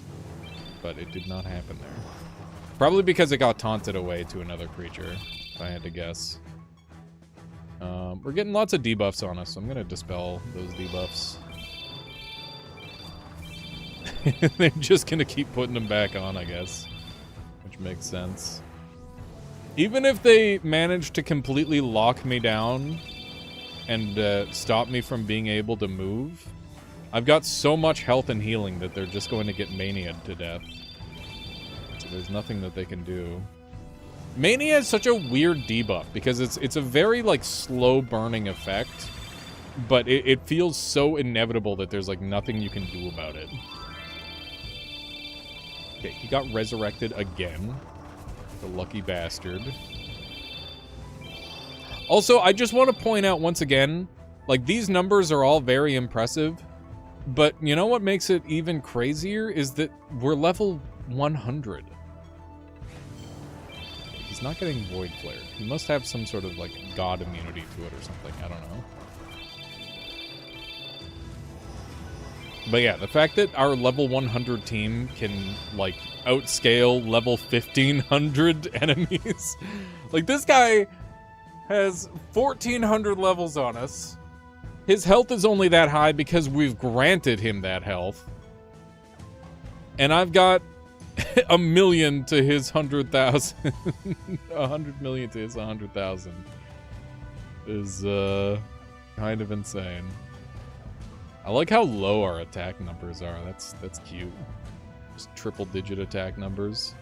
but it did not happen there. Probably because it got taunted away to another creature, if I had to guess. We're getting lots of debuffs on us, so I'm going to dispel those debuffs. They're just going to keep putting them back on, I guess, which makes sense. Even if they manage to completely lock me down and stop me from being able to move, I've got so much health and healing that they're just going to get mania'd to death. So there's nothing that they can do. Mania is such a weird debuff because it's a very like slow burning effect, but it feels so inevitable that there's like nothing you can do about it. Okay, he got resurrected again. The lucky bastard. Also, I just want to point out once again, like these numbers are all very impressive, but you know what makes it even crazier is that we're level 100. He's not getting Void Flared. He must have some sort of like god immunity to it or something. I don't know. But yeah, the fact that our level 100 team can like outscale level 1500 enemies. Like this guy has 1400 levels on us. His health is only that high because we've granted him that health. And I've got 1 million to his 100,000. 100 million to his 100,000 is kind of insane. I like how low our attack numbers are. That's cute. Just triple-digit attack numbers.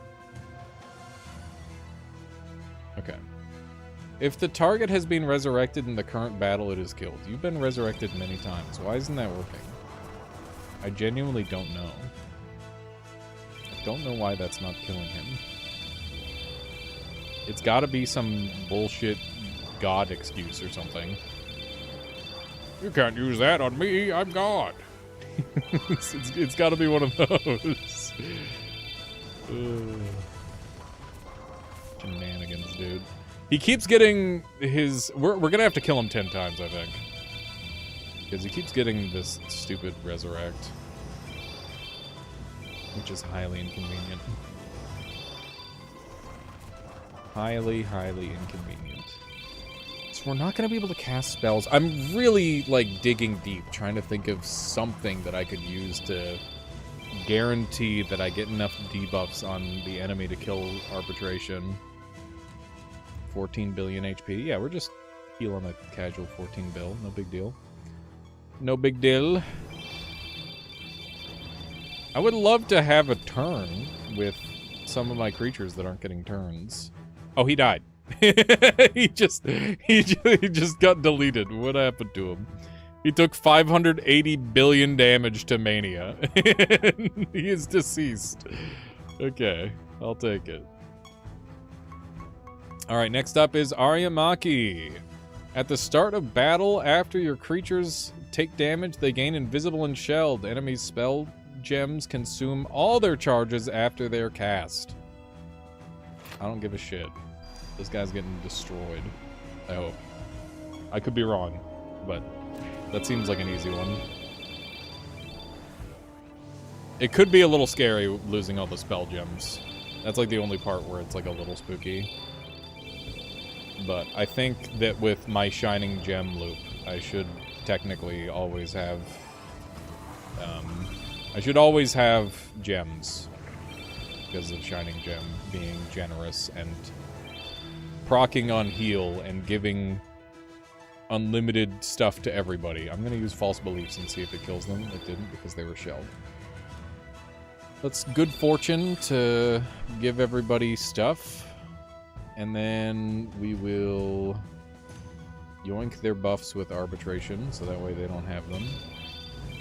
Okay. If the target has been resurrected in the current battle, it is killed. You've been resurrected many times. Why isn't that working? I genuinely don't know. I don't know why that's not killing him. It's gotta be some bullshit God excuse or something. You can't use that on me, I'm God. it's gotta be one of those. Shenanigans, dude. He keeps getting his... We're gonna have to kill him 10 times, I think. Because he keeps getting this stupid resurrect. Which is highly inconvenient. Highly, highly inconvenient. So we're not gonna be able to cast spells. I'm really, like, digging deep, trying to think of something that I could use to guarantee that I get enough debuffs on the enemy to kill Arbitration. 14 billion HP. Yeah, we're just healing a casual 14 bill. No big deal. No big deal. I would love to have a turn with some of my creatures that aren't getting turns. Oh, he died. he just got deleted. What happened to him? He took 580 billion damage to Mania. He is deceased. Okay, I'll take it. Alright, next up is Aryamaki. At the start of battle, after your creatures take damage, they gain invisible and shelled. Enemies' spell gems consume all their charges after they're cast. I don't give a shit. This guy's getting destroyed. I hope. I could be wrong, but that seems like an easy one. It could be a little scary losing all the spell gems. That's like the only part where it's like a little spooky. But I think that with my Shining Gem loop, I should technically always have... I should always have gems. Because of Shining Gem being generous and proccing on heal and giving unlimited stuff to everybody. I'm going to use False Beliefs and see if it kills them. It didn't because they were shelled. That's good fortune to give everybody stuff. And then we will yoink their buffs with Arbitration, so that way they don't have them.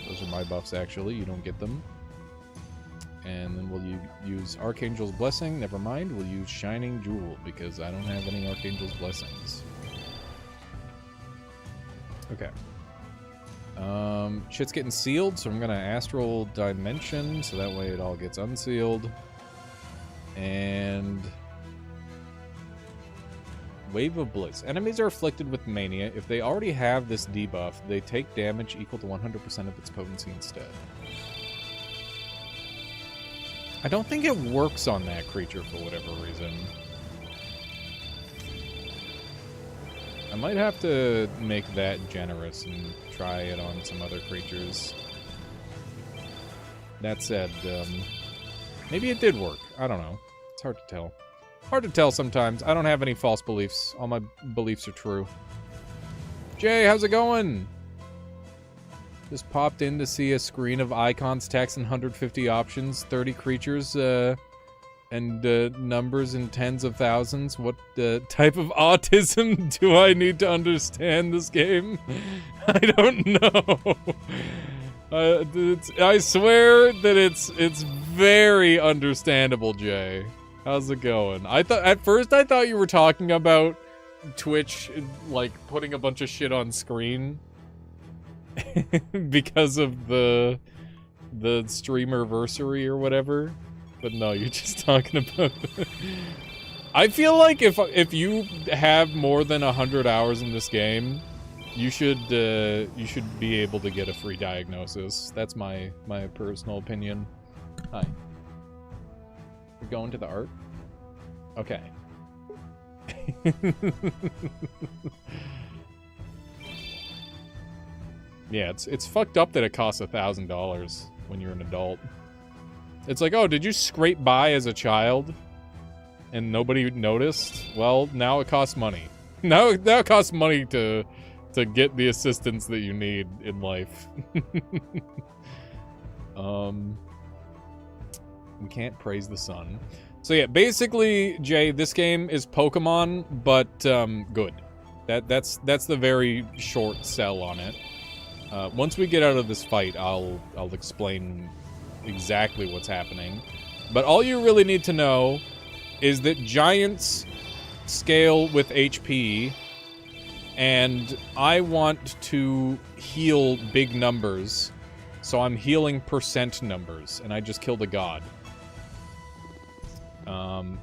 Those are my buffs, actually. You don't get them. And then we'll use Archangel's Blessing. Never mind. We'll use Shining Jewel, because I don't have any Archangel's Blessings. Okay. Shit's getting sealed, so I'm going to Astral Dimension, so that way it all gets unsealed. And... Wave of Bliss. Enemies are afflicted with Mania. If they already have this debuff, they take damage equal to 100% of its potency instead. I don't think it works on that creature for whatever reason. I might have to make that generous and try it on some other creatures. That said, maybe it did work. I don't know. It's hard to tell. Hard to tell sometimes. I don't have any false beliefs. All my beliefs are true. Jay, how's it going? Just popped in to see a screen of icons, text, and 150 options, 30 creatures, and numbers in tens of thousands. What type of autism do I need to understand this game? I don't know. I swear that it's very understandable, Jay. How's it going? At first I thought you were talking about Twitch, like, putting a bunch of shit on screen because of the streamerversary or whatever. But no, you're just talking about... I feel like if you have more than 100 hours in this game, you should be able to get a free diagnosis. That's my personal opinion. Hi. We're going to the art? Okay. Yeah, it's fucked up that it costs $1,000 when you're an adult. It's like, oh, did you scrape by as a child and nobody noticed? Well, now it costs money. Now it costs money to get the assistance that you need in life. We can't praise the sun. So yeah, basically, Jay, this game is Pokemon, but good. That's the very short sell on it. Once we get out of this fight, I'll explain exactly what's happening. But all you really need to know is that giants scale with HP, and I want to heal big numbers, so I'm healing percent numbers, and I just killed a god.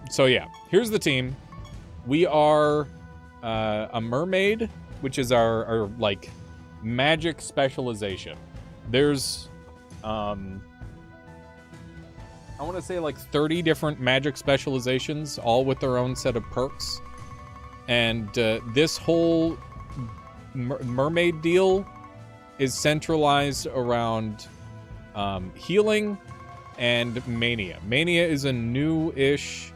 So yeah, here's the team. We are a mermaid, which is our like magic specialization. There's I want to say like 30 different magic specializations, all with their own set of perks. And this whole mermaid deal is centralized around healing and mania. Mania is a new-ish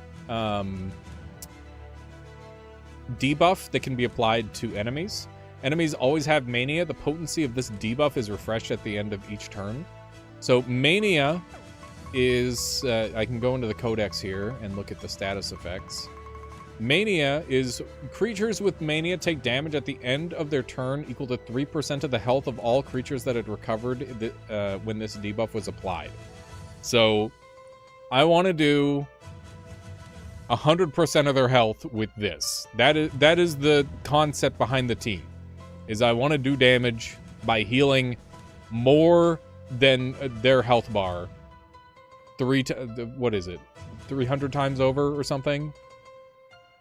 debuff that can be applied to enemies. Enemies always have mania. The potency of this debuff is refreshed at the end of each turn. So mania is, I can go into the codex here and look at the status effects. Mania is creatures with mania take damage at the end of their turn equal to 3% of the health of all creatures that had recovered when this debuff was applied. So I want to do 100% of their health with this. That is the concept behind the team. Is I want to do damage by healing more than their health bar. What is it? 300 times over or something?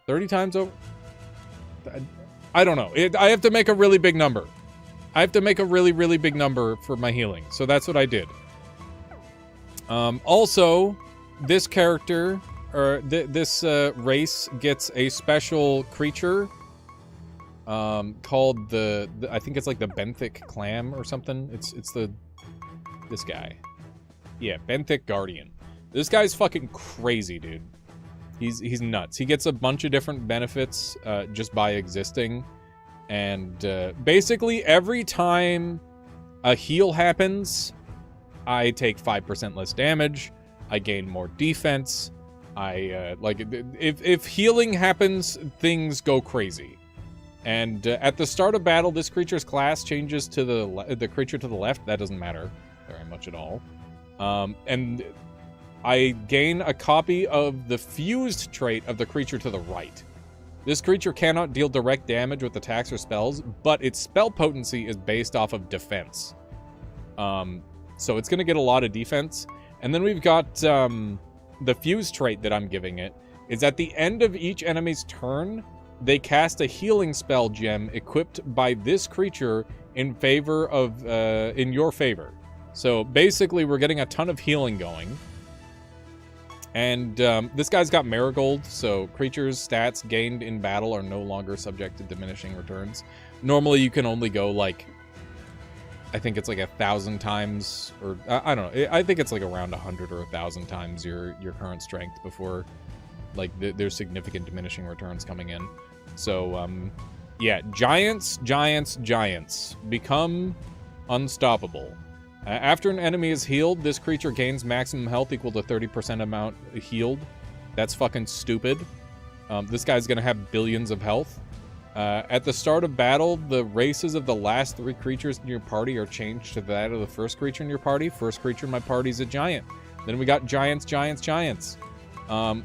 30 times over? I don't know. I have to make a really big number. I have to make a really, really big number for my healing. So that's what I did. Also, this character, or this race gets a special creature called the I think it's like the benthic clam or something. It's this guy. Yeah, benthic guardian. This guy's fucking crazy, dude. He's nuts. He gets a bunch of different benefits just by existing. And basically every time a heal happens, I take 5% less damage. I gain more defense. If healing happens, things go crazy. And at the start of battle, this creature's class changes to the creature to the left. That doesn't matter very much at all. And I gain a copy of the fused trait of the creature to the right. This creature cannot deal direct damage with attacks or spells, but its spell potency is based off of defense. So it's going to get a lot of defense. And then we've got the fused trait that I'm giving it is at the end of each enemy's turn, they cast a healing spell gem equipped by this creature in favor of in your favor. So basically, we're getting a ton of healing going. And this guy's got Marigold, so creatures' stats gained in battle are no longer subject to diminishing returns. Normally, you can only go, like, I think it's like 1,000 times, or I don't know. I think it's like around 100 or 1,000 times your current strength before, like, there's significant diminishing returns coming in. So, yeah, giants become unstoppable. After an enemy is healed, this creature gains maximum health equal to 30% amount healed. That's fucking stupid. This guy's gonna have billions of health. At the start of battle, the races of the last 3 creatures in your party are changed to that of the first creature in your party. First creature in my party is a giant. Then we got giants.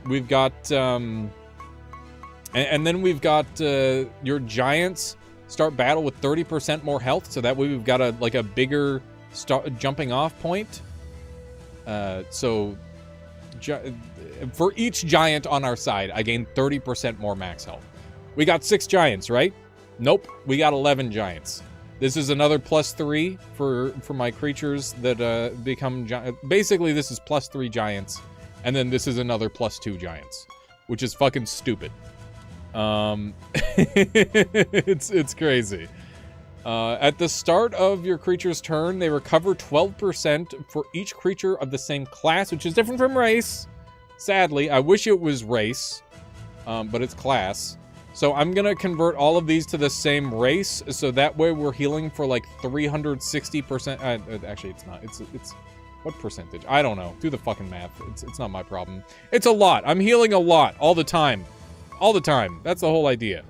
We've got... And then we've got your giants start battle with 30% more health, so that way we've got a bigger jumping off point. So for each giant on our side, I gain 30% more max health. We got 6 giants, right? Nope, we got 11 giants. This is another +3 for my creatures that become giant. Basically, this is +3 giants, and then this is another +2 giants, which is fucking stupid. It's crazy. At the start of your creature's turn, they recover 12% for each creature of the same class, which is different from race. Sadly, I wish it was race, but it's class. So I'm gonna convert all of these to the same race, so that way we're healing for like 360%. Actually, it's not. It's what percentage? I don't know. Do the fucking math. It's not my problem. It's a lot. I'm healing a lot all the time. All the time. That's the whole idea.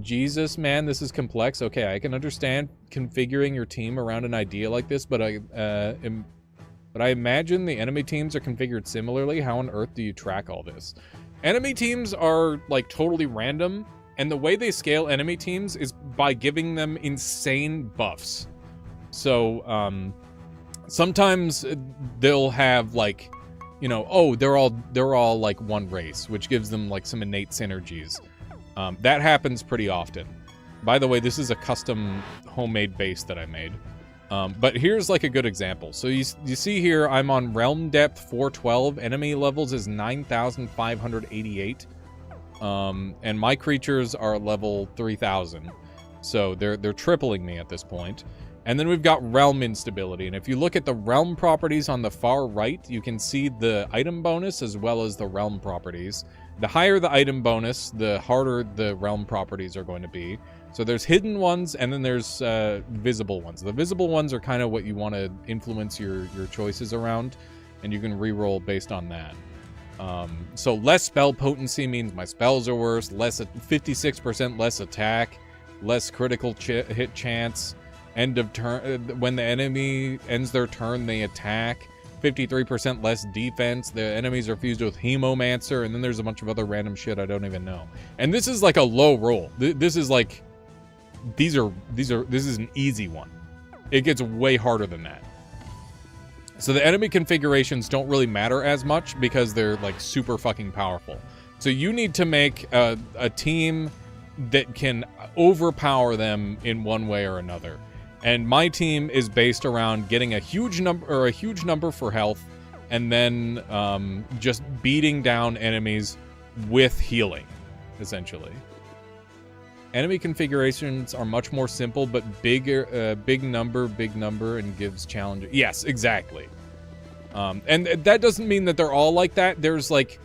Jesus, man, this is complex. Okay, I can understand configuring your team around an idea like this, but I imagine the enemy teams are configured similarly. How on earth do you track all this? Enemy teams are, like, totally random, and the way they scale enemy teams is by giving them insane buffs. So, sometimes they'll have, like, you know, oh, they're all like one race, which gives them, like, some innate synergies. That happens pretty often. By the way, this is a custom homemade base that I made. But here's, like, a good example. So you see here, I'm on Realm Depth 412. Enemy levels is 9,588. And my creatures are level 3,000. So they're tripling me at this point. And then we've got Realm Instability. And if you look at the Realm properties on the far right, you can see the item bonus as well as the Realm properties. The higher the item bonus, the harder the Realm properties are going to be. So there's hidden ones, and then there's visible ones. The visible ones are kind of what you want to influence your choices around, and you can reroll based on that. So less spell potency means my spells are worse, 56% less attack, less critical hit chance, end of turn, when the enemy ends their turn, they attack, 53% less defense, the enemies are fused with Hemomancer, and then there's a bunch of other random shit I don't even know. And this is like a low roll. This is like, this is an easy one. It gets way harder than that. So the enemy configurations don't really matter as much because they're, like, super fucking powerful. So you need to make a team that can overpower them in one way or another. And my team is based around getting a huge number for health, and then just beating down enemies with healing, essentially. Enemy configurations are much more simple, but big number, and gives challenge. Yes, exactly. And that doesn't mean that they're all like that. There's, like,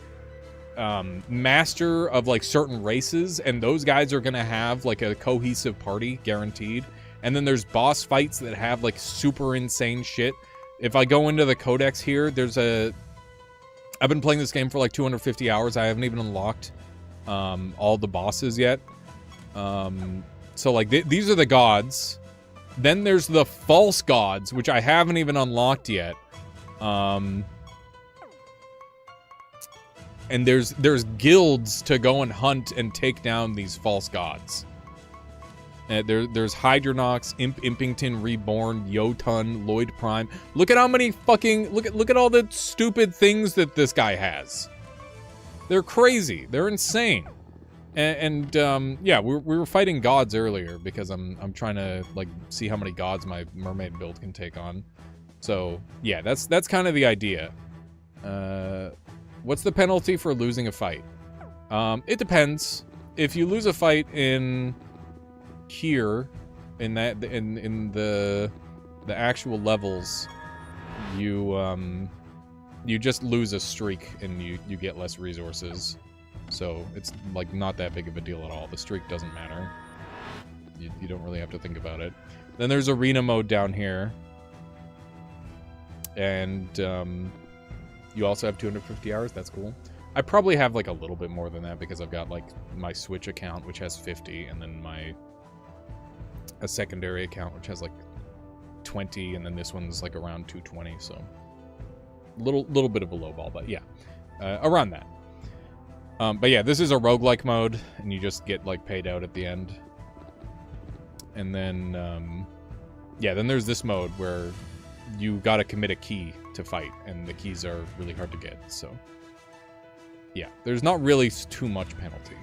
master of, like, certain races, and those guys are gonna have, like, a cohesive party, guaranteed. And then there's boss fights that have, like, super insane shit. If I go into the codex here, I've been playing this game for, like, 250 hours. I haven't even unlocked all the bosses yet. So, like, these are the gods. Then there's the false gods, which I haven't even unlocked yet. And there's guilds to go and hunt and take down these false gods. There's Hydronox, Impington Reborn, Jotun, Lloyd Prime. Look at how many fucking look at all the stupid things that this guy has. They're crazy. They're insane. And yeah, we were fighting gods earlier because I'm trying to, like, see how many gods my mermaid build can take on. So yeah, that's kind of the idea. What's the penalty for losing a fight? It depends. If you lose a fight in here, in the actual levels, you just lose a streak and you get less resources. So it's, like, not that big of a deal at all. The streak doesn't matter. You don't really have to think about it. Then there's arena mode down here. And you also have 250 hours. That's cool. I probably have, like, a little bit more than that because I've got, like, my Switch account, which has 50, and then a secondary account, which has, like, 20, and then this one's, like, around 220, so little bit of a low ball, but yeah, around that. But yeah, this is a roguelike mode, and you just get, like, paid out at the end. And then, yeah, then there's this mode where you gotta commit a key to fight, and the keys are really hard to get, so yeah, there's not really too much penalty.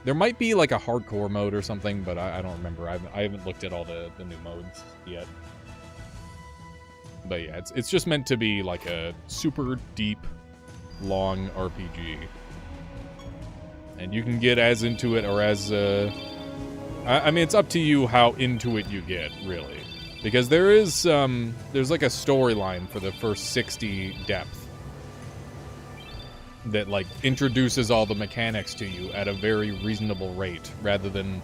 There might be, like, a hardcore mode or something, but I don't remember. I haven't looked at all the new modes yet. But yeah, it's just meant to be, like, a super deep, long RPG. And you can get as into it or as... I mean, it's up to you how into it you get, really. Because there's, like, a storyline for the first 60 depth that, like, introduces all the mechanics to you at a very reasonable rate, rather than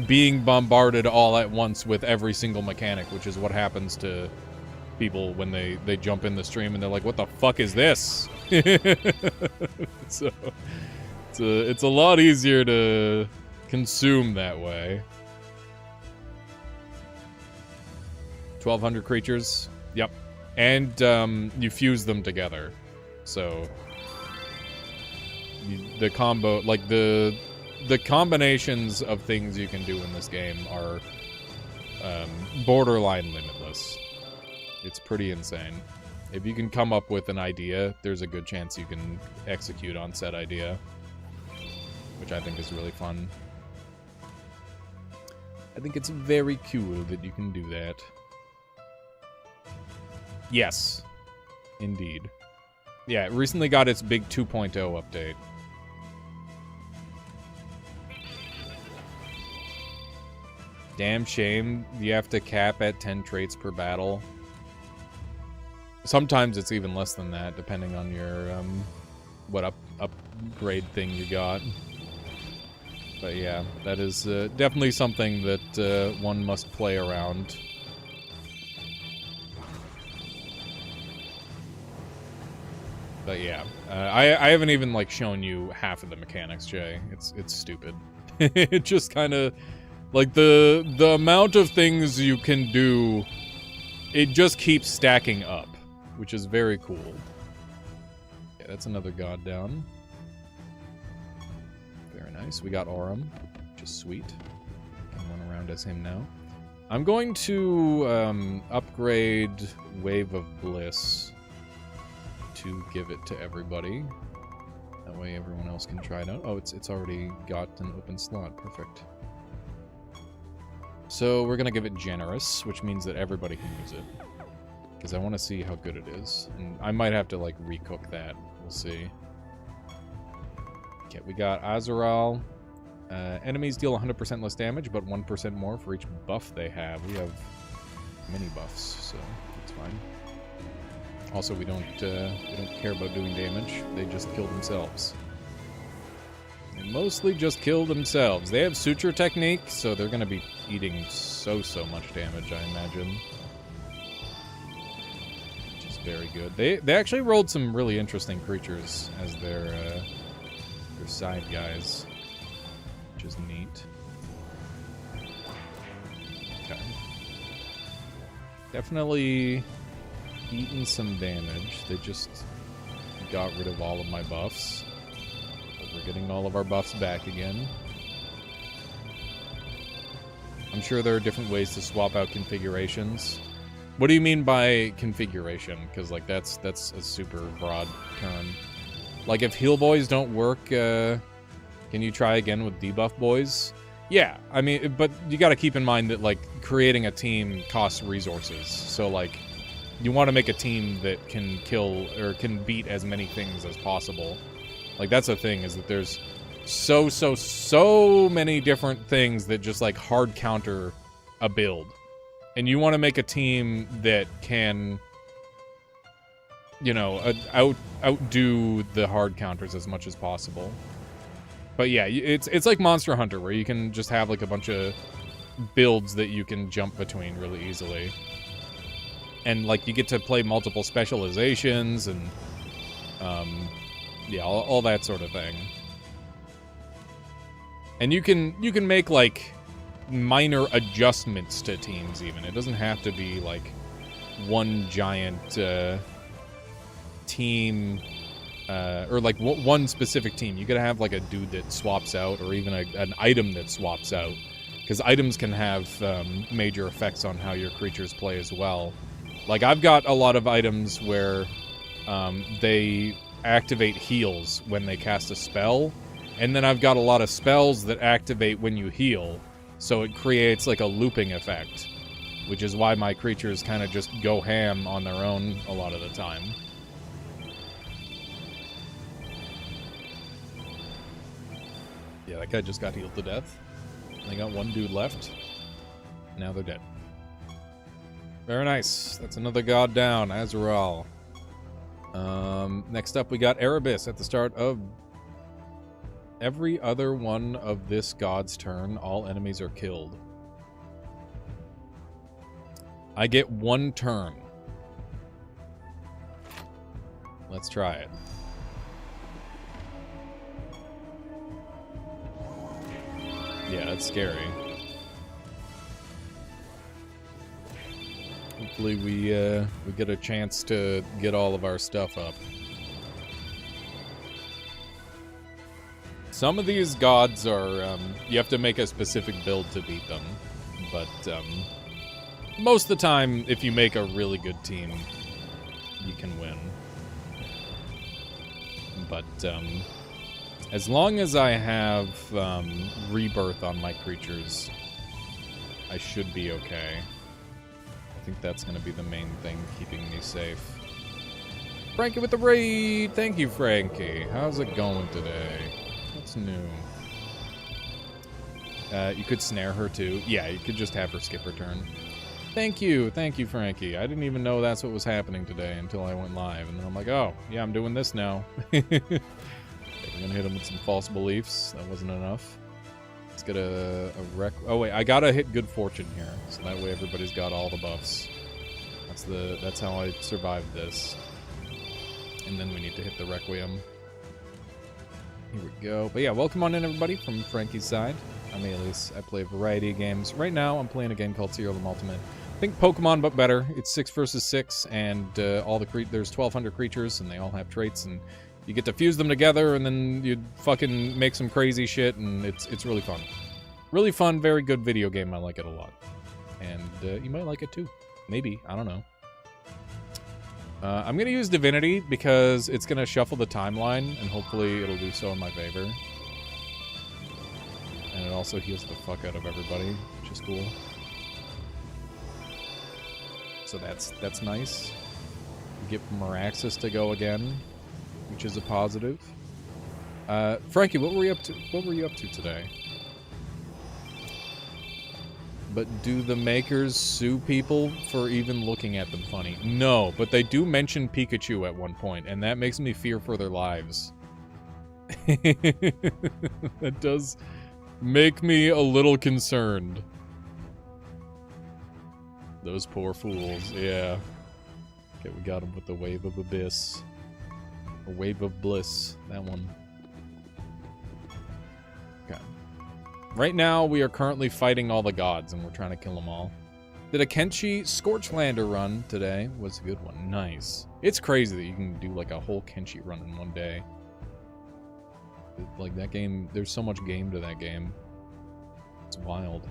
being bombarded all at once with every single mechanic, which is what happens to people when they jump in the stream and they're like, what the fuck is this? So it's a lot easier to consume that way. 1,200 creatures. Yep. And you fuse them together. So The combo, like the combinations of things you can do in this game are borderline limitless. It's pretty insane. If you can come up with an idea, there's a good chance you can execute on said idea, which I think is really fun. I think it's very cool that you can do that. Yes, indeed. Yeah, it recently got its big 2.0 update. Damn shame you have to cap at 10 traits per battle. Sometimes it's even less than that, depending on your, what upgrade thing you got. But yeah, that is definitely something that one must play around. But yeah, I haven't even, like, shown you half of the mechanics, Jay. It's stupid. It just kind of, like, the amount of things you can do, it just keeps stacking up, which is very cool. Yeah, that's another god down. Very nice. We got Aurum, which is sweet. Can run around as him now. I'm going to upgrade Wave of Bliss to give it to everybody. That way everyone else can try it out. Oh, it's already got an open slot. Perfect. So we're gonna give it Generous, which means that everybody can use it. Because I want to see how good it is. And I might have to, like, recook that. We'll see. Okay, we got Azural. Enemies deal 100% less damage, but 1% more for each buff they have. We have many buffs, so that's fine. Also, we don't care about doing damage. They just kill themselves. They mostly just kill themselves. They have Suture Technique, so they're going to be eating so much damage, I imagine. Which is very good. They actually rolled some really interesting creatures as their side guys, which is neat. Okay. Definitely eaten some damage. They just got rid of all of my buffs. But we're getting all of our buffs back again. I'm sure there are different ways to swap out configurations. What do you mean by configuration? Because, like, that's a super broad term. Like, if heal boys don't work, can you try again with debuff boys? Yeah, I mean, but you gotta keep in mind that, like, creating a team costs resources. So, like, you want to make a team that can kill or can beat as many things as possible. Like, that's the thing, is that there's so many different things that just, like, hard counter a build. And you want to make a team that can, you know, outdo the hard counters as much as possible. But yeah, it's like Monster Hunter, where you can just have, like, a bunch of builds that you can jump between really easily. And, like, you get to play multiple specializations and, yeah, all that sort of thing. And you can make, like, minor adjustments to teams even. It doesn't have to be, like, one giant team, or, like, one specific team. You gotta have, like, a dude that swaps out, or even an item that swaps out. Because items can have major effects on how your creatures play as well. Like, I've got a lot of items where they activate heals when they cast a spell, and then I've got a lot of spells that activate when you heal, so it creates, like, a looping effect, which is why my creatures kind of just go ham on their own a lot of the time. Yeah, that guy just got healed to death. They got one dude left. Now they're dead. Very nice. That's another god down, Azural. Next up, we got Erebus. At the start of every other one of this god's turn, all enemies are killed. I get one turn. Let's try it. Yeah, that's scary. Hopefully we get a chance to get all of our stuff up. Some of these gods are, you have to make a specific build to beat them. But, most of the time, if you make a really good team, you can win. But, as long as I have, rebirth on my creatures, I should be okay. I think that's going to be the main thing keeping me safe. Frankie with the raid! Thank you, Frankie. How's it going today? What's new? You could snare her too. Yeah, you could just have her skip her turn. Thank you, Frankie. I didn't even know that's what was happening today until I went live. And then I'm like, oh, yeah, I'm doing this now. Okay, we're gonna hit him with some false beliefs. That wasn't enough. Let's get a rec... Oh, wait, I gotta hit Good Fortune here. So that way everybody's got all the buffs. That's how I survived this. And then we need to hit the Requiem. Here we go. But yeah, welcome on in, everybody, from Frankie's side. I'm Alias. I play a variety of games. Right now, I'm playing a game called Serial Ultimate. Think Pokemon, but better. It's 6 versus 6, and there's 1,200 creatures, and they all have traits, and you get to fuse them together, and then you fucking make some crazy shit, and it's really fun. Really fun, very good video game. I like it a lot. And you might like it too. Maybe. I don't know. I'm going to use Divinity because it's going to shuffle the timeline, and hopefully it'll do so in my favor. And it also heals the fuck out of everybody, which is cool. So that's nice. We get Meraxes to go again, which is a positive. Frankie, what were you up to? What were you up to today? But do the makers sue people for even looking at them funny? No, but they do mention Pikachu at one point, and that makes me fear for their lives. That does make me a little concerned. Those poor fools, yeah. Okay, we got them with the Wave of Abyss. Or Wave of Bliss, that one. Okay. Right now, we are currently fighting all the gods, and we're trying to kill them all. Did a Kenshi Scorchlander run today? Was a good one. Nice. It's crazy that you can do, like, a whole Kenshi run in one day. Like, that game, there's so much game to that game. It's wild.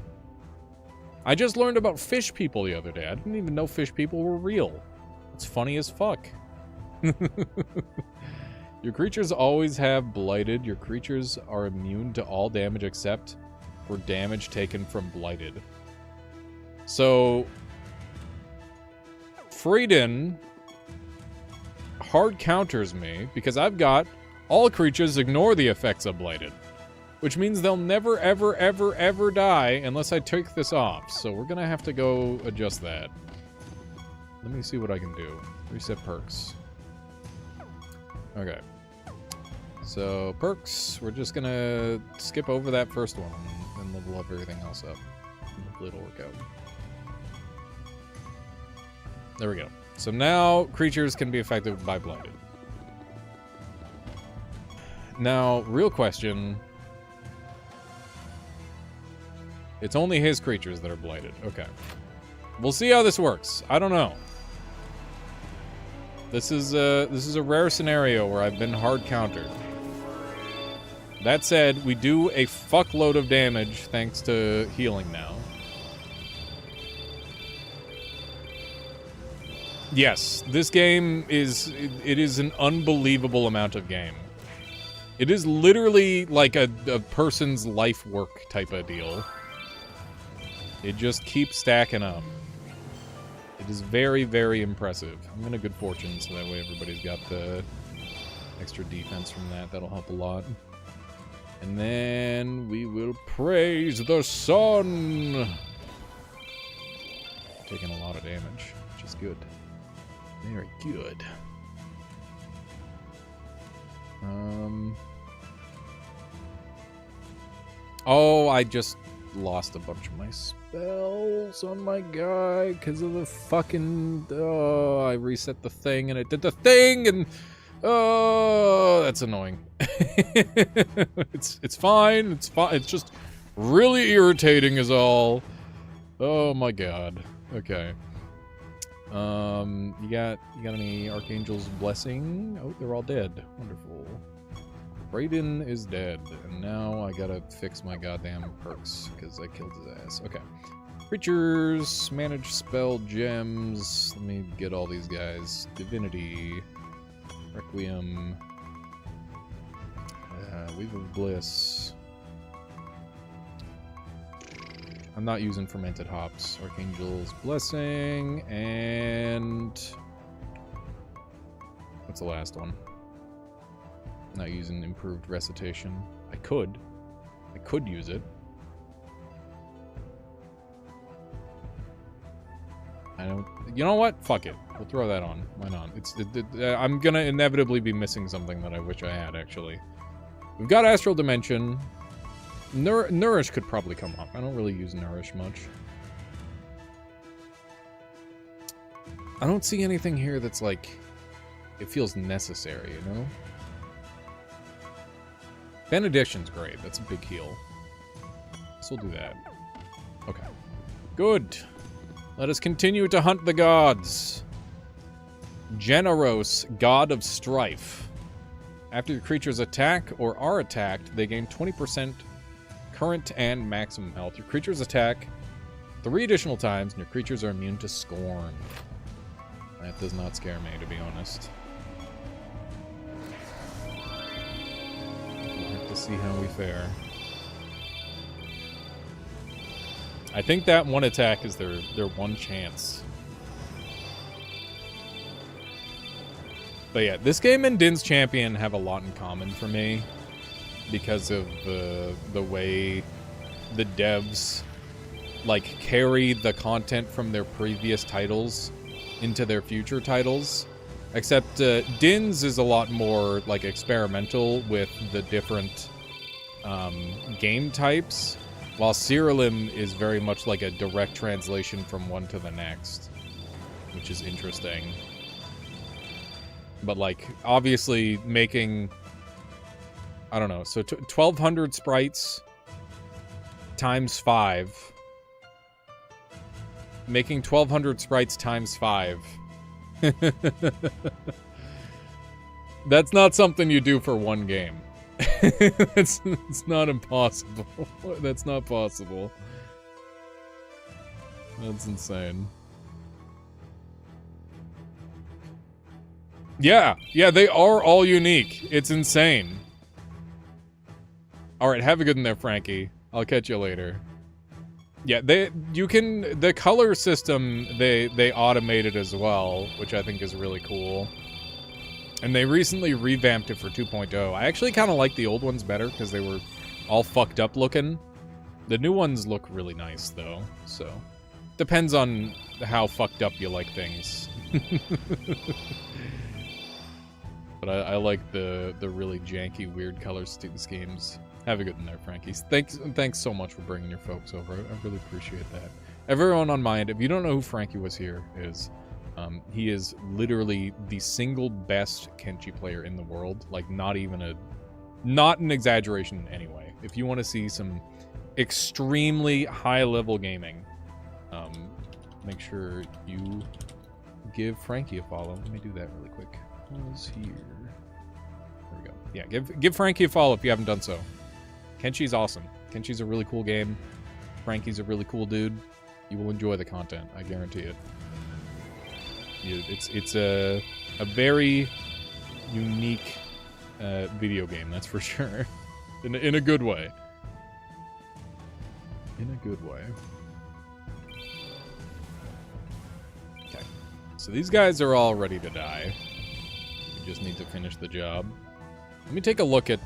I just learned about fish people the other day. I didn't even know fish people were real. It's funny as fuck. Your creatures always have Blighted. Your creatures are immune to all damage except for damage taken from Blighted. So, Freedon hard counters me because I've got all creatures ignore the effects of Blighted. Which means they'll never, ever, ever, ever die unless I take this off. So we're gonna have to go adjust that. Let me see what I can do. Reset perks. Okay. So, perks, we're just gonna skip over that first one and level up everything else up. Hopefully it'll work out. There we go. So now, creatures can be affected by Blighted. Now, real question... It's only his creatures that are Blighted. Okay. We'll see how this works. I don't know. This is a rare scenario where I've been hard countered. That said, we do a fuckload of damage thanks to healing now. Yes, this game is... It is an unbelievable amount of game. It is literally like a person's life work type of deal. It just keeps stacking up. It is very, very impressive. I'm gonna Good Fortune, so that way everybody's got the extra defense from that. That'll help a lot. And then we will praise the sun! Taking a lot of damage, which is good. Very good. Oh, I just lost a bunch of my spells on my guy because of the fucking... Oh, I reset the thing and it did the thing and... Oh, that's annoying. It's fine. It's fine. It's just really irritating is all. Oh my god. Okay. You got any Archangel's Blessing? Oh, they're all dead. Wonderful. Raiden is dead, and now I gotta fix my goddamn perks, because I killed his ass. Okay. Creatures, manage spell gems. Let me get all these guys. Divinity, Requiem, Weave of Bliss. I'm not using fermented hops. Archangel's Blessing, and what's the last one? Not using improved recitation. I could use it. I don't. You know what? Fuck it. We'll throw that on. Why not? I'm gonna inevitably be missing something that I wish I had. Actually, we've got Astral Dimension. Nourish could probably come up. I don't really use Nourish much. I don't see anything here that's like it feels necessary. You know. Benediction's great. That's a big heal. So we'll do that. Okay. Good. Let us continue to hunt the gods. Generos, God of Strife. After the creatures attack or are attacked, they gain 20% current and maximum health. Your creatures attack 3 additional times, and your creatures are immune to Scorn. That does not scare me, to be honest. We'll have to see how we fare. I think that one attack is their one chance. But yeah, this game and Din's Champion have a lot in common for me because of the way the devs like carry the content from their previous titles into their future titles. Except Din's is a lot more like experimental with the different game types. While Cyrilim is very much like a direct translation from one to the next, which is interesting. But like, obviously making, I don't know, so 1,200 sprites times 5. Making 1,200 sprites times 5. That's not something you do for one game. it's not impossible. That's not possible. That's insane. Yeah, they are all unique. It's insane. Alright, have a good one there, Frankie. I'll catch you later. Yeah, the color system, they automated as well, which I think is really cool. And they recently revamped it for 2.0. I actually kind of like the old ones better because they were all fucked up looking. The new ones look really nice, though. So, depends on how fucked up you like things. But I like the really janky, weird color schemes. Have a good one there, Frankie. Thanks so much for bringing your folks over. I really appreciate that. Everyone on mind, if you don't know who Frankie was here is... he is literally the single best Kenshi player in the world. Like, not an exaggeration in any way. If you want to see some extremely high-level gaming, make sure you give Frankie a follow. Let me do that really quick. Who's here? There we go. Yeah, give Frankie a follow if you haven't done so. Kenshi's awesome. Kenshi's a really cool game. Frankie's a really cool dude. You will enjoy the content. I guarantee it. It's a very unique video game, that's for sure. In a good way. In a good way. Okay. So these guys are all ready to die. We just need to finish the job. Let me take a look at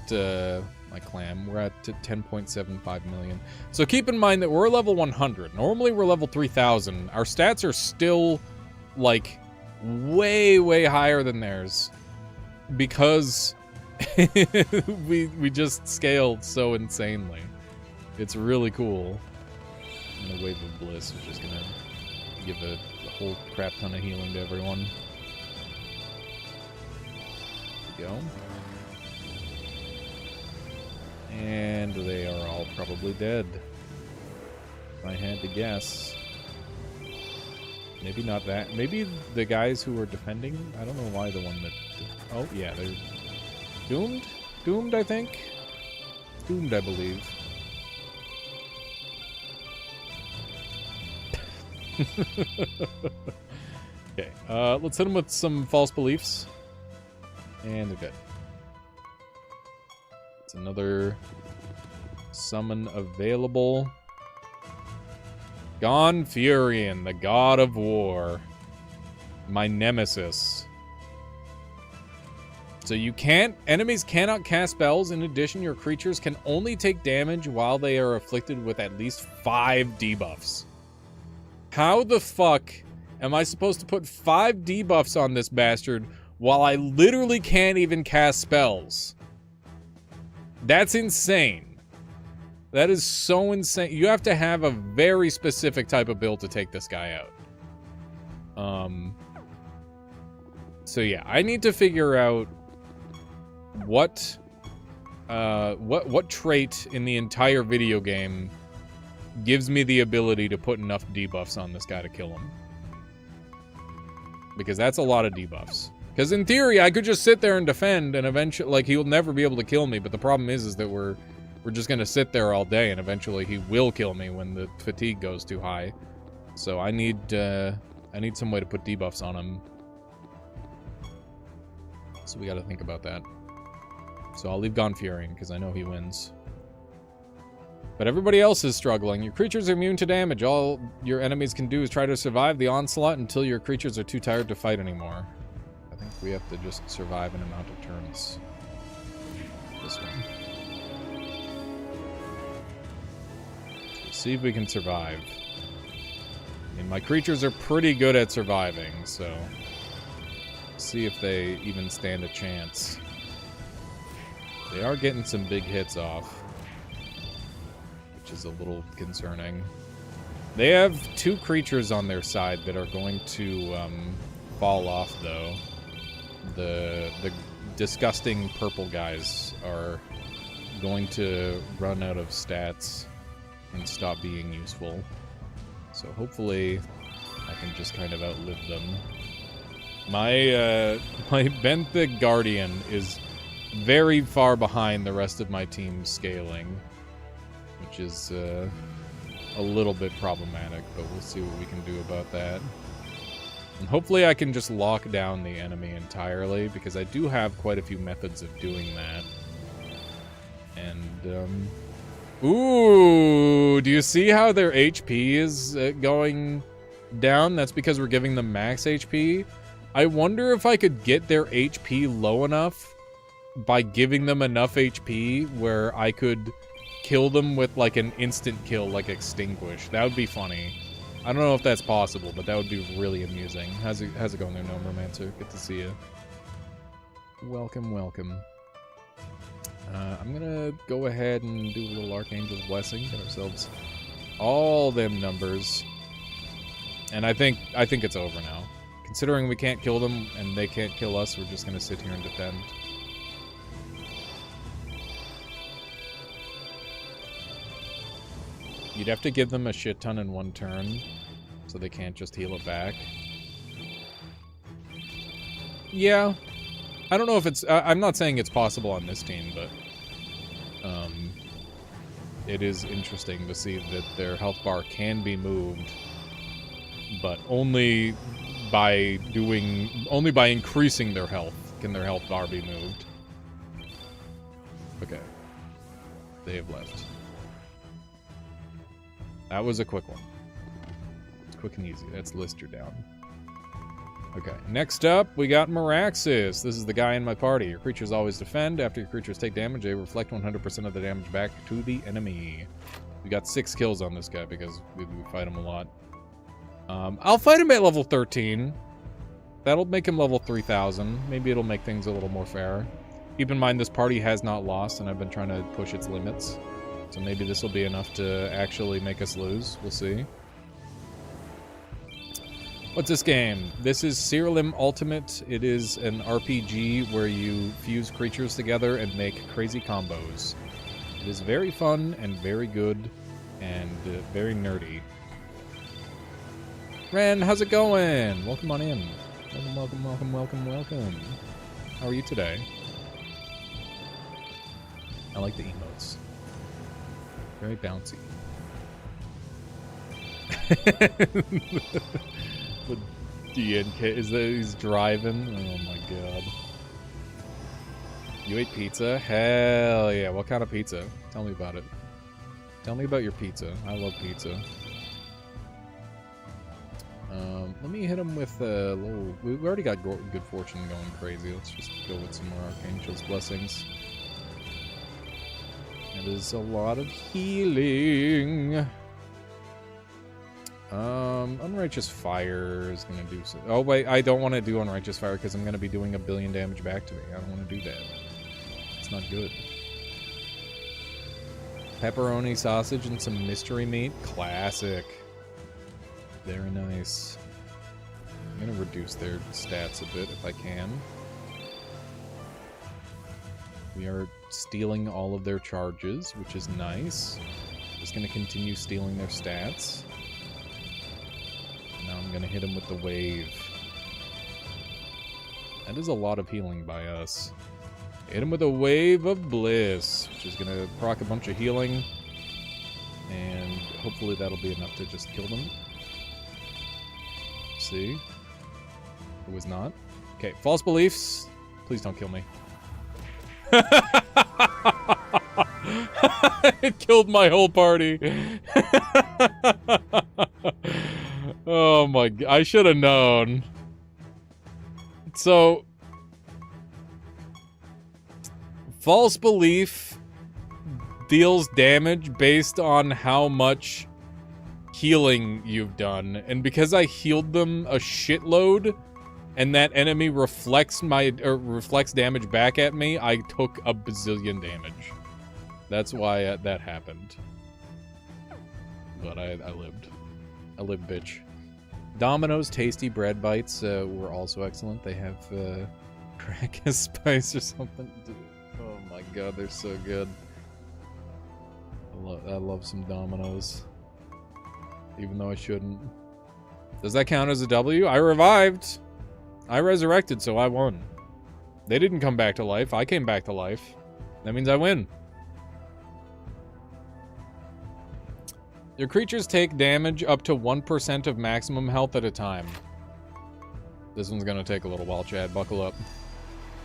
my clan. We're at 10.75 million. So keep in mind that we're level 100. Normally we're level 3000. Our stats are still, like, way higher than theirs. Because we just scaled so insanely. It's really cool. And the Wave of Bliss is just gonna give a whole crap ton of healing to everyone. There we go. And they are all probably dead. If I had to guess. Maybe not that. Maybe the guys who were defending. I don't know why the one that... Oh, yeah, they're doomed? Doomed, I think. Doomed, I believe. Okay, let's hit them with some false beliefs. And they're dead. It's another summon available. Gonfurion, the god of war. My nemesis. So enemies cannot cast spells. In addition, your creatures can only take damage while they are afflicted with at least 5 debuffs. How the fuck am I supposed to put 5 debuffs on this bastard while I literally can't even cast spells? That's insane. That is so insane. You have to have a very specific type of build to take this guy out. So yeah, I need to figure out what trait in the entire video game gives me the ability to put enough debuffs on this guy to kill him. Because that's a lot of debuffs. Because in theory, I could just sit there and defend, and eventually, like, he'll never be able to kill me. But the problem is that we're just gonna sit there all day, and eventually he will kill me when the fatigue goes too high. So I need some way to put debuffs on him. So we got to think about that. So I'll leave Gonfurion because I know he wins. But everybody else is struggling. Your creatures are immune to damage. All your enemies can do is try to survive the onslaught until your creatures are too tired to fight anymore. I think we have to just survive an amount of turns. This one. So see if we can survive. I mean, my creatures are pretty good at surviving, so see if they even stand a chance. They are getting some big hits off, which is a little concerning. They have 2 creatures on their side that are going to fall off, though. The disgusting purple guys are going to run out of stats and stop being useful. So hopefully I can just kind of outlive them. My Benthic Guardian is very far behind the rest of my team's scaling, which is a little bit problematic, but we'll see what we can do about that. And hopefully I can just lock down the enemy entirely, because I do have quite a few methods of doing that. And, ooh, do you see how their HP is going down? That's because we're giving them max HP. I wonder if I could get their HP low enough by giving them enough HP where I could kill them with, like, an instant kill, like Extinguish. That would be funny. I don't know if that's possible, but that would be really amusing. How's it going there, Gnomeromancer? Good to see you. Welcome, welcome. I'm gonna go ahead and do a little Archangel's Blessing, get ourselves all them numbers. And I think it's over now. Considering we can't kill them and they can't kill us, we're just gonna sit here and defend. You'd have to give them a shit ton in one turn, so they can't just heal it back. Yeah. I don't know if it's... I'm not saying it's possible on this team, but... it is interesting to see that their health bar can be moved, but only by increasing their health can their health bar be moved. Okay. They have left. That was a quick one. It's quick and easy. That's Lister down. Okay, next up, we got Meraxes. This is the guy in my party. Your creatures always defend. After your creatures take damage, they reflect 100% of the damage back to the enemy. We got 6 kills on this guy because we fight him a lot. I'll fight him at level 13. That'll make him level 3000. Maybe it'll make things a little more fair. Keep in mind, this party has not lost, and I've been trying to push its limits. So maybe this will be enough to actually make us lose. We'll see. What's this game? This is Siralim Ultimate. It is an RPG where you fuse creatures together and make crazy combos. It is very fun and very good and very nerdy. Ren, how's it going? Welcome on in. Welcome, welcome, welcome, welcome, welcome. How are you today? I like the emotes. Very bouncy. The DNK is that he's driving? Oh my god. You ate pizza? Hell yeah. What kind of pizza? Tell me about it. Tell me about your pizza. I love pizza. Let me hit him with a little... We already got good fortune going crazy. Let's just go with some more Archangel's blessings. That is a lot of healing. Unrighteous Fire is gonna do so. Oh wait, I don't want to do Unrighteous Fire because I'm gonna be doing 1 billion damage back to me. I don't want to do that. It's not good. Pepperoni sausage and some mystery meat. Classic. Very nice. I'm gonna reduce their stats a bit if I can. We are stealing all of their charges, which is nice. Just gonna continue stealing their stats. Now I'm gonna hit him with the wave. That is a lot of healing by us. Hit him with a wave of bliss, which is gonna proc a bunch of healing. And hopefully that'll be enough to just kill them. See? It was not. Okay, false beliefs. Please don't kill me. It killed my whole party. Oh my god. I should have known. So, false belief deals damage based on how much healing you've done, and because I healed them a shitload and that enemy reflects damage back at me, I took a bazillion damage. That's why that happened. But I lived. I lived, bitch. Domino's Tasty Bread Bites were also excellent. They have crack and spice or something. Dude, oh my god, they're so good. I love some Domino's. Even though I shouldn't. Does that count as a W? I revived. I resurrected, so I won. They didn't come back to life. I came back to life. That means I win. Your creatures take damage up to 1% of maximum health at a time. This one's gonna take a little while, Chad. Buckle up.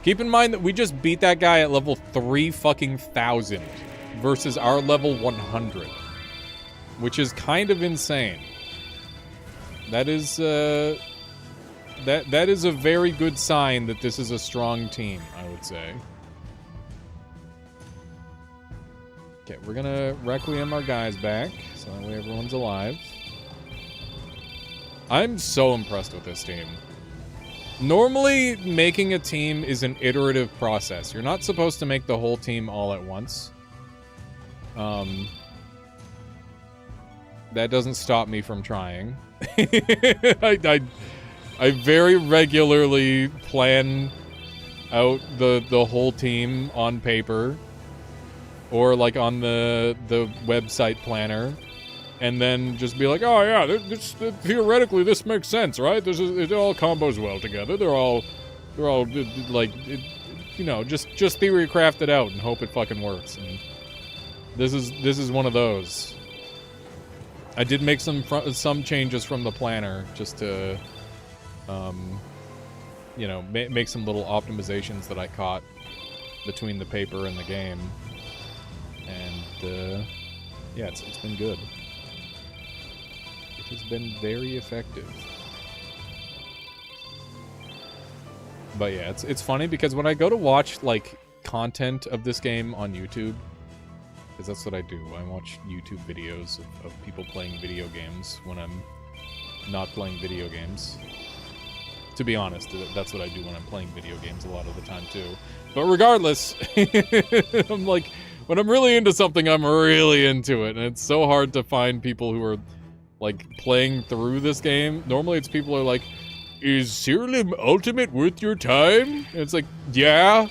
Keep in mind that we just beat that guy at level 3,000 versus our level 100. Which is kind of insane. That is, that is a very good sign that this is a strong team, I would say. Okay, we're gonna Requiem our guys back, so that way everyone's alive. I'm so impressed with this team. Normally, making a team is an iterative process. You're not supposed to make the whole team all at once. That doesn't stop me from trying. I very regularly plan out the whole team on paper, or like on the website planner, and then just be like, oh yeah, theoretically this makes sense, right? It all combos well together. They're all like, you know, just theory craft it out and hope it fucking works. And this is one of those. I did make some changes from the planner just to, you know, make some little optimizations that I caught between the paper and the game, and yeah, it's been good. It has been very effective. But yeah, it's funny because when I go to watch like content of this game on YouTube, because that's what I do. I watch YouTube videos of people playing video games when I'm not playing video games. To be honest, that's what I do when I'm playing video games a lot of the time too. But regardless, I'm like, when I'm really into something, I'm really into it. And it's so hard to find people who are like playing through this game. Normally it's people who are like, is Sirilim Ultimate worth your time? And it's like, yeah.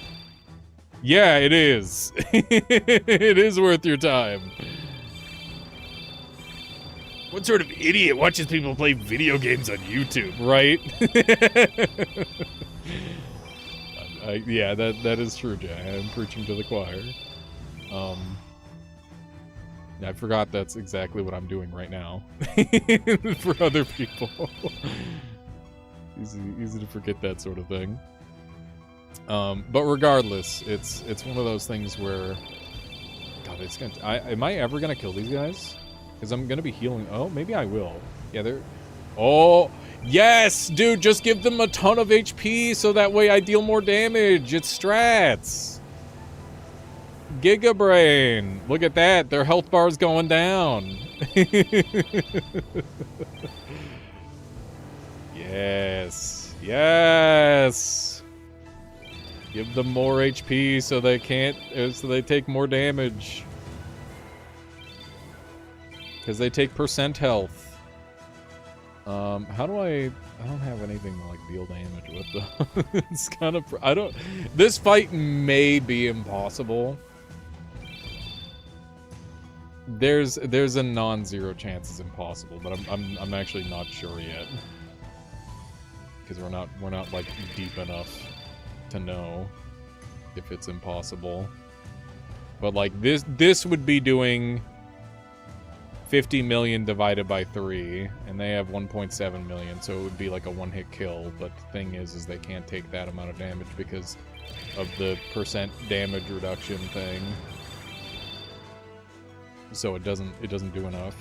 Yeah, it is. It is worth your time. What sort of idiot watches people play video games on YouTube, right? Yeah, that is true, Jay. I'm preaching to the choir. Yeah, I forgot that's exactly what I'm doing right now. For other people. Easy to forget that sort of thing. But regardless, it's one of those things where, God, it's gonna. Am I ever gonna kill these guys? Because I'm gonna be healing. Oh, maybe I will. Yeah, they're. Oh, yes, dude. Just give them a ton of HP so that way I deal more damage. It's strats. Giga Brain. Look at that. Their health bar is going down. Yes. Yes. Give them more HP so they can't, so they take more damage. Because they take percent health. How do I don't have anything to like deal damage with though. It's kind of, this fight may be impossible. There's a non-zero chance it's impossible, but I'm actually not sure yet. Because we're not like deep enough to know if it's impossible. But like this would be doing 50 million divided by 3, and they have 1.7 million, so it would be like a one-hit kill. But the thing is they can't take that amount of damage because of the percent damage reduction thing. So it doesn't do enough.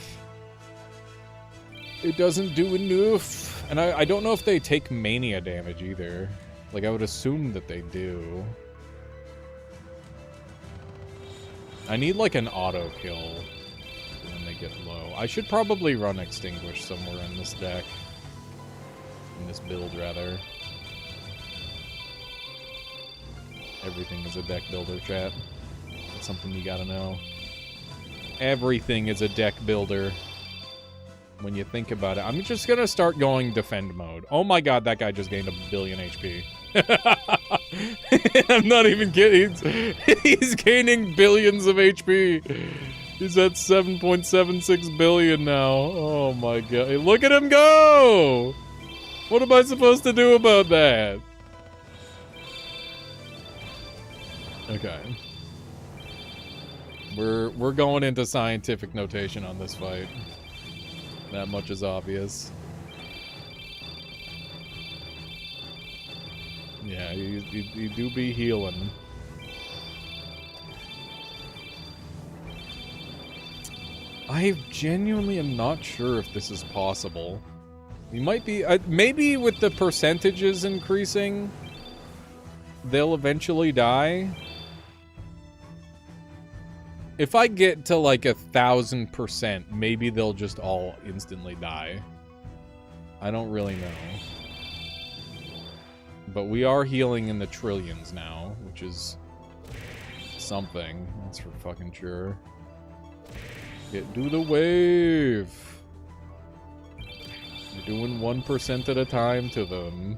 It doesn't do enough. And I don't know if they take mania damage either. Like, I would assume that they do. I need, like, an auto kill when they get low. I should probably run Extinguish somewhere in this deck. In this build, rather. Everything is a deck builder, chat. That's something you gotta know. Everything is a deck builder. When you think about it. I'm just gonna start going defend mode. Oh my god, that guy just gained 1 billion HP. I'm not even kidding. He's gaining billions of HP. He's at 7.76 billion now. Oh my god. Hey, look at him go! What am I supposed to do about that? Okay. We're going into scientific notation on this fight. That much is obvious. Yeah, you do be healing. I genuinely am not sure if this is possible. You might be... maybe with the percentages increasing, they'll eventually die. If I get to like 1,000%, maybe they'll just all instantly die. I don't really know. But we are healing in the trillions now, which is something. That's for fucking sure. Do the wave. You're doing 1% at a time to them.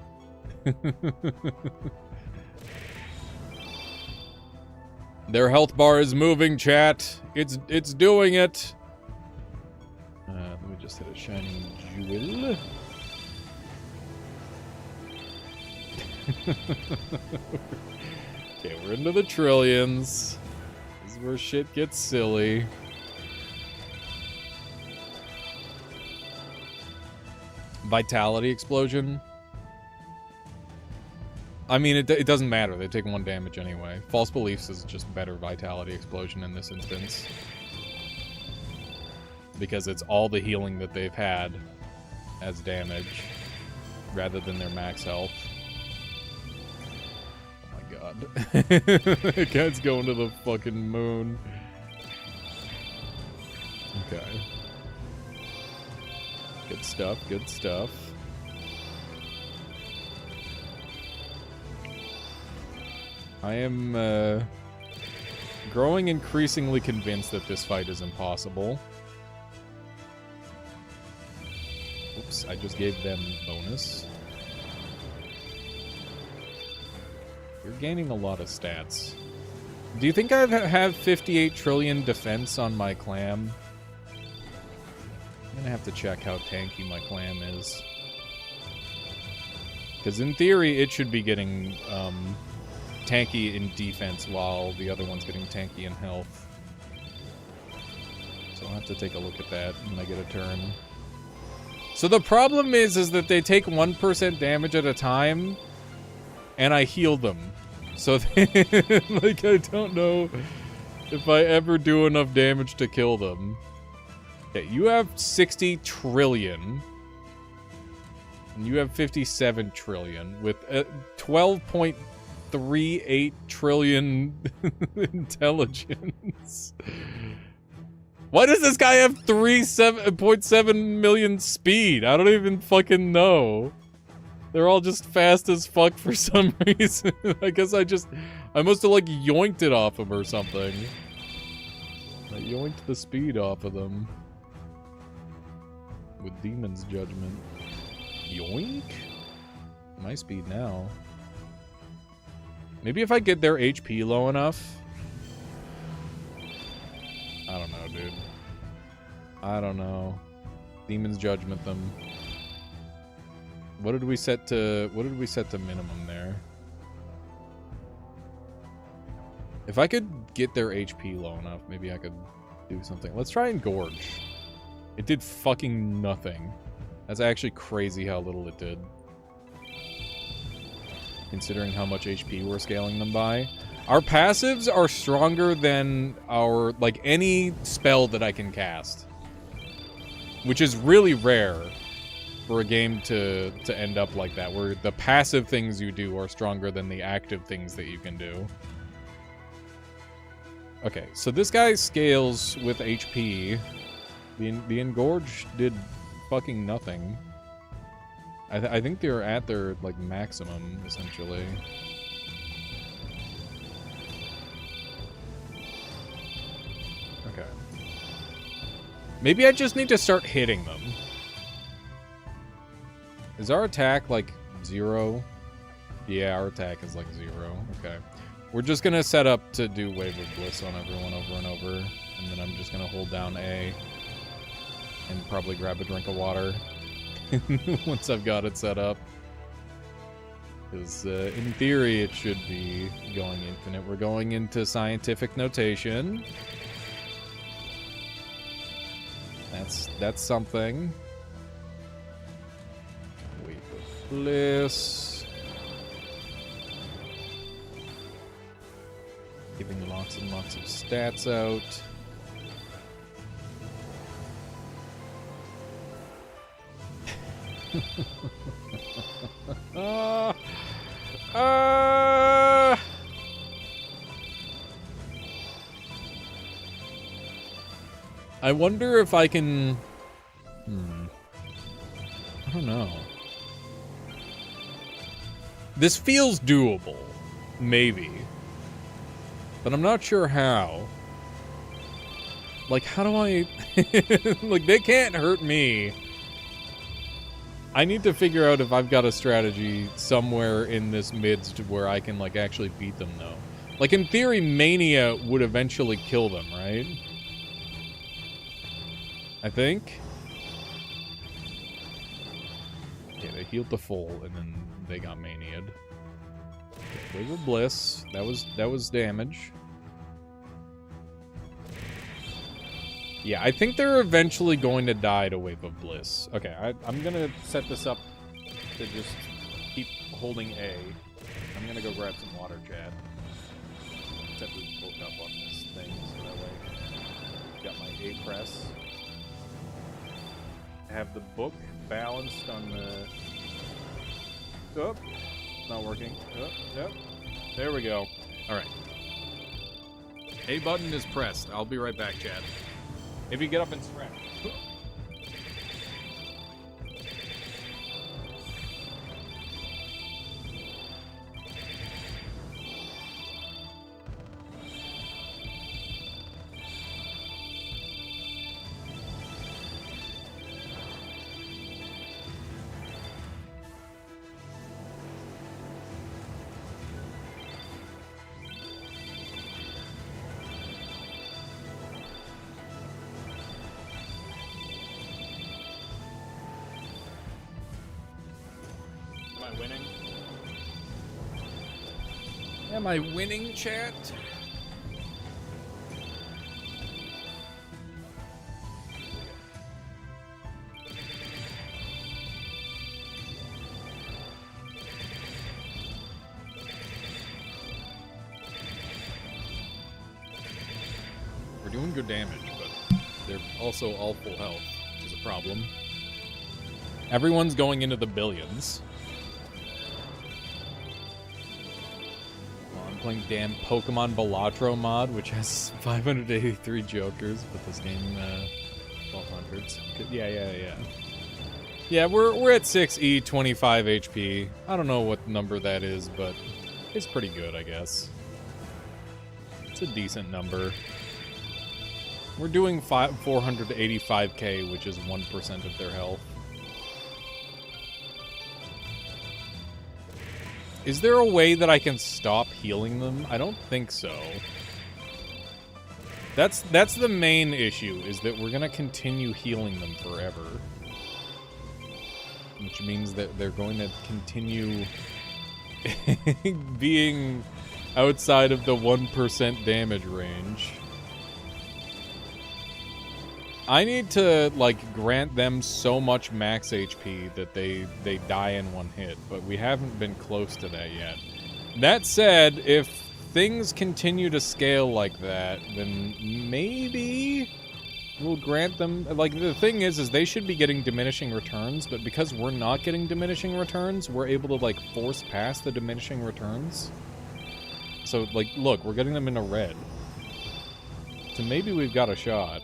Their health bar is moving, chat. It's doing it. Let me just hit a shining jewel. Okay, we're into the trillions. This is where shit gets silly. Vitality explosion. I mean, it doesn't matter. They take 1 damage anyway. False Beliefs is just better Vitality Explosion in this instance. Because it's all the healing that they've had as damage, rather than their max health. Oh my god. The cat's going to the fucking moon. Okay. Good stuff, good stuff. I am growing increasingly convinced that this fight is impossible. Oops, I just gave them bonus. You're gaining a lot of stats. Do you think I have 58 trillion defense on my clam? I'm gonna have to check how tanky my clam is. Because in theory, it should be getting tanky in defense while the other one's getting tanky in health. So I'll have to take a look at that when I get a turn. So the problem is that they take 1% damage at a time, and I heal them. So they, like, I don't know if I ever do enough damage to kill them. Okay, you have 60 trillion. And you have 57 trillion with 12.38 trillion intelligence. Why does this guy have 7.7 million speed? I don't even fucking know. They're all just fast as fuck for some reason. I guess I must have like yoinked it off him or something. I yoinked the speed off of them. With Demon's Judgment. Yoink? My speed now. Maybe if I get their HP low enough. I don't know, dude. I don't know. Demon's Judgment them. What did we set to minimum there? If I could get their HP low enough, maybe I could do something. Let's try and Gorge. It did fucking nothing. That's actually crazy how little it did. Considering how much HP we're scaling them by. Our passives are stronger than our, like, any spell that I can cast. Which is really rare for a game to end up like that, where the passive things you do are stronger than the active things that you can do. Okay, so this guy scales with HP. The Engorge did fucking nothing. I think they're at their, like, maximum, essentially. Okay. Maybe I just need to start hitting them. Is our attack, like, 0? Yeah, our attack is, like, 0. Okay. We're just gonna set up to do Wave of Bliss on everyone over and over. And then I'm just gonna hold down A. And probably grab a drink of water. Once I've got it set up. Because in theory it should be going infinite. We're going into scientific notation. That's something. Wave of Bliss. Giving lots and lots of stats out. I wonder if I can... I don't know. This feels doable. Maybe. But I'm not sure how. Like, how do I... like, they can't hurt me. I need to figure out if I've got a strategy somewhere in this midst where I can, like, actually beat them, though. Like, in theory, Mania would eventually kill them, right? I think. Yeah, they healed the full, and then they got Mania'd. Wave of Bliss. That was damage. Yeah, I think they're eventually going to die to Wave of Bliss. Okay, I'm gonna set this up to just keep holding A. I'm gonna go grab some water, Chad. Set this book up on this thing, so that way got my A press. I have the book balanced on the... Oh, not working. Oh, yep. There we go. Alright. A button is pressed. I'll be right back, Chad. If you get up and stretch. Am I winning, chat? We're doing good damage, but they're also all full health, which is a problem. Everyone's going into the billions. Playing damn Pokemon Balatro mod, which has 583 Jokers, but this game 1200s. Yeah. Yeah, we're at 6E, 25 HP. I don't know what number that is, but it's pretty good, I guess. It's a decent number. We're doing 485k, which is 1% of their health. Is there a way that I can stop healing them? I don't think so. That's the main issue, is that we're gonna continue healing them forever. Which means that they're going to continue being outside of the 1% damage range. I need to, like, grant them so much max HP that they die in one hit, but we haven't been close to that yet. That said, if things continue to scale like that, then maybe we'll grant them... Like, the thing is they should be getting diminishing returns, but because we're not getting diminishing returns, we're able to, like, force past the diminishing returns. So, like, look, we're getting them into red. So maybe we've got a shot.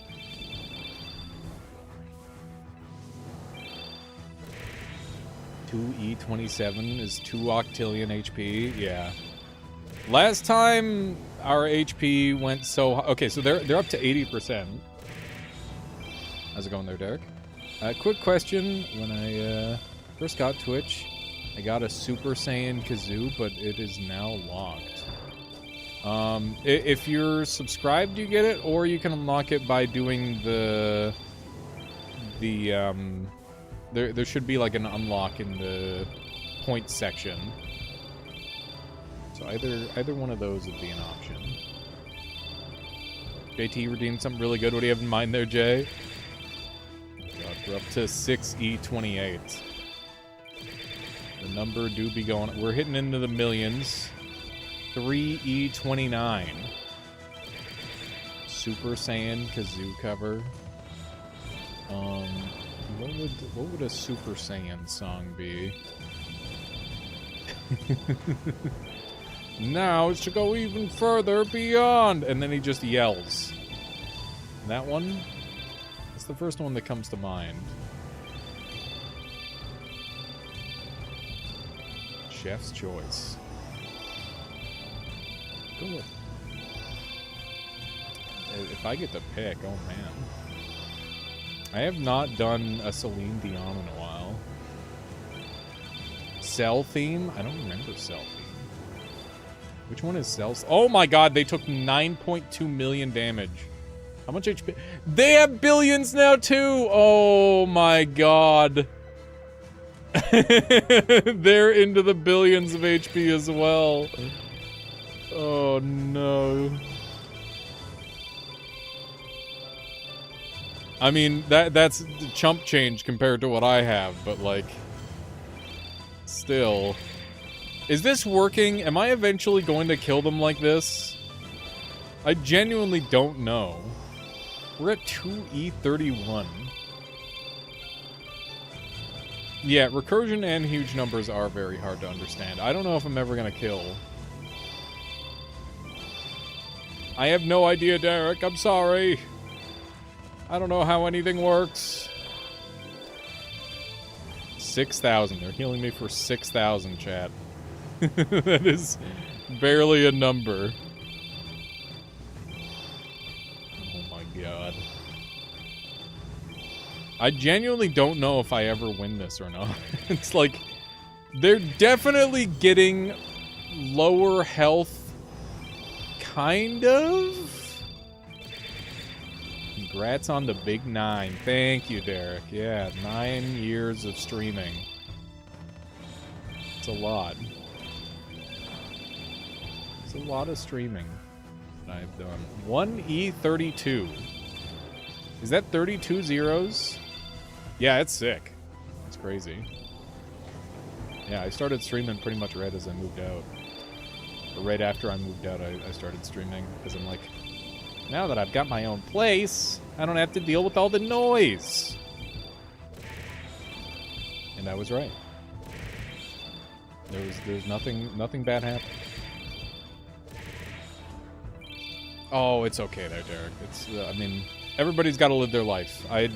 2E27 is 2 octillion HP. Yeah. Last time our HP went so high. Okay, so they're up to 80%. How's it going there, Derek? Quick question. When I first got Twitch, I got a Super Saiyan Kazoo, but it is now locked. If you're subscribed, you get it, or you can unlock it by doing the There should be like an unlock in the points section. So either one of those would be an option. JT redeemed something really good. What do you have in mind there, Jay? God, we're up to 6E28. The number do be going. We're hitting into the millions. 3E29. Super Saiyan Kazoo cover. What would a Super Saiyan song be? Now it's to go even further beyond, and then he just yells. That one? It's the first one that comes to mind. Chef's choice. Cool. If I get to pick, oh man. I have not done a Celine Dion in a while. Cell theme? I don't remember Cell theme. Which one is Cell? Oh my god, they took 9.2 million damage. How much HP? They have billions now too! Oh my god. They're into the billions of HP as well. Oh no. I mean, that's chump change compared to what I have, but like, still. Is this working? Am I eventually going to kill them like this? I genuinely don't know. We're at 2E31. Yeah, recursion and huge numbers are very hard to understand. I don't know if I'm ever gonna kill. I have no idea, Derek. I'm sorry. I don't know how anything works. 6,000. They're healing me for 6,000, chat. That is barely a number. Oh my god. I genuinely don't know if I ever win this or not. It's like, they're definitely getting lower health, kind of? Congrats on the big 9. Thank you, Derek. Yeah, 9 years of streaming. It's a lot. It's a lot of streaming that I've done. 1E32. Is that 32 zeros? Yeah, it's sick. It's crazy. Yeah, I started streaming pretty much right as I moved out. Or right after I moved out, I started streaming. Because I'm like, now that I've got my own place, I don't have to deal with all the noise. And I was right. There's nothing bad happened. Oh, it's okay there, Derek. It's I mean, everybody's got to live their life. I'd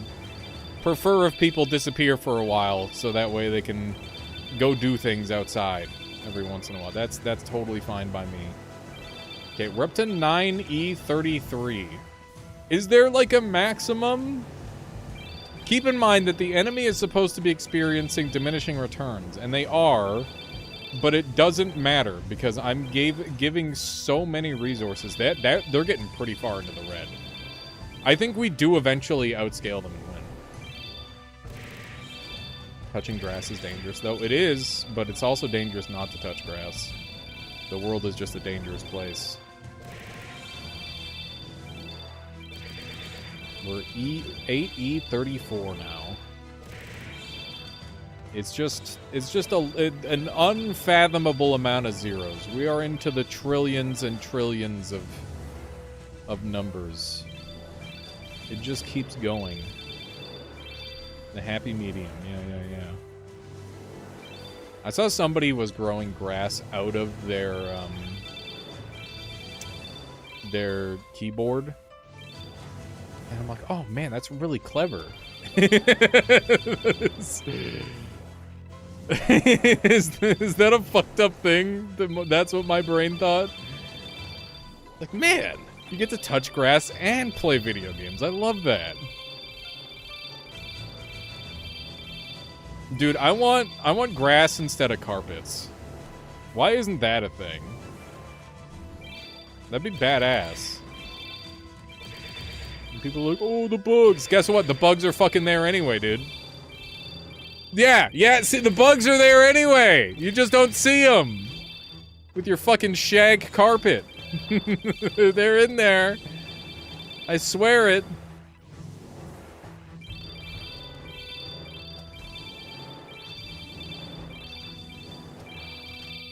prefer if people disappear for a while so that way they can go do things outside every once in a while. That's totally fine by me. Okay, we're up to 9E33. Is there like a maximum? Keep in mind that the enemy is supposed to be experiencing diminishing returns, and they are, but it doesn't matter because I'm giving so many resources that they're getting pretty far into the red. I think we do eventually outscale them and win. Touching grass is dangerous, though. It is, but it's also dangerous not to touch grass. The world is just a dangerous place. We're 8E34 now. It's just an unfathomable amount of zeros. We are into the trillions and trillions of numbers. It just keeps going. The happy medium. Yeah. I saw somebody was growing grass out of their keyboard. And I'm like, oh man, that's really clever. Is that a fucked up thing? That's what my brain thought? Like, man, you get to touch grass and play video games. I love that. Dude, I want grass instead of carpets. Why isn't that a thing? That'd be badass. And people are like, oh, the bugs. Guess what? The bugs are fucking there anyway, dude. Yeah, see, the bugs are there anyway. You just don't see them. With your fucking shag carpet. They're in there. I swear it.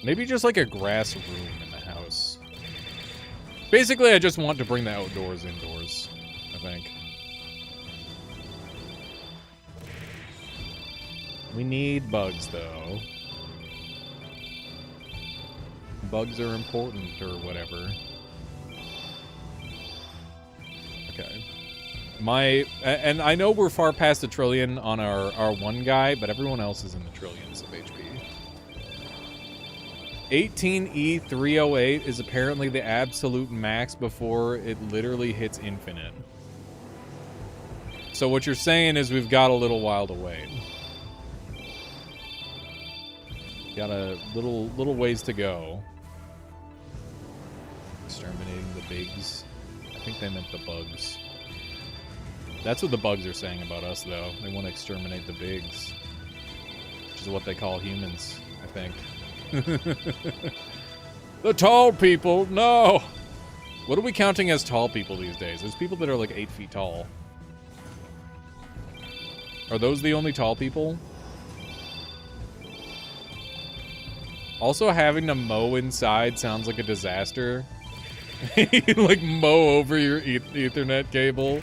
Maybe just like a grass room in the house. Basically, I just want to bring the outdoors indoors, I think. We need bugs, though. Bugs are important, or whatever. Okay. And I know we're far past a trillion on our one guy, but everyone else is in the trillions of HP. 18E308 is apparently the absolute max before it literally hits infinite. So what you're saying is we've got a little while to wait. Got a little ways to go. Exterminating the bigs. I think they meant the bugs. That's what the bugs are saying about us, though. They want to exterminate the bigs. Which is what they call humans, I think. The tall people, no! What are we counting as tall people these days? There's people that are like 8 feet tall. Are those the only tall people? Also, having to mow inside sounds like a disaster. Like, mow over your Ethernet cable.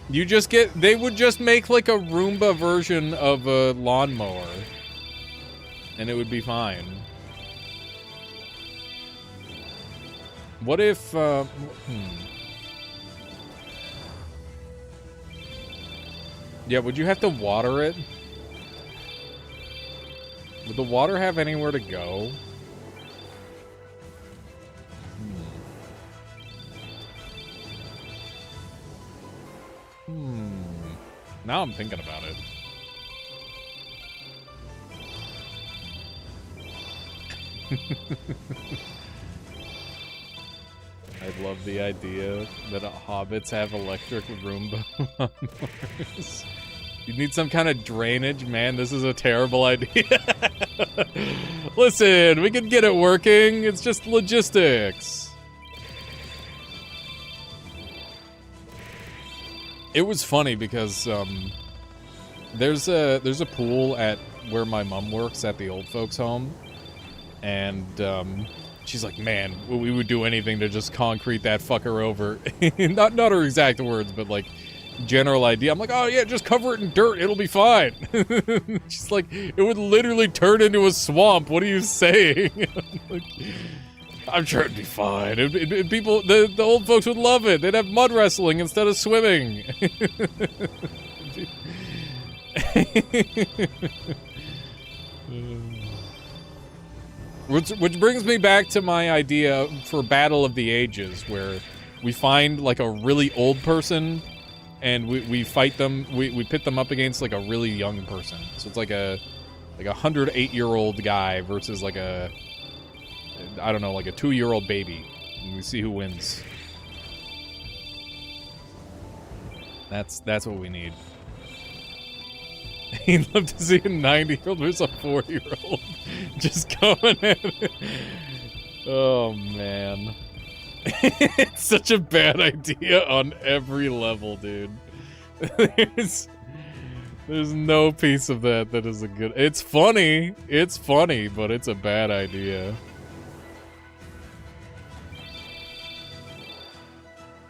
You just get... They would just make, like, a Roomba version of a lawnmower. And it would be fine. What if, Yeah, would you have to water it? Would the water have anywhere to go? Now I'm thinking about it. I love the idea that hobbits have electric Roomba lawnmowers. You need some kind of drainage? Man, this is a terrible idea. Listen, we can get it working. It's just logistics. It was funny because there's a pool at where my mom works at the old folks home, and she's like, man, we would do anything to just concrete that fucker over. not her exact words, but like general idea. I'm like, oh yeah, just cover it in dirt, it'll be fine. She's like, it would literally turn into a swamp. What are you saying? Like, I'm sure it'd be fine. People, the old folks would love it. They'd have mud wrestling instead of swimming. Which brings me back to my idea for Battle of the Ages, where we find like a really old person and we fight them, we pit them up against like a really young person. So it's like a 108-year-old guy versus like a, I don't know, like a 2-year-old baby. And we see who wins. That's what we need. He'd love to see a 90-year-old versus a 4-year-old just coming at it. Oh, man. It's such a bad idea on every level, dude. There's no piece of that is a good... It's funny, but it's a bad idea.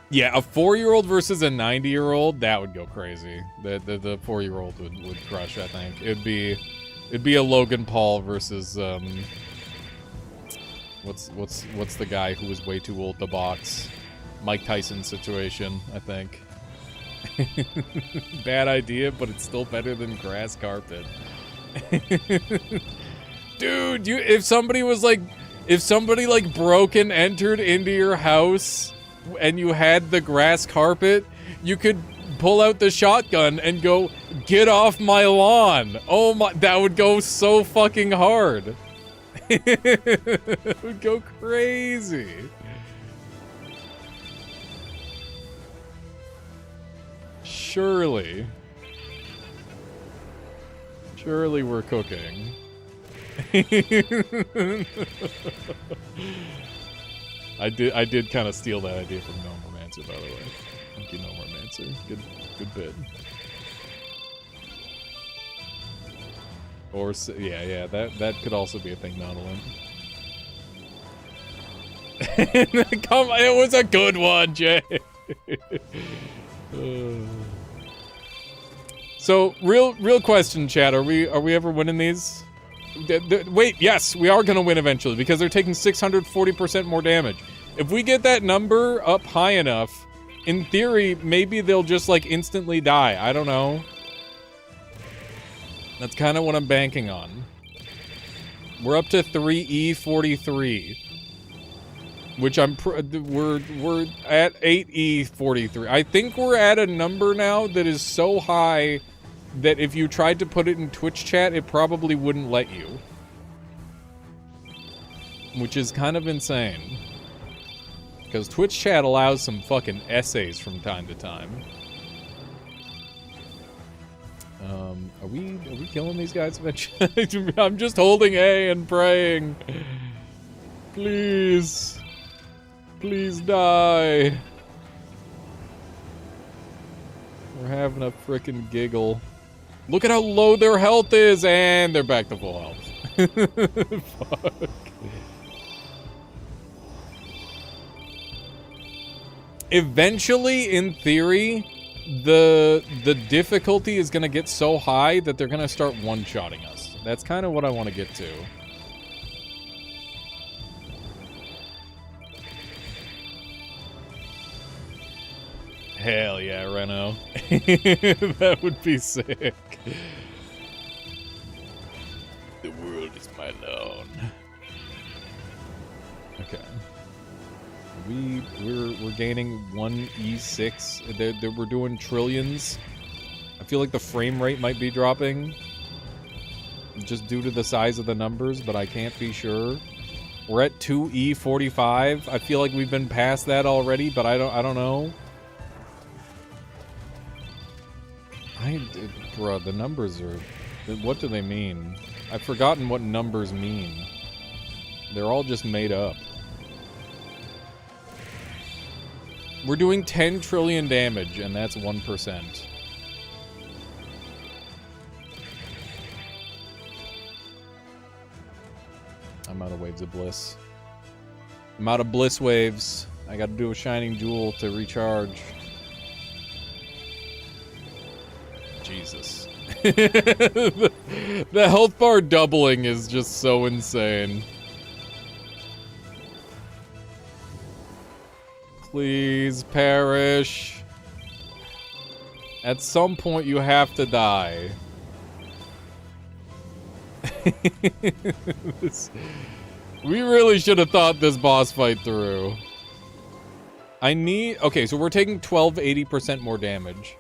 Yeah, a 4-year-old versus a 90-year-old, that would go crazy. The 4-year-old would crush, I think. It'd be a Logan Paul versus what's the guy who was way too old to box? Mike Tyson situation, I think. Bad idea, but it's still better than grass carpet. Dude, if somebody broke and entered into your house and you had the grass carpet, you could pull out the shotgun and go, get off my lawn. Oh my, that would go so fucking hard. It would go crazy. Surely we're cooking. I did kind of steal that idea from Gnomomancer, by the way. Thank you, Gnomomancer. Good bit. Or yeah, that could also be a thing, Nautilin. Come on, it was a good one, Jay. So, real question, chat. Are we ever winning these? Wait, yes, we are gonna win eventually because they're taking 640% more damage. If we get that number up high enough, in theory, maybe they'll just like instantly die. I don't know. That's kind of what I'm banking on. We're up to 3E43, which we're at 8E43. I think we're at a number now that is so high that if you tried to put it in Twitch chat, it probably wouldn't let you. Which is kind of insane. Because Twitch chat allows some fucking essays from time to time. Are we killing these guys eventually? I'm just holding A and praying. Please. Please die. We're having a frickin' giggle. Look at how low their health is, and they're back to full health. Fuck. Eventually, in theory, the difficulty is gonna get so high that they're gonna start one-shotting us. That's kind of what I want to get to. Hell yeah, Reno. That would be sick. The world is my lawn. Okay. We're gaining 1E6. We're doing trillions. I feel like the frame rate might be dropping just due to the size of the numbers, but I can't be sure. We're at 2E45. I feel like we've been past that already, but I don't know. Bruh, the numbers are... What do they mean? I've forgotten what numbers mean. They're all just made up. We're doing 10 trillion damage, and that's 1%. I'm out of Waves of Bliss. I'm out of Bliss Waves. I gotta do a Shining Jewel to recharge. Jesus. The health bar doubling is just so insane. Please perish. At some point you have to die. We really should have thought this boss fight through. Okay, so we're taking 80% more damage.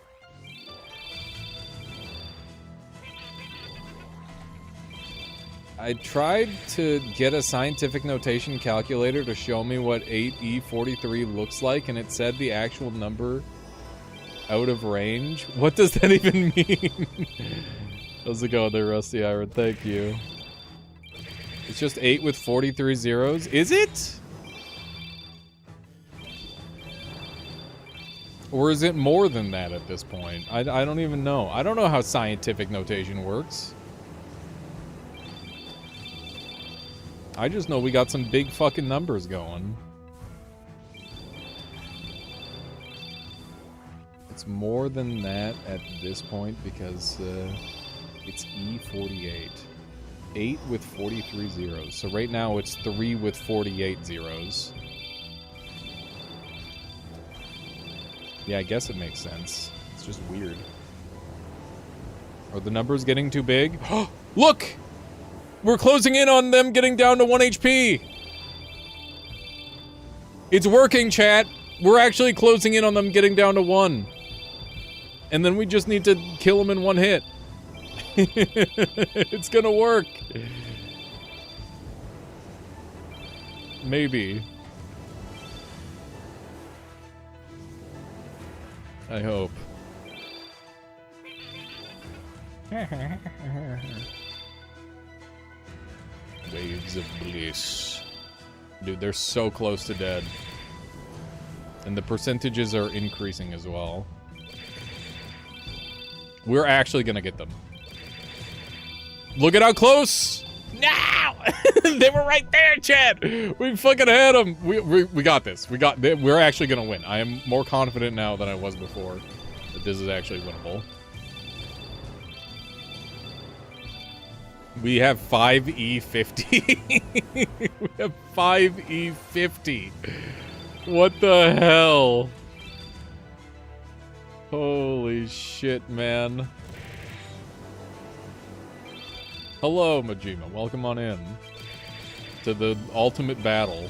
I tried to get a scientific notation calculator to show me what 8E43 looks like, and it said the actual number out of range. What does that even mean? How's it going there, Rusty Iron? Thank you. It's just 8 with 43 zeros. Is it? Or is it more than that at this point? I don't even know. I don't know how scientific notation works. I just know we got some big fucking numbers going. It's more than that at this point because it's E48. 8 with 43 zeros. So right now it's 3 with 48 zeros. Yeah, I guess it makes sense. It's just weird. Are the numbers getting too big? Look! We're closing in on them getting down to 1 HP! It's working, chat! We're actually closing in on them getting down to 1. And then we just need to kill them in 1 hit. It's gonna work. Maybe. I hope. Waves of Bliss. Dude, they're so close to dead. And the percentages are increasing as well. We're actually gonna get them. Look at how close! Now! They were right there, Chad! We fucking had them! We got this. We're actually gonna win. I am more confident now than I was before that this is actually winnable. We have 5E50. We have 5E50. What the hell? Holy shit, man. Hello, Majima. Welcome on in to the ultimate battle.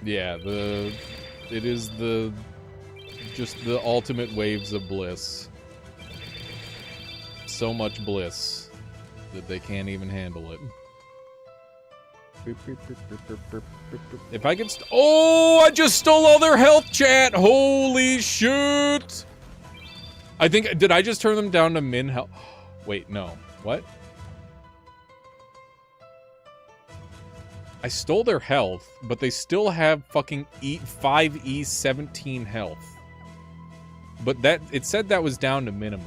Yeah, it is just the ultimate waves of bliss. So much bliss that they can't even handle it. If I could oh, I just stole all their health, chat! Holy shit! I think, did I just turn them down to min health? Wait, no. What? I stole their health, but they still have fucking 5E17 health. But it said that was down to minimum.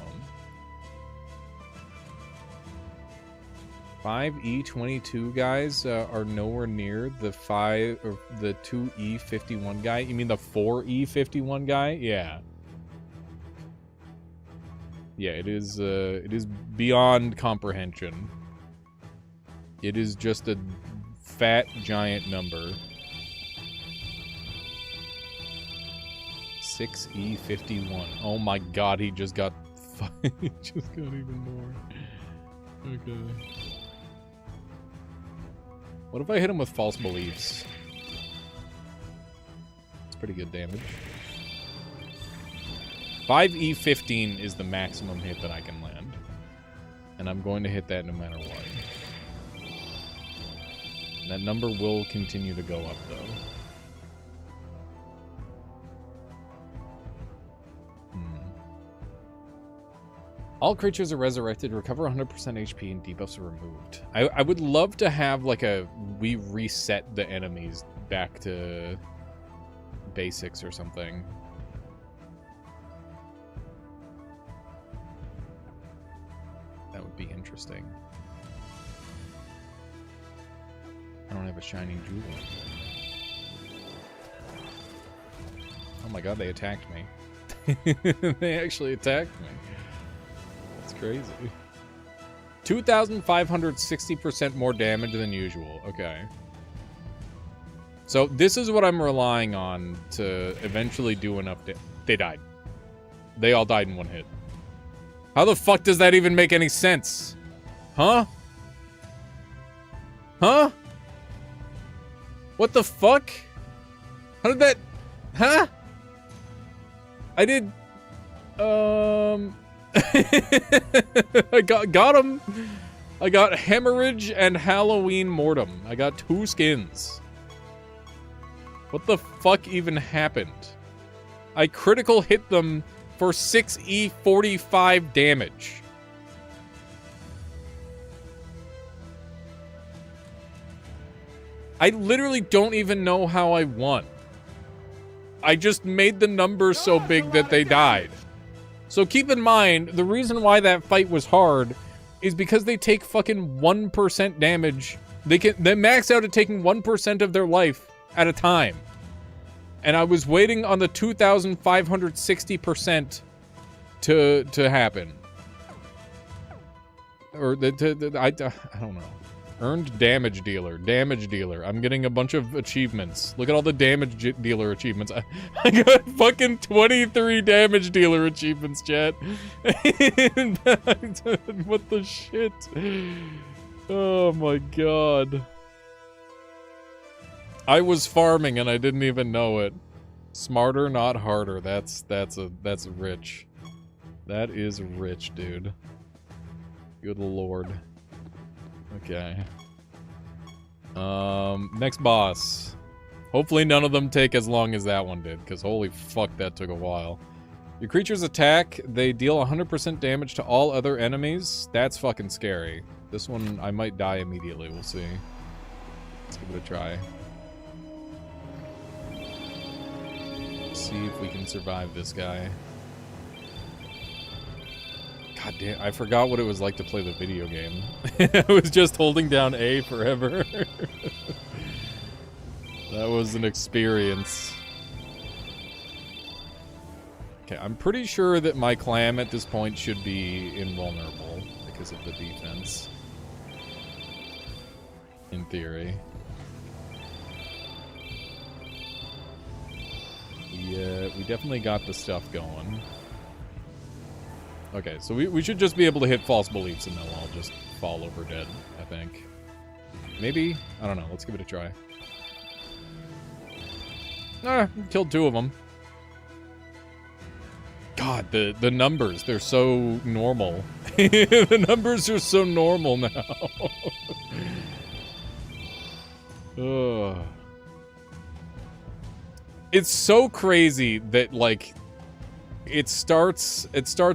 5E22 guys are nowhere near the 2E51 guy. You mean the 4E51 guy? Yeah. Yeah, it is beyond comprehension. It is just a fat giant number. 6E51. Oh my god, he just got he just got even more. Okay. What if I hit him with false beliefs? It's pretty good damage. 5E15 is the maximum hit that I can land. And I'm going to hit that no matter what. That number will continue to go up, though. All creatures are resurrected, recover 100% HP, and debuffs are removed. I would love to have, like, we reset the enemies back to basics or something. That would be interesting. I don't have a shining jewel. Oh my god, they attacked me. They actually attacked me. That's crazy. 2,560% more damage than usual. Okay. So this is what I'm relying on to eventually do an update. They died. They all died in one hit. How the fuck does that even make any sense? Huh? Huh? What the fuck? How did that... Huh? I did... I got him. I got Hemorrhage and Halloween Mortem. I got 2 skins. What the fuck even happened? I critical hit them for 6e45 damage. I literally don't even know how I won. I just made the numbers so big that they died. So keep in mind, the reason why that fight was hard is because they take fucking 1% damage. They max out at taking 1% of their life at a time. And I was waiting on the 2,560% to happen. Or I don't know. Earned damage dealer. Damage dealer. I'm getting a bunch of achievements. Look at all the damage dealer achievements. I got fucking 23 damage dealer achievements, chat. What the shit? Oh my god. I was farming and I didn't even know it. Smarter, not harder. That's rich. That is rich, dude. Good lord. Okay. Next boss. Hopefully none of them take as long as that one did, because holy fuck, that took a while. Your creatures attack, they deal 100% damage to all other enemies. That's fucking scary. This one, I might die immediately, we'll see. Let's give it a try. See if we can survive this guy. God damn, I forgot what it was like to play the video game. I was just holding down A forever. That was an experience. Okay, I'm pretty sure that my clam at this point should be invulnerable because of the defense. In theory. We definitely got the stuff going. Okay, so we should just be able to hit false beliefs and they'll all just fall over dead, I think. Maybe? I don't know. Let's give it a try. Killed 2 of them. God, the numbers, they're so normal. The numbers are so normal now. Ugh. It's so crazy that, like... It starts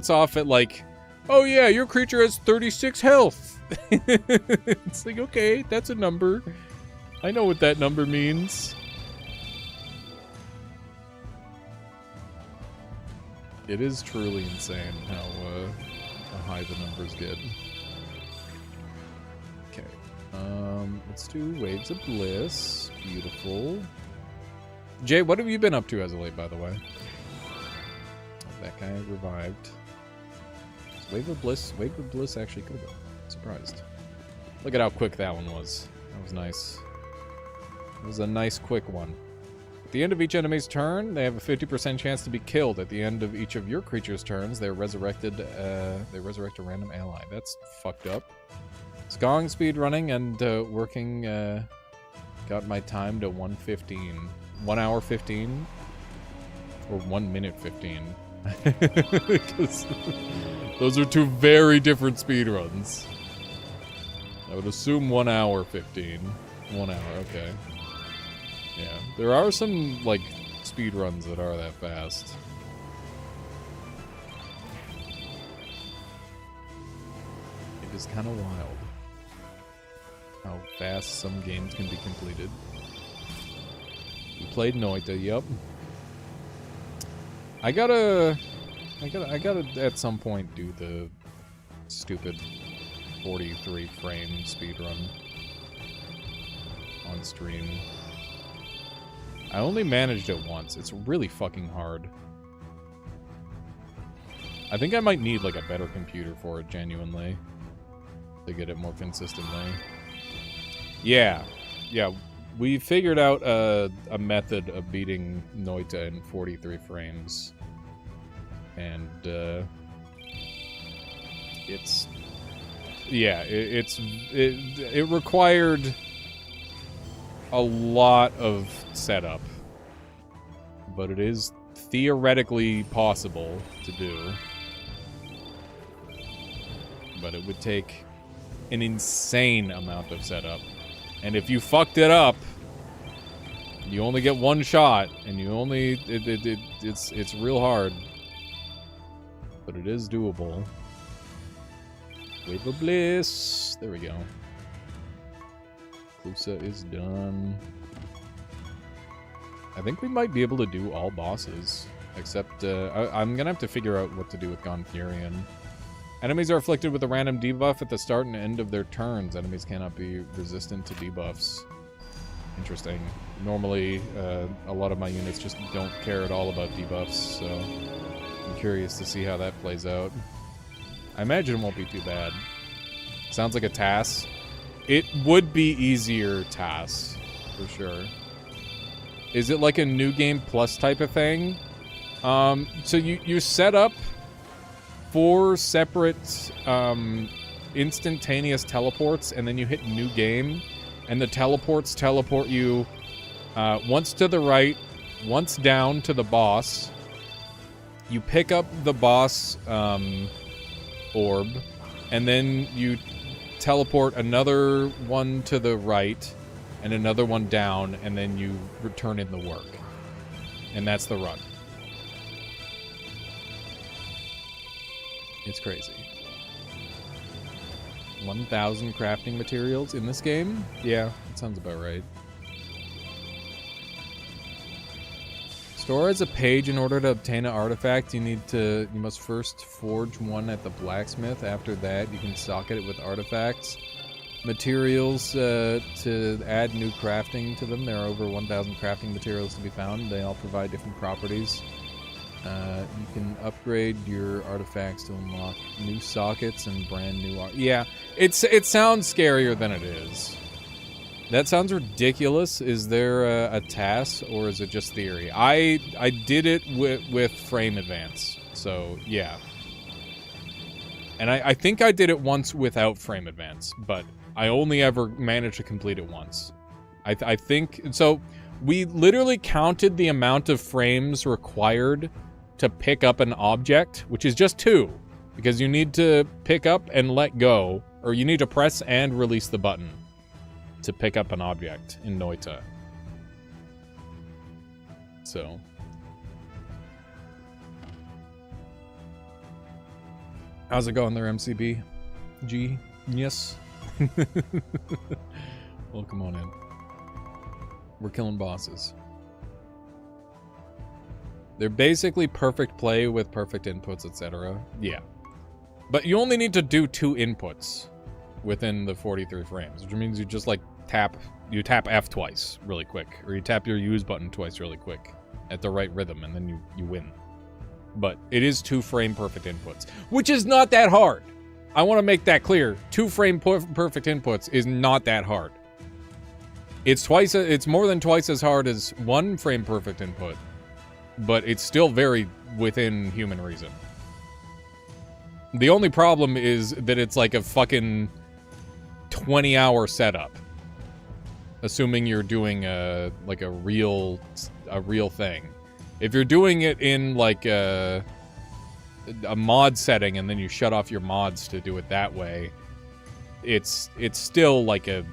off at like, oh yeah, your creature has 36 health. It's like, okay, that's a number. I know what that number means. It is truly insane how high the numbers get. Okay, let's do Waves of Bliss. Beautiful. Jay, what have you been up to as of late, by the way? That guy revived. Wave of Bliss actually could have been. Surprised. Look at how quick that one was. That was nice. It was a nice quick one. At the end of each enemy's turn, they have a 50% chance to be killed. At the end of each of your creature's turns, they're resurrected. They resurrect a random ally. That's fucked up. Skong speed running and working. Got my time to 1:15. 1 hour 15 or 1 minute 15. Because those are two very different speedruns. I would assume 1 hour 15. 1 hour, okay. Yeah, there are some, like, speedruns that are that fast. It is kind of wild how fast some games can be completed. We played Noita, yep. I gotta at some point do the stupid 43 frame speedrun on stream. I only managed it once. It's really fucking hard. I think I might need like a better computer for it, genuinely, to get it more consistently. Yeah, we figured out a method of beating Noita in 43 frames, and it required a lot of setup, but it is theoretically possible to do. But it would take an insane amount of setup. And if you fucked it up, you only get one shot, and you only it's real hard. But it is doable. Wave of Bliss. There we go. Clusa is done. I think we might be able to do all bosses, except I'm gonna have to figure out what to do with Gonfurion. Enemies are afflicted with a random debuff at the start and end of their turns. Enemies cannot be resistant to debuffs. Interesting. Normally, a lot of my units just don't care at all about debuffs, so I'm curious to see how that plays out. I imagine it won't be too bad. Sounds like a TAS. It would be easier TAS, for sure. Is it like a new game plus type of thing? So you set up 4 separate instantaneous teleports, and then you hit new game, and the teleports teleport you once to the right, once down to the boss. You pick up the boss orb, and then you teleport another one to the right and another one down, and then you return in the work. And that's the run. It's crazy. 1,000 crafting materials in this game? Yeah, that sounds about right. Store as a page. In order to obtain an artifact, you must first forge one at the blacksmith. After that, you can socket it with artifacts. Materials to add new crafting to them. There are over 1,000 crafting materials to be found. They all provide different properties. You can upgrade your artifacts to unlock new sockets and brand new art. Yeah, it sounds scarier than it is. That sounds ridiculous. Is there a TAS, or is it just theory? I did it with frame advance, so yeah. And I think I did it once without frame advance, but I only ever managed to complete it once. I think so. We literally counted the amount of frames required to pick up an object, which is just 2, because you need to pick up and let go, or you need to press and release the button to pick up an object in Noita. So. How's it going there, MCB? G? Yes? Well, come on in. We're killing bosses. They're basically perfect play with perfect inputs, etc. Yeah. But you only need to do 2 inputs within the 43 frames, which means you just like tap F twice really quick, or you tap your use button twice really quick at the right rhythm, and then you win. But it is 2 frame perfect inputs, which is not that hard. I want to make that clear. 2 frame perfect inputs is not that hard. It's more than twice as hard as 1 frame perfect input, but it's still very within human reason. The only problem is that it's like a fucking 20-hour setup, assuming you're doing a real thing. If you're doing it in like a a mod setting and then you shut off your mods to do it that way, it's still like a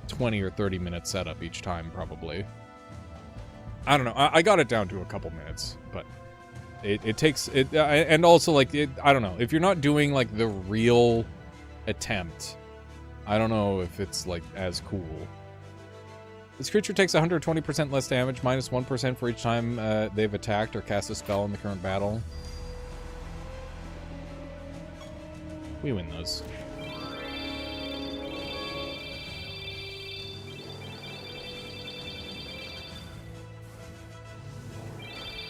20 or 30 minute setup each time, probably. I don't know. I got it down to a couple minutes, but it takes it, and also like I don't know, if you're not doing like the real attempt, I don't know if it's like as cool. This creature takes 120% less damage, minus 1% for each time they've attacked or cast a spell in the current battle. We win those.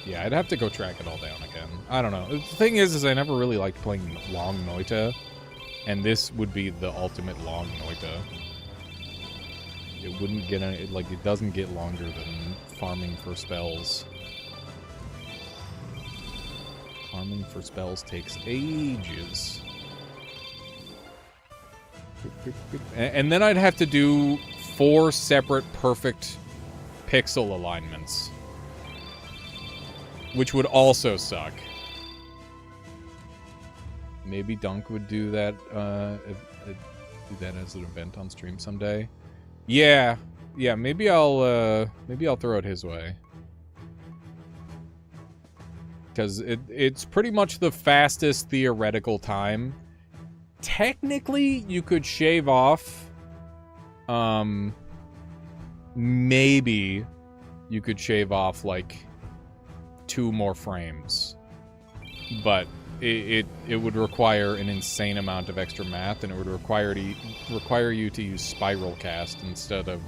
Yeah, I'd have to go track it all down again. I don't know. The thing is I never really liked playing long Noita, and this would be the ultimate long Noita. It wouldn't get any, like, it doesn't get longer than farming for spells. Farming for spells takes ages. And then I'd have to do 4 separate perfect pixel alignments, which would also suck. Maybe Dunk would do that, do that as an event on stream someday. Yeah, maybe I'll throw it his way. Because it's pretty much the fastest theoretical time. Technically, you could shave off, maybe you could shave off, like, 2 more frames. But it would require an insane amount of extra math, and it would require you to use Spiral Cast instead of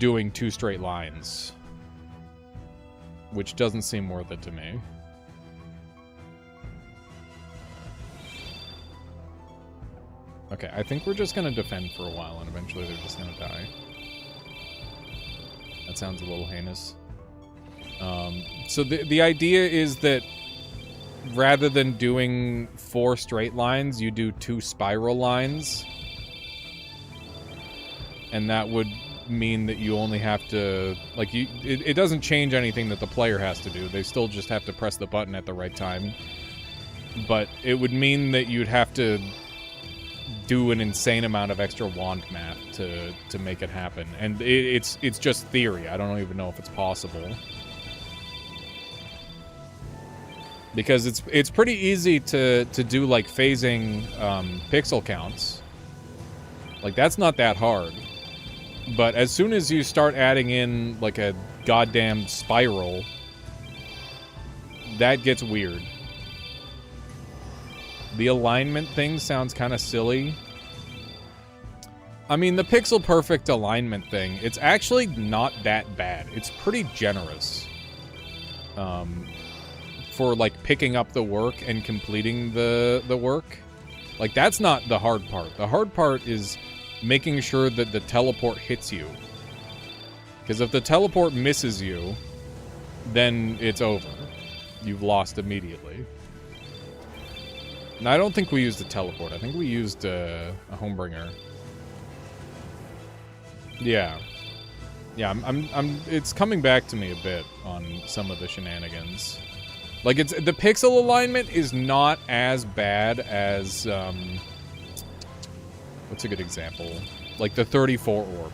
doing 2 straight lines, which doesn't seem worth it to me. Okay, I think we're just gonna defend for a while, and eventually they're just gonna die. That sounds a little heinous. So the idea is that rather than doing 4 straight lines, you do 2 spiral lines. And that would mean that you only have to, like, it doesn't change anything that the player has to do. They still just have to press the button at the right time. But it would mean that you'd have to do an insane amount of extra wand math to make it happen. And it's just theory. I don't even know if it's possible. Because it's pretty easy to do, like, phasing pixel counts. Like, that's not that hard. But as soon as you start adding in, like, a goddamn spiral, that gets weird. The alignment thing sounds kind of silly. I mean, the pixel perfect alignment thing, it's actually not that bad. It's pretty generous. For, like, picking up the work and completing the work. Like, that's not the hard part. The hard part is making sure that the teleport hits you. Because if the teleport misses you, then it's over. You've lost immediately. And I don't think we used a teleport. I think we used a Homebringer. Yeah. Yeah, it's coming back to me a bit on some of the shenanigans. Like, the pixel alignment is not as bad as, what's a good example? Like the 34 orb.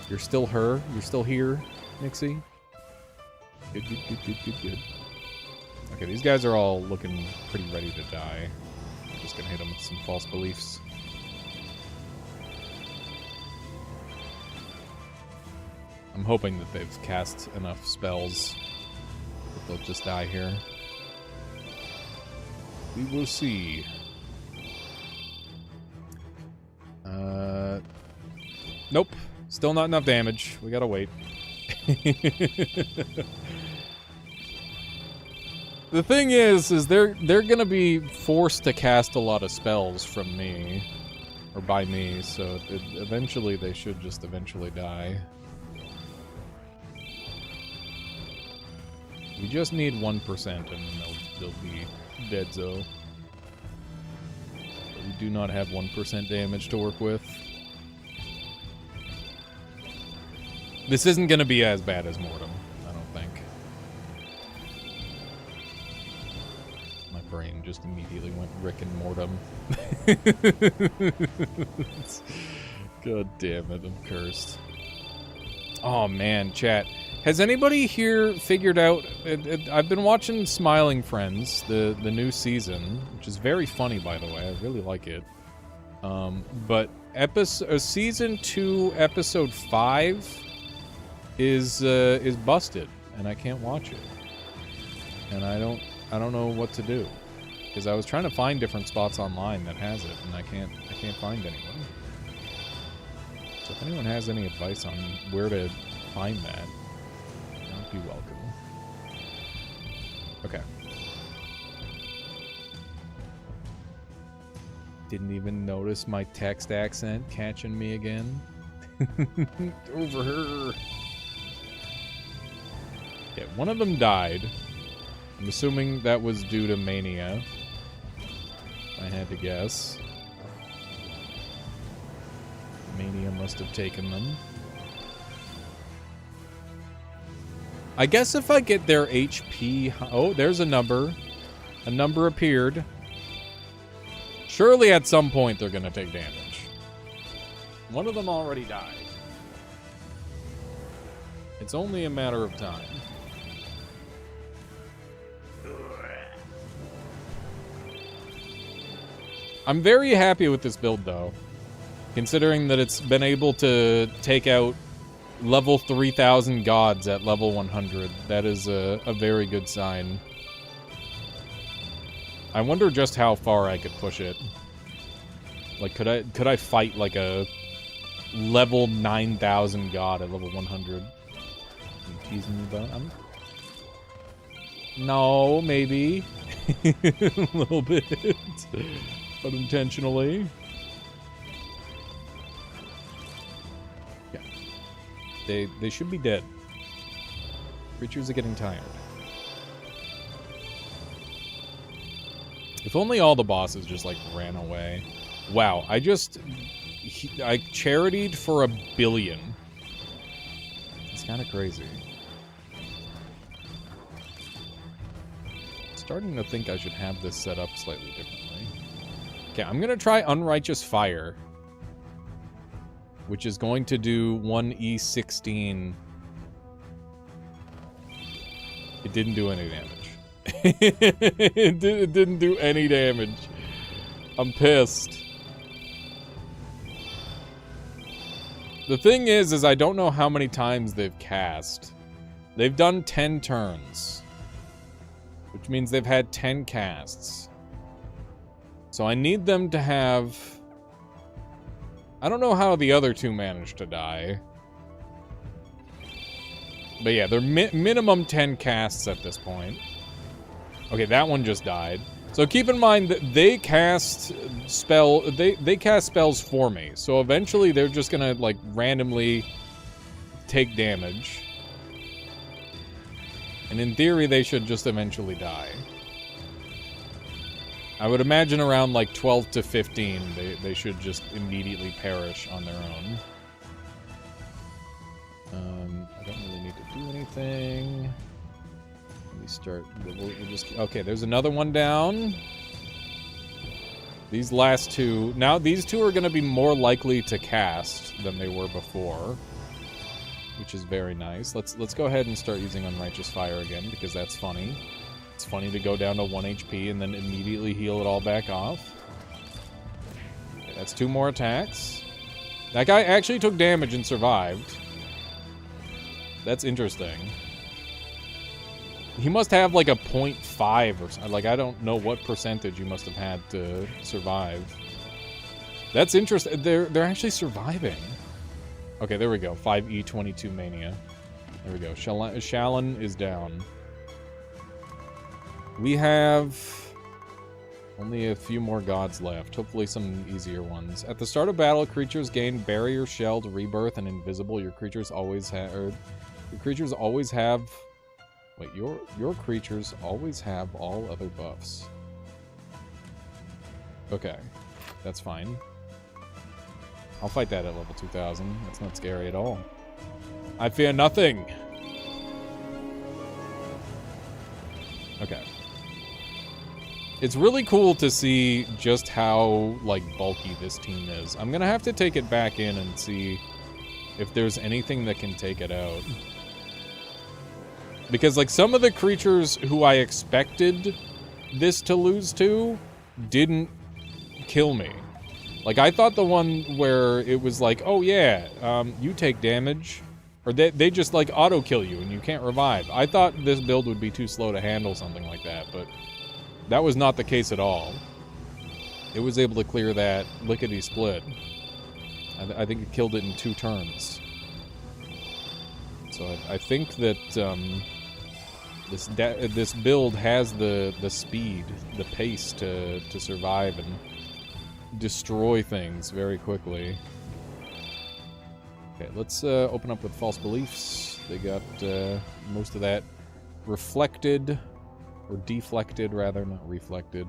You're still her? You're still here, Nixie? Good. Okay, these guys are all looking pretty ready to die. I'm just gonna hit them with some false beliefs. I'm hoping that they've cast enough spells that they'll just die here. We will see. Nope. Still not enough damage. We gotta wait. The thing is they're gonna be forced to cast a lot of spells from me. Or by me, so eventually they should just eventually die. We just need 1% and then they'll be dead-zo. We do not have 1% damage to work with. This isn't going to be as bad as Mortem, I don't think. brain just immediately went Rick and Mortem. God damn it, I'm cursed. Oh man, chat. Has anybody here figured out... I've been watching Smiling Friends, the new season, which is very funny, by the way. I really like it. But season 2, episode 5 is busted, and I can't watch it. And I don't know what to do, because I was trying to find different spots online that has it, and I can't find anyone. So if anyone has any advice on where to find that, I'd be welcome. Okay. Didn't even notice my text accent catching me again. Over her. Yeah, one of them died. I'm assuming that was due to mania. I had to guess. Mania must have taken them. I guess if I get their HP... Oh, there's a number. A number appeared. Surely at some point they're going to take damage. One of them already died. It's only a matter of time. I'm very happy with this build, though. Considering that it's been able to take out level 3000 gods at level 100. That is a very good sign. I wonder just how far I could push it. Like, could I fight like a level 9000 god at level 100? You teasing me about? No, maybe. A little bit. But intentionally. Yeah. They should be dead. Creatures are getting tired. If only all the bosses just, like, ran away. Wow, I charitied for 1 billion. It's kind of crazy. Starting to think I should have this set up slightly differently. Okay, I'm gonna try Unrighteous Fire, which is going to do 1e16. It didn't do any damage. It didn't do any damage. I'm pissed. The thing is I don't know how many times they've cast. They've done 10 turns, which means they've had 10 casts. So I need them to have... I don't know how the other two managed to die. But yeah, they're minimum 10 casts at this point. Okay, that one just died. So keep in mind that they cast cast spells for me. So eventually they're just gonna, like, randomly take damage. And in theory, they should just eventually die. I would imagine around, like, 12 to 15, they should just immediately perish on their own. I don't really need to do anything. Let me start. We'll just... Okay, there's another one down. These last two... Now, these two are going to be more likely to cast than they were before, which is very nice. Let's go ahead and start using Unrighteous Fire again, because that's funny. It's funny to go down to 1 HP and then immediately heal it all back off. Okay, that's 2 more attacks. That guy actually took damage and survived. That's interesting. He must have like a 0.5 or something. Like, I don't know what percentage you must have had to survive. That's interesting. They're actually surviving. Okay, there we go. 5e22 Mania. There we go. Shallan is down. We have only a few more gods left. Hopefully some easier ones. At the start of battle, creatures gain Barrier, Shelled, Rebirth, and Invisible. Your creatures always have... Your creatures always have... Wait, your creatures always have all other buffs. Okay. That's fine. I'll fight that at level 2000. That's not scary at all. I fear nothing! Okay. It's really cool to see just how, like, bulky this team is. I'm gonna have to take it back in and see if there's anything that can take it out. Because, like, some of the creatures who I expected this to lose to didn't kill me. Like, I thought the one where it was like, oh yeah, you take damage, or they just, like, auto-kill you and you can't revive. I thought this build would be too slow to handle something like that, but that was not the case at all. It was able to clear that lickety-split. I think it killed it in 2 turns. So I think that this build has the speed, the pace to survive and destroy things very quickly. Okay, let's open up with false beliefs. They got most of that reflected, or deflected rather, not reflected.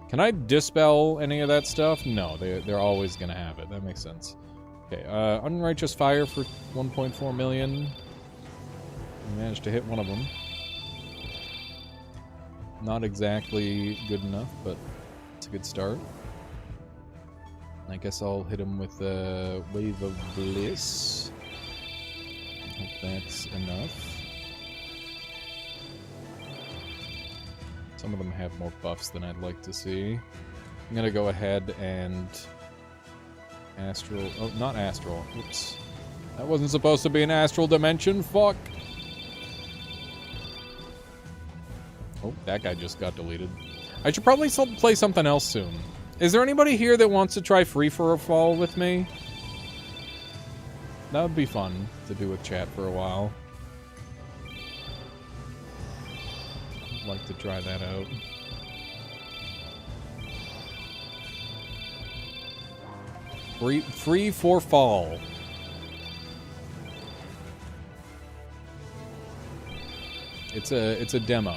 Can I dispel any of that stuff? No, they're always gonna have it. That makes sense. Okay, Unrighteous Fire for 1.4 million. We managed to hit one of them. Not exactly good enough, but it's a good start. I guess I'll hit him with a Wave of Bliss. I hope that's enough. Some of them have more buffs than I'd like to see. I'm gonna go ahead and Astral... Oh, not Astral. Oops. That wasn't supposed to be an Astral Dimension. Fuck! Oh, that guy just got deleted. I should probably play something else soon. Is there anybody here that wants to try Free for a Fall with me? That would be fun to do with chat for a while. I'd like to try that out. Free for Fall. It's a demo.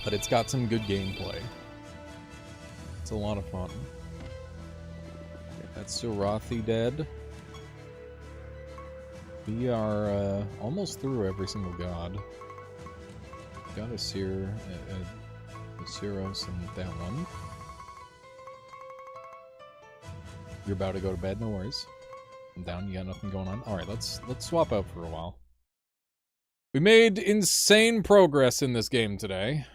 But it's got some good gameplay. It's a lot of fun. Okay, that's Surathi dead. We are almost through every single god. Got a Seros and that one. You're about to go to bed, no worries. I'm down, you got nothing going on. Alright, let's swap out for a while. We made insane progress in this game today.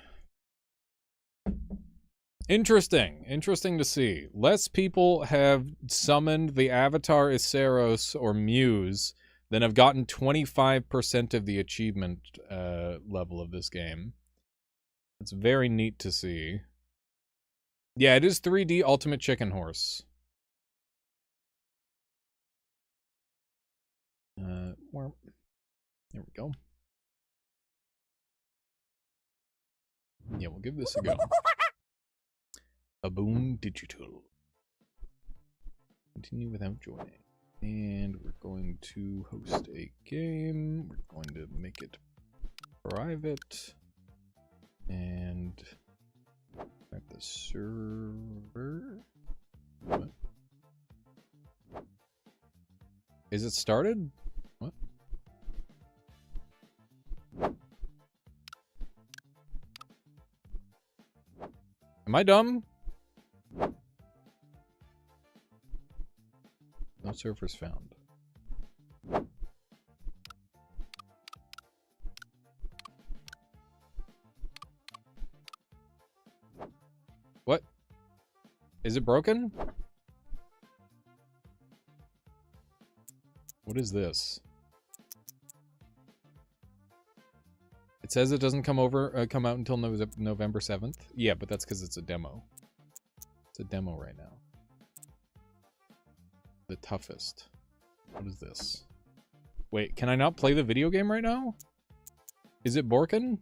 Interesting to see. Less people have summoned the Avatar Isseros or Muse than have gotten 25% of the achievement level of this game. It's very neat to see. Yeah, it is 3D Ultimate Chicken Horse. There we go. Yeah, we'll give this a go. Baboon Digital. Continue without joining. And we're going to host a game. We're going to make it private. And at the server. What? Is it started? What? Am I dumb? No servers found. What? Is it broken? What is this? It says it doesn't come out until November 7th. Yeah, but that's because it's a demo. It's a demo right now. The toughest. What is this? Wait, can I not play the video game right now? Is it Borkin?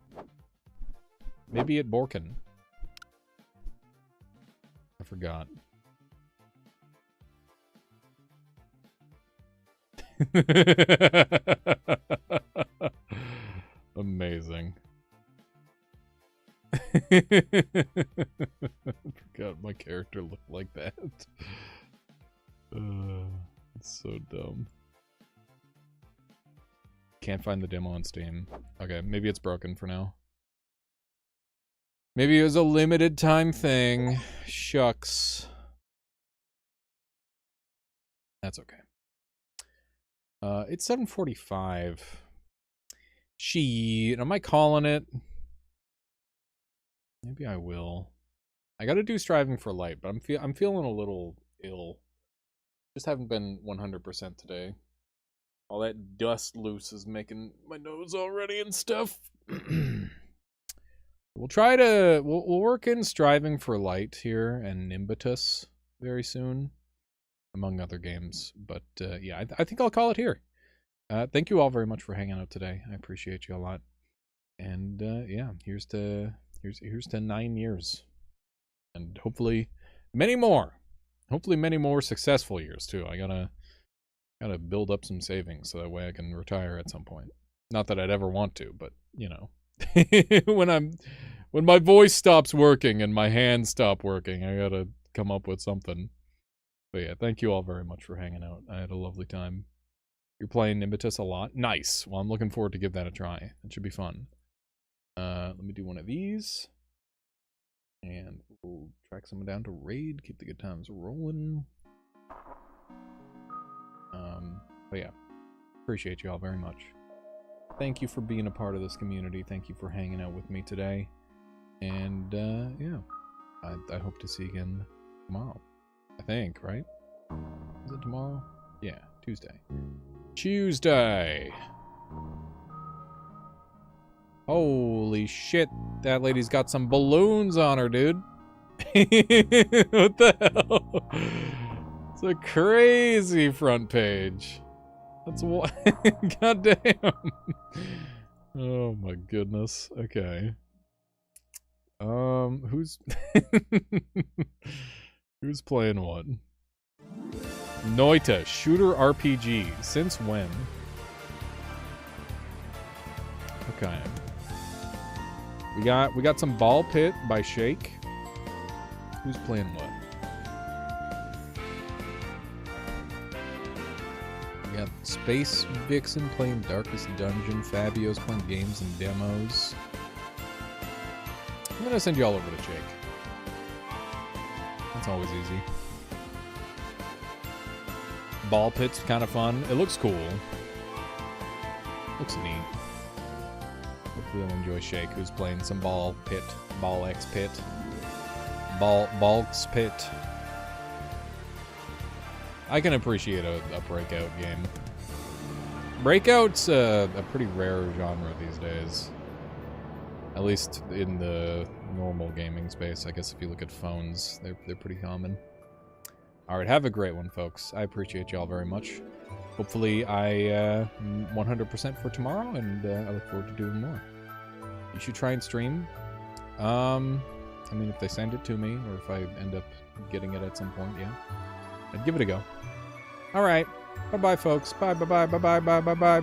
Maybe it Borkin. I forgot. Amazing. I forgot my character looked like that. It's so dumb. Can't find the demo on Steam. Okay, maybe it's broken for now. Maybe it was a limited time thing. Shucks. That's okay. It's 7:45. Shit, am I calling it? Maybe I will. I gotta do Striving for Light, but I'm feeling a little ill. Just haven't been 100% today. All that dust loose is making my nose already and stuff. We'll try to we'll work in Striving for Light here and Nimbitus very soon, among other games. But yeah, I think I'll call it here. Thank you all very much for hanging out today. I appreciate you a lot. And yeah, here's to 9 years, and hopefully many more. Hopefully many more successful years too. I gotta build up some savings so that way I can retire at some point. Not that I'd ever want to, but you know, when my voice stops working and my hands stop working, I gotta come up with something. But yeah, thank you all very much for hanging out. I had a lovely time. You're playing Nimbitus a lot? Nice. Well, I'm looking forward to give that a try. It should be fun. Let me do one of these. And we'll track someone down to raid. Keep the good times rolling. But yeah, appreciate you all very much. Thank you for being a part of this community. Thank you for hanging out with me today. And yeah, I hope to see you again tomorrow. I think, right? Is it tomorrow? Yeah, Tuesday. Tuesday. Holy shit, that lady's got some balloons on her, dude. What the hell? It's a crazy front page. That's what. God damn. Oh my goodness. Okay. Who's who's playing what? Noita shooter RPG. Since when? Okay. We got some Ball Pit by Shake. Who's playing what? We got Space Vixen playing Darkest Dungeon. Fabio's playing games and demos. I'm gonna send you all over to Shake. That's always easy. Ball Pit's kind of fun. It looks cool. Looks neat. Hopefully you'll enjoy Shake, who's playing some Ball Pit. Ball X Pit. Balk's Pit. I can appreciate a Breakout game. Breakout's a pretty rare genre these days. At least in the normal gaming space. I guess if you look at phones, they're pretty common. Alright, have a great one, folks. I appreciate y'all very much. Hopefully I 100% for tomorrow, and I look forward to doing more. You should try and stream. I mean, if they send it to me, or if I end up getting it at some point, yeah. I'd give it a go. Alright. Bye-bye, folks. Bye, bye-bye, bye-bye, bye-bye, bye.